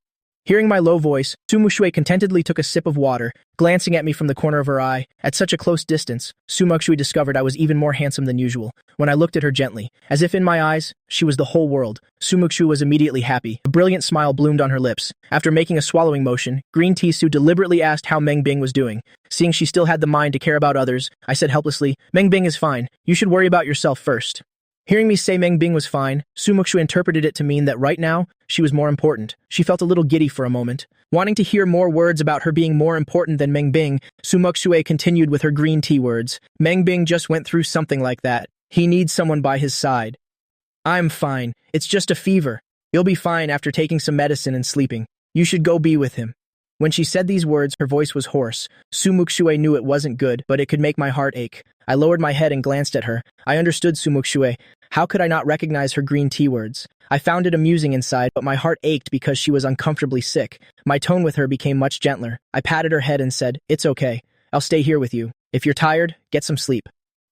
Hearing my low voice, Muxue contentedly took a sip of water, glancing at me from the corner of her eye. At such a close distance, Muxue discovered I was even more handsome than usual. When I looked at her gently, as if in my eyes, she was the whole world, Muxue was immediately happy. A brilliant smile bloomed on her lips. After making a swallowing motion, Green Tisu deliberately asked how Mengbing was doing. Seeing she still had the mind to care about others, I said helplessly, "Mengbing is fine. You should worry about yourself first." Hearing me say Mengbing was fine, Muxue interpreted it to mean that right now, she was more important. She felt a little giddy for a moment. Wanting to hear more words about her being more important than Mengbing, Muxue continued with her green tea words. "Mengbing just went through something like that. He needs someone by his side." "I'm fine. It's just a fever. You'll be fine after taking some medicine and sleeping. You should go be with him." When she said these words, her voice was hoarse. Muxue knew it wasn't good, but it could make my heart ache. I lowered my head and glanced at her. I understood Muxue. How could I not recognize her green tea words? I found it amusing inside, but my heart ached because she was uncomfortably sick. My tone with her became much gentler. I patted her head and said, "It's okay. I'll stay here with you. If you're tired, get some sleep."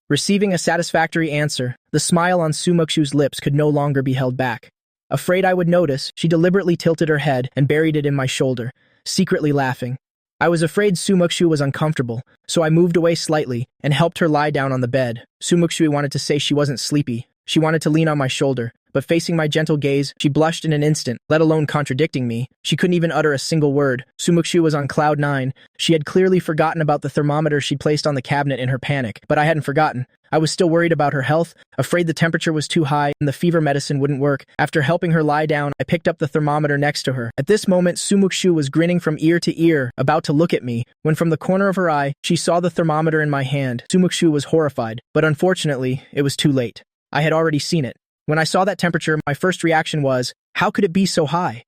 Receiving a satisfactory answer, the smile on Muxue's lips could no longer be held back. Afraid I would notice, she deliberately tilted her head and buried it in my shoulder, secretly laughing. I was afraid Muxue was uncomfortable, so I moved away slightly and helped her lie down on the bed. Muxue wanted to say she wasn't sleepy. She wanted to lean on my shoulder, but facing my gentle gaze, she blushed in an instant, let alone contradicting me. She couldn't even utter a single word. Muxue was on cloud 9. She had clearly forgotten about the thermometer she'd placed on the cabinet in her panic, but I hadn't forgotten. I was still worried about her health, afraid the temperature was too high and the fever medicine wouldn't work. After helping her lie down, I picked up the thermometer next to her. At this moment, Muxue was grinning from ear to ear, about to look at me, when from the corner of her eye, she saw the thermometer in my hand. Muxue was horrified, but unfortunately, it was too late. I had already seen it. When I saw that temperature, my first reaction was, how could it be so high?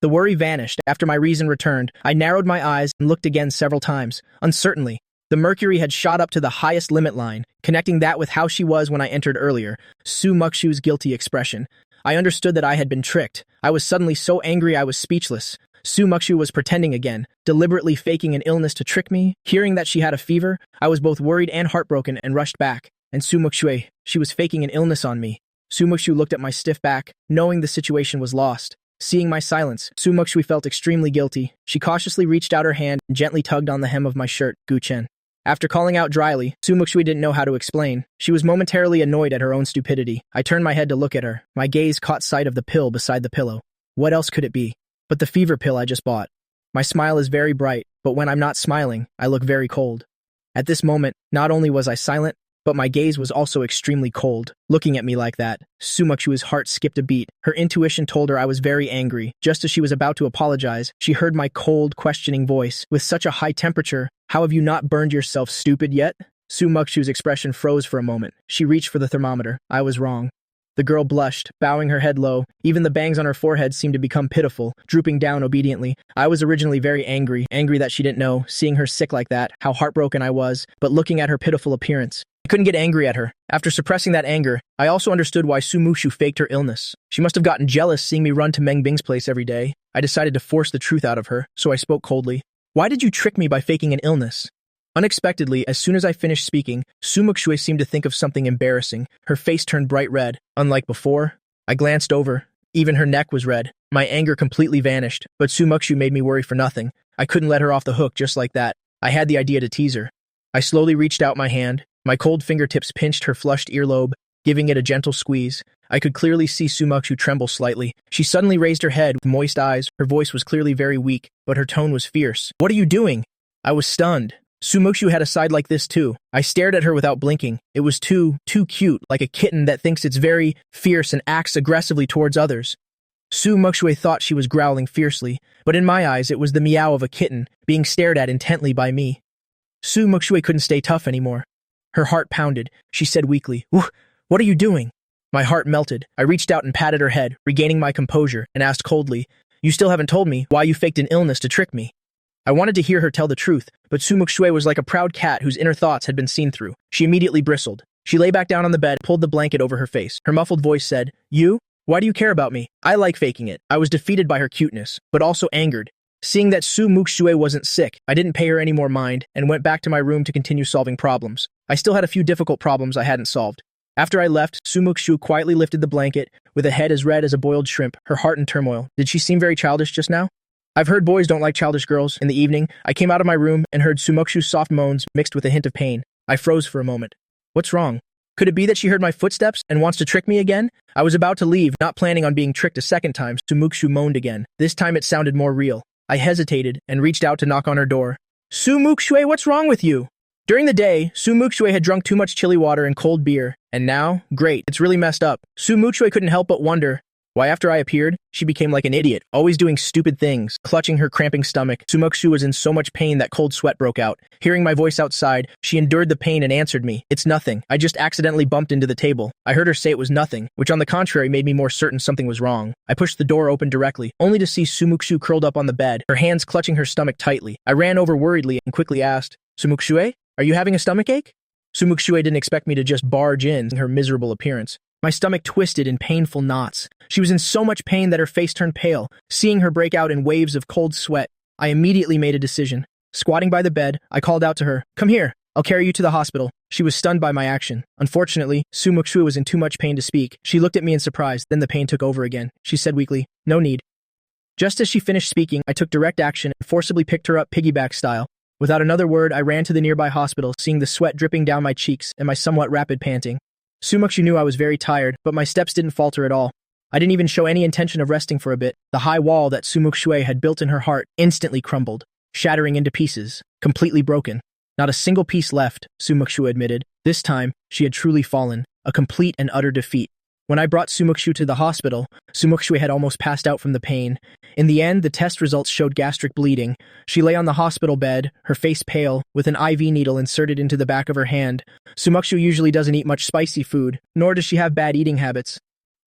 The worry vanished. After my reason returned, I narrowed my eyes and looked again several times, uncertainly. The mercury had shot up to the highest limit line, connecting that with how she was when I entered earlier. Muxue's guilty expression. I understood that I had been tricked. I was suddenly so angry I was speechless. Muxue was pretending again, deliberately faking an illness to trick me. Hearing that she had a fever, I was both worried and heartbroken and rushed back. And Muxue, she was faking an illness on me. Muxue looked at my stiff back, knowing the situation was lost. Seeing my silence, Muxue felt extremely guilty. She cautiously reached out her hand and gently tugged on the hem of my shirt, Guchen. After calling out dryly, Muxue didn't know how to explain. She was momentarily annoyed at her own stupidity. I turned my head to look at her. My gaze caught sight of the pill beside the pillow. What else could it be? But the fever pill I just bought. My smile is very bright, but when I'm not smiling, I look very cold. At this moment, not only was I silent, but my gaze was also extremely cold. Looking at me like that, Muxue's heart skipped a beat. Her intuition told her I was very angry. Just as she was about to apologize, she heard my cold, questioning voice. With such a high temperature, How have you not burned yourself stupid yet? Sumuku's expression froze for a moment. She reached for the thermometer. I was wrong. The girl blushed, bowing her head low. Even the bangs on her forehead seemed to become pitiful, drooping down obediently. I was originally very angry that she didn't know, seeing her sick like that, how heartbroken I was, but looking at her pitiful appearance. I couldn't get angry at her. After suppressing that anger, I also understood why Sumuku faked her illness. She must have gotten jealous seeing me run to Meng Bing's place every day. I decided to force the truth out of her, so I spoke coldly. Why did you trick me by faking an illness? Unexpectedly, as soon as I finished speaking, Muxue seemed to think of something embarrassing. Her face turned bright red. Unlike before, I glanced over. Even her neck was red. My anger completely vanished, but Muxue made me worry for nothing. I couldn't let her off the hook just like that. I had the idea to tease her. I slowly reached out my hand. My cold fingertips pinched her flushed earlobe, giving it a gentle squeeze. I could clearly see Sumuku tremble slightly. She suddenly raised her head with moist eyes. Her voice was clearly very weak, but her tone was fierce. What are you doing? I was stunned. Sumuku had a side like this too. I stared at her without blinking. It was too cute, like a kitten that thinks it's very fierce and acts aggressively towards others. Muxue thought she was growling fiercely, but in my eyes it was the meow of a kitten, being stared at intently by me. Muxue couldn't stay tough anymore. Her heart pounded. She said weakly, "What are you doing?" My heart melted. I reached out and patted her head, regaining my composure, and asked coldly, "You still haven't told me why you faked an illness to trick me." I wanted to hear her tell the truth, but Muxue was like a proud cat whose inner thoughts had been seen through. She immediately bristled. She lay back down on the bed, pulled the blanket over her face. Her muffled voice said, "You? Why do you care about me?" I like faking it. I was defeated by her cuteness, but also angered. Seeing that Muxue wasn't sick, I didn't pay her any more mind and went back to my room to continue solving problems. I still had a few difficult problems I hadn't solved. After I left, Sumuku quietly lifted the blanket, with a head as red as a boiled shrimp, her heart in turmoil. Did she seem very childish just now? I've heard boys don't like childish girls. In the evening, I came out of my room and heard Sumuku's soft moans mixed with a hint of pain. I froze for a moment. What's wrong? Could it be that she heard my footsteps and wants to trick me again? I was about to leave, not planning on being tricked a second time. Sumuku moaned again. This time it sounded more real. I hesitated and reached out to knock on her door. Muxue, what's wrong with you? During the day, Muxue had drunk too much chili water and cold beer, and now, great, it's really messed up. Muxue couldn't help but wonder why after I appeared, she became like an idiot, always doing stupid things, clutching her cramping stomach. Sumuku was in so much pain that cold sweat broke out. Hearing my voice outside, she endured the pain and answered me, "It's nothing. I just accidentally bumped into the table." I heard her say it was nothing, which on the contrary made me more certain something was wrong. I pushed the door open directly, only to see Sumuku curled up on the bed, her hands clutching her stomach tightly. I ran over worriedly and quickly asked, "Sumuku, are you having a stomachache?" Sumuku didn't expect me to just barge in her miserable appearance. My stomach twisted in painful knots. She was in so much pain that her face turned pale. Seeing her break out in waves of cold sweat, I immediately made a decision. Squatting by the bed, I called out to her, "Come here, I'll carry you to the hospital." She was stunned by my action. Unfortunately, Sumuku was in too much pain to speak. She looked at me in surprise, then the pain took over again. She said weakly, "No need." Just as she finished speaking, I took direct action and forcibly picked her up piggyback style. Without another word, I ran to the nearby hospital, seeing the sweat dripping down my cheeks and my somewhat rapid panting. Sumuku knew I was very tired, but my steps didn't falter at all. I didn't even show any intention of resting for a bit. The high wall that Muxue had built in her heart instantly crumbled, shattering into pieces, completely broken. Not a single piece left, Muxue admitted. This time, she had truly fallen, a complete and utter defeat. When I brought Sumuku to the hospital, Muxue had almost passed out from the pain. In the end, the test results showed gastric bleeding. She lay on the hospital bed, her face pale, with an IV needle inserted into the back of her hand. Sumuku usually doesn't eat much spicy food, nor does she have bad eating habits.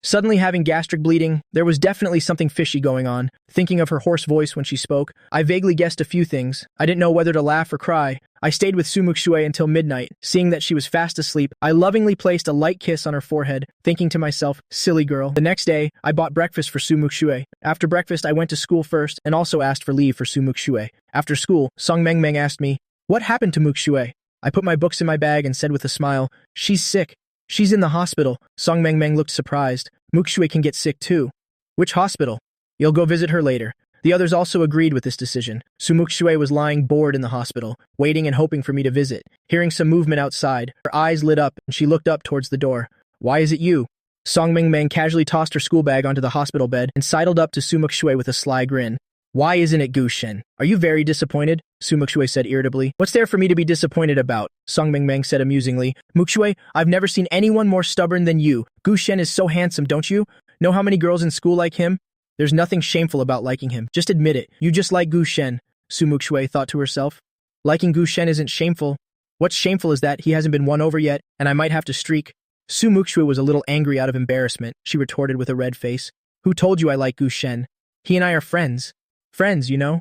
Suddenly having gastric bleeding, there was definitely something fishy going on. Thinking of her hoarse voice when she spoke, I vaguely guessed a few things. I didn't know whether to laugh or cry. I stayed with Muxue until midnight. Seeing that she was fast asleep, I lovingly placed a light kiss on her forehead, thinking to myself, silly girl. The next day, I bought breakfast for Muxue. After breakfast, I went to school first and also asked for leave for Muxue. After school, Song Meng asked me, "What happened to Muxue?" I put my books in my bag and said with a smile, "She's sick. She's in the hospital." Song Meng looked surprised. "Muxue can get sick too." "Which hospital?" "You'll go visit her later." The others also agreed with this decision. Muxue was lying bored in the hospital, waiting and hoping for me to visit. Hearing some movement outside, her eyes lit up and she looked up towards the door. "Why is it you?" Song Meng casually tossed her school bag onto the hospital bed and sidled up to Muxue with a sly grin. "Why isn't it Gu Shen? Are you very disappointed?" Muxue said irritably. "What's there for me to be disappointed about?" Song Meng said amusingly. "Muxue, I've never seen anyone more stubborn than you. Gu Shen is so handsome, don't you? Know how many girls in school like him? There's nothing shameful about liking him. Just admit it. You just like Gu Shen," Muxue thought to herself. Liking Gu Shen isn't shameful. What's shameful is that he hasn't been won over yet, and I might have to streak. Muxue was a little angry out of embarrassment. She retorted with a red face. Who told you I like Gu Shen? He and I are friends. Friends, you know?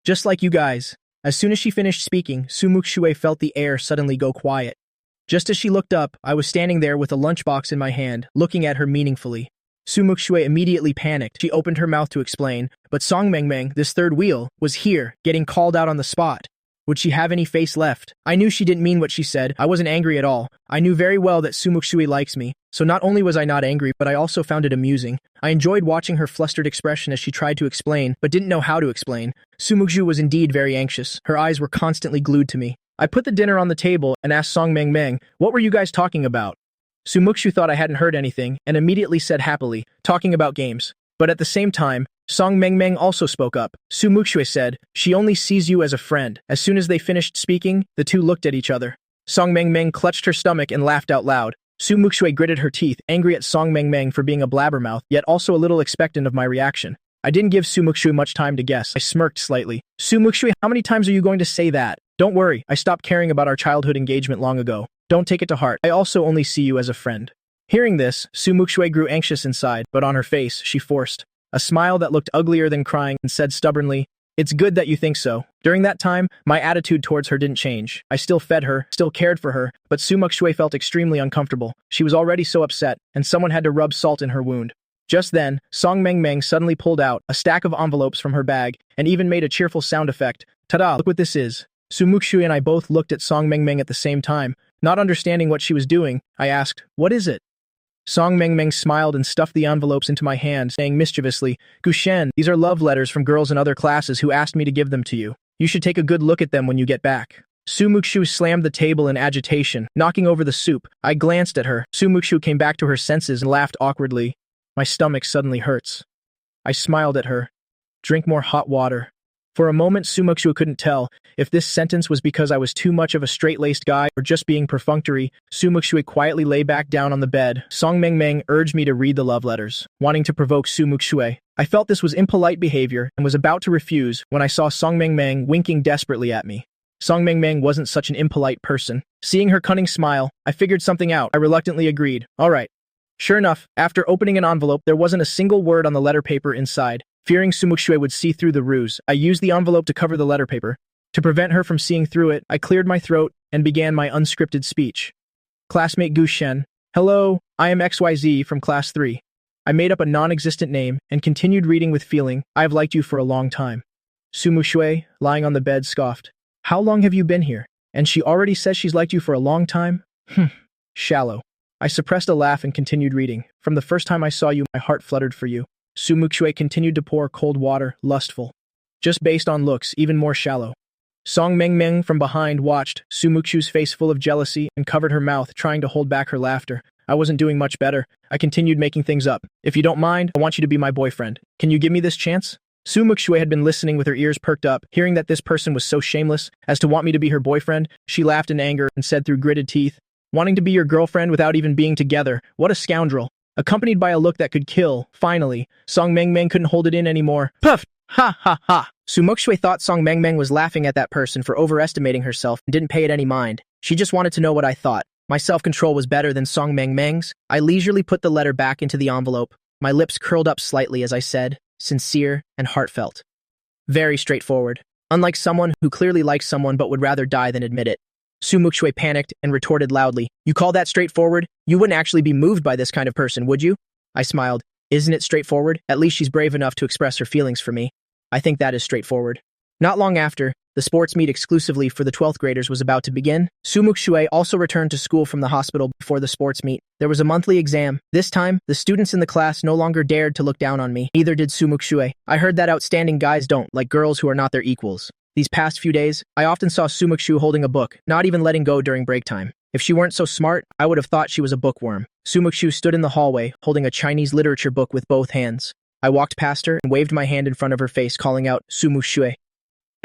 Just like you guys. As soon as she finished speaking, Muxue felt the air suddenly go quiet. Just as she looked up, I was standing there with a lunchbox in my hand, looking at her meaningfully. Muxue immediately panicked. She opened her mouth to explain, but Song Mengmeng, this third wheel, was here, getting called out on the spot. Would she have any face left? I knew she didn't mean what she said. I wasn't angry at all. I knew very well that Muxue likes me, so not only was I not angry, but I also found it amusing. I enjoyed watching her flustered expression as she tried to explain, but didn't know how to explain. Muxue was indeed very anxious. Her eyes were constantly glued to me. I put the dinner on the table and asked Song Mengmeng, what were you guys talking about? Muxue thought I hadn't heard anything and immediately said happily, talking about games. But at the same time, Song Mengmeng also spoke up. Muxue said, she only sees you as a friend. As soon as they finished speaking, the two looked at each other. Song Mengmeng clutched her stomach and laughed out loud. Muxue gritted her teeth, angry at Song Mengmeng for being a blabbermouth, yet also a little expectant of my reaction. I didn't give Muxue much time to guess. I smirked slightly. Muxue, how many times are you going to say that? Don't worry, I stopped caring about our childhood engagement long ago. Don't take it to heart. I also only see you as a friend. Hearing this, Muxue grew anxious inside, but on her face, she forced a smile that looked uglier than crying and said stubbornly, it's good that you think so. During that time, my attitude towards her didn't change. I still fed her, still cared for her, but Muxue felt extremely uncomfortable. She was already so upset, and someone had to rub salt in her wound. Just then, Song Mengmeng suddenly pulled out a stack of envelopes from her bag and even made a cheerful sound effect. Ta-da, look what this is. Muxue and I both looked at Song Mengmeng at the same time. Not understanding what she was doing, I asked, what is it? Song Mengmeng smiled and stuffed the envelopes into my hand, saying mischievously, Gu Shen, these are love letters from girls in other classes who asked me to give them to you. You should take a good look at them when you get back. Muxue slammed the table in agitation, knocking over the soup. I glanced at her. Muxue came back to her senses and laughed awkwardly. My stomach suddenly hurts. I smiled at her. Drink more hot water. For a moment, Muxue couldn't tell if this sentence was because I was too much of a straight-laced guy or just being perfunctory. Muxue quietly lay back down on the bed. Song Mengmeng urged me to read the love letters, wanting to provoke Muxue. I felt this was impolite behavior and was about to refuse when I saw Song Mengmeng winking desperately at me. Song Mengmeng wasn't such an impolite person. Seeing her cunning smile, I figured something out. I reluctantly agreed. All right. Sure enough, after opening an envelope, there wasn't a single word on the letter paper inside. Fearing Muxue would see through the ruse, I used the envelope to cover the letter paper. To prevent her from seeing through it, I cleared my throat and began my unscripted speech. Classmate Gu Shen. Hello, I am XYZ from Class 3. I made up a non-existent name and continued reading with feeling, I have liked you for a long time. Muxue, lying on the bed, scoffed. How long have you been here? And she already says she's liked you for a long time? Shallow. I suppressed a laugh and continued reading. From the first time I saw you, my heart fluttered for you. Muxue continued to pour cold water, lustful. Just based on looks, even more shallow. Song Mengmeng from behind watched, Muxue's face full of jealousy, and covered her mouth, trying to hold back her laughter. I wasn't doing much better. I continued making things up. If you don't mind, I want you to be my boyfriend. Can you give me this chance? Muxue had been listening with her ears perked up. Hearing that this person was so shameless as to want me to be her boyfriend, she laughed in anger and said through gritted teeth, wanting to be your girlfriend without even being together. What a scoundrel. Accompanied by a look that could kill, finally, Song Mengmeng couldn't hold it in anymore. Puff! Ha ha ha! Muxue thought Song Mengmeng was laughing at that person for overestimating herself and didn't pay it any mind. She just wanted to know what I thought. My self-control was better than Song Mengmeng's. I leisurely put the letter back into the envelope. My lips curled up slightly as I said, sincere and heartfelt. Very straightforward. Unlike someone who clearly likes someone but would rather die than admit it. Muxue panicked and retorted loudly, you call that straightforward? You wouldn't actually be moved by this kind of person, would you? I smiled. Isn't it straightforward? At least she's brave enough to express her feelings for me. I think that is straightforward. Not long after, the sports meet exclusively for the 12th graders was about to begin. Muxue also returned to school from the hospital before the sports meet. There was a monthly exam. This time, the students in the class no longer dared to look down on me. Neither did Muxue. I heard that outstanding guys don't like girls who are not their equals. These past few days, I often saw Muxue holding a book, not even letting go during break time. If she weren't so smart, I would have thought she was a bookworm. Muxue stood in the hallway, holding a Chinese literature book with both hands. I walked past her and waved my hand in front of her face, calling out, Muxue.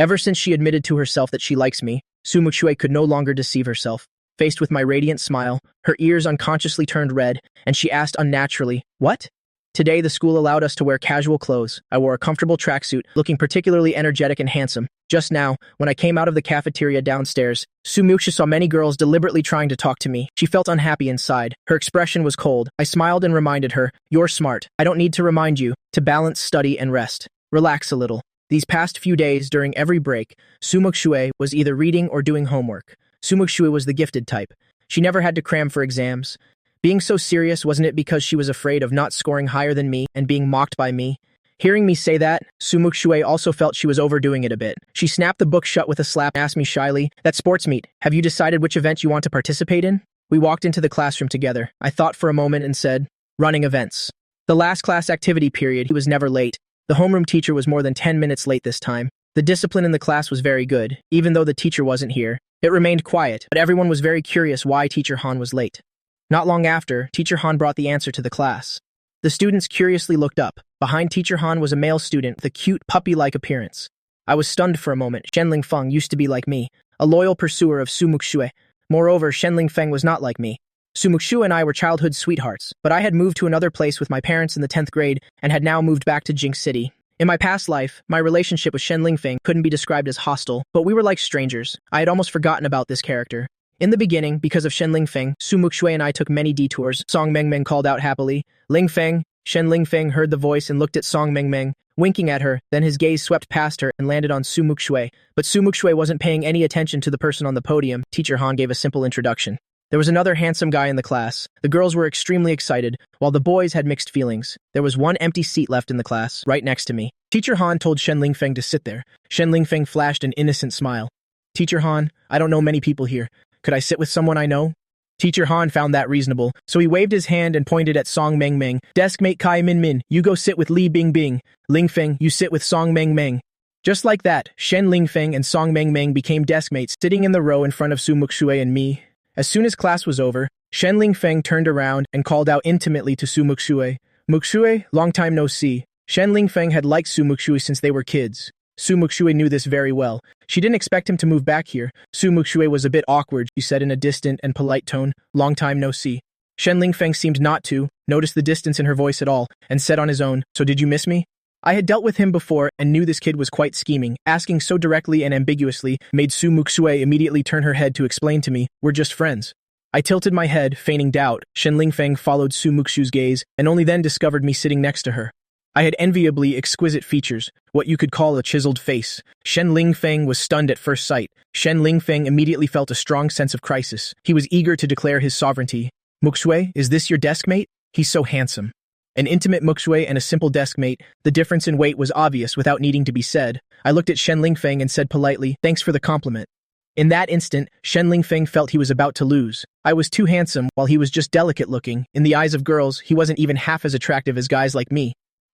Ever since she admitted to herself that she likes me, Muxue could no longer deceive herself. Faced with my radiant smile, her ears unconsciously turned red, and she asked unnaturally, what? Today, the school allowed us to wear casual clothes. I wore a comfortable tracksuit, looking particularly energetic and handsome. Just now, when I came out of the cafeteria downstairs, Sumuku saw many girls deliberately trying to talk to me. She felt unhappy inside. Her expression was cold. I smiled and reminded her, "You're smart. I don't need to remind you to balance study and rest. Relax a little." These past few days, during every break, Muxue was either reading or doing homework. Muxue was the gifted type. She never had to cram for exams. Being so serious, wasn't it because she was afraid of not scoring higher than me and being mocked by me? Hearing me say that, Muxue also felt she was overdoing it a bit. She snapped the book shut with a slap and asked me shyly, "That sports meet, have you decided which event you want to participate in?" We walked into the classroom together. I thought for a moment and said, "Running events." The last class activity period, he was never late. The homeroom teacher was more than 10 minutes late this time. The discipline in the class was very good, even though the teacher wasn't here. It remained quiet, but everyone was very curious why Teacher Han was late. Not long after, Teacher Han brought the answer to the class. The students curiously looked up. Behind Teacher Han was a male student with a cute, puppy-like appearance. I was stunned for a moment. Shenling Feng used to be like me, a loyal pursuer of Muxue. Moreover, Shenling Feng was not like me. Muxue and I were childhood sweethearts, but I had moved to another place with my parents in the 10th grade and had now moved back to Jing City. In my past life, my relationship with Shenling Feng couldn't be described as hostile, but we were like strangers. I had almost forgotten about this character. In the beginning, because of Shenling Feng, Muxue and I took many detours. Song Mengmeng called out happily, "Ling Feng!" Shenling Feng heard the voice and looked at Song Mengmeng, winking at her. Then his gaze swept past her and landed on Muxue. But Muxue wasn't paying any attention to the person on the podium. Teacher Han gave a simple introduction. There was another handsome guy in the class. The girls were extremely excited, while the boys had mixed feelings. There was one empty seat left in the class, right next to me. Teacher Han told Shenling Feng to sit there. Shenling Feng flashed an innocent smile. "Teacher Han, I don't know many people here. Could I sit with someone I know?" Teacher Han found that reasonable, so he waved his hand and pointed at Song Mengmeng. "Deskmate Kai Min Min, you go sit with Li Bingbing. Ling Feng, you sit with Song Mengmeng." Just like that, Shen Lingfeng and Song Mengmeng became deskmates, sitting in the row in front of Muxue and me. As soon as class was over, Shen Lingfeng turned around and called out intimately to Muxue. "Muxue, long time no see." Shen Lingfeng had liked Muxue since they were kids. Muxue knew this very well. She didn't expect him to move back here. Muxue was a bit awkward, she said in a distant and polite tone, "Long time no see." Shen Lingfeng seemed not to notice the distance in her voice at all, and said on his own, "So did you miss me?" I had dealt with him before and knew this kid was quite scheming. Asking so directly and ambiguously made Muxue immediately turn her head to explain to me, "We're just friends." I tilted my head, feigning doubt. Shen Lingfeng followed Muxue's gaze, and only then discovered me sitting next to her. I had enviably exquisite features, what you could call a chiseled face. Shen Lingfeng was stunned at first sight. Shen Lingfeng immediately felt a strong sense of crisis. He was eager to declare his sovereignty. "Muxue, is this your deskmate? He's so handsome." An intimate Muxue and a simple deskmate, the difference in weight was obvious without needing to be said. I looked at Shen Lingfeng and said politely, "Thanks for the compliment." In that instant, Shen Lingfeng felt he was about to lose. I was too handsome, while he was just delicate-looking. In the eyes of girls, he wasn't even half as attractive as guys like me.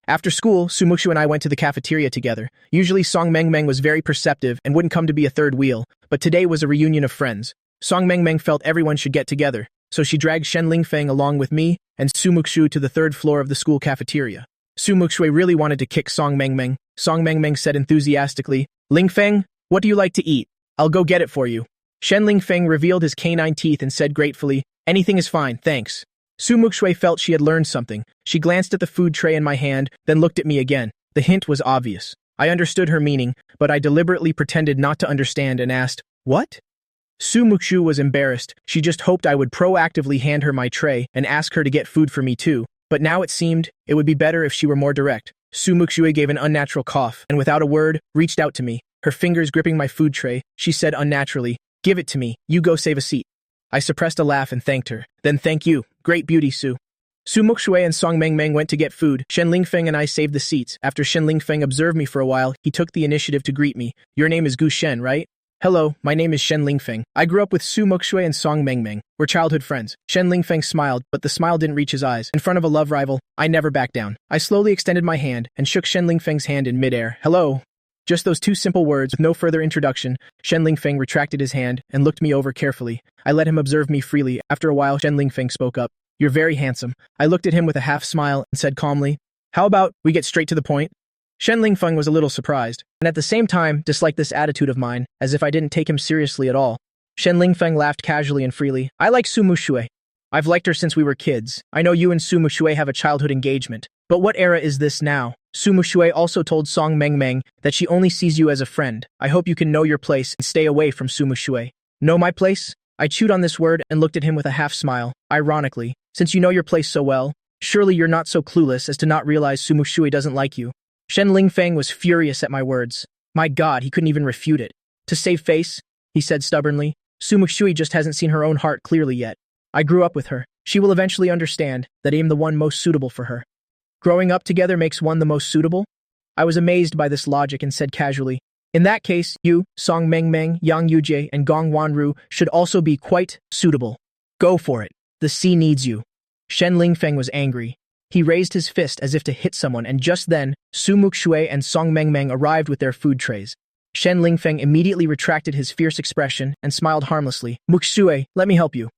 After school, Sumuku and I went to the cafeteria together. Usually Song Mengmeng was very perceptive and wouldn't come to be a third wheel, but today was a reunion of friends. Song Mengmeng felt everyone should get together, so she dragged Shen Lingfeng along with me and Sumuku to the third floor of the school cafeteria. Muxue really wanted to kick Song Mengmeng. Song Mengmeng said enthusiastically, "Lingfeng, what do you like to eat? I'll go get it for you." Shen Lingfeng revealed his canine teeth and said gratefully, "Anything is fine, thanks." Muxue felt she had learned something. She glanced at the food tray in my hand, then looked at me again. The hint was obvious. I understood her meaning, but I deliberately pretended not to understand and asked, "What?" Muxue was embarrassed. She just hoped I would proactively hand her my tray and ask her to get food for me too. But now it seemed it would be better if she were more direct. Muxue gave an unnatural cough and without a word, reached out to me. Her fingers gripping my food tray, she said unnaturally, "Give it to me, you go save a seat." I suppressed a laugh and thanked her. "Then thank you. Great beauty, Su." Muxue and Song Mengmeng went to get food. Shen Lingfeng and I saved the seats. After Shen Lingfeng observed me for a while, he took the initiative to greet me. "Your name is Gu Shen, right?" "Hello, my name is Shen Lingfeng. I grew up with Muxue and Song Mengmeng. We're childhood friends." Shen Lingfeng smiled, but the smile didn't reach his eyes. In front of a love rival, I never backed down. I slowly extended my hand and shook Shen Lingfeng's hand in midair. "Hello." Just those two simple words, with no further introduction. Shen Lingfeng retracted his hand and looked me over carefully. I let him observe me freely. After a while, Shen Lingfeng spoke up. "You're very handsome." I looked at him with a half smile and said calmly, "How about we get straight to the point?" Shen Lingfeng was a little surprised, and at the same time disliked this attitude of mine, as if I didn't take him seriously at all. Shen Lingfeng laughed casually and freely. "I like Muxue. I've liked her since we were kids. I know you and Muxue have a childhood engagement. But what era is this now? Sumuku also told Song Mengmeng that she only sees you as a friend. I hope you can know your place and stay away from Sumuku. Know my place? I chewed on this word and looked at him with a half smile. Ironically, since you know your place so well, surely you're not so clueless as to not realize Sumuku doesn't like you. Shen Lingfeng was furious at my words. My God, he couldn't even refute it. To save face, he said stubbornly, Sumuku just hasn't seen her own heart clearly yet. I grew up with her. She will eventually understand that I am the one most suitable for her. Growing up together makes one the most suitable? I was amazed by this logic and said casually, in that case, you, Song Mengmeng, Yang Yujie, and Gong Wanru should also be quite suitable. Go for it. The sea needs you. Shen Lingfeng was angry. He raised his fist as if to hit someone, and just then, Muxue and Song Mengmeng arrived with their food trays. Shen Lingfeng immediately retracted his fierce expression and smiled harmlessly. Muxue, let me help you.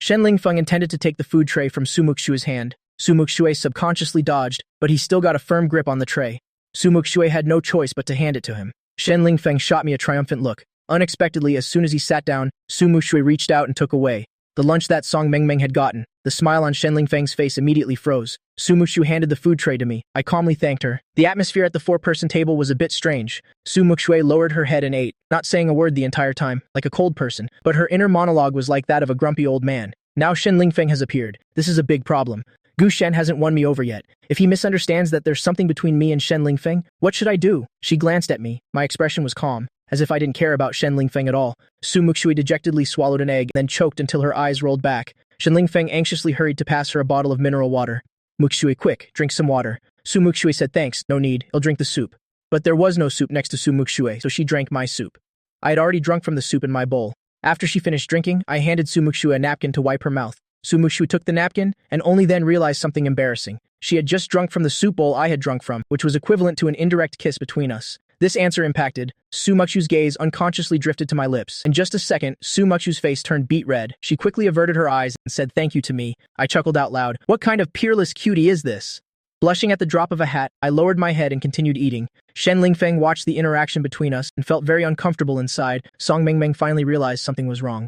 Shen Lingfeng intended to take the food tray from Muxue's hand. Muxue subconsciously dodged, but he still got a firm grip on the tray. Muxue had no choice but to hand it to him. Shen Lingfeng shot me a triumphant look. Unexpectedly, as soon as he sat down, Muxue reached out and took away the lunch that Song Mengmeng had gotten. The smile on Shen Lingfeng's face immediately froze. Muxue handed the food tray to me. I calmly thanked her. The atmosphere at the four-person table was a bit strange. Muxue lowered her head and ate, not saying a word the entire time, like a cold person, but her inner monologue was like that of a grumpy old man. Now Shen Lingfeng has appeared. This is a big problem. Gu Shen hasn't won me over yet. If he misunderstands that there's something between me and Shen Lingfeng, what should I do? She glanced at me. My expression was calm, as if I didn't care about Shen Lingfeng at all. Muxue dejectedly swallowed an egg, then choked until her eyes rolled back. Shen Lingfeng anxiously hurried to pass her a bottle of mineral water. Muxue, quick, drink some water. Muxue said thanks, no need, I'll drink the soup. But there was no soup next to Muxue, so she drank my soup. I had already drunk from the soup in my bowl. After she finished drinking, I handed Muxue a napkin to wipe her mouth. Muxue took the napkin, and only then realized something embarrassing. She had just drunk from the soup bowl I had drunk from, which was equivalent to an indirect kiss between us. This answer impacted. Muxue's gaze unconsciously drifted to my lips. In just a second, Muxue's face turned beet red. She quickly averted her eyes and said thank you to me. I chuckled out loud. What kind of peerless cutie is this? Blushing at the drop of a hat, I lowered my head and continued eating. Shen Lingfeng watched the interaction between us and felt very uncomfortable inside. Song Mengmeng finally realized something was wrong.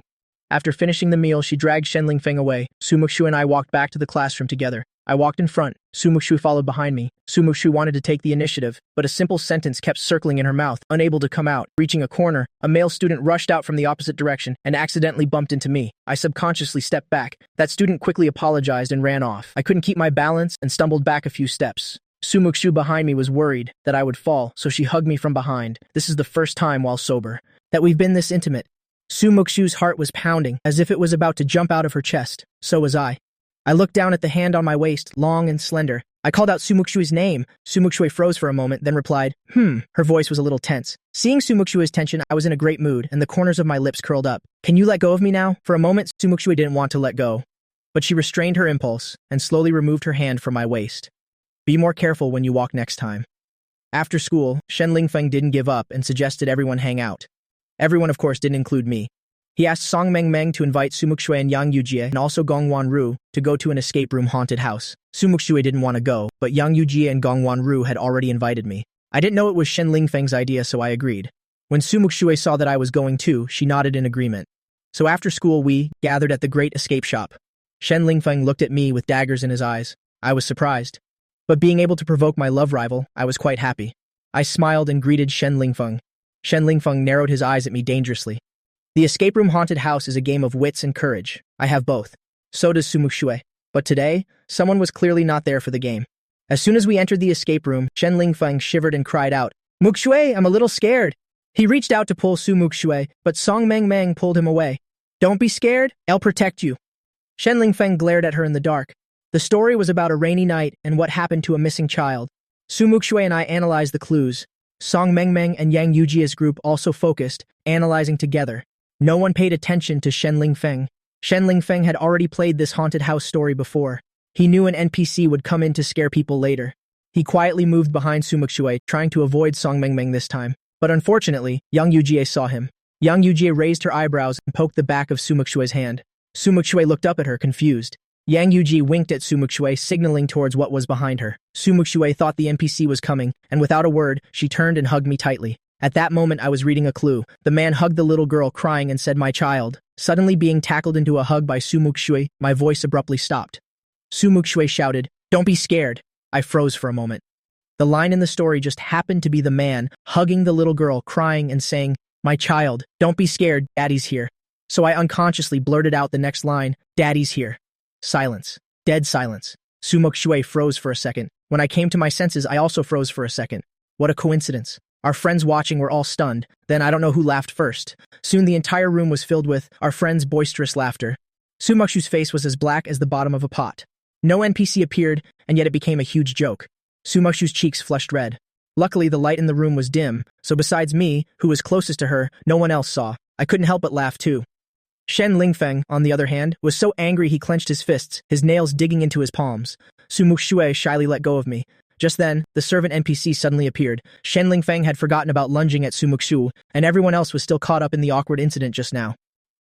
After finishing the meal, she dragged Shen Lingfeng away. Muxue and I walked back to the classroom together. I walked in front. Muxue followed behind me. Muxue wanted to take the initiative, but a simple sentence kept circling in her mouth, unable to come out. Reaching a corner, a male student rushed out from the opposite direction and accidentally bumped into me. I subconsciously stepped back. That student quickly apologized and ran off. I couldn't keep my balance and stumbled back a few steps. Muxue behind me was worried that I would fall, so she hugged me from behind. This is the first time while sober that we've been this intimate. Muxue's heart was pounding, as if it was about to jump out of her chest. So was I. I looked down at the hand on my waist, long and slender. I called out Muxue's name. Muxue froze for a moment, then replied, Her voice was a little tense. Seeing Muxue's tension, I was in a great mood, and the corners of my lips curled up. Can you let go of me now? For a moment, Muxue didn't want to let go. But she restrained her impulse, and slowly removed her hand from my waist. Be more careful when you walk next time. After school, Shen Lingfeng didn't give up and suggested everyone hang out. Everyone, of course, didn't include me. He asked Song Mengmeng to invite Muxue and Yang Yujie and also Gong Wanru to go to an escape room haunted house. Muxue didn't want to go, but Yang Yujie and Gong Wanru had already invited me. I didn't know it was Shen Lingfeng's idea, so I agreed. When Muxue saw that I was going too, she nodded in agreement. So after school we gathered at the great escape shop. Shen Lingfeng looked at me with daggers in his eyes. I was surprised. But being able to provoke my love rival, I was quite happy. I smiled and greeted Shen Lingfeng. Shen Lingfeng narrowed his eyes at me dangerously. The escape room haunted house is a game of wits and courage. I have both. So does Muxue. But today, someone was clearly not there for the game. As soon as we entered the escape room, Shen Lingfeng shivered and cried out, Muxue, I'm a little scared. He reached out to pull Muxue, but Song Mengmeng pulled him away. Don't be scared, I'll protect you. Shen Lingfeng glared at her in the dark. The story was about a rainy night and what happened to a missing child. Muxue and I analyzed the clues. Song Mengmeng and Yang Yujie's group also focused, analyzing together. No one paid attention to Shen Lingfeng. Shen Lingfeng had already played this haunted house story before. He knew an NPC would come in to scare people later. He quietly moved behind Muxue, trying to avoid Song Mengmeng this time. But unfortunately, Yang Yujie saw him. Yang Yujie raised her eyebrows and poked the back of Muxue's hand. Muxue looked up at her, confused. Yang Yujie winked at Muxue, signaling towards what was behind her. Muxue thought the NPC was coming, and without a word, she turned and hugged me tightly. At that moment, I was reading a clue. The man hugged the little girl, crying, and said, my child. Suddenly being tackled into a hug by Muxue, my voice abruptly stopped. Muxue shouted, don't be scared. I froze for a moment. The line in the story just happened to be the man hugging the little girl, crying and saying, "My child, don't be scared, Daddy's here." So I unconsciously blurted out the next line, "Daddy's here." Silence. Dead silence. Muxue froze for a second. When I came to my senses, I also froze for a second. What a coincidence. Our friends watching were all stunned. Then I don't know who laughed first. Soon the entire room was filled with our friends' boisterous laughter. Sumuxu's face was as black as the bottom of a pot. No NPC appeared, and yet it became a huge joke. Sumuxu's cheeks flushed red. Luckily, the light in the room was dim, so besides me, who was closest to her, no one else saw. I couldn't help but laugh too. Shen Lingfeng, on the other hand, was so angry he clenched his fists, his nails digging into his palms. Muxue shyly let go of me. Just then, the servant NPC suddenly appeared. Shen Lingfeng had forgotten about lunging at Muxue, and everyone else was still caught up in the awkward incident just now.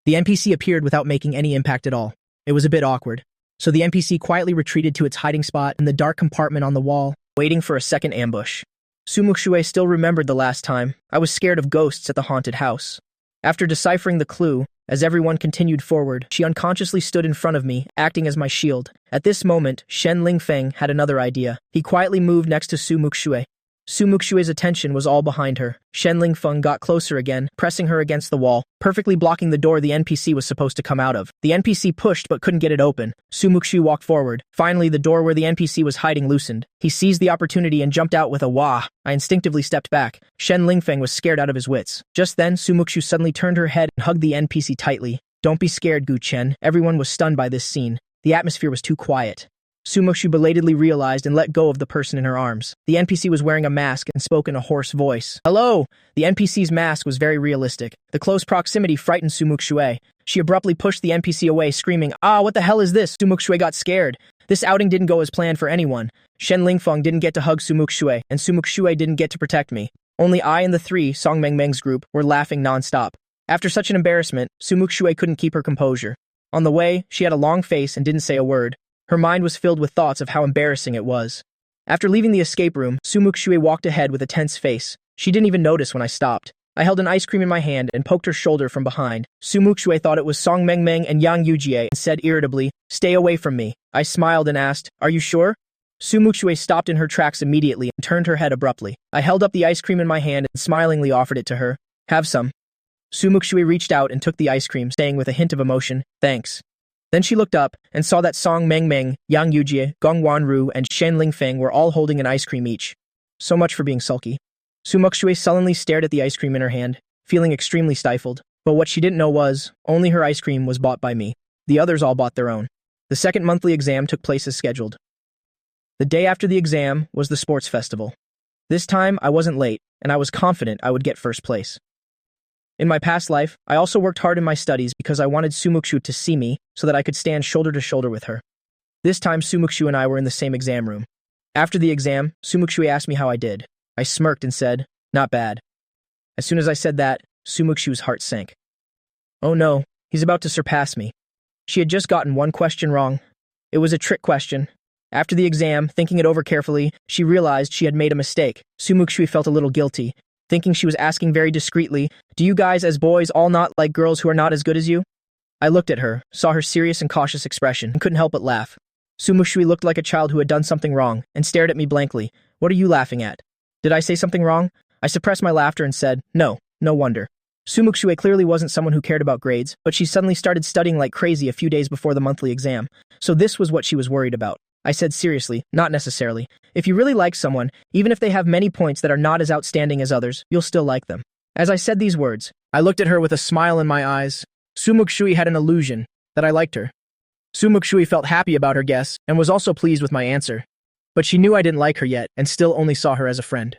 The NPC appeared without making any impact at all. It was a bit awkward. So the NPC quietly retreated to its hiding spot in the dark compartment on the wall, waiting for a second ambush. Muxue still remembered the last time. I was scared of ghosts at the haunted house. After deciphering the clue, as everyone continued forward, she unconsciously stood in front of me, acting as my shield. At this moment, Shen Lingfeng had another idea. He quietly moved next to Muxue. Muxue's attention was all behind her. Shen Lingfeng got closer again, pressing her against the wall, perfectly blocking the door the NPC was supposed to come out of. The NPC pushed but couldn't get it open. Muxue walked forward. Finally, the door where the NPC was hiding loosened. He seized the opportunity and jumped out with a wah. I instinctively stepped back. Shen Lingfeng was scared out of his wits. Just then, Muxue suddenly turned her head and hugged the NPC tightly. "Don't be scared, Gu Chen." Everyone was stunned by this scene. The atmosphere was too quiet. Sumuku belatedly realized and let go of the person in her arms. The NPC was wearing a mask and spoke in a hoarse voice. "Hello!" The NPC's mask was very realistic. The close proximity frightened Muxue. She abruptly pushed the NPC away, screaming, "Ah, what the hell is this?" Muxue got scared. This outing didn't go as planned for anyone. Shen Lingfeng didn't get to hug Muxue, and Muxue didn't get to protect me. Only I and the three, Song Mengmeng's group, were laughing non-stop. After such an embarrassment, Muxue couldn't keep her composure. On the way, she had a long face and didn't say a word. Her mind was filled with thoughts of how embarrassing it was. After leaving the escape room, Muxue walked ahead with a tense face. She didn't even notice when I stopped. I held an ice cream in my hand and poked her shoulder from behind. Muxue thought it was Song Mengmeng and Yang Yujie and said irritably, "Stay away from me." I smiled and asked, "Are you sure?" Muxue stopped in her tracks immediately and turned her head abruptly. I held up the ice cream in my hand and smilingly offered it to her. "Have some." Muxue reached out and took the ice cream, saying with a hint of emotion, "Thanks." Then she looked up and saw that Song Mengmeng, Yang Yujie, Gong Wanru, and Shen Lingfeng were all holding an ice cream each. So much for being sulky. Muxue sullenly stared at the ice cream in her hand, feeling extremely stifled. But what she didn't know was, only her ice cream was bought by me. The others all bought their own. The second monthly exam took place as scheduled. The day after the exam was the sports festival. This time, I wasn't late, and I was confident I would get first place. In my past life, I also worked hard in my studies because I wanted Sumuku to see me so that I could stand shoulder to shoulder with her. This time, Sumuku and I were in the same exam room. After the exam, Sumuku asked me how I did. I smirked and said, "Not bad." As soon as I said that, Sumuku's heart sank. Oh no, he's about to surpass me. She had just gotten one question wrong. It was a trick question. After the exam, thinking it over carefully, she realized she had made a mistake. Sumuku felt a little guilty, thinking she was asking very discreetly, "Do you guys as boys all not like girls who are not as good as you?" I looked at her, saw her serious and cautious expression, and couldn't help but laugh. Sumuku looked like a child who had done something wrong, and stared at me blankly. "What are you laughing at? Did I say something wrong?" I suppressed my laughter and said, "No wonder." Sumuku clearly wasn't someone who cared about grades, but she suddenly started studying like crazy a few days before the monthly exam, so this was what she was worried about. I said seriously, "Not necessarily. If you really like someone, even if they have many points that are not as outstanding as others, you'll still like them." As I said these words, I looked at her with a smile in my eyes. Sumuku had an illusion that I liked her. Sumuku felt happy about her guess and was also pleased with my answer. But she knew I didn't like her yet and still only saw her as a friend.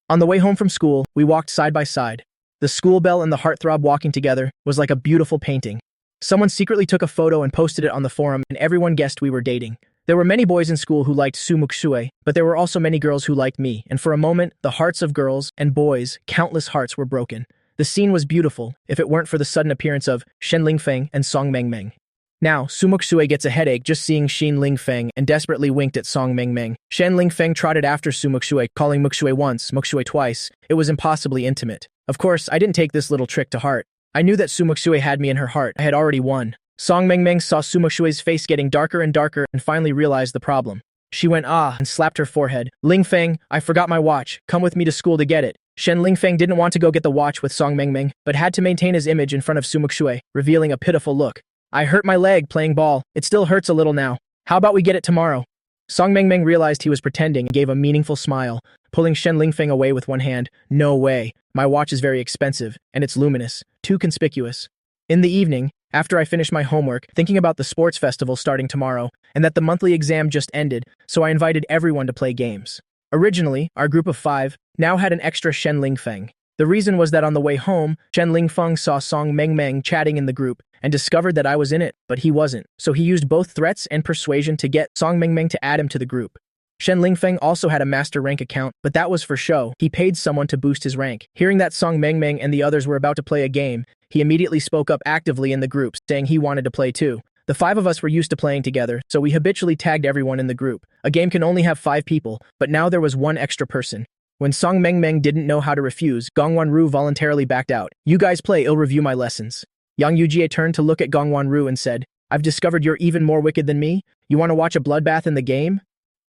On the way home from school, we walked side by side. The school bell and the heartthrob walking together was like a beautiful painting. Someone secretly took a photo and posted it on the forum, and everyone guessed we were dating. There were many boys in school who liked Muxue, but there were also many girls who liked me, and for a moment, the hearts of girls and boys, countless hearts were broken. The scene was beautiful, if it weren't for the sudden appearance of Shen Lingfeng and Song Mengmeng. Now, Muxue gets a headache just seeing Shen Lingfeng and desperately winked at Song Mengmeng. Shen Lingfeng trotted after Muxue, calling Muxue once, Muxue twice. It was impossibly intimate. Of course, I didn't take this little trick to heart. I knew that Muxue had me in her heart. I had already won. Song Mengmeng saw Muxue's face getting darker and darker and finally realized the problem. She went ah and slapped her forehead. Ling Feng, I forgot my watch. Come with me to school to get it. Shen Lingfeng didn't want to go get the watch with Song Mengmeng, but had to maintain his image in front of Muxue, revealing a pitiful look. I hurt my leg playing ball. It still hurts a little now. How about we get it tomorrow? Song Mengmeng realized he was pretending and gave a meaningful smile, pulling Shen Lingfeng away with one hand. No way. My watch is very expensive, and it's luminous. Too conspicuous. In the evening, after I finished my homework, thinking about the sports festival starting tomorrow, and that the monthly exam just ended, so I invited everyone to play games. Originally, our group of 5 now had an extra Shen Lingfeng. The reason was that on the way home, Shen Lingfeng saw Song Mengmeng chatting in the group and discovered that I was in it, but he wasn't, so he used both threats and persuasion to get Song Mengmeng to add him to the group. Shen Lingfeng also had a master rank account, but that was for show. He paid someone to boost his rank. Hearing that Song Mengmeng and the others were about to play a game, he immediately spoke up actively in the group, saying he wanted to play too. The 5 of us were used to playing together, so we habitually tagged everyone in the group. A game can only have 5 people, but now there was 1 extra person. When Song Mengmeng didn't know how to refuse, Gongwanru voluntarily backed out. You guys play, I'll review my lessons. Yang Yujie turned to look at Gongwanru and said, I've discovered you're even more wicked than me? You want to watch a bloodbath in the game?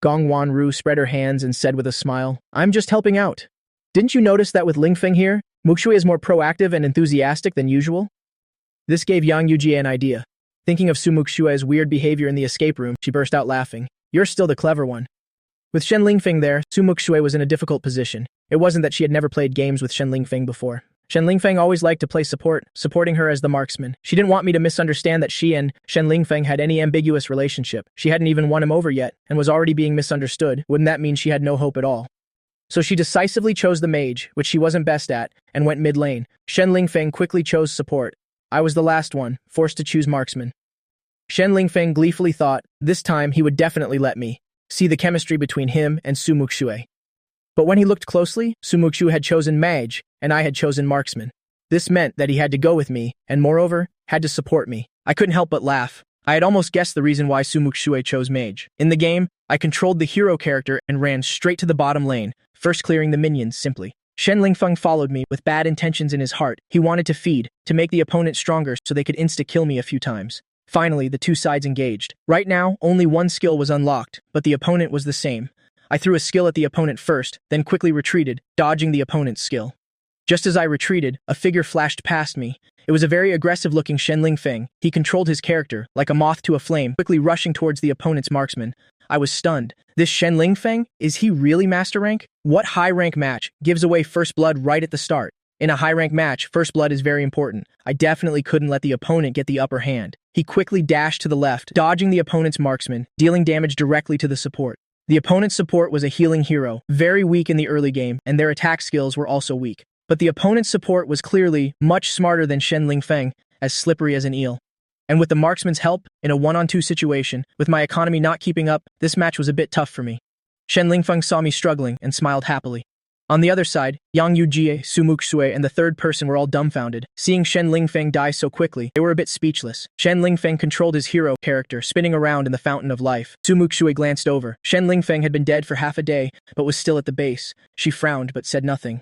Gongwanru spread her hands and said with a smile, I'm just helping out. Didn't you notice that with Lingfeng here, Muxue is more proactive and enthusiastic than usual? This gave Yang Yujie an idea. Thinking of Sumuku's weird behavior in the escape room, she burst out laughing. You're still the clever one. With Shen Lingfeng there, Sumuku was in a difficult position. It wasn't that she had never played games with Shen Lingfeng before. Shen Lingfeng always liked to play support, supporting her as the marksman. She didn't want me to misunderstand that she and Shen Lingfeng had any ambiguous relationship. She hadn't even won him over yet, and was already being misunderstood. Wouldn't that mean she had no hope at all? So she decisively chose the mage, which she wasn't best at, and went mid-lane. Shen Lingfeng quickly chose support. I was the last one, forced to choose marksman. Shen Lingfeng gleefully thought, this time he would definitely let me see the chemistry between him and Sumuku. But when he looked closely, Sumuku had chosen mage, and I had chosen marksman. This meant that he had to go with me, and moreover, had to support me. I couldn't help but laugh. I had almost guessed the reason why Sumuku chose mage. In the game, I controlled the hero character and ran straight to the bottom lane, first clearing the minions simply. Shen Lingfeng followed me with bad intentions in his heart. He wanted to feed, to make the opponent stronger so they could insta-kill me a few times. Finally, the 2 sides engaged. Right now, only 1 skill was unlocked, but the opponent was the same. I threw a skill at the opponent first, then quickly retreated, dodging the opponent's skill. Just as I retreated, a figure flashed past me. It was a very aggressive-looking Shen Lingfeng. He controlled his character, like a moth to a flame, quickly rushing towards the opponent's marksman. I was stunned. This Shen Lingfeng? Is he really master rank? What high-rank match gives away first blood right at the start? In a high-rank match, first blood is very important. I definitely couldn't let the opponent get the upper hand. He quickly dashed to the left, dodging the opponent's marksman, dealing damage directly to the support. The opponent's support was a healing hero, very weak in the early game, and their attack skills were also weak. But the opponent's support was clearly much smarter than Shen Lingfeng, as slippery as an eel. And with the marksman's help, in a 1-on-2 situation, with my economy not keeping up, this match was a bit tough for me. Shen Lingfeng saw me struggling and smiled happily. On the other side, Yang Yujie, Sumuku, and the third person were all dumbfounded. Seeing Shen Lingfeng die so quickly, they were a bit speechless. Shen Lingfeng controlled his hero character, spinning around in the fountain of life. Sumuku glanced over. Shen Lingfeng had been dead for half a day, but was still at the base. She frowned but said nothing.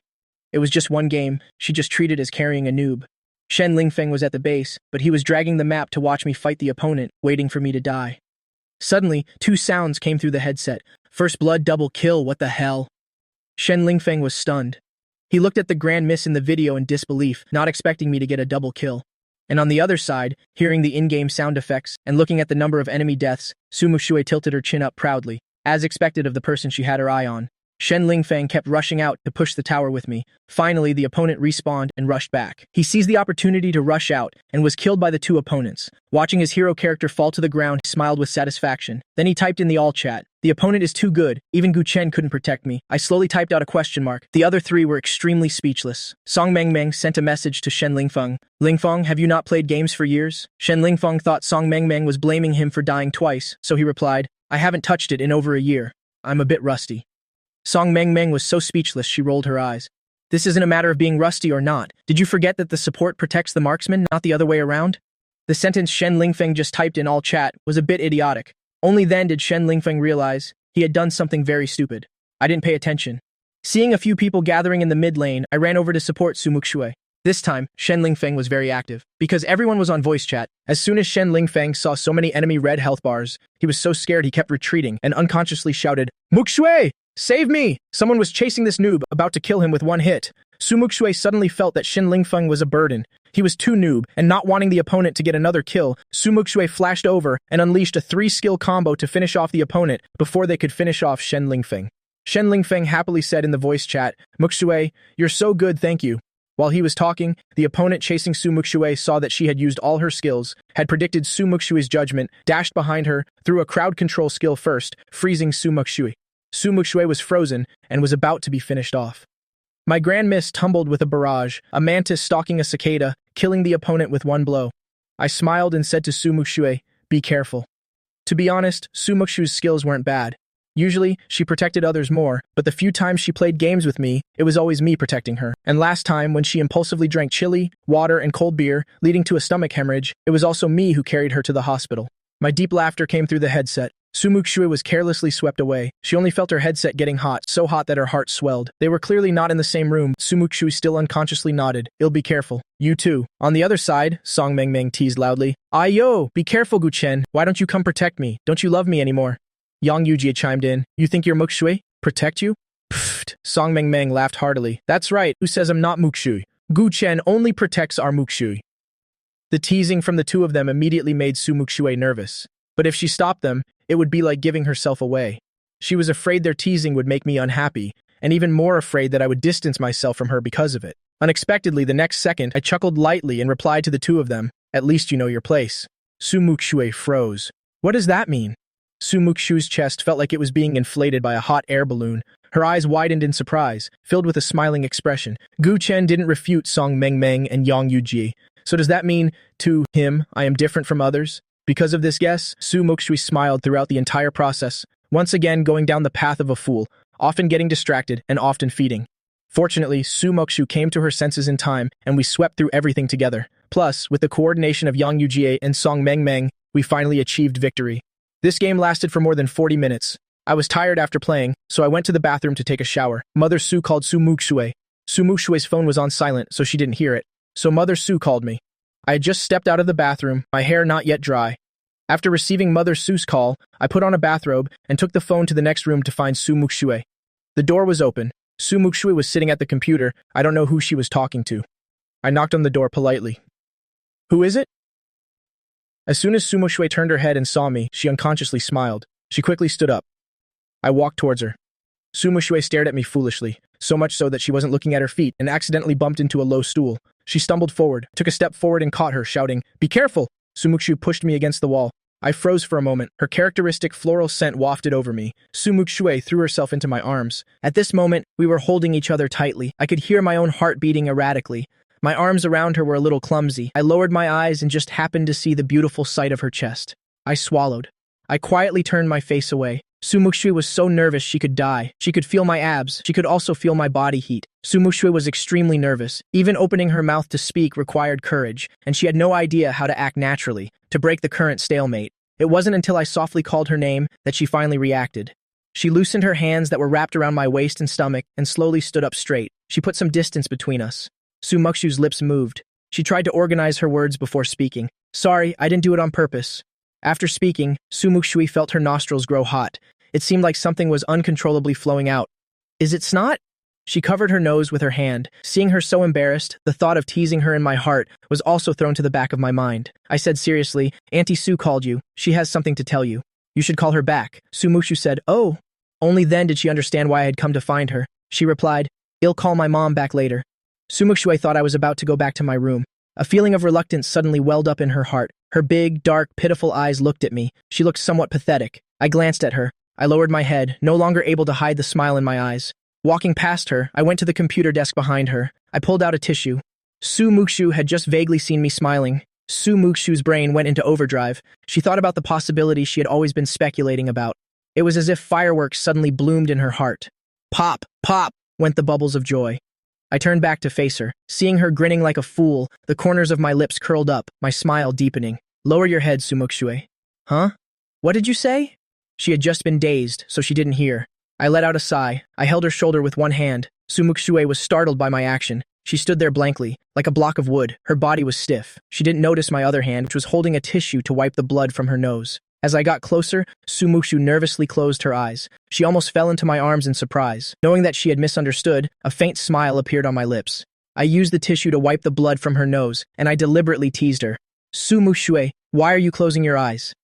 It was just one game. She just treated as carrying a noob. Shen Lingfeng was at the base, but he was dragging the map to watch me fight the opponent, waiting for me to die. Suddenly, 2 sounds came through the headset. First blood double kill, what the hell? Shen Lingfeng was stunned. He looked at the grand miss in the video in disbelief, not expecting me to get a double kill. And on the other side, hearing the in-game sound effects and looking at the number of enemy deaths, Sumuku tilted her chin up proudly, as expected of the person she had her eye on. Shen Lingfeng kept rushing out to push the tower with me. Finally, the opponent respawned and rushed back. He seized the opportunity to rush out and was killed by the 2 opponents. Watching his hero character fall to the ground, he smiled with satisfaction. Then he typed in the all chat. The opponent is too good. Even Gu Chen couldn't protect me. I slowly typed out a question mark. The other 3 were extremely speechless. Song Mengmeng sent a message to Shen Lingfeng. Lingfeng, have you not played games for years? Shen Lingfeng thought Song Mengmeng was blaming him for dying twice, so he replied, I haven't touched it in over a year. I'm a bit rusty. Song Mengmeng was so speechless she rolled her eyes. This isn't a matter of being rusty or not. Did you forget that the support protects the marksman, not the other way around? The sentence Shen Lingfeng just typed in all chat was a bit idiotic. Only then did Shen Lingfeng realize he had done something very stupid. I didn't pay attention. Seeing a few people gathering in the mid lane, I ran over to support Sumuku. This time, Shen Lingfeng was very active, because everyone was on voice chat. As soon as Shen Lingfeng saw so many enemy red health bars, he was so scared he kept retreating and unconsciously shouted, "Muxue! Save me!" Someone was chasing this noob, about to kill him with one hit. Muxue suddenly felt that Shen Lingfeng was a burden. He was too noob, and not wanting the opponent to get another kill, Muxue flashed over and unleashed a 3-skill combo to finish off the opponent before they could finish off Shen Lingfeng. Shen Lingfeng happily said in the voice chat, "Muxue, you're so good, thank you." While he was talking, the opponent chasing Muxue saw that she had used all her skills, had predicted Muxue's judgment, dashed behind her, threw a crowd control skill first, freezing Muxue. Muxue was frozen and was about to be finished off. My grand miss tumbled with a barrage, a mantis stalking a cicada, killing the opponent with one blow. I smiled and said to Muxue, "Be careful." To be honest, Muxue's skills weren't bad. Usually, she protected others more, but the few times she played games with me, it was always me protecting her. And last time, when she impulsively drank chili, water, and cold beer, leading to a stomach hemorrhage, it was also me who carried her to the hospital. My deep laughter came through the headset. Muxue was carelessly swept away. She only felt her headset getting hot, so hot that her heart swelled. They were clearly not in the same room. Muxue still unconsciously nodded. "I'll be careful. You too." On the other side, Song Meng teased loudly, "Ay yo, be careful, Guchen. Why don't you come protect me? Don't you love me anymore?" Yang Yujie chimed in, "You think you're Muxue? Protect you?" Pfft. Song Meng laughed heartily. "That's right, who says I'm not Muxue? Gu Chen only protects our Muxue." The teasing from the two of them immediately made Muxue nervous. But if she stopped them, it would be like giving herself away. She was afraid their teasing would make me unhappy, and even more afraid that I would distance myself from her because of it. Unexpectedly, the next second, I chuckled lightly and replied to the two of them, "At least you know your place." Muxue froze. What does that mean? Muxue's chest felt like it was being inflated by a hot air balloon. Her eyes widened in surprise, filled with a smiling expression. Gu Chen didn't refute Song Meng and Yang Yujie. So does that mean, to him, I am different from others? Because of this guess, Muxue smiled throughout the entire process, once again going down the path of a fool, often getting distracted and often feeding. Fortunately, Muxue came to her senses in time, and we swept through everything together. Plus, with the coordination of Yang Yujie and Song Meng, we finally achieved victory. This game lasted for more than 40 minutes. I was tired after playing, so I went to the bathroom to take a shower. Mother Su called Muxue. Muxue's phone was on silent, so she didn't hear it. So Mother Su called me. I had just stepped out of the bathroom, my hair not yet dry. After receiving Mother Su's call, I put on a bathrobe and took the phone to the next room to find Muxue. The door was open. Muxue was sitting at the computer. I don't know who she was talking to. I knocked on the door politely. "Who is it?" As soon as Muxue turned her head and saw me, she unconsciously smiled. She quickly stood up. I walked towards her. Muxue stared at me foolishly, so much so that she wasn't looking at her feet and accidentally bumped into a low stool. She stumbled forward, took a step forward and caught her, shouting, "Be careful!" Muxue pushed me against the wall. I froze for a moment. Her characteristic floral scent wafted over me. Muxue threw herself into my arms. At this moment, we were holding each other tightly. I could hear my own heart beating erratically. My arms around her were a little clumsy. I lowered my eyes and just happened to see the beautiful sight of her chest. I swallowed. I quietly turned my face away. Muxue was so nervous she could die. She could feel my abs. She could also feel my body heat. Muxue was extremely nervous. Even opening her mouth to speak required courage, and she had no idea how to act naturally, to break the current stalemate. It wasn't until I softly called her name that she finally reacted. She loosened her hands that were wrapped around my waist and stomach and slowly stood up straight. She put some distance between us. Muxue's lips moved. She tried to organize her words before speaking. "Sorry, I didn't do it on purpose." After speaking, Muxue felt her nostrils grow hot. It seemed like something was uncontrollably flowing out. "Is it snot?" She covered her nose with her hand. Seeing her so embarrassed, the thought of teasing her in my heart was also thrown to the back of my mind. I said seriously, "Auntie Su called you. She has something to tell you. You should call her back." Muxue said, "Oh." Only then did she understand why I had come to find her. She replied, "I'll call my mom back later." Muxue thought I was about to go back to my room. A feeling of reluctance suddenly welled up in her heart. Her big, dark, pitiful eyes looked at me. She looked somewhat pathetic. I glanced at her. I lowered my head, no longer able to hide the smile in my eyes. Walking past her, I went to the computer desk behind her. I pulled out a tissue. Muxue had just vaguely seen me smiling. Muxue's brain went into overdrive. She thought about the possibility she had always been speculating about. It was as if fireworks suddenly bloomed in her heart. Pop, pop, went the bubbles of joy. I turned back to face her. Seeing her grinning like a fool, the corners of my lips curled up, my smile deepening. "Lower your head, Muxue." "Huh? What did you say?" She had just been dazed, so she didn't hear. I let out a sigh. I held her shoulder with one hand. Muxue was startled by my action. She stood there blankly, like a block of wood. Her body was stiff. She didn't notice my other hand, which was holding a tissue to wipe the blood from her nose. As I got closer, Sumuku nervously closed her eyes. She almost fell into my arms in surprise. Knowing that she had misunderstood, a faint smile appeared on my lips. I used the tissue to wipe the blood from her nose, and I deliberately teased her. Muxue, why are you closing your eyes?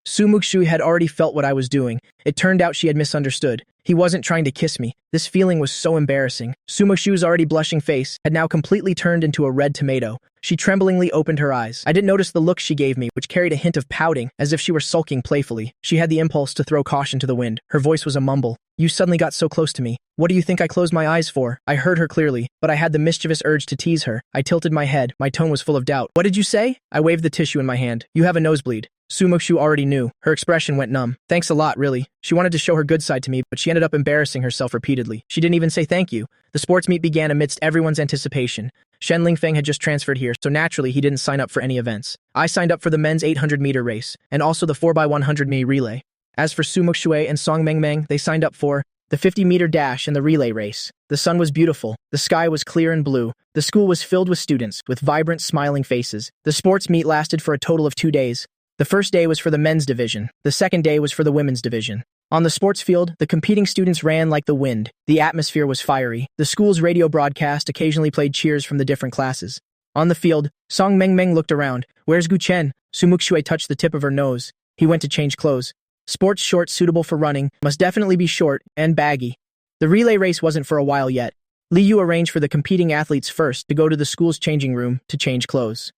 Muxue had already felt what I was doing. It turned out she had misunderstood. He wasn't trying to kiss me. This feeling was so embarrassing. Muxue's already blushing face had now completely turned into a red tomato. She tremblingly opened her eyes. I didn't notice the look she gave me, which carried a hint of pouting, as if she were sulking playfully. She had the impulse to throw caution to the wind. Her voice was a mumble. You suddenly got so close to me. What do you think I closed my eyes for? I heard her clearly, but I had the mischievous urge to tease her. I tilted my head. My tone was full of doubt. What did you say? I waved the tissue in my hand. You have a nosebleed. Sumuku already knew. Her expression went numb. Thanks a lot, really. She wanted to show her good side to me, but she ended up embarrassing herself repeatedly. She didn't even say thank you. The sports meet began amidst everyone's anticipation. Shen Lingfeng had just transferred here, so naturally he didn't sign up for any events. I signed up for the men's 800-meter race, and also the 4x100-meter relay. As for Muxue and Song Mengmeng, they signed up for the 50-meter dash and the relay race. The sun was beautiful. The sky was clear and blue. The school was filled with students, with vibrant, smiling faces. The sports meet lasted for a total of 2 days. The first day was for the men's division. The second day was for the women's division. On the sports field, the competing students ran like the wind. The atmosphere was fiery. The school's radio broadcast occasionally played cheers from the different classes. On the field, Song Mengmeng looked around. Where's Gu Chen? Muxue touched the tip of her nose. He went to change clothes. Sports shorts suitable for running must definitely be short and baggy. The relay race wasn't for a while yet. Li Yu arranged for the competing athletes first to go to the school's changing room to change clothes.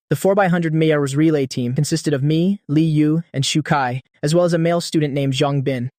The 4x100 meters relay team consisted of me, Li Yu, and Shu Kai, as well as a male student named Zhang Bin.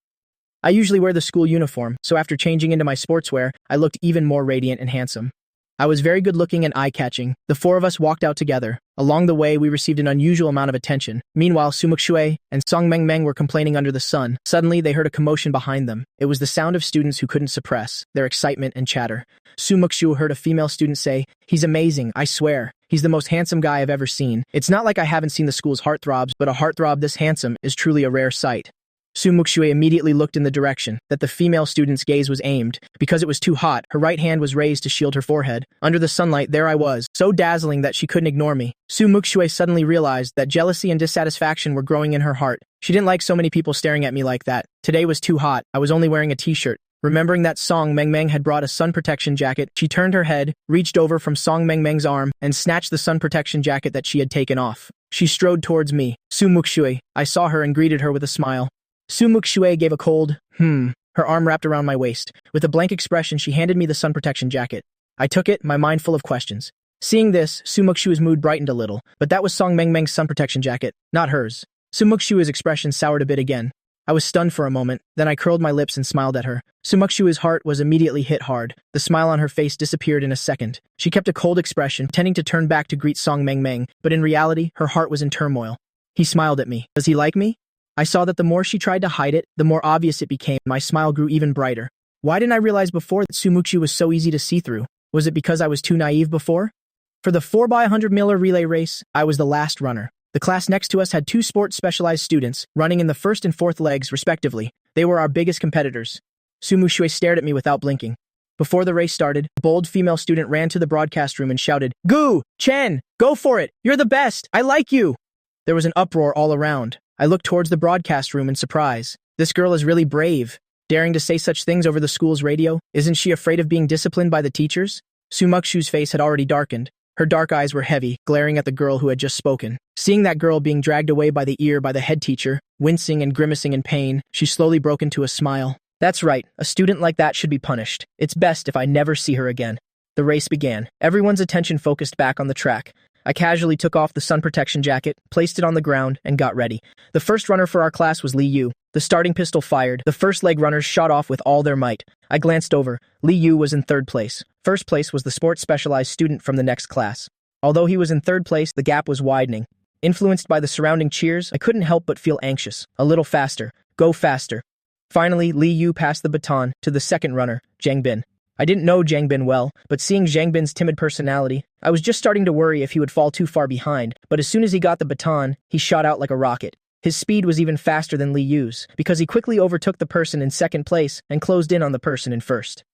I usually wear the school uniform, so after changing into my sportswear, I looked even more radiant and handsome. I was very good-looking and eye-catching. The four of us walked out together. Along the way, we received an unusual amount of attention. Meanwhile, Muxue and Song Mengmeng were complaining under the sun. Suddenly, they heard a commotion behind them. It was the sound of students who couldn't suppress their excitement and chatter. Muxue heard a female student say, "He's amazing, I swear. He's the most handsome guy I've ever seen. It's not like I haven't seen the school's heartthrobs, but a heartthrob this handsome is truly a rare sight." Muxue immediately looked in the direction that the female student's gaze was aimed. Because it was too hot, her right hand was raised to shield her forehead. Under the sunlight, there I was, so dazzling that she couldn't ignore me. Muxue suddenly realized that jealousy and dissatisfaction were growing in her heart. She didn't like so many people staring at me like that. Today was too hot. I was only wearing a t-shirt. Remembering that Song Mengmeng had brought a sun protection jacket, she turned her head, reached over from Song Mengmeng's arm, and snatched the sun protection jacket that she had taken off. She strode towards me. Muxue. I saw her and greeted her with a smile. Muxue gave a cold, her arm wrapped around my waist. With a blank expression, she handed me the sun protection jacket. I took it, my mind full of questions. Seeing this, Muxue's mood brightened a little, but that was Song Mengmeng's sun protection jacket, not hers. Muxue's expression soured a bit again. I was stunned for a moment, then I curled my lips and smiled at her. Muxue's heart was immediately hit hard. The smile on her face disappeared in a second. She kept a cold expression, tending to turn back to greet Song Mengmeng, but in reality, her heart was in turmoil. He smiled at me. Does he like me? I saw that the more she tried to hide it, the more obvious it became. My smile grew even brighter. Why didn't I realize before that Sumuku was so easy to see through? Was it because I was too naive before? For the 4x100 relay race, I was the last runner. The class next to us had 2 sports-specialized students, running in the first and fourth legs, respectively. They were our biggest competitors. Muxue stared at me without blinking. Before the race started, a bold female student ran to the broadcast room and shouted, "Gu Chen, go for it! You're the best! I like you!" There was an uproar all around. I looked towards the broadcast room in surprise. This girl is really brave, daring to say such things over the school's radio. Isn't she afraid of being disciplined by the teachers? Muxue's face had already darkened. Her dark eyes were heavy, glaring at the girl who had just spoken. Seeing that girl being dragged away by the ear by the head teacher, wincing and grimacing in pain, she slowly broke into a smile. That's right, a student like that should be punished. It's best if I never see her again. The race began. Everyone's attention focused back on the track. I casually took off the sun protection jacket, placed it on the ground, and got ready. The first runner for our class was Li Yu. The starting pistol fired. The first leg runners shot off with all their might. I glanced over. Li Yu was in third place. First place was the sports-specialized student from the next class. Although he was in third place, the gap was widening. Influenced by the surrounding cheers, I couldn't help but feel anxious. A little faster. Go faster. Finally, Li Yu passed the baton to the second runner, Zhang Bin. I didn't know Zhang Bin well, but seeing Zhang Bin's timid personality, I was just starting to worry if he would fall too far behind, but as soon as he got the baton, he shot out like a rocket. His speed was even faster than Li Yu's, because he quickly overtook the person in second place and closed in on the person in first.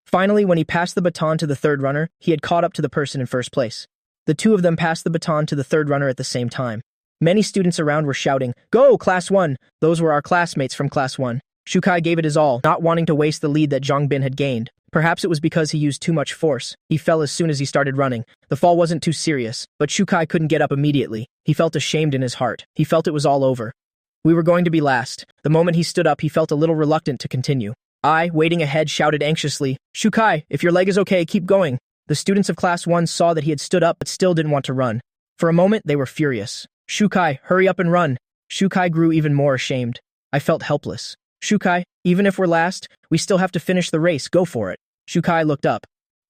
Finally, when he passed the baton to the third runner, he had caught up to the person in first place. The two of them passed the baton to the third runner at the same time. Many students around were shouting, "Go, Class 1!" Those were our classmates from Class 1. Shukai gave it his all, not wanting to waste the lead that Zhongbin had gained. Perhaps it was because he used too much force. He fell as soon as he started running. The fall wasn't too serious, but Shukai couldn't get up immediately. He felt ashamed in his heart. He felt it was all over. We were going to be last. The moment he stood up, he felt a little reluctant to continue. I, waiting ahead, shouted anxiously, "Shukai, if your leg is okay, keep going." The students of Class 1 saw that he had stood up but still didn't want to run. For a moment, they were furious. "Shukai, hurry up and run." Shukai grew even more ashamed. I felt helpless. "Shukai, even if we're last, we still have to finish the race. Go for it." Shukai looked up.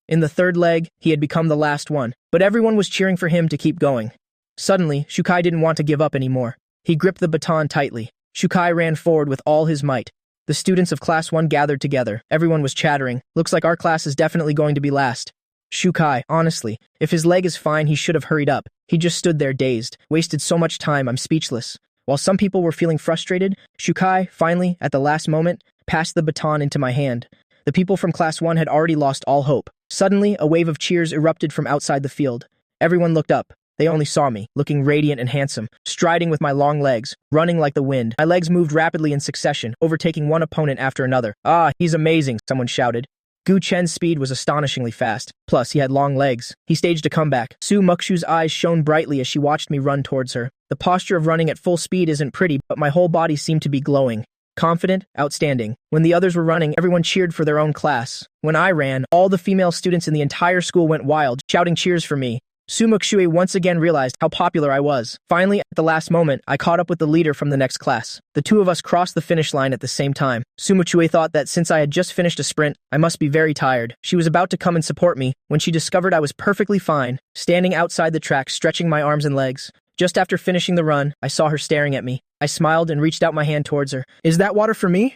In the third leg, he had become the last one, but everyone was cheering for him to keep going. Suddenly, Shukai didn't want to give up anymore. He gripped the baton tightly. Shukai ran forward with all his might. The students of Class 1 gathered together. Everyone was chattering. "Looks like our class is definitely going to be last." Shukai, honestly, if his leg is fine, he should have hurried up. He just stood there dazed, wasted so much time, I'm speechless. While some people were feeling frustrated, Shukai, finally, at the last moment, passed the baton into my hand. The people from Class 1 had already lost all hope. Suddenly, a wave of cheers erupted from outside the field. Everyone looked up. They only saw me, looking radiant and handsome, striding with my long legs, running like the wind. My legs moved rapidly in succession, overtaking one opponent after another. "Ah, he's amazing," someone shouted. Gu Chen's speed was astonishingly fast. Plus, he had long legs. He staged a comeback. Sumuku's eyes shone brightly as she watched me run towards her. The posture of running at full speed isn't pretty, but my whole body seemed to be glowing. Confident, outstanding. When the others were running, everyone cheered for their own class. When I ran, all the female students in the entire school went wild, shouting cheers for me. Muxue once again realized how popular I was. Finally, at the last moment, I caught up with the leader from the next class. The two of us crossed the finish line at the same time. Muxue thought that since I had just finished a sprint, I must be very tired. She was about to come and support me when she discovered I was perfectly fine, standing outside the track, stretching my arms and legs. Just after finishing the run, I saw her staring at me. I smiled and reached out my hand towards her. "Is that water for me?"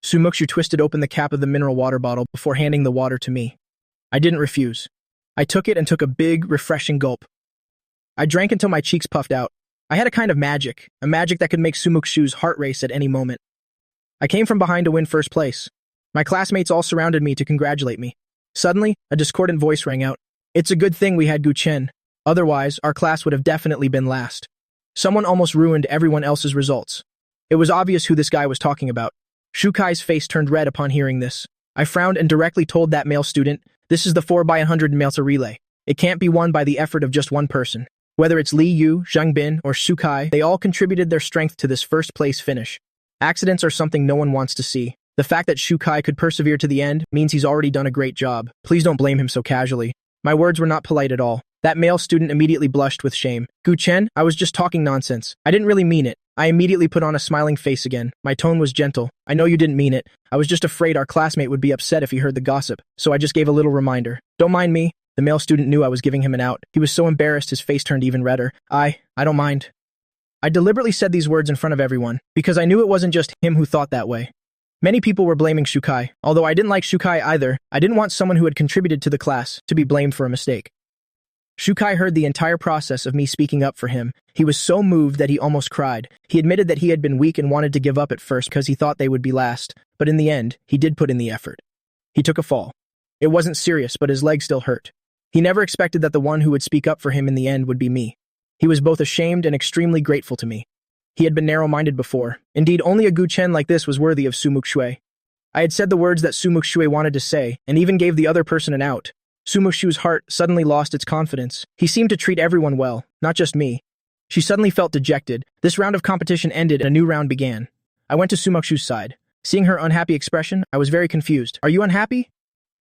Sumuku twisted open the cap of the mineral water bottle before handing the water to me. I didn't refuse. I took it and took a big, refreshing gulp. I drank until my cheeks puffed out. I had a kind of magic, a magic that could make Sumuku's heart race at any moment. I came from behind to win first place. My classmates all surrounded me to congratulate me. Suddenly, a discordant voice rang out. "It's a good thing we had Gu Chen. Otherwise, our class would have definitely been last." Someone almost ruined everyone else's results. It was obvious who this guy was talking about. Shukai's face turned red upon hearing this. I frowned and directly told that male student, "This is the 4x100 Melta relay. It can't be won by the effort of just one person. Whether it's Li Yu, Zhang Bin, or Shukai, they all contributed their strength to this first-place finish. Accidents are something no one wants to see. The fact that Shukai could persevere to the end means he's already done a great job. Please don't blame him so casually." My words were not polite at all. That male student immediately blushed with shame. "Gu Chen, I was just talking nonsense. I didn't really mean it." I immediately put on a smiling face again. My tone was gentle. "I know you didn't mean it. I was just afraid our classmate would be upset if he heard the gossip, so I just gave a little reminder. Don't mind me." The male student knew I was giving him an out. He was so embarrassed his face turned even redder. I don't mind." I deliberately said these words in front of everyone, because I knew it wasn't just him who thought that way. Many people were blaming Shukai. Although I didn't like Shukai either, I didn't want someone who had contributed to the class to be blamed for a mistake. Shukai heard the entire process of me speaking up for him. He was so moved that he almost cried. He admitted that he had been weak and wanted to give up at first because he thought they would be last, but in the end, he did put in the effort. He took a fall. It wasn't serious, but his leg still hurt. He never expected that the one who would speak up for him in the end would be me. He was both ashamed and extremely grateful to me. He had been narrow-minded before. Indeed, only a Gu Chen like this was worthy of Muxue. I had said the words that Muxue wanted to say, and even gave the other person an out. Sumuku's heart suddenly lost its confidence. He seemed to treat everyone well, not just me. She suddenly felt dejected. This round of competition ended and a new round began. I went to Sumuku's side. Seeing her unhappy expression, I was very confused. "Are you unhappy?"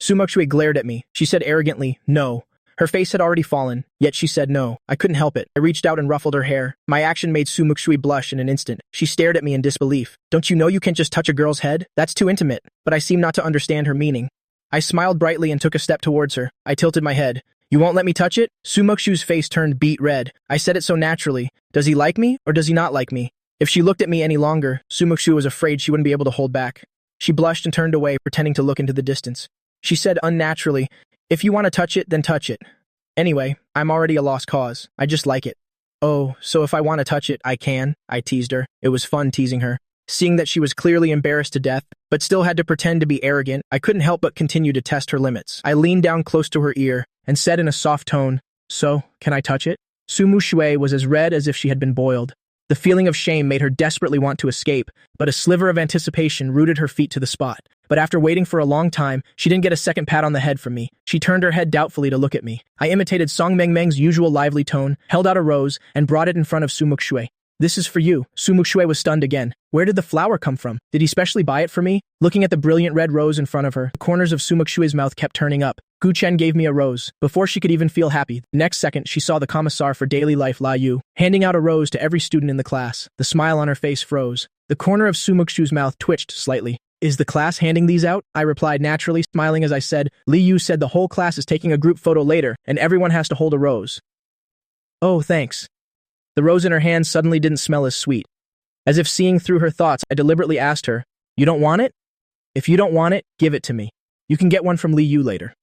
Sumuku glared at me. She said arrogantly, "No." Her face had already fallen, yet she said no. I couldn't help it. I reached out and ruffled her hair. My action made Sumuku blush in an instant. She stared at me in disbelief. "Don't you know you can't just touch a girl's head? That's too intimate." But I seemed not to understand her meaning. I smiled brightly and took a step towards her. I tilted my head. "You won't let me touch it?" Sumuku's face turned beet red. I said it so naturally. Does he like me, or does he not like me? If she looked at me any longer, Sumuku was afraid she wouldn't be able to hold back. She blushed and turned away, pretending to look into the distance. She said unnaturally, "If you want to touch it, then touch it. Anyway, I'm already a lost cause. I just like it." "Oh, so if I want to touch it, I can?" I teased her. It was fun teasing her. Seeing that she was clearly embarrassed to death, but still had to pretend to be arrogant. I couldn't help but continue to test her limits. I leaned down close to her ear and said in a soft tone, "So, can I touch it?" Muxue was as red as if she had been boiled. The feeling of shame made her desperately want to escape, but a sliver of anticipation rooted her feet to the spot. But after waiting for a long time, she didn't get a second pat on the head from me. She turned her head doubtfully to look at me. I imitated Song Meng's usual lively tone, held out a rose, and brought it in front of Muxue. "This is for you." Muxue was stunned again. Where did the flower come from? Did he specially buy it for me? Looking at the brilliant red rose in front of her, the corners of Muxue's mouth kept turning up. Chen gave me a rose. Before she could even feel happy, the next second she saw the commissar for daily life Yu handing out a rose to every student in the class. The smile on her face froze. The corner of Muxue's mouth twitched slightly. "Is the class handing these out?" I replied naturally, smiling as I said, "Yu said the whole class is taking a group photo later, and everyone has to hold a rose." "Oh, thanks." The rose in her hand suddenly didn't smell as sweet. As if seeing through her thoughts, I deliberately asked her, "You don't want it? If you don't want it, give it to me. You can get one from Yu later."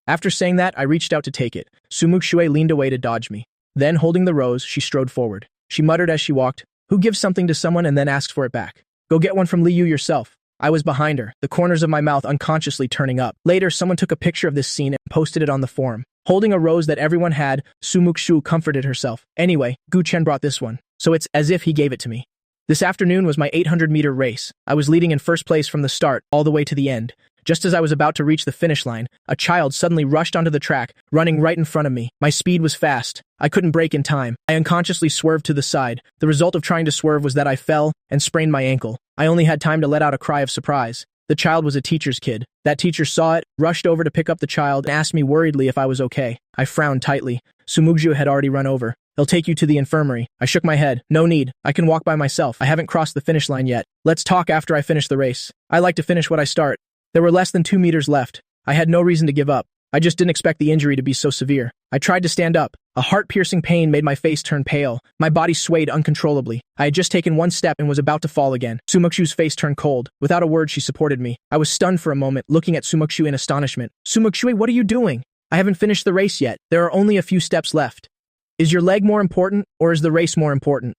After saying that, I reached out to take it. Muxue leaned away to dodge me. Then, holding the rose, she strode forward. She muttered as she walked, "Who gives something to someone and then asks for it back? Go get one from Yu yourself." I was behind her, the corners of my mouth unconsciously turning up. Later, someone took a picture of this scene and posted it on the forum. Holding a rose that everyone had, Sumuku comforted herself. "Anyway, Chen brought this one, so it's as if he gave it to me." This afternoon was my 800-meter race. I was leading in first place from the start, all the way to the end. Just as I was about to reach the finish line, a child suddenly rushed onto the track, running right in front of me. My speed was fast. I couldn't brake in time. I unconsciously swerved to the side. The result of trying to swerve was that I fell and sprained my ankle. I only had time to let out a cry of surprise. The child was a teacher's kid. That teacher saw it, rushed over to pick up the child, and asked me worriedly if I was okay. I frowned tightly. Sumuku had already run over. "They'll take you to the infirmary." I shook my head. "No need. I can walk by myself. I haven't crossed the finish line yet. Let's talk after I finish the race. I like to finish what I start." There were less than 2 meters left. I had no reason to give up. I just didn't expect the injury to be so severe. I tried to stand up. A heart-piercing pain made my face turn pale. My body swayed uncontrollably. I had just taken one step and was about to fall again. Sumuku's face turned cold. Without a word, she supported me. I was stunned for a moment, looking at Sumuku in astonishment. "Sumuku, what are you doing? I haven't finished the race yet. There are only a few steps left. Is your leg more important, or is the race more important?"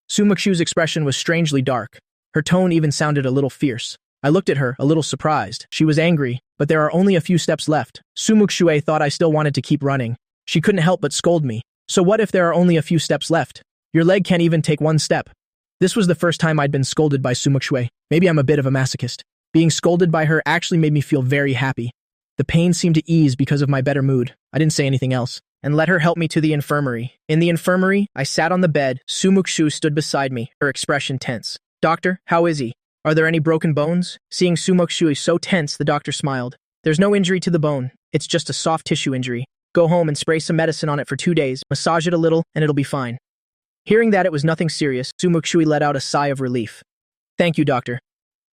Sumuku's expression was strangely dark. Her tone even sounded a little fierce. I looked at her, a little surprised. She was angry, but there are only a few steps left. Muxue thought I still wanted to keep running. She couldn't help but scold me. "So what if there are only a few steps left? Your leg can't even take one step." This was the first time I'd been scolded by Muxue. Maybe I'm a bit of a masochist. Being scolded by her actually made me feel very happy. The pain seemed to ease because of my better mood. I didn't say anything else, and let her help me to the infirmary. In the infirmary, I sat on the bed. Sumuku stood beside me, her expression tense. "Doctor, how is he? Are there any broken bones?" Seeing Sumuku so tense, the doctor smiled. "There's no injury to the bone. It's just a soft tissue injury. Go home and spray some medicine on it for 2 days, massage it a little, and it'll be fine." Hearing that it was nothing serious, Sumuku let out a sigh of relief. "Thank you, doctor."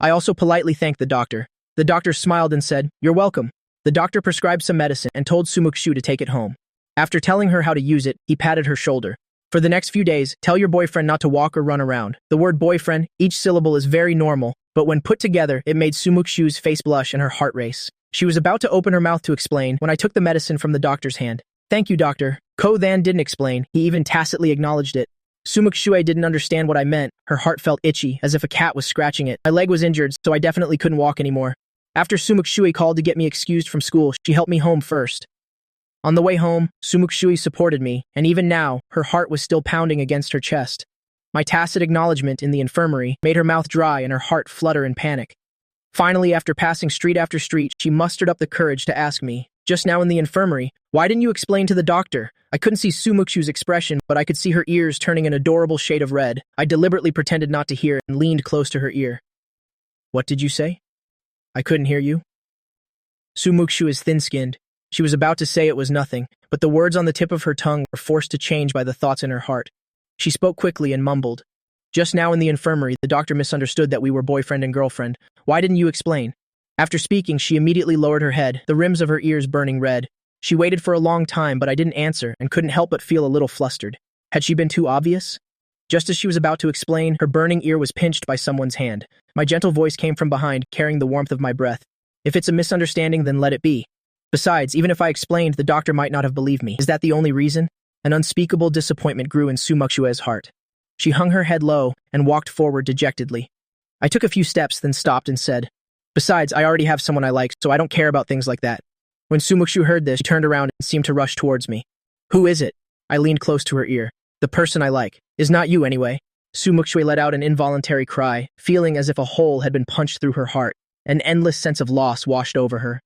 I also politely thanked the doctor. The doctor smiled and said, "You're welcome." The doctor prescribed some medicine and told Sumuku to take it home. After telling her how to use it, he patted her shoulder. "For the next few days, tell your boyfriend not to walk or run around." The word boyfriend, each syllable is very normal, but when put together, it made Sumuku's face blush and her heart race. She was about to open her mouth to explain when I took the medicine from the doctor's hand. "Thank you, doctor." Ko then didn't explain. He even tacitly acknowledged it. Muxue didn't understand what I meant. Her heart felt itchy, as if a cat was scratching it. My leg was injured, so I definitely couldn't walk anymore. After Muxue called to get me excused from school, she helped me home first. On the way home, Muxue supported me, and even now, her heart was still pounding against her chest. My tacit acknowledgement in the infirmary made her mouth dry and her heart flutter in panic. Finally, after passing street after street, she mustered up the courage to ask me, "Just now in the infirmary, why didn't you explain to the doctor?" I couldn't see Sumuku's expression, but I could see her ears turning an adorable shade of red. I deliberately pretended not to hear and leaned close to her ear. "What did you say? I couldn't hear you." Sumuku is thin-skinned. She was about to say it was nothing, but the words on the tip of her tongue were forced to change by the thoughts in her heart. She spoke quickly and mumbled. "Just now in the infirmary, the doctor misunderstood that we were boyfriend and girlfriend. Why didn't you explain?" After speaking, she immediately lowered her head, the rims of her ears burning red. She waited for a long time, but I didn't answer and couldn't help but feel a little flustered. Had she been too obvious? Just as she was about to explain, her burning ear was pinched by someone's hand. My gentle voice came from behind, carrying the warmth of my breath. "If it's a misunderstanding, then let it be. Besides, even if I explained, the doctor might not have believed me. Is that the only reason?" An unspeakable disappointment grew in Sumuku's heart. She hung her head low and walked forward dejectedly. I took a few steps, then stopped and said, Besides, I already have someone I like, so I don't care about things like that. When Sumuku heard this, she turned around and seemed to rush towards me. Who is it? I leaned close to her ear. The person I like. Is not you anyway. Sumuku let out an involuntary cry, feeling as if a hole had been punched through her heart. An endless sense of loss washed over her.